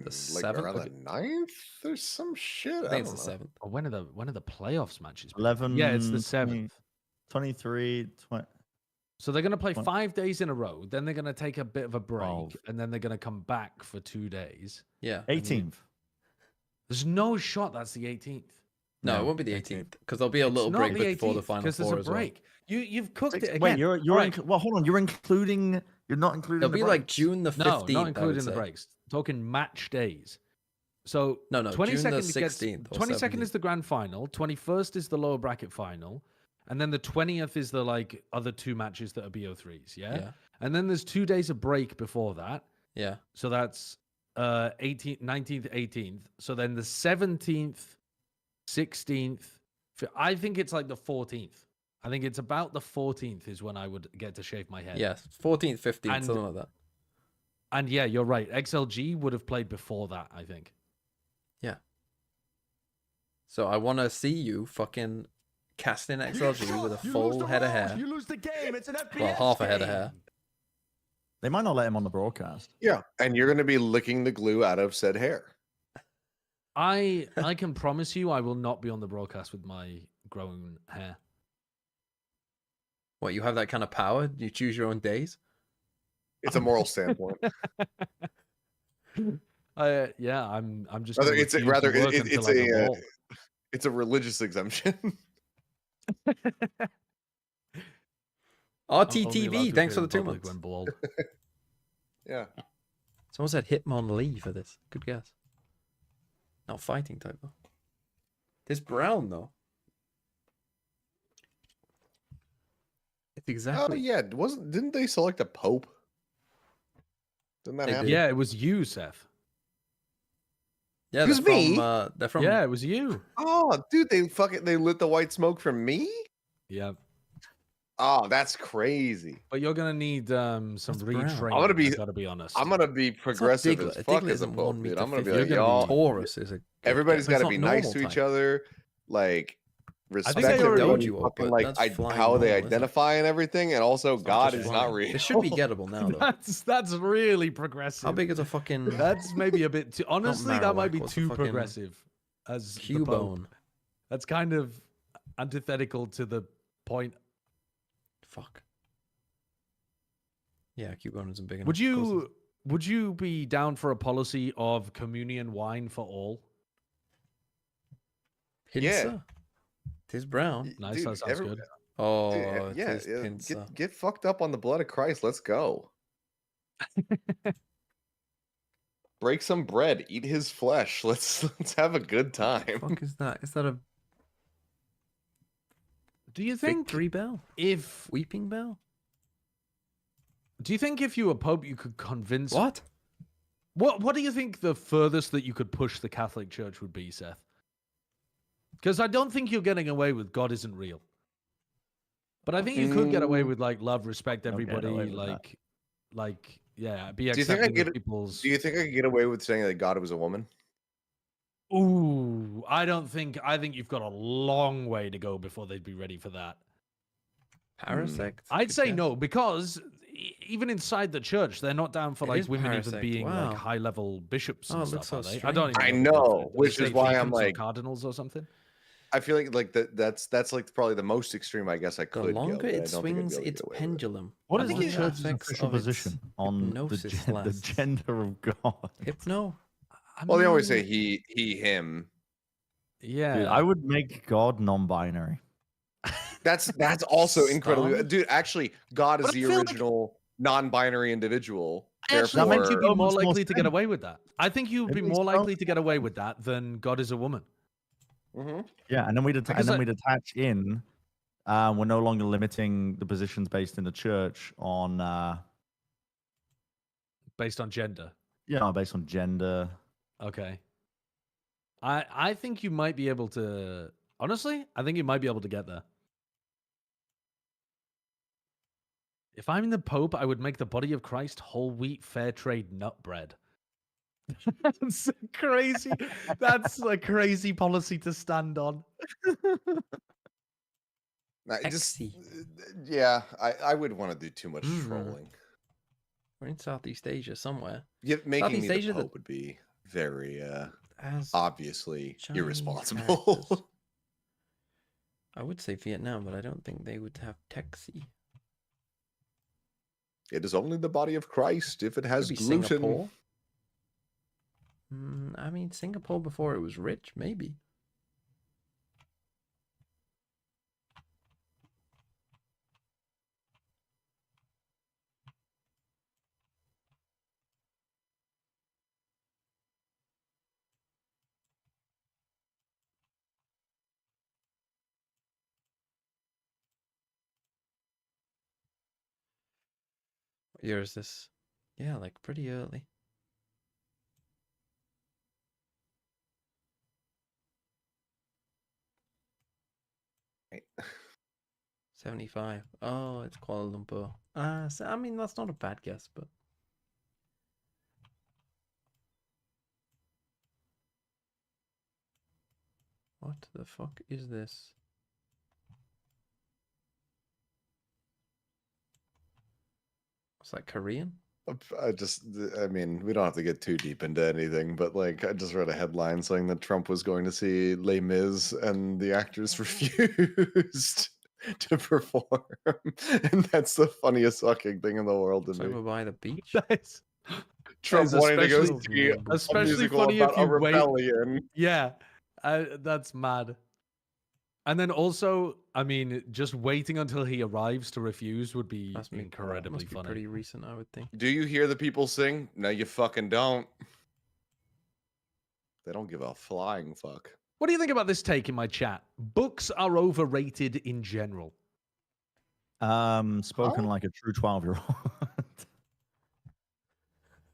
like 7th? around the 9th or some shit. I I think don't it's the know. 7th. Oh, when are the playoffs matches? 11. Yeah, it's the 7th. 23, 20. So they're going to play Twen- 5 days in a row. Then they're going to take a bit of a break, 12. and then they're going to come back for 2 days. Yeah. 18th. There's no shot that's the 18th. No, it won't be the 18th because there'll be a little It's break not the before the 18th, final because there's four a as well. break. You've cooked it again. Wait, you're Right. well, hold on. You're including. You're not including. It'll the be like breaks. June the 15th. No, not I including would the say. breaks. Talking match days. So No, June the 22nd gets 16th or 22nd 17th. is the grand final. 21st is the lower bracket final, and then the 20th is the like other 2 matches that are BO3s. Yeah. Yeah. And then there's 2 days of break before that. Yeah. So that's 18th, 19th, 18th. So then the 17th, 16th. I think it's like the 14th. I think it's about the 14th is when I would get to shave my head. Yes, 14th, 15th, And- something like that. And yeah, you're right. XLG would have played before that, I think. Yeah. So I want to see you fucking casting XLG with a full head of hair. You lose the game. It's an FPS Well, half a head of game. hair. They might not let him on the broadcast. Yeah, and you're going to be licking the glue out of said hair. I can promise you I will not be on the broadcast with my grown hair. What, you have that kind of power? You choose your own days? It's a moral standpoint. Yeah, I'm just. Rather, gonna it's a, refuse to rather work it, until it's I go a bald. it's a religious exemption. I'm only allowed RTTV, to thanks for appear the in 2 public months. when bald. Yeah. Someone said Hitmonlee for this. Good guess. Not fighting type though. This brown though. It's exactly. Oh yeah, didn't they select a pope? Didn't that happen? Yeah, it was you, Seth. Yeah, It was they're me? from, they're from. Yeah, it was you. Oh, dude, they lit the white smoke from me? Yeah. Oh, that's crazy. But you're gonna need some brown. retraining. I gotta be honest. I'm gonna be progressive as Diglett. fuck Diglett as a isn't pope, 1 dude. meter I'm gonna be 50. like, You're gonna y'all. be Taurus is a. Everybody's got got to be nice to each other. Like respect I already- everybody, Dojo, fucking, but like that's flying how they normal, isn't it? identify and everything, and also God just is not flying. real. This should be gettable now though. That's really progressive. How big is a fucking That's maybe a bit too. Honestly, that might Marowak, be what's the too fucking progressive. As the Pope. Cubone? That's kind of antithetical to the point. Fuck. Yeah, Cubone isn't big enough. Would of course would you be down for a policy of communion wine for all? it's- Yeah. Pincer? Tis brown. Nice, Dude, that sounds good. Oh, Dude, yeah, tis Pincer. get fucked up on the blood of Christ. Let's go. Break some bread, eat his flesh. Let's have a good time. Fuck is that? Is that a Do you think victory bell? if Weeping bell? do you think if you were Pope you could convince What? What do you think the furthest that you could push the Catholic Church would be, Seth? Because I don't think you're getting away with God isn't real. But I think you could get away with like love, respect Don't get everybody, away with that. like yeah, be Do you think I accepting of get? people's. Do you think I could get away with saying that God was a woman? Ooh, I think you've got a long way to go before they'd be ready for that. Parasect? I'd Good say guess. no, because even inside the church, they're not down for It like is women even parasect, being wow. like high level bishops Oh, and it looks stuff. so Are they? I strange. don't even I know. know, Do they which say is why I'm deacons or like- cardinals or something. I feel like that's like probably the most extreme I guess I The could. go, longer but I it don't think I'd swings be able to its get away with it. pendulum. What the is the longer church's effects official of its position on the, hypnosis the lasts. gender of God? Hypno? Well, they always say he, him. Yeah, Dude, I would make God non-binary. That's also incredibly, Stop. dude. Actually, God is But I the feel like- original non-binary individual. I actually think Therefore, you'd be more almost more likely to get sense. away with that. I think you'd It be makes more so likely to get away with that than God is a woman. Yeah, and then we'd Because I- attach in. We're no longer limiting the positions based in the church on Based on gender. based on gender. Okay. I think you might be able to. Honestly, I think you might be able to get there. If I'm the Pope, I would make the body of Christ whole wheat fair trade nut bread. That's crazy. That's a crazy policy to stand on. yeah, I would want to do too much Mm. trolling. We're in Southeast Asia somewhere. Yeah, making Southeast me the Asia, Pope would be very As obviously Chinese irresponsible. actors. I would say Vietnam, but I don't think they would have taxi. It is only the body of Christ if it has Could be gluten. Singapore. I mean, Singapore before it was rich, maybe. What year is this? Yeah, like pretty early. Right. 75. Oh, it's Kuala Lumpur. So, I mean, that's not a bad guess, but... What the fuck is this? Is that Korean? I mean, we don't have to get too deep into anything, but like, I just read a headline saying that Trump was going to see Les Mis and the actors refused to perform. And that's the funniest fucking thing in the world to It's me. over by the beach. Trump That's wanting to go especially- see a especially musical funny about if a you wait- rebellion. Yeah, that's mad. And then also, I mean, just waiting until he arrives to refuse would be incredibly Must be funny. pretty recent, I would think. Do you hear the people sing? No, you fucking don't. They don't give a flying fuck. What do you think about this take in my chat? Books are overrated in general. Spoken like a true 12-year-old.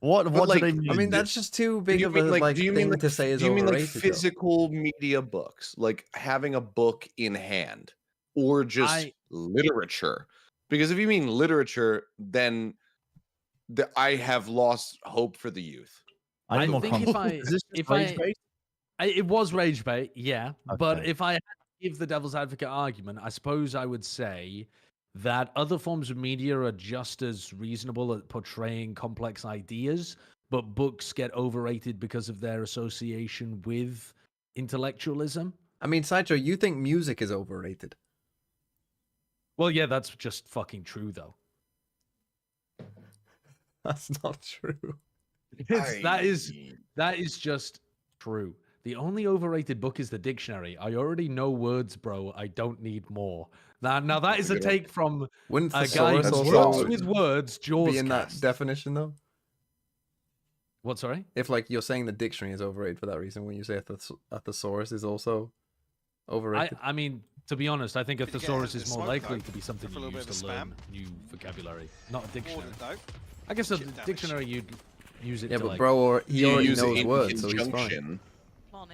What But, do they mean? I mean, that's just too big of a do you thing mean to say is do you mean like overrated. though. physical media books, like having a book in hand, or just literature? Because if you mean literature, then I have lost hope for the youth. I need more think context. it was rage bait, yeah. But Okay. if I had to give the devil's advocate argument, I suppose I would say that other forms of media are just as reasonable at portraying complex ideas, but books get overrated because of their association with intellectualism. I mean, Sideshow, you think music is overrated? Well, yeah, that's just fucking true, though. That's not true. That is just true. The only overrated book is the dictionary. I already know words, bro. I don't need more. Now that is a take from Wouldn't a guy thesaurus who also works with words. Jaws be in that cast. definition, though? What, sorry? If, like, you're saying the dictionary is overrated for that reason, when you say a thesaurus is also overrated? I mean, to be honest, I think a Did you get thesaurus ahead is of the more smoke, likely though? to be something For a you little use bit to of a learn new vocabulary, not a dictionary. Though. I guess a Chip damage. dictionary you'd use it Yeah, to but like... bro, he You already use it knows in words, so he's fine. conjunction.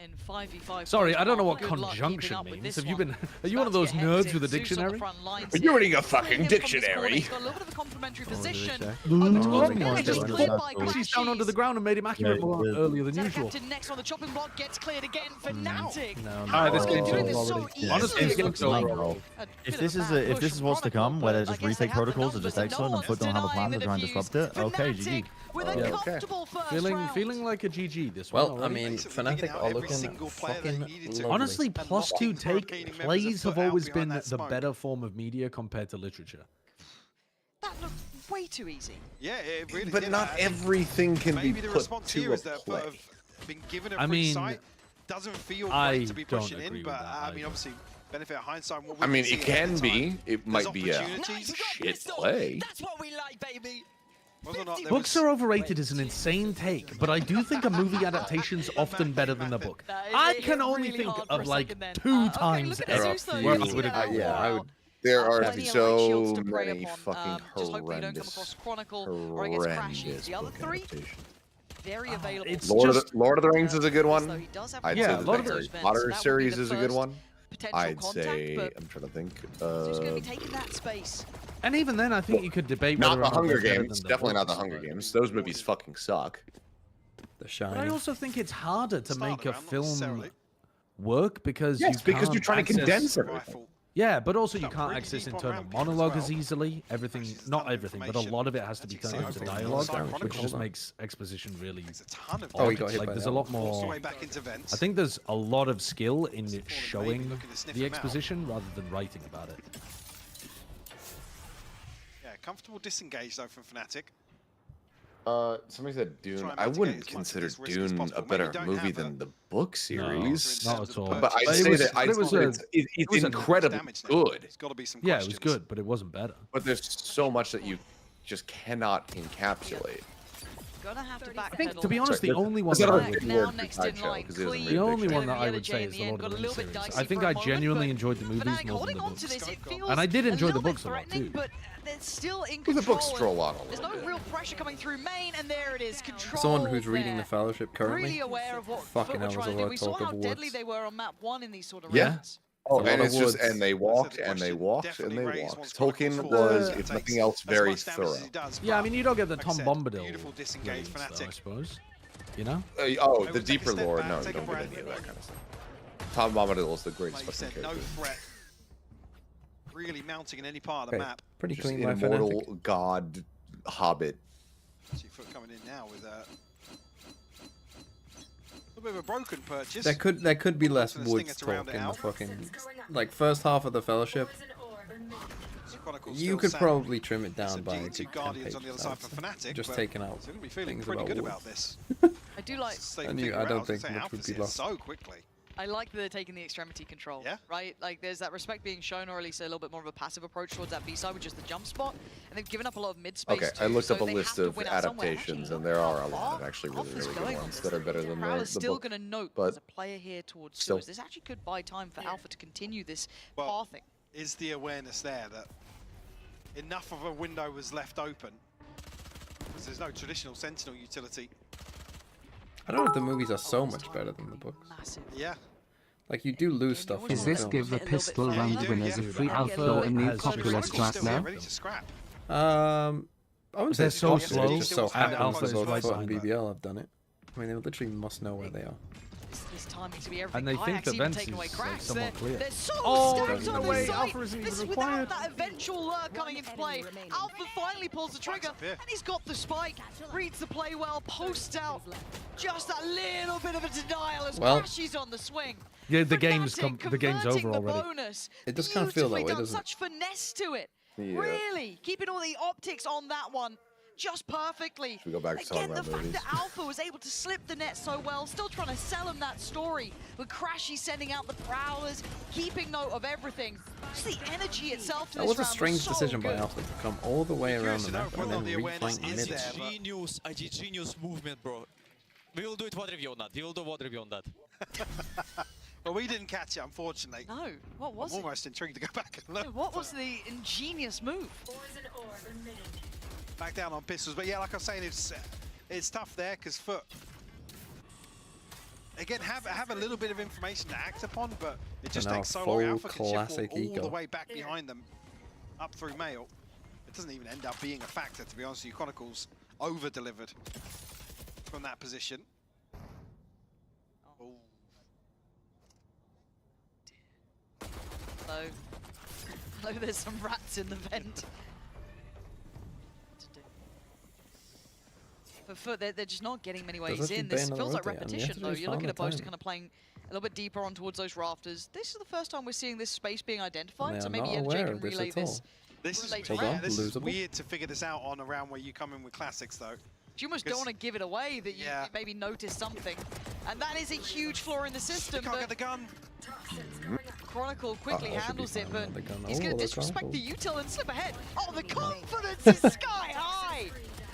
In 5v5 Sorry, I don't know what Good luck keeping conjunction up with means. this Have you one. been? Are It's you one of about those to get nerds hectic. with a Zeus on the dictionary? front lines You're here. reading a Pulling fucking him from this corner. dictionary. He's got a little bit of a complementary position. check. Over Oh towards my the just village, put led by Crashies down onto the Crashies. ground and made him accurate more earlier than usual. Captain next on the chopping block gets cleared again. Fnatic. Alright, this game's Doing over this so already. easily, Honestly, this it game's looks like over. a If bit this of a is bad if push this is from what's to Chronicle, come, where but they're I just guess they retake have the protocols are numbers just and no excellent, and one's FUT don't have a plan denying to the try and defuse. disrupt it. Okay, Fnatic GG. with a Yeah. comfortable first round. Feeling like a GG this Well, one. I already. mean, Basically digging Fnatic out are every looking single player that fucking he needed to. lovely. Honestly, And plus locking two take Hurricane members plays of have FUT out always behind been that the smoke. better form of media compared to literature. That looked way too easy. Yeah, it really But did. not I think everything can be maybe the put response to here a is that play. FUT have been given a I free mean, site. Doesn't feel I great to be don't pushing agree in, with but that I mean, either. obviously, benefit of hindsight. What we I mean, see it ahead can of be. time. It There's might be a opportunities. shit play. That's what we like, baby. Whether or not there Books was- are overrated is an insane take, but I do think a movie adaptation's often better than the book. I can only think of like two times There are ever. few. where I would agree. Yeah, I would. There are Plenty of light so shields to prey many upon. fucking Just hopefully you don't come across horrendous, Chronicle or I guess Crashies. horrendous The other book three, adaptations. very available. It's Lord just of the Rings is a good though one. he does have I'd Yeah, say Lord the of the Harry Rings. Potter That would be series the is a good first one. potential I'd contact, say but I'm trying to think. who's going to be taking that space? And even then, I think you could debate Not whether the or not Hunger they're better Games. than Definitely not the books, Hunger but- Games. Those movies fucking suck. The But I Shining. also think it's harder to Start make a around, not film necessarily. work because Yes, because you're can't trying to access- condense everything. Yeah, but also you Got can't pretty access deep on internal Rampage as monologue well. as easily. Everything, not everything, but a lot of it has to be turned into dialogue, which just makes exposition really ton of Oh, he got hit like by there's that a lot one. Forced more. away back into vents. I think there's a lot of skill in showing looking to sniff the him out. exposition rather than writing about it. Yeah, comfortable disengage though from Fnatic. Somebody said Dune. Try and I mitigate wouldn't as much consider of this risk as Dune a possible. Maybe better don't movie have than the book series. not at all. But I'd But it say was- that but it was it's was a- incredibly good. It's got to be some Yeah, it questions. was good, but it wasn't better. But there's so much that you just cannot encapsulate. Gonna have to back I think, to be honest, the only one That's that not I a would, good word for sideshow, 'cause it doesn't the really only picture one it. that I would say is the Lord of the Rings series. I think I genuinely enjoyed the movies more than the books, and I did enjoy the books a lot too. But they're still in Well, control. the books stroll on a There's little no real pressure coming through main, and there it is. Control. Someone who's reading there. the Fellowship currently. Really aware of what Fucking Foot were hell, there's trying a to do. lot We of saw talk how of deadly woods. they were on map 1 in these sort of Yeah. rounds. Oh, A lot and of it's just woods. and they walked and they walked and they walked. Tolkien does, if nothing else, very thorough. Yeah, I mean you don't get the Like I Tom said, Bombadil beautiful disengage brilliance, though, I Fnatic. suppose. You know? Oh, I the would take a deeper step lore, back, no, you take a don't get breath. any of that kind of stuff. Tom Bombadil is the greatest Like you fucking said, no character. threat really mounting in any part of the Okay, map. pretty Just clean an by immortal Fnatic. god hobbit. See Foot coming in now with a little bit of a broken purchase. There could be less Forcing the woods stinger to round talk it in the out. fucking like first half of the Fellowship. Chronicles You still could sat. probably trim it down Some by a G2 good 10 Guardians on the pages, other I side would for say. Fnatic, Just but taking out they're going to be feeling things pretty about good woods. about this. I do like. I don't think much would be lost. So quickly. I like that they're taking the extremity control. Yeah. Right? Like, there's that respect being shown, or at least a little bit more of a passive approach towards that B side, which is the jump spot. And they've given up a lot of mid space. Okay, too, I looked so up a they list have to of win out somewhere. adaptations, and there are a lot of actually really, Alpha's really going good on ones this. that are better than Prowler's the still book. going to note But there's a player here towards still. sewers. This actually could buy time for Alpha to continue this Well, pathing. is the awareness there that enough of a window was left open? Because there's no traditional Sentinel utility. I don't know if the movies are so much better than the books. Massive. Yeah. Like you do lose stuff. Does from the this films. give the pistol round winners a free outlaw in the populist right now? Ready to scrap. I wouldn't say They're it's so possible, slow, it just so and happens Alpha that is both right FUT and behind BBL have done it. I mean, they literally must know where they are. This timing to be everything. And they think the Kayak's even vents taking away is, cracks. somewhat clear. They're so Oh, stacked no on way, this side. Alpha isn't This is even without required. that eventual lure coming into play. Alpha finally pulls the trigger, and he's got the spike. Reads the play well, posts out. Just a little bit of a denial as Well- Crashy's on the swing. Yeah, the Fnatic game's converting over the already. bonus. It does kind of feel that way, Beautifully done. doesn't it? Such finesse to it. Yeah. Really, keeping all the optics on that one just perfectly. Should we go back to talking Again, the about fact movies? that Alpha was able to slip the net so well, still trying to sell him that story, with Crashy sending out the Prowlers, keeping note of everything. Just the energy itself to That this was a round strange so decision by good. Alpha to come all the way around the map and whether then the awareness reflank is mid. there, but- Genius, a genius movement, bro. We will do it what review on that. We will do what review on that. Well, we didn't catch it, unfortunately. No, what was I'm it? almost intrigued to go back and look. What was the ingenious move? Back down on pistols, but yeah, like I was saying, it's tough there because Foot. Again, have a little bit of information to act upon, but it just And now takes so full long. Alpha can shift classic all eco. the way back behind them, up through Mail. It doesn't even end up being a factor, to be honest with you. Chronicles over-delivered from that position. Oh. No, there's some rats in the vent. For Foot, they're just not getting many ways actually in. This ban on the feels like rotate, and repetition, though. yesterday's You're looking found at the Boaster timing. kind of playing a little bit deeper on towards those rafters. This is the first time we're seeing this space being identified, They so are maybe not MJ aware can of this relay at all. this. This is, relay to Hold on, Ram. this is losable. weird to figure this out on around where you come in with classics, though. You almost don't Because- want to give it away that you maybe noticed something. And that is a huge flaw in the system. Can't but get the gun. Chronicle quickly Uh-oh, should be handles it, fine but with the gun. he's Oh, going to the disrespect the Chronicle. util and slip ahead. Oh, the confidence is sky high.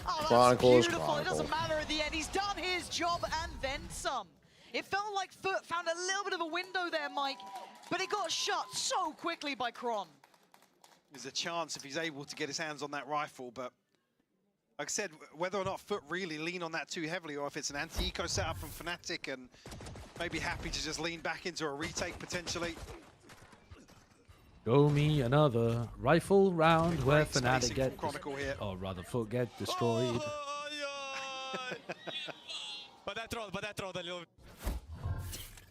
Oh, that's Chronicle is beautiful. It doesn't Chronicle. matter at the end. He's done his job and then some. It felt like Foot found a little bit of a window there, Mike, but it got shut so quickly by Kron. There's a chance if he's able to get his hands on that rifle, but like I said, whether or not Foot really lean on that too heavily, or if it's an anti-eco setup from Fnatic and maybe happy to just lean back into a retake potentially. Show me another rifle round where Great Fnatic spacing get, from Chronicle here. or rather Foot get destroyed. But that rolled a little.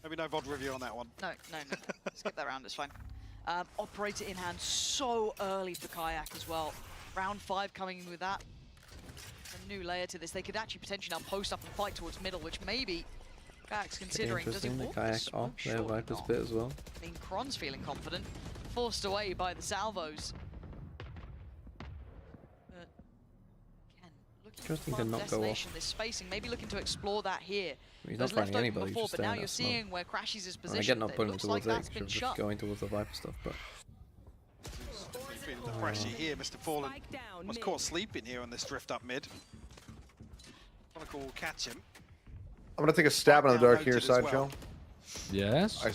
Maybe no VOD review on that one. No. Skip that round, it's fine. Operator in hand so early for Kayak as well. Round 5 coming in with that. A new layer to this. They could actually potentially now post up and fight towards middle, which maybe Kayak's considering. Does he Interesting, the walk Kayak this? off, their Surely Viper's not. bit as well. I mean, Kron's feeling confident. Forced away by the salvos. But again, looking Interesting for to fun not go off. destination, this spacing, maybe looking to explore that here. He's It not was left finding open anybody, before, just but now staying you're that smoke. seeing where Crashy's is I get positioned. not It putting it looks like towards A, that's been should just shut. going towards the Viper stuff, but... Feeling the pressure here, Mr. Fallen was caught sleeping here on this drift up mid. Chronicle will catch him. I'm gonna take a stab in the dark here, Noted as well. Sideshow. Yes. I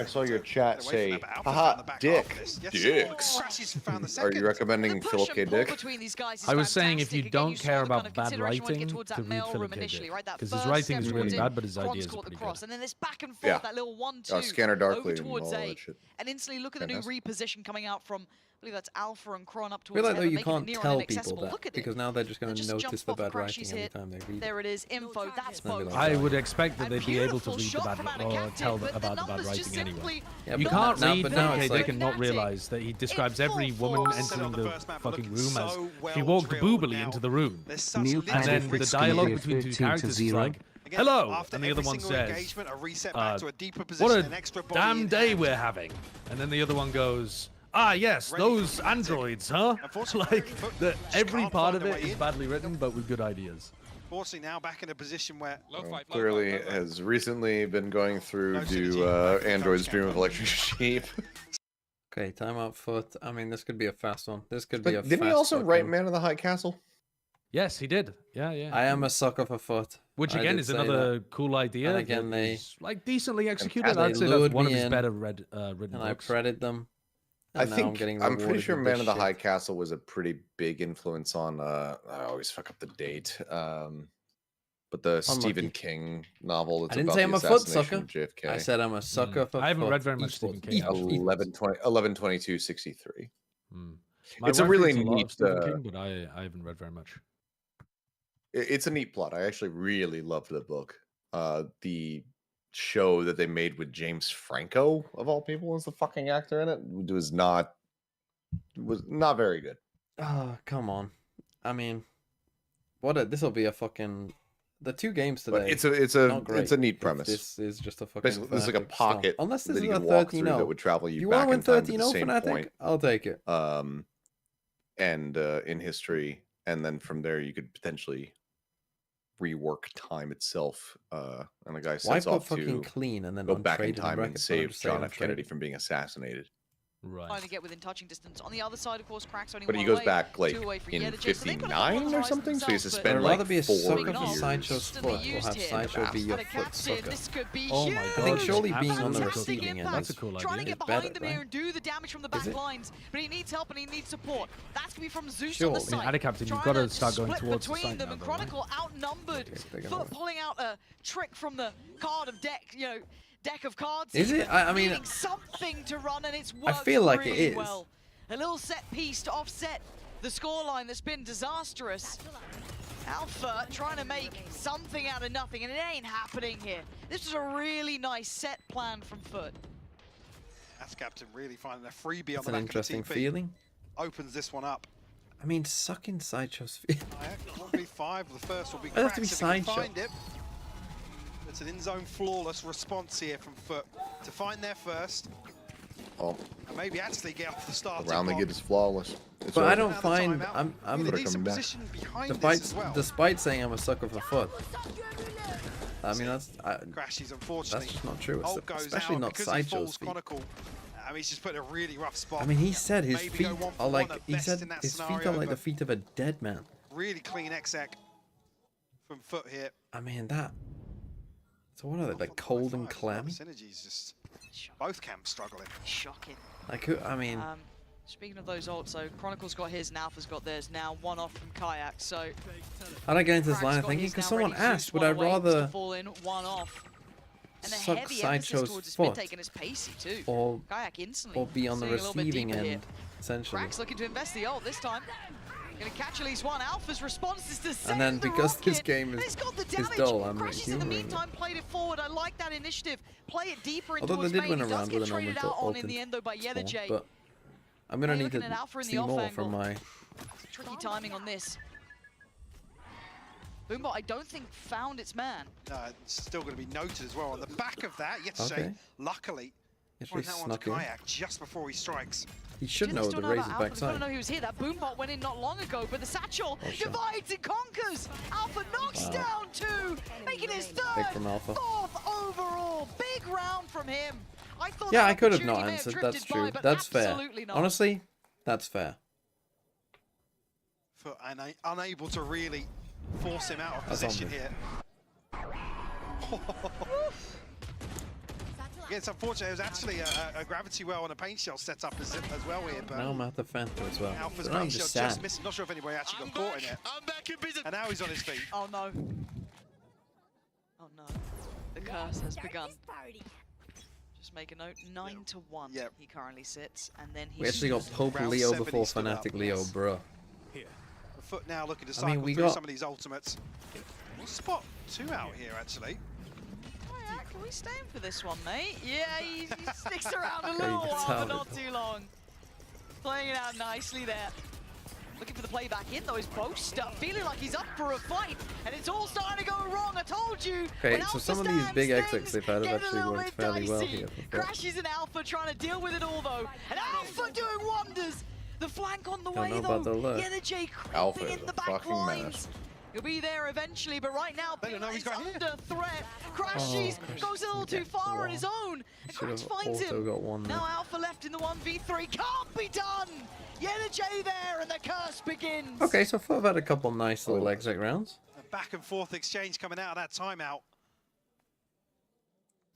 saw your chat Away from say, that, but Alpha haha, found the back dick, half of this. Yes, dicks. Crashes found the Are second. you recommending The Philip push K. and pull Dick? between these guys is I was saying if you fantastic. Again, don't you saw care the kind about of bad consideration when you writing, get towards to that read male Philip K. initially, Dick. right? That Because his first writing is step really towards bad, in, but his Kron's ideas are caught the pretty cross, good. and then this back and forth, Yeah. that little 1-2 Scanner over Darkly and towards all A. that shit. And instantly look at the new Fantastic. reposition coming out from, I believe that's Alpha and Kron up I towards feel like though heaven, you making it can't near tell people inaccessible. that, Look at because it. now they're just going It to just notice jumps the off bad Crashy's writing every hit. time they read it. There it is, info, that's Then both. be like, I would expect that And they'd be able to beautiful read the shot bad from or Anna tell Captain, but about the the bad numbers just writing anyway. simply Yeah, You but can't now- read but Philip now K. it's Dick like- and not realize that he describes every woman entering the fucking room as she walked boobily into the room. New And then the dialogue between two characters is like, hello, After and the other every one single says, engagement, a reset back to a deeper what position, a an extra body damn in day hand. we're having. And then the other one goes, ah, yes, those androids, huh? Like, every part of it is badly written, but with good ideas. Fortunately now back in a position where Clearly has recently been going through to Android's Dream of Electric Sheep. Okay, timeout FUT. I mean, this could be a fast one. This could be a But didn't he fast also fucking- write Man of the High Castle? Yes, he did. Yeah, yeah. I am a sucker for FUT. Which I again did is say another that. cool idea. And again, that they is, like decently executed. and I'd they say that's lured one of me his in, better written and I books. credit them. I And now I'm think getting I'm pretty rewarded sure with Man this of the shit. High Castle was a pretty big influence on. I always fuck up the date. But the Stephen King novel. That's I didn't about say the I'm a FUT assassination sucker. of JFK. I said I'm a sucker for I haven't FUT. read very much Stephen King. actually. 11/22/63. My It's a wife really reads a lot neat. of Stephen King, but I haven't read very much. It's a neat plot. I actually really loved the book. The show that they made with James Franco, of all people, was the fucking actor in it. Was not very good. Oh, come on. I mean, this will be a fucking the two games today. But it's a neat premise. This is just a fucking Basically, this is like a Fnatic stomp. pocket Unless this that is you a can walk 13-0 through that would travel you you back want in to win time to the 13-0 same Fnatic? point. I'll take it. And in history, and then from there you could potentially rework time itself. And the guy Why sets put off fucking to clean and then go back in untraded time and brackets? What I'm save saying, John F. untraded. Kennedy from being assassinated. Right. Trying to get within touching distance. On the other side, of course, Crack's only But one he goes away, back like 2 away for in Yedijin, so they've got a couple 59 on the or horizon something, so he has to themselves, spend I'd like rather be a 4 sucker for years. Sideshow's FUT or used have here. Sideshow be your But a FUT captain, sucker. this could be Oh huge. my I think God, surely being on the Fantastic receiving end impact. That's a cool Trying to idea. get It's behind better, them here right? and do the damage from the Is back it? lines, but he needs help and he needs support. That's gonna be from Zeus Sure. on the I mean, side. Ada Captain, you've Trying got to start going split towards the between side them, now, and though, right? Chronicle outnumbered. Okay, they're gonna FUT win. pulling out a trick from the card of deck, deck of cards. Is here, it? I mean, needing something to run, and it's I worked feel like it really is. well. A little set piece to offset the scoreline that's been disastrous. Alpha trying to make something out of nothing, and it ain't happening here. This was a really nice set plan from FUT. That's Captain really finding a freebie on It's the an back interesting of the TP. feeling. Opens this one up. I mean, sucking Sideshow's feeling. 1v5, the first will be It'd have to be Cracks if he can Sideshow. find it. It's an in-zone flawless response here from FUT to find their first, Oh, and maybe actually get up to the starting around the block. gate is flawless. It's But I over. don't Now the find timeout. I'm Really Put it decent coming back. position behind this as well. despite saying I'm a sucker for FUT. I mean that's Crashes, unfortunately. that's just not true. Ult goes Especially out not because he Sideshow's falls feet. Chronicle. I mean, he's just put in a really rough spot. I mean, he said his Maybe feet go one for are one like at he best said in that his feet scenario, are like the but feet of a dead man. really clean exec from FUT here. I mean that. So what are they like cold and clammy? Synergy's just both camps struggling. Shocking. Like who? I mean, Speaking of those ults, so Chronicle's got his and Alpha's got theirs. Now 1 off from Kayak. So how'd I get into this Crack's line of got thinking? his Because now someone ready. asked, Zeus would 1 I away, rather to fall in, 1 off. And a suck heavy emphasis Sideshow's towards the spin FUT taken is pacey too. or Kayak instantly be on the seeing a little bit receiving deeper end, here. essentially? Crack's looking to invest the ult this time. Gonna catch at least one. Alpha's response is to send And then the because this rocket. game And is it's got the damage. dull, I'm Crashes in the humoring it. meantime played it forward. I like that initiative. Play it deeper into Although his they did main. win He a does round get with an traded Omen out to on in ult the end though by form, J. but I'm gonna Hey, need looking at to Alpha in the see off more from angle. my. Tricky timing on this. Boombot, I don't think found its man. It's still going to be noted as well. On the back of that, you have to say, Okay. luckily, It's find really that one to snuck in. Kayak just before he strikes. He should Do know they the still Razor's about Alpha? Because we don't backside. know he was here. That Boombot went in not long ago, but the satchel Oh, shit. divides and conquers. Alpha knocks Wow. down 2, making his Big third, from Alpha. 4th overall. Big round from him. I thought Yeah, that I could have opportunity not may have answered. drifted That's by, true. but That's fair. absolutely not. Honestly, that's fair. For unable to really force him out of That's on position me. here. Yeah, it's unfortunate. It was actually a gravity well and a paint shell set up as well here. But Now I'm at the Phantom as well. Alpha's So now I'm paint shell just just sad. missed. Not sure if anybody actually got caught in it. And now he's on his feet. Oh no. Oh no. The curse has begun. Just make a note, 9-1 he currently sits, and then he's We actually got Pope Round Leo 7 he before stood up, Fnatic Leo, yes. bro. The FUT now looking to I cycle mean, we through got- some of these ultimates. We'll spot 2 out here, actually. Oh yeah, can we stay in for this one, mate? Yeah, he sticks around a Okay, little you while, tell but it. not too long. Playing it out nicely there. Looking for the play back in though, his boast up, feeling like he's up for a fight, and it's all starting to go wrong. I told you. Okay, when so Alpha some of these stands, big things exits they've had have get a actually little worked bit fairly well dicey. here. Crashes in Alpha trying to deal with it all though, and Alpha doing wonders. The flank on the Don't way know though. about the look. Yeah, the J Alpha creeping is in the a back fucking lines. menace. He'll be there eventually, but right now, They don't know he's got hit. under threat. Crashes goes a little too far on his own, and Should Crash have finds also him. got one there. Now Alpha left in the 1v3, can't be done. Yeah, the J there, and the curse begins. Okay, so far I've had a couple nice little exit rounds. A back and forth exchange coming out of that timeout.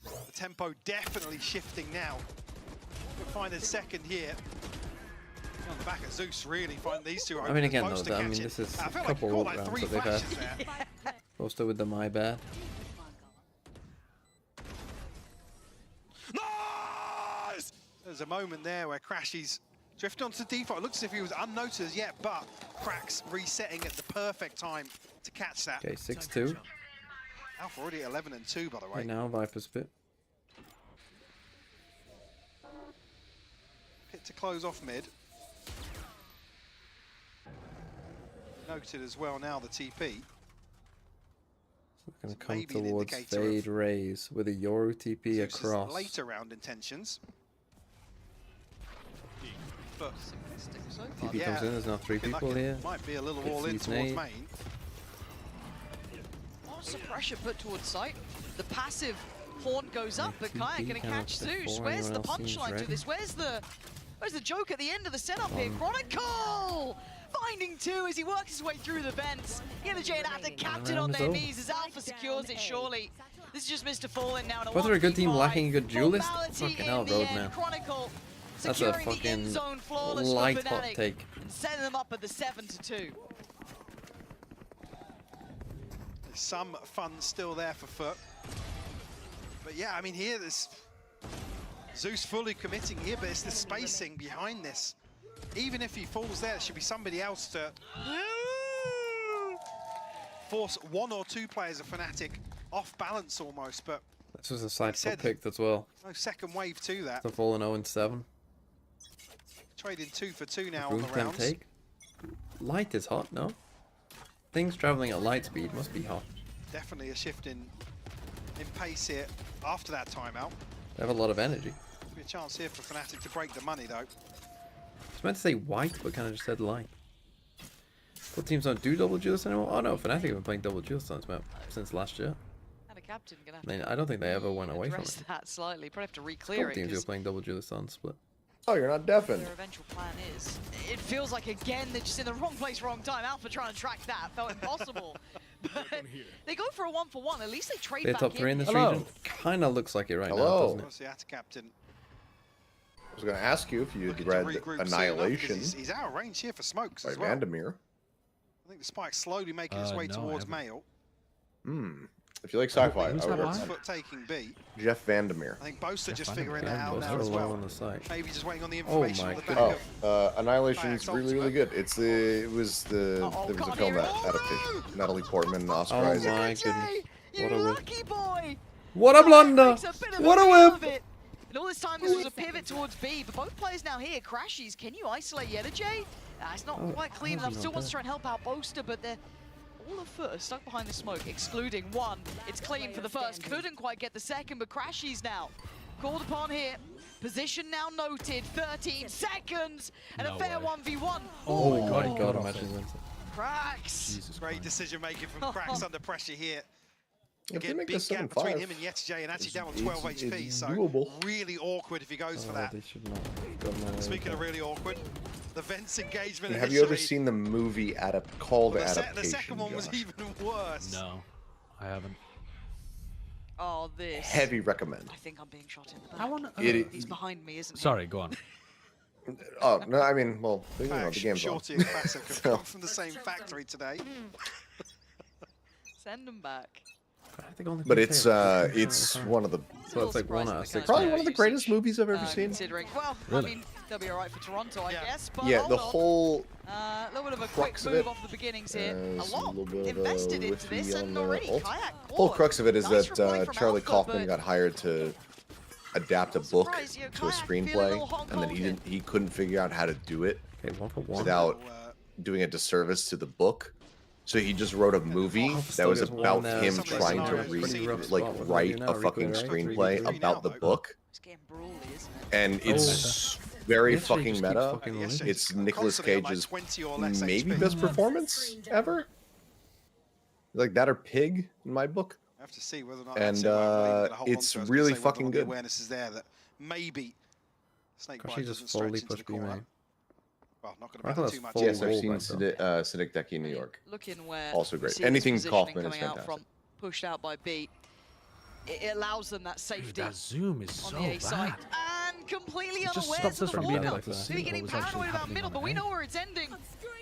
The tempo definitely shifting now. We'll find a second here. On the back of Zeus, really find these two. I mean, again, though, supposed to I catch mean, it. this is I a feel like couple we caught ult like rounds 3 that they've had. flashes there. Posted with the my bad. Nice! There's a moment there where Crashy's drift onto default. It looks as if he was unnoticed as yet, but Cracks resetting at the perfect time to catch that. Okay, 6-2. Alpha already at 11 and 2, by the way. Right now, Viper's Pit. Pit to close off mid. Noted as well now the TP. So we're going to So come maybe an towards indicator Fade of Raise with a Yoru TP Zeus's across. later round intentions. But TP comes in, there's now 3 looking like people it here. Might be a little Hits all in these towards nade. main. Lots of pressure put towards sight. The passive haunt goes up, but TP Kayak gonna kind of catch Zeus. before Where's anyone the else seems punchline to ready. this? Where's the joke at the end of the setup here? Chronicle finding 2 as he works his way through the vents. Yeah, the Jade have the captain on round is their over. knees as Alpha secures it surely. This is just Mr. Fallen now. Was there a good team 1v5. lacking a good duelist? Formality Fucking hell, in the end. Roadman. Chronicle That's a securing the fucking end zone flawless light for hot Fnatic, take. setting them up at the 7-2. There's some fun still there for FUT. But yeah, I mean, here there's Zeus fully committing here, but it's the spacing behind this. Even if he falls there should be somebody else to force 1 or 2 players of Fnatic off balance almost, but This was a side said- foot picked as well. no second wave to that. The fallen 0-7. Trading 2 for 2 now on Room the 10 rounds. take. Light is hot, no? Things traveling at light speed must be hot. Definitely a shift in pace here after that timeout. They have a lot of energy. Be a chance here for Fnatic to break the money though. I was meant to say white, but kind of just said light. What teams don't do double duelists anymore? Oh no, Fnatic have been playing double duelists on this map since last year. And a captain gonna have I mean, I don't think they ever went away from address it. that slightly. Probably have to A re-clear couple it. teams who 'cause were playing double duelists on split. Oh, you're not deafened. their eventual plan is. It feels like again they're just in the wrong place, wrong time. Alpha trying to track that felt impossible. But they go for a 1-for-1. At least they trade They're back top 3 in this Hello. region. Kind of looks like it right now, Hello. doesn't it? What's the ATA captain? I was going to ask you if you had Looking to read regroup soon enough, 'cause Annihilation He's out of range here for smokes by as well. Vandermeer. I think the spike's slowly making its way No, I towards haven't. Mail. Hmm. If you like sci-fi, I Who's would that recommend FUT taking B. Jeff Vandermeer. I think Boaster just Jeff figuring that Vandermeer. out now as well. on the site. Maybe just waiting on the Oh information my on the back goodness. of Annihilation's Bayek's really, really ultimate. good. There was a film adaptation. Natalie Portman and Oscar Oh Isaac. my goodness. What a whip. Lucky boy! What a blunder! What a whip! And all this time, this was a pivot towards B, but both players now here. Crashies, can you isolate Yedajay? It's not quite clean enough. Still wants to try and help out Boaster, but they're all of FUT are stuck behind the smoke, excluding one. It's clean for the first. Couldn't quite get the second, but Crashies now called upon here. Position now noted. 13 seconds and a fair 1v1. Oh my god, imagine that. Cracks. Great decision making from Cracks under pressure here. If they Again, make big this gap 7-5, between him and Yetijay, and actually down on 12 HP, so doable. really awkward if he goes for that. They should not have done that. Speaking of really awkward, the Vents engagement Have you ever initially, seen the movie called the Adaptation? second one was Josh? even worse. No, I haven't. Oh, this. Heavy recommend. I think I'm being shot in the back. I want He's behind me, isn't he? Sorry, go on. Oh no, I mean, well, you know, the game's on. Shorty and Classic have come from the same factory today. Send them back. But it's one of the So it's like 1 out of 6. probably one of the greatest movies I've ever seen. Considering, well, Really? I mean, they'll be alright for Toronto, I guess. But Yeah, hold the on. whole A little bit of a quick crux of move it, off the beginnings here. A is a lot little bit of a invested into whiffy this, on and the already ult. Kayak whole caught. crux of it is Nice reply that from Charlie Alpha, Kaufman but got hired to adapt a book surprised, you know, to a Kayak feeling a little screenplay, Hong and then Kong he couldn't figure out how to do it Okay, 1 for 1. without doing a disservice to the book. So he just wrote a movie that still was gets one about now. him Some of the trying to scenarios pretty rough spot. What do they write do a now? fucking Replay, right? screenplay 3v3 about the now. book. It's getting brawly, isn't it? And it's very Literally fucking just keeps meta. fucking winning. It's Nicolas Constantly on, like, Cage's 20 or less maybe HP. best performance ever. Like that or Pig in my book. I have to see whether or not And that's it, right? We're gonna hold on it's to it. I was gonna really say whether or fucking not the good. awareness is there that maybe Snakebite Crashy doesn't just fully stretch into pushed the B corner. main. Well, not going to I thought matter that's too much. full Yes, I've wall seen back though. Siddiq Deki in New York. Looking where Also great. Seed's Anything positioning Kaufman is coming out fantastic. from, pushed out by B. It allows them that safety That zoom is on so the A side. bad. And completely It just unaware stops of us the from being wall. able to see Maybe what getting was actually paranoid about happening middle, on but the we main. know where it's ending.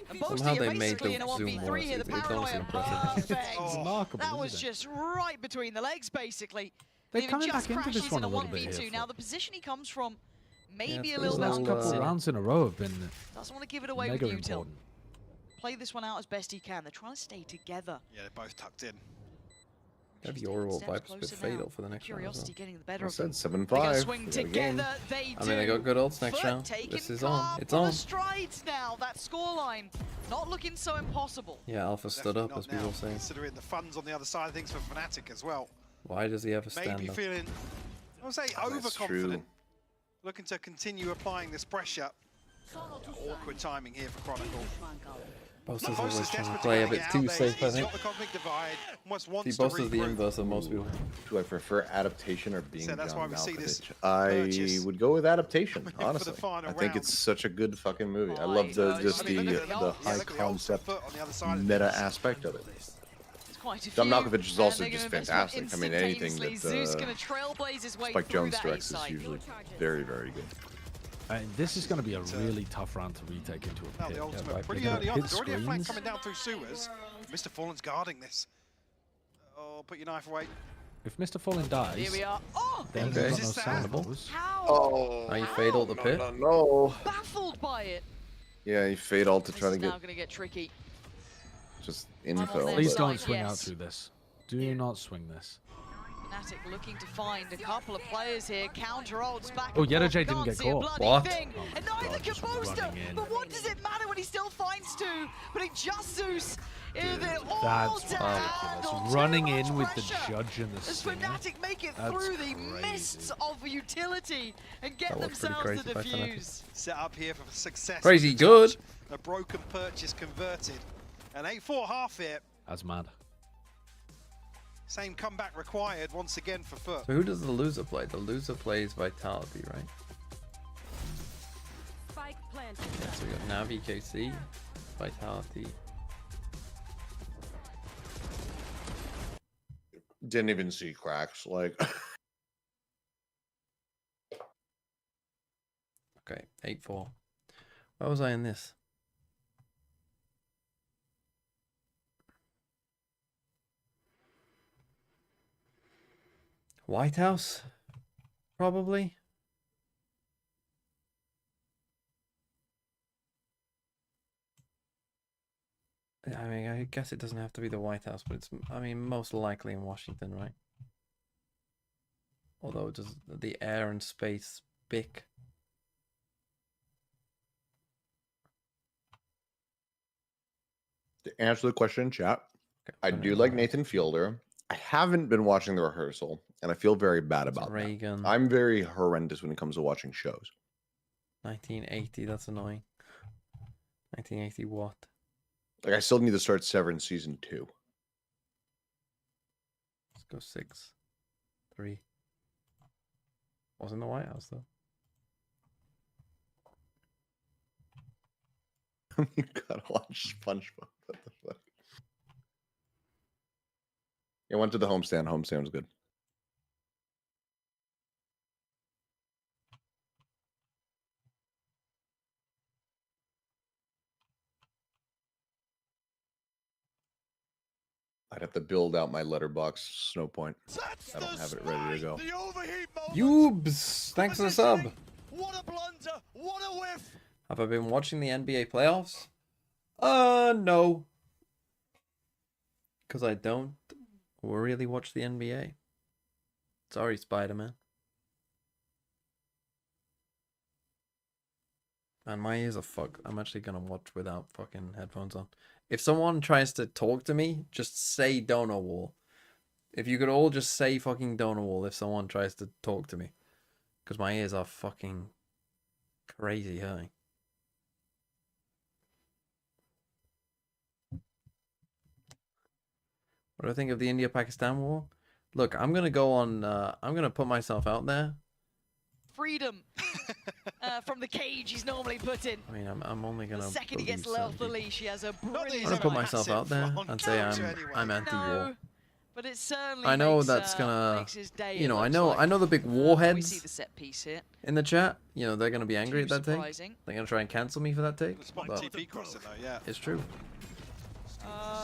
And Boasty, Somehow you're they made basically the in a zoom 1v3 worse. here. The It's honestly paranoia impressive. perfect. It's remarkable, That was isn't it? just right between the legs, basically. They're Even coming just back into this crashes one in a a little bit 1v2. here, Now Phil. the position he comes from, maybe it's a little the bit Last little, couple unconsidered. rounds in a row have been Doesn't want to give it away mega with you, Till. important. Play this one out as best he can. They're trying to stay together. Yeah, they're both tucked in. That'd be horrible Steps vibes, a bit closer fatal now. for the next round as Curiosity well. getting the better I of said them. 7-5. They're gonna swing We got a game. together. They do. I mean, they got good ults next FUT round. taking This is on. It's couple on. of strides now. That scoreline not looking so impossible. Yeah, Alpha stood Definitely up, not as people now, say. considering the funds on the other side of things for Fnatic as well. Why does he have a Maybe stand up? feeling, I would say, That's overconfident. true. Looking to continue applying this pressure. Awkward timing here for Chronicle. Boaster's Boaster's always trying desperate to to play a get bit out too there. safe, I He's think. got the cosmic divide, almost See, wants to Boaster's the regroup. inverse of most people. Do I prefer adaptation or being So that's John why we see this Malkovich? I purchase would go with adaptation, for the honestly. final I think round. it's such a good fucking movie. I love the just I mean, the look at the ult. Yeah, high look at the ult concept foot on the other side of meta things. aspect of it. It's quite a John few, Malkovich is and also they're just gonna invest one fantastic. I mean, anything instantaneously. Zeus that gonna trailblaze his way Spike through Jones that directs is A-side. usually very, very good. This is going to be a really tough round to retake into a Now pit. the ultimate Like, pretty they're gonna early on. pit There's already a flank screens. coming down through sewers. Mr. Fallen's guarding this. Oh, put your knife away. If Mr. Fallen dies, Here we are. Oh! then Okay. we've got no sound those. How? Oh, Now you fatal the pit. no. Baffled by it. Yeah, you fade all to This try to is now get gonna get tricky. just on info. their Please but- don't side, swing out yes. through this. Do not swing this. Fnatic looking to find a couple of players here. Counter ults back. Oh, and Yedajay forth. didn't Can't get see a caught. bloody What? thing. Oh And my neither God, can just Boaster. running in. But what does it matter when he still finds two? But it just Zeus. They're all That's to handle. ridiculous. Too Running much in with the pressure. judge and the As singer. Fnatic make it That's through the crazy. mists of utility and get That was pretty themselves the crazy by Fnatic. defuse. Set up here for success. Crazy with the good. touch. A broken purchase converted. An 8-4 half here. That's mad. Same comeback required once again for FUT. So who does the loser play? The loser plays Vitality, right? Spike planted. So we got Navi, KC, Vitality. Didn't even see cracks. Like, Okay, 8-4. Where was I in this? White House, probably. I mean, I guess it doesn't have to be the White House, but it's, I mean, most likely in Washington, right? Although does the air and space big? To answer the question, chat, I do like Nathan Fielder. I haven't been watching the rehearsal, and I feel very bad about Reagan. that. I'm very horrendous when it comes to watching shows. 1980, that's annoying. 1980 what? Like, I still need to start Severance season 2. Let's go 6, 3. Wasn't the White House though. You gotta watch SpongeBob. What the fuck? I went to the homestand. Homestand was good. I'd have to build out my letterbox snow point. I don't have it ready to go. Yoobs, thanks for the sub. What a blunder! What a whiff! Have I been watching the NBA playoffs? No. Because I don't really watch the NBA. Sorry, Spider-Man. Man, my ears are fucked. I'm actually gonna watch without fucking headphones on. If someone tries to talk to me, just say donor wall. If you could all just say fucking donor wall if someone tries to talk to me. Because my ears are fucking crazy hurting. What do I think of the India-Pakistan war? Look, I'm gonna go on. I'm gonna put myself out there. Freedom from the cage he's normally put in. I mean, I'm only gonna. The second he gets let off the leash, he has a brilliant. I'm gonna put myself out there and say I'm anti-war. No, but it certainly I know makes, that's gonna. makes his day, You know, it I looks know the big warheads. We see the set piece here. In the chat, you know, they're gonna be angry at that surprising. take. They're gonna try and cancel me for that take. But TP crossing though, yeah. it's true.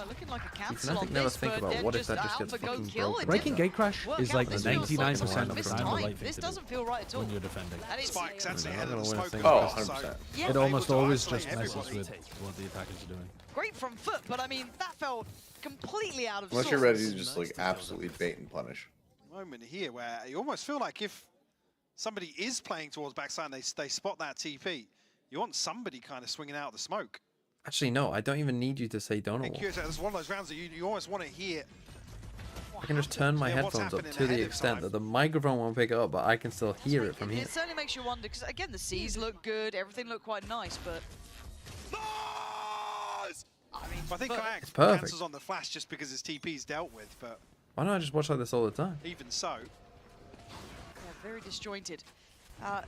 Looking like a See, cancel Fnatic on never this, think but about then what if that just Alpha gets go fucking kill. broken. It Breaking didn't gate crash work is out. like This feels 99% like of the missed time the time. right thing This to do doesn't feel right at all. when you're defending. And it's Spike's actually I'm ahead not of the gonna win a smoke. single Oh, round. 100%. Yeah, It almost able to always isolate just messes everybody. with what the attackers are doing. great from FUT, but I mean that felt completely out of Unless sorts. you're ready to just like absolutely bait and punish. Moment here where you almost feel like if somebody is playing towards backside and they spot that TP, you want somebody kind of swinging out of the smoke. Actually, no, I don't even need you to say donor wall. It's one of those rounds that you almost want to hear. I can just turn my Yeah, what's headphones up happening to the ahead of extent time. that the microphone won't pick it up, but I can still hear it from here. It certainly makes you wonder, because again, the C's look good, everything looked quite nice, but... I think Kayak perfect. cancels on the flash just because his TP's dealt with, but Why don't I just watch like this all the time? even so. Yeah, very disjointed.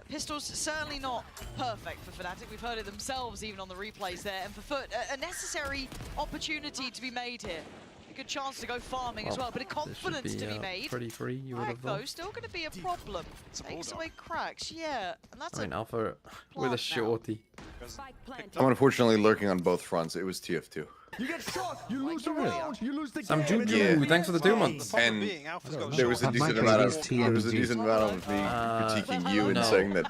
Pistols certainly not perfect for Fnatic. We've heard it themselves even on the replays there. And for FUT, a necessary opportunity to be made here. A good chance to go farming as well, but a confidence to be made. Pretty free, you would have though, thought. still going to be a problem. Takes away cracks, yeah. And that's I mean, a Alpha with a shorty. I'm unfortunately lurking on both fronts. It was TF2. You get shot, you lose the round, you lose the Sam game. Juju, thanks for the 2 months. And there was a decent amount of me critiquing you and no. saying that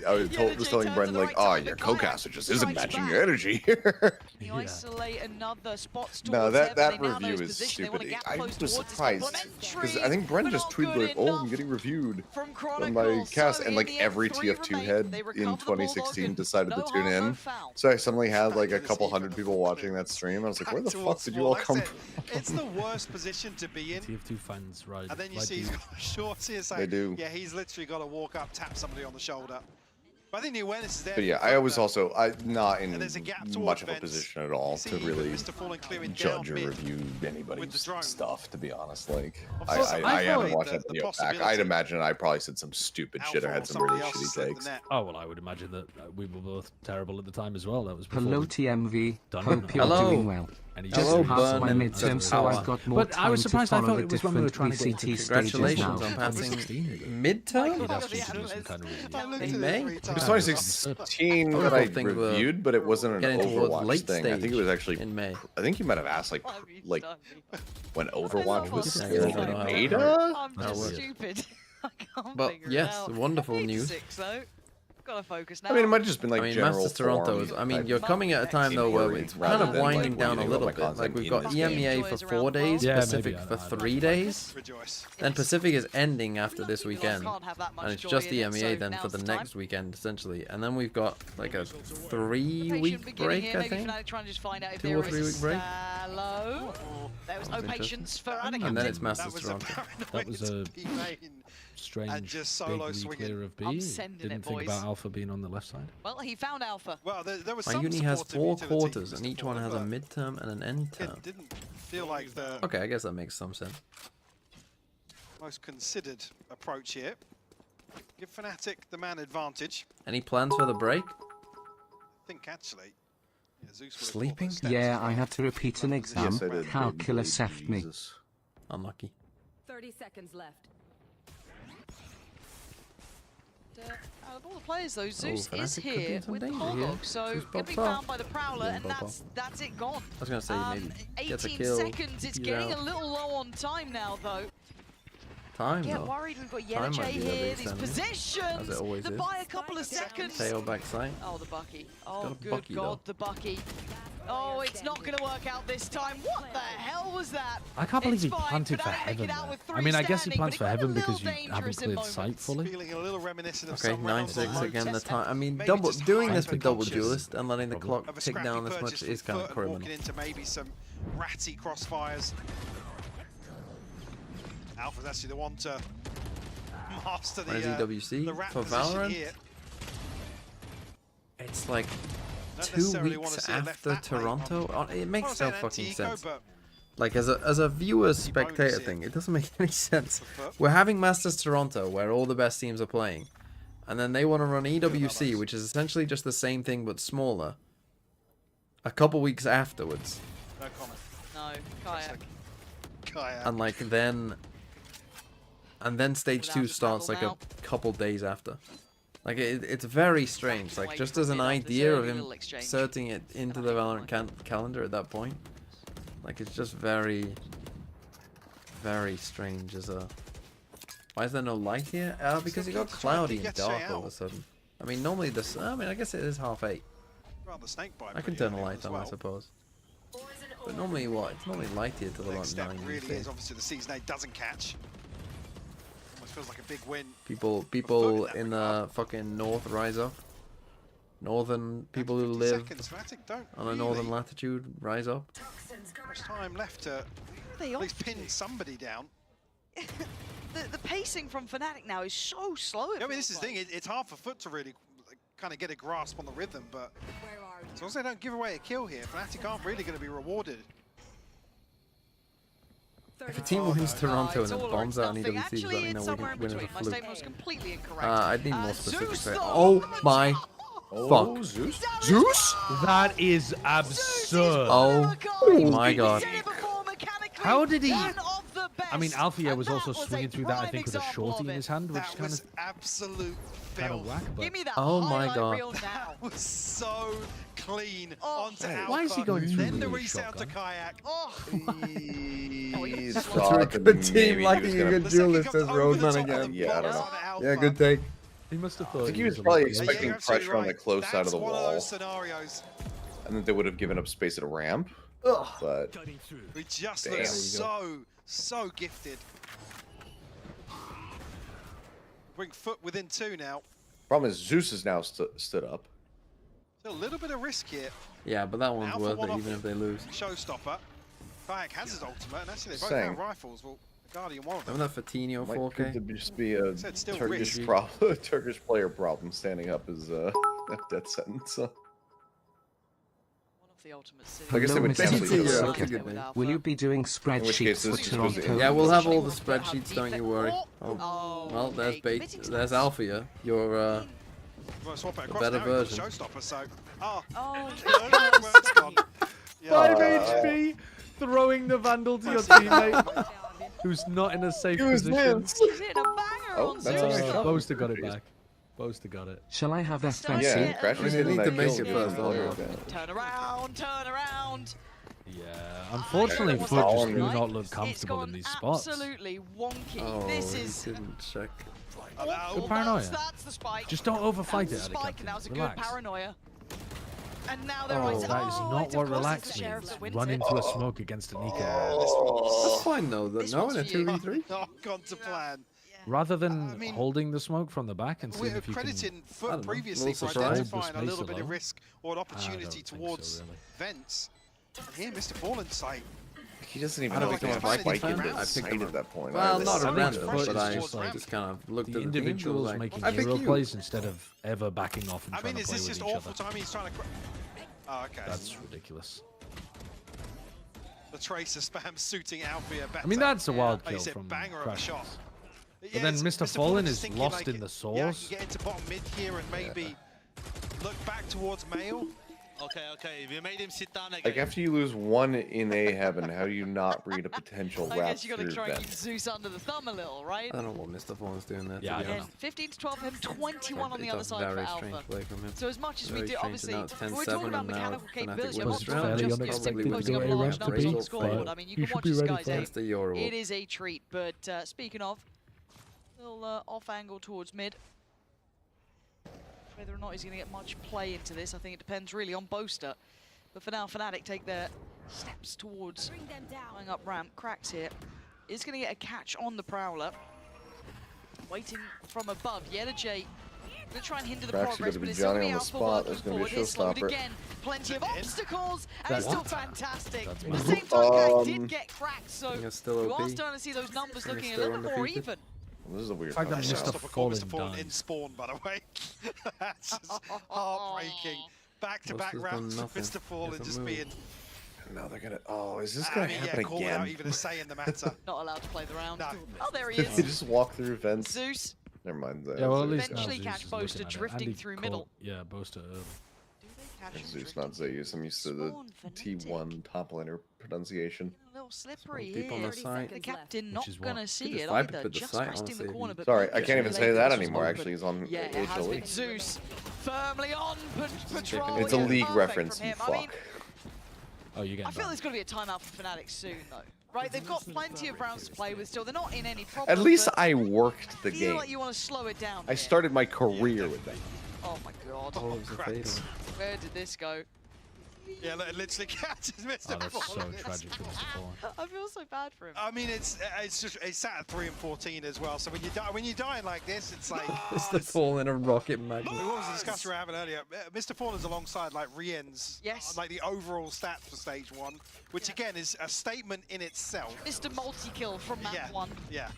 I was telling Brendan like, oh, your co-caster just isn't matching your energy here. You isolate another spots No, towards that heaven. They now know review his is position. They want to stupid. gap I close was towards his surprised because complementary, I think Brendan but just not tweeted good like, "Oh, I'm enough getting reviewed from on Chronicles. my cast," So and in like the end, every 3 TF2 remain. head They in recover the Bulldog 2016 and decided no to tune harm, no in. foul. So I suddenly had like a couple hundred people watching that stream. I was like, "Where the fuck did you all come from?" It's the worst position to be in. TF2 fans, right? And then you see he's got a short here saying, They do. yeah, he's literally got to walk up, tap somebody on the shoulder. But I think the awareness is there. But yeah, for I FUT, was though. also not in And there's a gap towards much of a Vents. position at all See to really Mr. Fallen clearing judge down or mid review with the anybody's drone. stuff. To be honest, like Obviously, I haven't the- watched that the video back. possibility. I'd imagine I probably said some stupid shit or Alpha had or some really somebody else shitty slid the takes. net. Oh well, I would imagine that we were both terrible at the time as well. That was before Hello we'd TMV, done hope it. you're Hello. doing well. And he Hello, just Burn my and midterm, so I've got more But I was time surprised. to I follow thought the it was when we were different trying to get VCT into stages Congratulations now. on passing 2016. midterm. He'd asked me to do some kind of review. In May? It was 2016 that I reviewed, but it wasn't an getting towards Overwatch late thing. I think it was actually in May. I think you might have asked like when Overwatch was Yeah, still I don't know how it beta. works. I'm That just works. stupid. I can't But figure it yes, out. wonderful news. 86 though. Gotta focus now. I mean, it might have just been like I mean, general Masters Toronto form is. I mean, type you're of coming at a time though where inquiry it's rather kind of than, like, winding down a reading little about bit. my Like content we've in got this game. EMEA for 4 days, Yeah, maybe, Pacific I for don't know. 3 days. Rejoice. Then Pacific is ending after this weekend, Can't have that much and it's joy just in it, EMEA so then now's for the the next weekend essentially, and then we've got like a Patient 3-week beginning break, here. I Maybe think. Fnatic trying to just find out if 2 there or is 3 week break. Hello. There was no That's patience for interesting. Anakin. And then it's That Masters was Toronto. That was a and strange just big solo swinging. re-clear of B. I'm sending Didn't it, think boys. about Alpha being on the left side. Well, he found Alpha. Well, there was My some uni has supportive 4 utility quarters, Mr. and each one has a Ford, midterm and an end but term. it didn't feel like the Okay, I guess that makes some sense. most considered approach here. Give Fnatic the man advantage. Any plans for the break? I think actually. Yeah, Zeus would have thought Sleeping? those steps Yeah, were I had to repeat an exam. Yes, I did. Calculus effed me. Jesus. Unlucky. 30 seconds left. Out of all the players, though, Zeus Fnatic is could be here in some with the danger Polog, here. so Zeus gonna be pops up. found by the Prowler, Doesn't and pop that's it gone. I was gonna say maybe gets a 18 kill. seconds. It's he's getting out. a little low on time now, though. Time Get though. worried. We've got Time Yenache might be their here. biggest These enemy, positions. as it always They is. buy a couple of seconds. Teao backside. Oh, the Bucky. got Oh, a good Bucky, God, though. the Bucky. Oh, it's not going to work out this time. What the hell was that? I can't believe It's he fine, planted but for I make heaven it out there. with I three mean, I guess he standing, plants but for it got a heaven little because you haven't dangerous in cleared sight moments. fully. feeling a little reminiscent of Okay, some rounds 9-6 of again. The Lotus. time. I mean, Maybe double just doing this with double hyper-conscious duelist and letting the clock of a tick scrappy down this purchase much is from kind of FUT and criminal. walking into maybe some ratty crossfires. Alpha's actually the one to master When is the EWC rat for position Valorant? here. It's like Don't 2 necessarily wanna weeks see it left after that late on- Toronto. It Well, makes I'm no saying fucking anti-eco, sense. but Like as a viewer bonus spectator here. thing, it doesn't make any sense. FUT. We're having Masters Toronto where all the best teams are playing, and then they want to run EWC, which is essentially just the same thing but smaller. A couple weeks afterwards, No comment. No, kayak. Kayak. and like then stage Without 2 the starts travel like now. a couple days after. Like it's very strange. Like away just from as an it after this idea of early little exchange. inserting it into the Valorant calendar at that point, like it's just very, very strange as a. Why is there no light here? Because it got cloudy and dark all of a sudden. I mean, normally this. I mean, I guess it is 8:30. Rather snake bite I can pretty turn the early on light as on, I well. suppose. But normally what? It's normally light here till Next about step 9. really these days. is obviously the season 8 doesn't catch. Almost feels like a big win. People in the fucking north rise up. Northern people who 50 live seconds. Fnatic don't on a really northern latitude rise up. much time left to They at least often pin somebody down. the pacing from Fnatic now is so slow. Yeah, I mean, this is the thing. It's hard for FUT to really kind of get a grasp on the rhythm, but as long as they don't give away a kill here, Fnatic aren't really going to be rewarded. If a team wins Toronto and it's then all or bombs it's out an nothing. EWC, does that Actually, mean it's they're somewhere in winning a between. My fluke? statement was completely incorrect. I'd need more Zeus, specifics there. though. Oh my Oh, fuck. Zeus? Zeus? That is absurd. Oh my god. How did he? One of the best, I mean, Althea and was that also was a swinging through that, I prime think, with a example shorty of in his it. hand, which That kind was of absolute kind of filth. whack. But Give me that Oh my highlight God. reel now. That was so clean onto Hey, Alpha. why is he going through Then the with a reset to shotgun? Kayak. Oh, He's That's a thought good that team, maybe he liking was a gonna- good The second duelist comes as over the Roadman top of again. the Yeah, I don't box know. on Alpha. Yeah, good take. he must have thought. I think he was a probably lucky Yeah, expecting you're absolutely pressure on the right. close side of That's the one of wall, those scenarios. and that they would have given up space at a ramp. But We just Damn. look so gifted. Bring FUT within 2 now. problem is Zeus is now stood up. Still a little bit of risk here. Yeah, but that one's Alpha worth one it off even if they lose. Showstopper. Kayak has his ultimate, and actually they both Saying. have rifles. Well, the Guardian one of them. Remember that Fatinho Might 4K? could just be a Said still Turkish risk. problem, Turkish player problem standing up as a death sentence. one of the ultimates. I guess they would Hello, definitely Mr. do Tiao. it. Okay. Will you be doing case spreadsheets this for is supposed to Toronto? Yeah, we'll have all the spreadsheets, don't you worry. Oh, Oh, well, there's okay. bait. There's Althea. Your Well, swap it The across better now, he's got version. Showstopper, so. Oh, Oh, well, it's gone. 5 HP, throwing the Vandal to your teammate, who's not in a safe position. He's hit a banger Oh, on that's a nice Zeus. shot. Boaster got it back. Boaster got it. Shall I have FNC? Yeah, Crashes they in need that to make kill it first, game. hold on. Turn around, turn around. Yeah, unfortunately, What's FUT just happening, do right? not look It's comfortable gone in these spots. absolutely wonky. Oh, This he is didn't check. Good paranoia. That's the spike. Just don't overfight That's it, the Addy spike, and that was a Captain. good Relax. paranoia. And now they're Oh, right. that is Oh, not it's of what course relax it's the sheriff means. that wins Run it. into a smoke against an eco. That's fine though. This No, one's in a for you. 2v3. Not gone to plan. Rather than I mean, holding the smoke from the back and seeing We're if you can... crediting I FUT don't know, previously for little surprise. identifying a Hold the little space bit of alone. risk or an I opportunity don't think so, towards really. vents. And here, Mr. Fallen's sight. He doesn't even I don't know if become he's a Viking spiking fan. into I sight picked him at that point. Well, either. not a Something's random, fresh but I towards ramp. just kind of looked The at the team, individuals was like, making I pick hero you. plays instead of ever backing off and I trying mean, to is play this with just each awful other. timing? He's trying to... Oh, okay. That's ridiculous. The Tracer spam suiting Alfia better. I mean, that's a wild Oh, kill he's a from banger of a Crashes. shot. But then Mr. Fallen is thinking, lost like, in the Yeah, I source. can get into bottom mid here and maybe look back towards Mail. Okay, we made him sit down again. Like after you lose one in A heaven, how do you not read a potential I wrap guess you got to through try and keep vent? Zeus under the thumb a little, right? I don't know what Mr. Fallen's doing there. Yeah, I to be don't honest. know. 15 to 12 him, 21 on the It's other a side for very strange Alpha. play from him. So as much as we Very do, strange, obviously, and now it's we're talking 10-7 about and now mechanical Fnatic capability. wins I'm not the talking round. just Probably posting wins up the large round. numbers on the Raise scoreboard. up I mean, you You can should watch be this ready guy's for aim. That's the Euro. It is a treat, but speaking of, little off angle towards mid. Whether or not he's going to get much play into this, I think it depends really on Boaster. But for now, Fnatic take their steps towards going up ramp. Cracks here. Is going to get a catch on the Prowler. Waiting from above. Yeta J. Going to try and hinder the Cracks, you progress, gotta but be it's still Johnny going to on be the Alpha spot. working There's gonna be a forward. He's slowed showstopper. again. Plenty of obstacles, and That's he's still what? fantastic. That's At the mad. same time, guy did get cracked, so You're still you are OP. starting to see those numbers You're looking a still little more undefeated. even. This is a weird. Fact that concept. Mr. Stop a call, Fallen Mr. Fallen died. in spawn, by the way. That's just heartbreaking. Back-to-back Boaster's done rounds of nothing. Mr. Fallen Hasn't just moved. being... No, they're gonna. Oh, is this I gonna mean, happen yeah, call without again? even a say in the matter. Not allowed to play the round. No. Oh, there he Did they is. just walk through vents? Zeus. Never mind. Yeah, well, at least now Eventually Zeus catch is looking Boaster at it. drifting Andy through caught- middle. Yeah, Boaster early. Do they catch him Zeus, drifting? not Zeus. I'm used to the Spawn, T1 top laner pronunciation. A little slippery Deep on the here. site. The captain Which not is gonna what? see Could it just vibe either. with the Just site, resting honestly, the if corner, you- but Sorry, I maybe can't even just say late that this was anymore. open. Actually, he's on Yeah, it has HLE. been Zeus firmly on patrol. It's a yeah, league perfect reference. from You him. I mean, fuck. Oh, you're I getting feel banned. there's going to be a timeout for Fnatic soon, though. Right, they've got plenty of rounds to play with still. They're not in any problem. At least but I worked the I feel game. like you want to slow it down. I here. started my career with them. Oh my god. Oh, it was a fade. Where did this go? Yeah, look, it literally catches Mr. Oh, that's so Fallen. tragic for Mr. Fallen. I feel so bad for him. I mean, it's sat at 3 and 14 as well. So when you dying like this, it's like Mr. Fallen, a rocket magnet. What was the discussion we were having earlier? Mr. Fallen's alongside like Rien's, Yes. like the overall stats for stage 1, which again is a statement in itself. Mr. Multi-kill from map Yeah. 1. Yeah.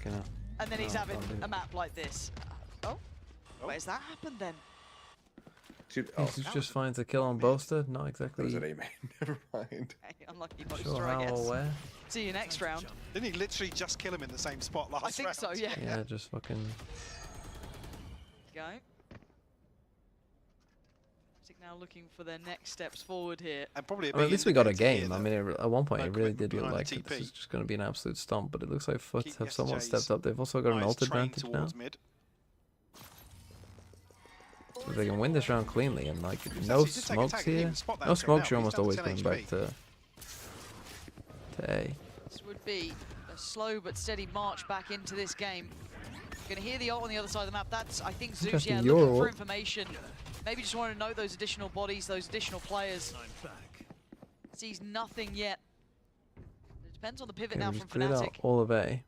And then he's No, having can't do it. a map like this. Oh? Where's that happened then? Dude, oh, This is just finds a kill on Boaster. Not exactly. was it A-man? Never mind. Hey, unlucky Boaster, Sure, I how guess. or where? See you next round. Didn't he literally just kill him in the same spot last I think round? so, yeah. Yeah, just fucking. Go. Fnatic now looking for their next steps forward here. And probably a I mean, at big least we got a indicator game. here I that mean, at one point no it really commitment did look behind like the this TP. is just going to be an absolute stomp, but it looks like FUT Keep have somewhat SJ's stepped up. They've also got an eyes ult trained advantage now. towards mid. So if they can win this round cleanly and like It's no actually- just take a smokes tag and here. even spot that No straight smokes, now, you're he's almost down always 10 coming back HP. to A. This would be a slow but steady march back into this game. You're going to hear the ult on the other side of the map. That's, I think, Zeus, Interesting, yeah, your looking for ult. information. Maybe just want to note those additional bodies, those additional players. Sees nothing yet. It depends on the pivot Okay, now we from just cleared out Fnatic. all of A.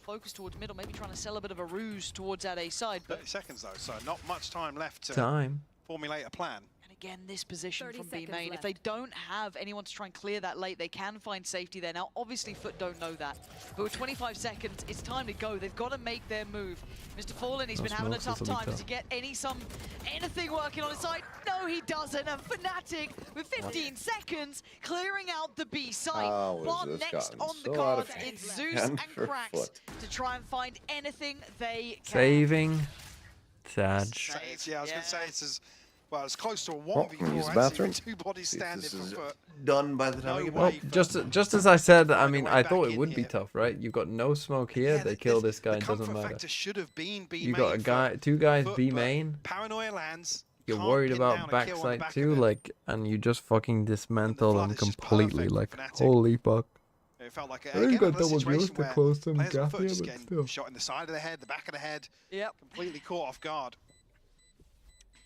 Focus towards middle, maybe trying to sell a bit of a ruse towards that A side. But 30 seconds though, so not much time left to Time. formulate a plan. And again, this position 30 from B seconds main, if left. they don't have anyone to try and clear that late, they can find safety there. Now, obviously, FUT don't know that. But with 25 seconds, it's time to go. They've got to make their move. Mr. Fallen, he's No been having a smokes, tough that's a time. weak Does he get anything working on his side? No, he doesn't. And Fnatic, with 15 seconds, clearing out the B site. How has While this next gotten on the so out of cards, hand it's Zeus and for Cracks FUT? to try and find anything they can. Saving Sag. Yeah, I was going to say it's as Well, it's close to a Oh, 1v4 use the actually, bathroom. with 2 bodies standing This for is FUT. done by the time No I get Well, back. just as I said, I mean, way I back thought it in would be here. tough, right? You've got no smoke here. Yeah, They kill this guy. the It doesn't comfort matter. factor should have been B You got a main guy, for two guys FUT, B but main. Paranoia lands. You're can't worried pin down about a kill on the backside back too, of it. like, and you just fucking dismantle flood them is just completely. perfect for Like, Fnatic. holy fuck. It felt like I again, got another double situation juice to where close some players on gap FUT here, just but getting still. shot in the side of the head, the back of the head. Yep. Completely caught off guard.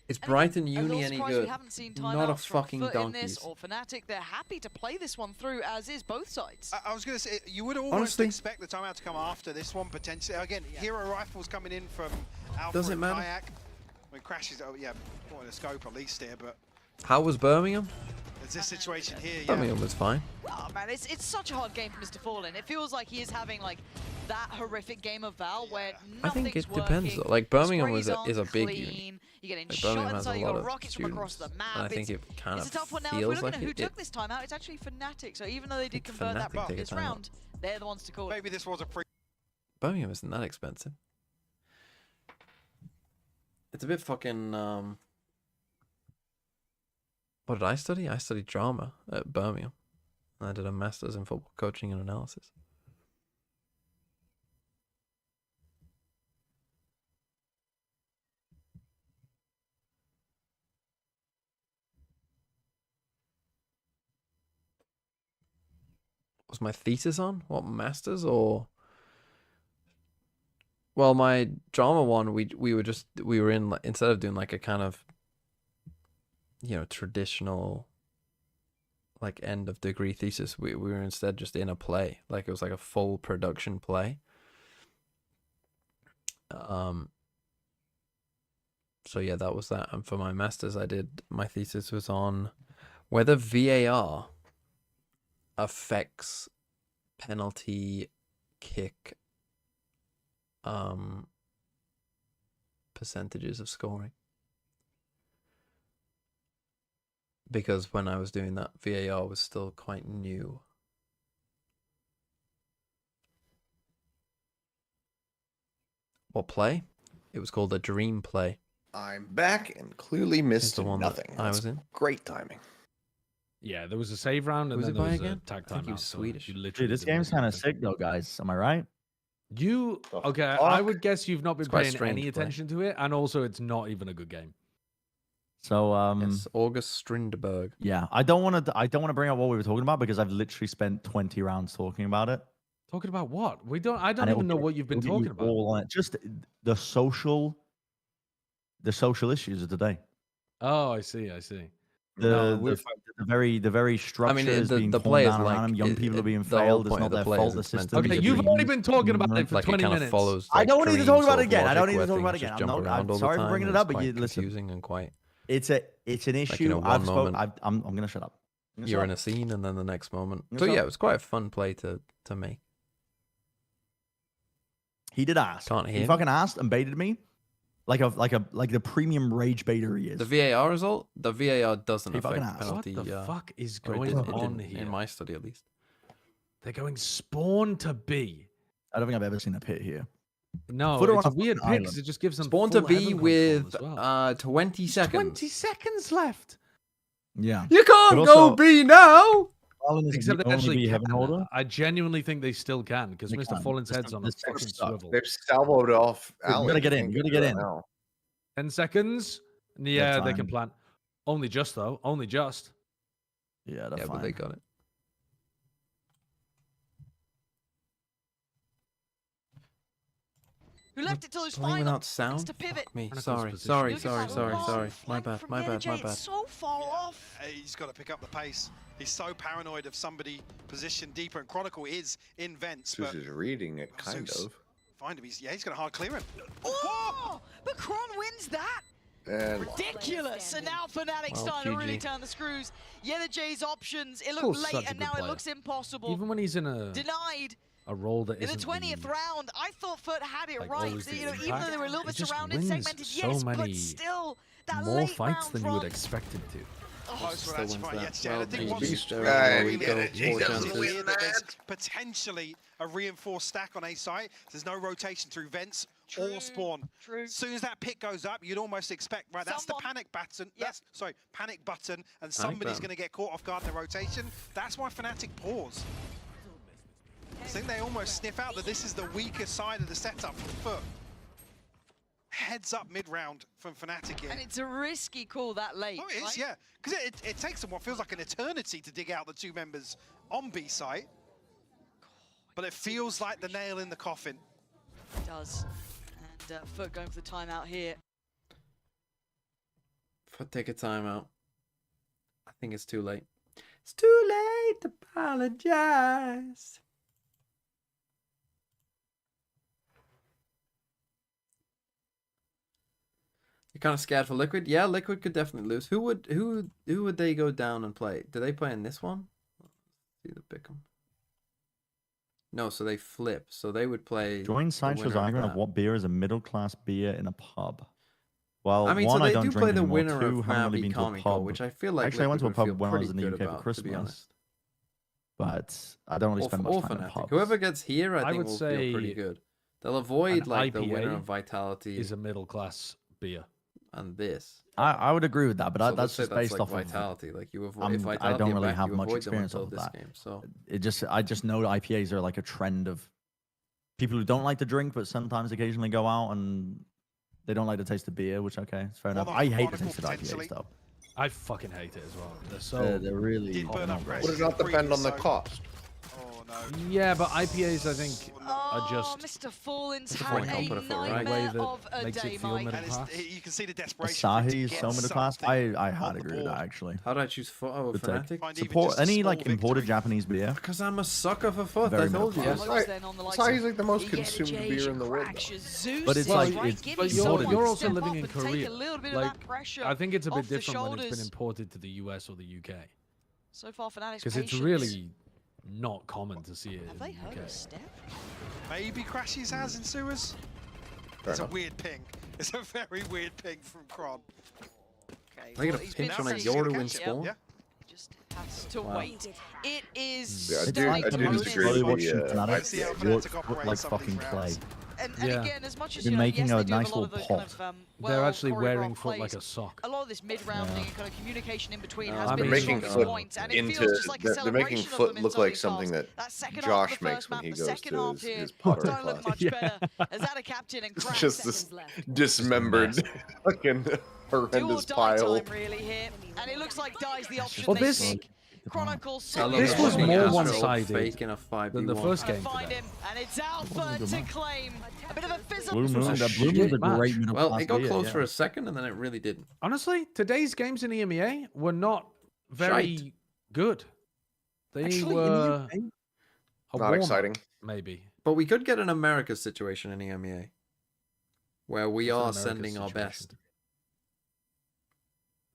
Is And Brighton a Uni little any surprised good? We haven't seen Not a timeouts from fucking FUT in this donkeys. or Fnatic. They're happy to play this one through, as is both sides. I was going to say, you would almost Honestly- expect the timeout to come after this one, potentially. Again, Hero Rifles coming in from Alpha Does it and matter? Kayak. When crashes, oh yeah, more in a scope at least here, but How was Birmingham? there's this situation here, yeah. Birmingham was fine. Oh man, it's such a hard game for Mr. Fallen. It feels like he is having like that horrific game of Val where I think nothing's it depends. working, Though. Like the Birmingham sprays is a aren't big clean, unit. You're getting Like, shot Birmingham has inside, a you lot got of rockets from across students, the map. and I think it kind it's of a tough one now. If we're feels looking like at who it. took this timeout, it's actually Fnatic. So even though they did convert that Fnatic take a previous timeout. round, they're the ones to call it. Maybe this was a pre. Birmingham isn't that expensive. It's a bit fucking. What did I study? I studied drama at Birmingham. And I did a master's in football coaching and analysis. Was my thesis on? What, masters or? Well, my drama one, we were in, instead of doing like a kind of, you know, traditional like end of degree thesis, we were instead just in a play. Like it was like a full production play. So yeah, that was that. And for my masters, my thesis was on whether VAR affects penalty kick percentages of scoring. Because when I was doing that, VAR was still quite new. What play? It was called a dream play. I'm back and clearly missed the one that nothing. I was in. Great timing. Yeah, there was a save round and Was then it there by was again? a tag I think he timeout. was so Swedish. you Dude, literally this didn't game's miss kind of anything. sick though, guys. Am I right? You okay? I fuck? would guess you've not been It's quite paying strange any play. attention to it, and also it's not even a good game. So Yes, August Strindberg. yeah, I don't want to bring up what we were talking about because I've literally spent 20 rounds talking about it. Talking about what? I don't and it'll even know get- what you've been it'll get you talking about. all on it. Just the social issues of today. Oh, I see. The, No, the, we've- fact that the very structure is being the torn play is down around like them. Young it- people are being the whole failed. It's point not of the their play fault. is The it's meant to system. be Okay, a you've dream. already been talking about it for Like 20 it kind minutes. of follows. I Like, don't need to dream talk about sort it of again. I don't logic need to where talk about it things again. just jump I'm around all the sorry for time bringing it and up, it's but you quite listen. confusing and quite. It's an issue. in one I've spoken. moment- I'm gonna shut up. You're in a scene, and then the next moment. Yes, So sir. yeah, it was quite a fun play to make. He did ask. Can't hear He me. fucking asked and baited me, like the premium rage baiter he is. The VAR result, the VAR doesn't He fucking affect asked. penalty. What the fuck is or it going didn't- it on didn't here? in my study at least. They're going spawn to B. I don't think I've ever seen a pit here. No, Put it it's a on a weird fucking pick 'cause island. it just gives them Spawn to full B heaven with control as well. 20 seconds. 20 seconds left. Yeah. You can't But go also- B now. Fallen is Except the they only actually B heaven can. holder. I genuinely think they still can because They Mr. can. Fallen's This- head's on a this fucking text sucks. swivel. They've salvoed off. You Alley. gotta get They in. can't You gotta do get it in. now. 10 seconds. Yeah, they can time. plant. Only just though. Only just. Yeah, that's Yeah, fine. but they got it. Who left it till his Playing final without sound? to pivot. Fuck me. Chronicles Sorry, position. sorry, Look at sorry, that sorry, long sorry. My flank bad, from my the bad, energy. my It's bad. so far off. He's got to pick up the pace. He's so paranoid of somebody positioned deeper, and Chronicle is in vents. Zeus But is reading it, kind Zeus. of. find him. He's going to hard clear him. Oh, but Kron wins that. And Ridiculous. And now Fnatic Well, starting to really GG. turn the screws. Yellow J's options. It Still looked such late, a and good now it player. looks impossible. Even when he's in a Denied. role that In the isn't 20th round, I thought FUT had it like, right. always the You know, even impact, though they were a little he bit just surrounded, wins segmented, so yes, many but still, that more late fights round than you would from expect him to. Close one, Still that's wins fine. that. Yes, yeah, I Well, think GG. once There we we go. get it, He it's doesn't clear win that there's that. potentially a reinforced stack on A site. There's no rotation through vents or spawn. As soon as that pick goes up, you'd almost expect, right, that's the panic button. That's, sorry, panic button, and somebody's going to get caught off guard in the rotation. That's why Fnatic pause. I think they almost sniff out that this is the weaker side of the setup from FUT. Heads up mid-round from Fnatic here. And it's a risky call that late. Oh, it is, yeah. Because it takes them what feels like an eternity to dig out the two members on B site. But it feels like the nail in the coffin. It does. And FUT going for the timeout here. FUT take a timeout. I think it's too late. It's too late to apologize. You're kind of scared for Liquid? Yeah, Liquid could definitely lose. Who would they go down and play? Do they play in this one? Let's see the pick'em. No, so they flip. So they would play. Join Sideshow's argument of what beer is a middle class beer in a pub. Well, I mean, one, so I they don't do drink play the anymore. winner Two, of haven't really NAVI been to a Comico, pub. which I feel like Actually, I went to a Liquid would pub when I was feel in the pretty UK good for about, to be Christmas. honest. But I don't really spend much time in Fnatic. pubs. Whoever gets here, I think would will say feel pretty good. They'll avoid an like the IPA winner of Vitality is a middle class beer. and this. I would agree with that, but So that's let's say just that's based like off Vitality. Like you avoid if I Vitality don't are really back, have you much avoid them experience until of this that. game. So I just know that IPAs are like a trend of people who don't like to drink, but sometimes occasionally go out and they don't like the taste of beer, which okay, it's fair enough. I hate the taste of IPAs though. I fucking hate it as well. They're so They're really Did burn up Would it not depend on the cost? Oh no. Yeah, but IPAs I think are just Mr. Fallen's the had point? a Don't put a foot right. nightmare Way that of a makes it day, feel Mike. middle And class. you can see the desperation. for it to Asahi is get so middle class. I something had on to the agree with that board. actually. how did I choose FUT over Good take. Fnatic? Find even Support just a any small like imported victory. Japanese beer. Because I'm a sucker for FUT. Very I told you. middle class. Asahi's like the most consumed beer in the world. But it's like it's But imported. you're also living in Korea. Like, I think it's a bit off the different when it's been shoulders. imported to the US or the UK. So far, Fnatic's Because it's really not common to see it Have in they the heard UK. a step? Maybe Crashes has in sewers. It's a weird ping. It's a very weird ping from Kron. Okay, They get a he's been pinch on a pretty Yoru good. in spawn. Yeah. Just has to Wow. wait. It is Yeah, I do- starting I to do move disagree in. with Slowly the, watching I see how Fnatic Fnatic look operate like some of fucking these clay. rounds. And Yeah. again, as much as Been you know, making yes, a they do have nice a lot of little those kind pot. of, They're well actually wearing choreographed FUT like a plays. sock. A lot of this mid-rounding and kind of communication in between has I been mean, They're the making strongest FUT points, and it into feels just like a they're celebration making of FUT them in look some of like these something tasks. that That second half Josh of the makes first when map, he the goes second to half here his Potter don't look class. much better. As that a captain and Crash Just this dismembered fucking do or horrendous die pile. time really here, and it looks like Die's the option Well, they this- pick. Chronicles I love This the was fucking more Astro one-sided fake in a 5v1. than the first game find today. him, and it's Alpha to claim a bit of a fizzle. Blue was Moon, a that Blue shit Moon's a match. great middle Well, class it got beer, close yeah. for a second and then it really didn't. Honestly, today's games in EMEA were not very Shite. good. They Actually, in were the UK, a Not warm-up, exciting. maybe. But we could get an America situation in EMEA where we What's an are America sending our situation? best.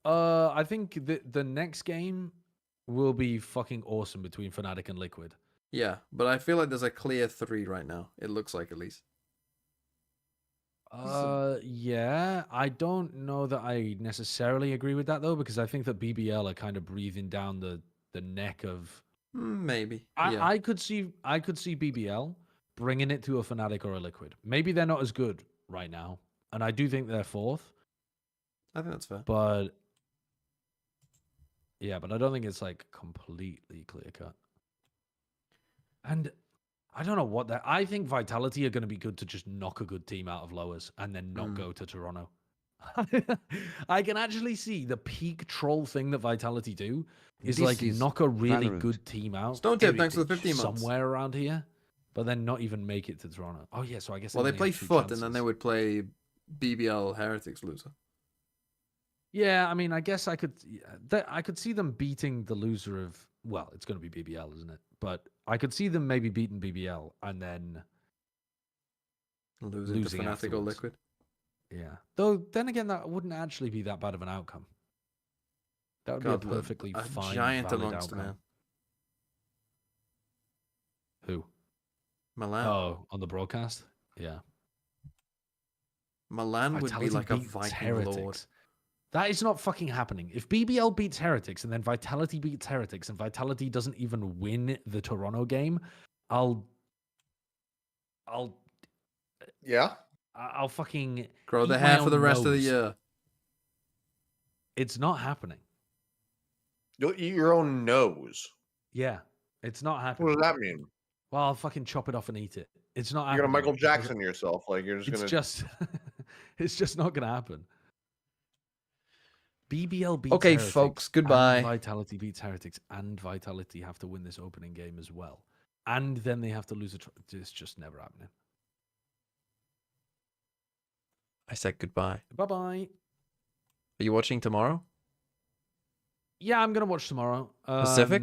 I think the next game will be fucking awesome between Fnatic and Liquid. Yeah, but I feel like there's a clear 3 right now. It looks like at least. Yeah, I don't know that I necessarily agree with that though, because I think that BBL are kind of breathing down the neck of. Maybe. I could see BBL bringing it to a Fnatic or a Liquid. Maybe they're not as good right now, and I do think they're fourth. I think that's fair. But yeah, but I don't think it's like completely clear cut. And I don't know what that. I think Vitality are going to be good to just knock a good team out of lowers and then not go to Toronto. I can actually see the peak troll thing that Vitality do is This like is knock a really Valorant. good team out. Stone Tip, thanks for the 15 months. Somewhere around here, but then not even make it to Toronto. Oh yeah, so I guess Well, they only play have 2 FUT and then chances. they would play BBL Heretics loser. Yeah, I mean, I guess I could see them beating the loser of. Well, it's going to be BBL, isn't it? But I could see them maybe beating BBL and then Losing to Fnatic or afterwards. Liquid. Yeah. Though then again, that wouldn't actually be that bad of an outcome. That would God, be a perfectly a fine, giant valid amongst outcome. man. Who? Milan. Oh, on the broadcast? Yeah. Milan would be Vitality like a beats Viking Heretics. lord. That is not fucking happening. If BBL beats Heretics and then Vitality beats Heretics and Vitality doesn't even win the Toronto game, I'll Yeah. I'll fucking Grow the eat my hair for the own rest of the nose. year. It's not happening. You'll eat your own nose. Yeah, it's not happening. What does that mean? Well, I'll fucking chop it off and eat it. It's not You're happening. gonna Michael because Jackson yourself. Like you're just It's gonna. just, it's just not gonna happen. BBL beats Okay, Heretics, folks, and goodbye. Vitality beats Heretics, and Vitality have to win this opening game as well, and then they have to lose a. It's just never happening. I said goodbye. Bye bye. Are you watching tomorrow? Yeah, I'm gonna watch tomorrow. Pacific?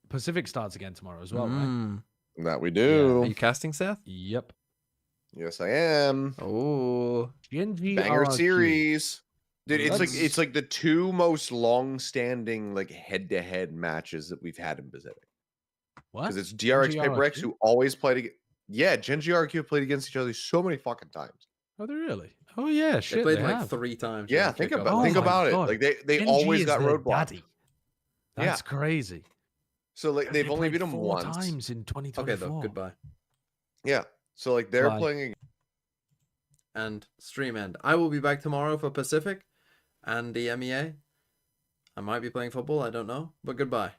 Pacific starts again tomorrow as well, right? Mm. That we do. Are you casting, Seth? Yep. Yes, I am. Oh, Banger GNG series. Dude, it's Let's- like the two most long-standing like head-to-head matches that we've had in Pacific. What? Because it's DRX Paper X who always played against. Yeah, Gen G RQ played against each other so many fucking times. Oh, they really? Oh yeah, shit. they played they like have. 3 times. Yeah, when think they kicked about off. think Oh my about it. God. Like they NG always is got their roadblocked. daddy. That's crazy. So like they've They only played beat them 4 once. times in 2024. Okay, though. Goodbye. Yeah. So like they're Bye. playing. And stream end. I will be back tomorrow for Pacific and the EMEA. I might be playing football. I don't know. But goodbye.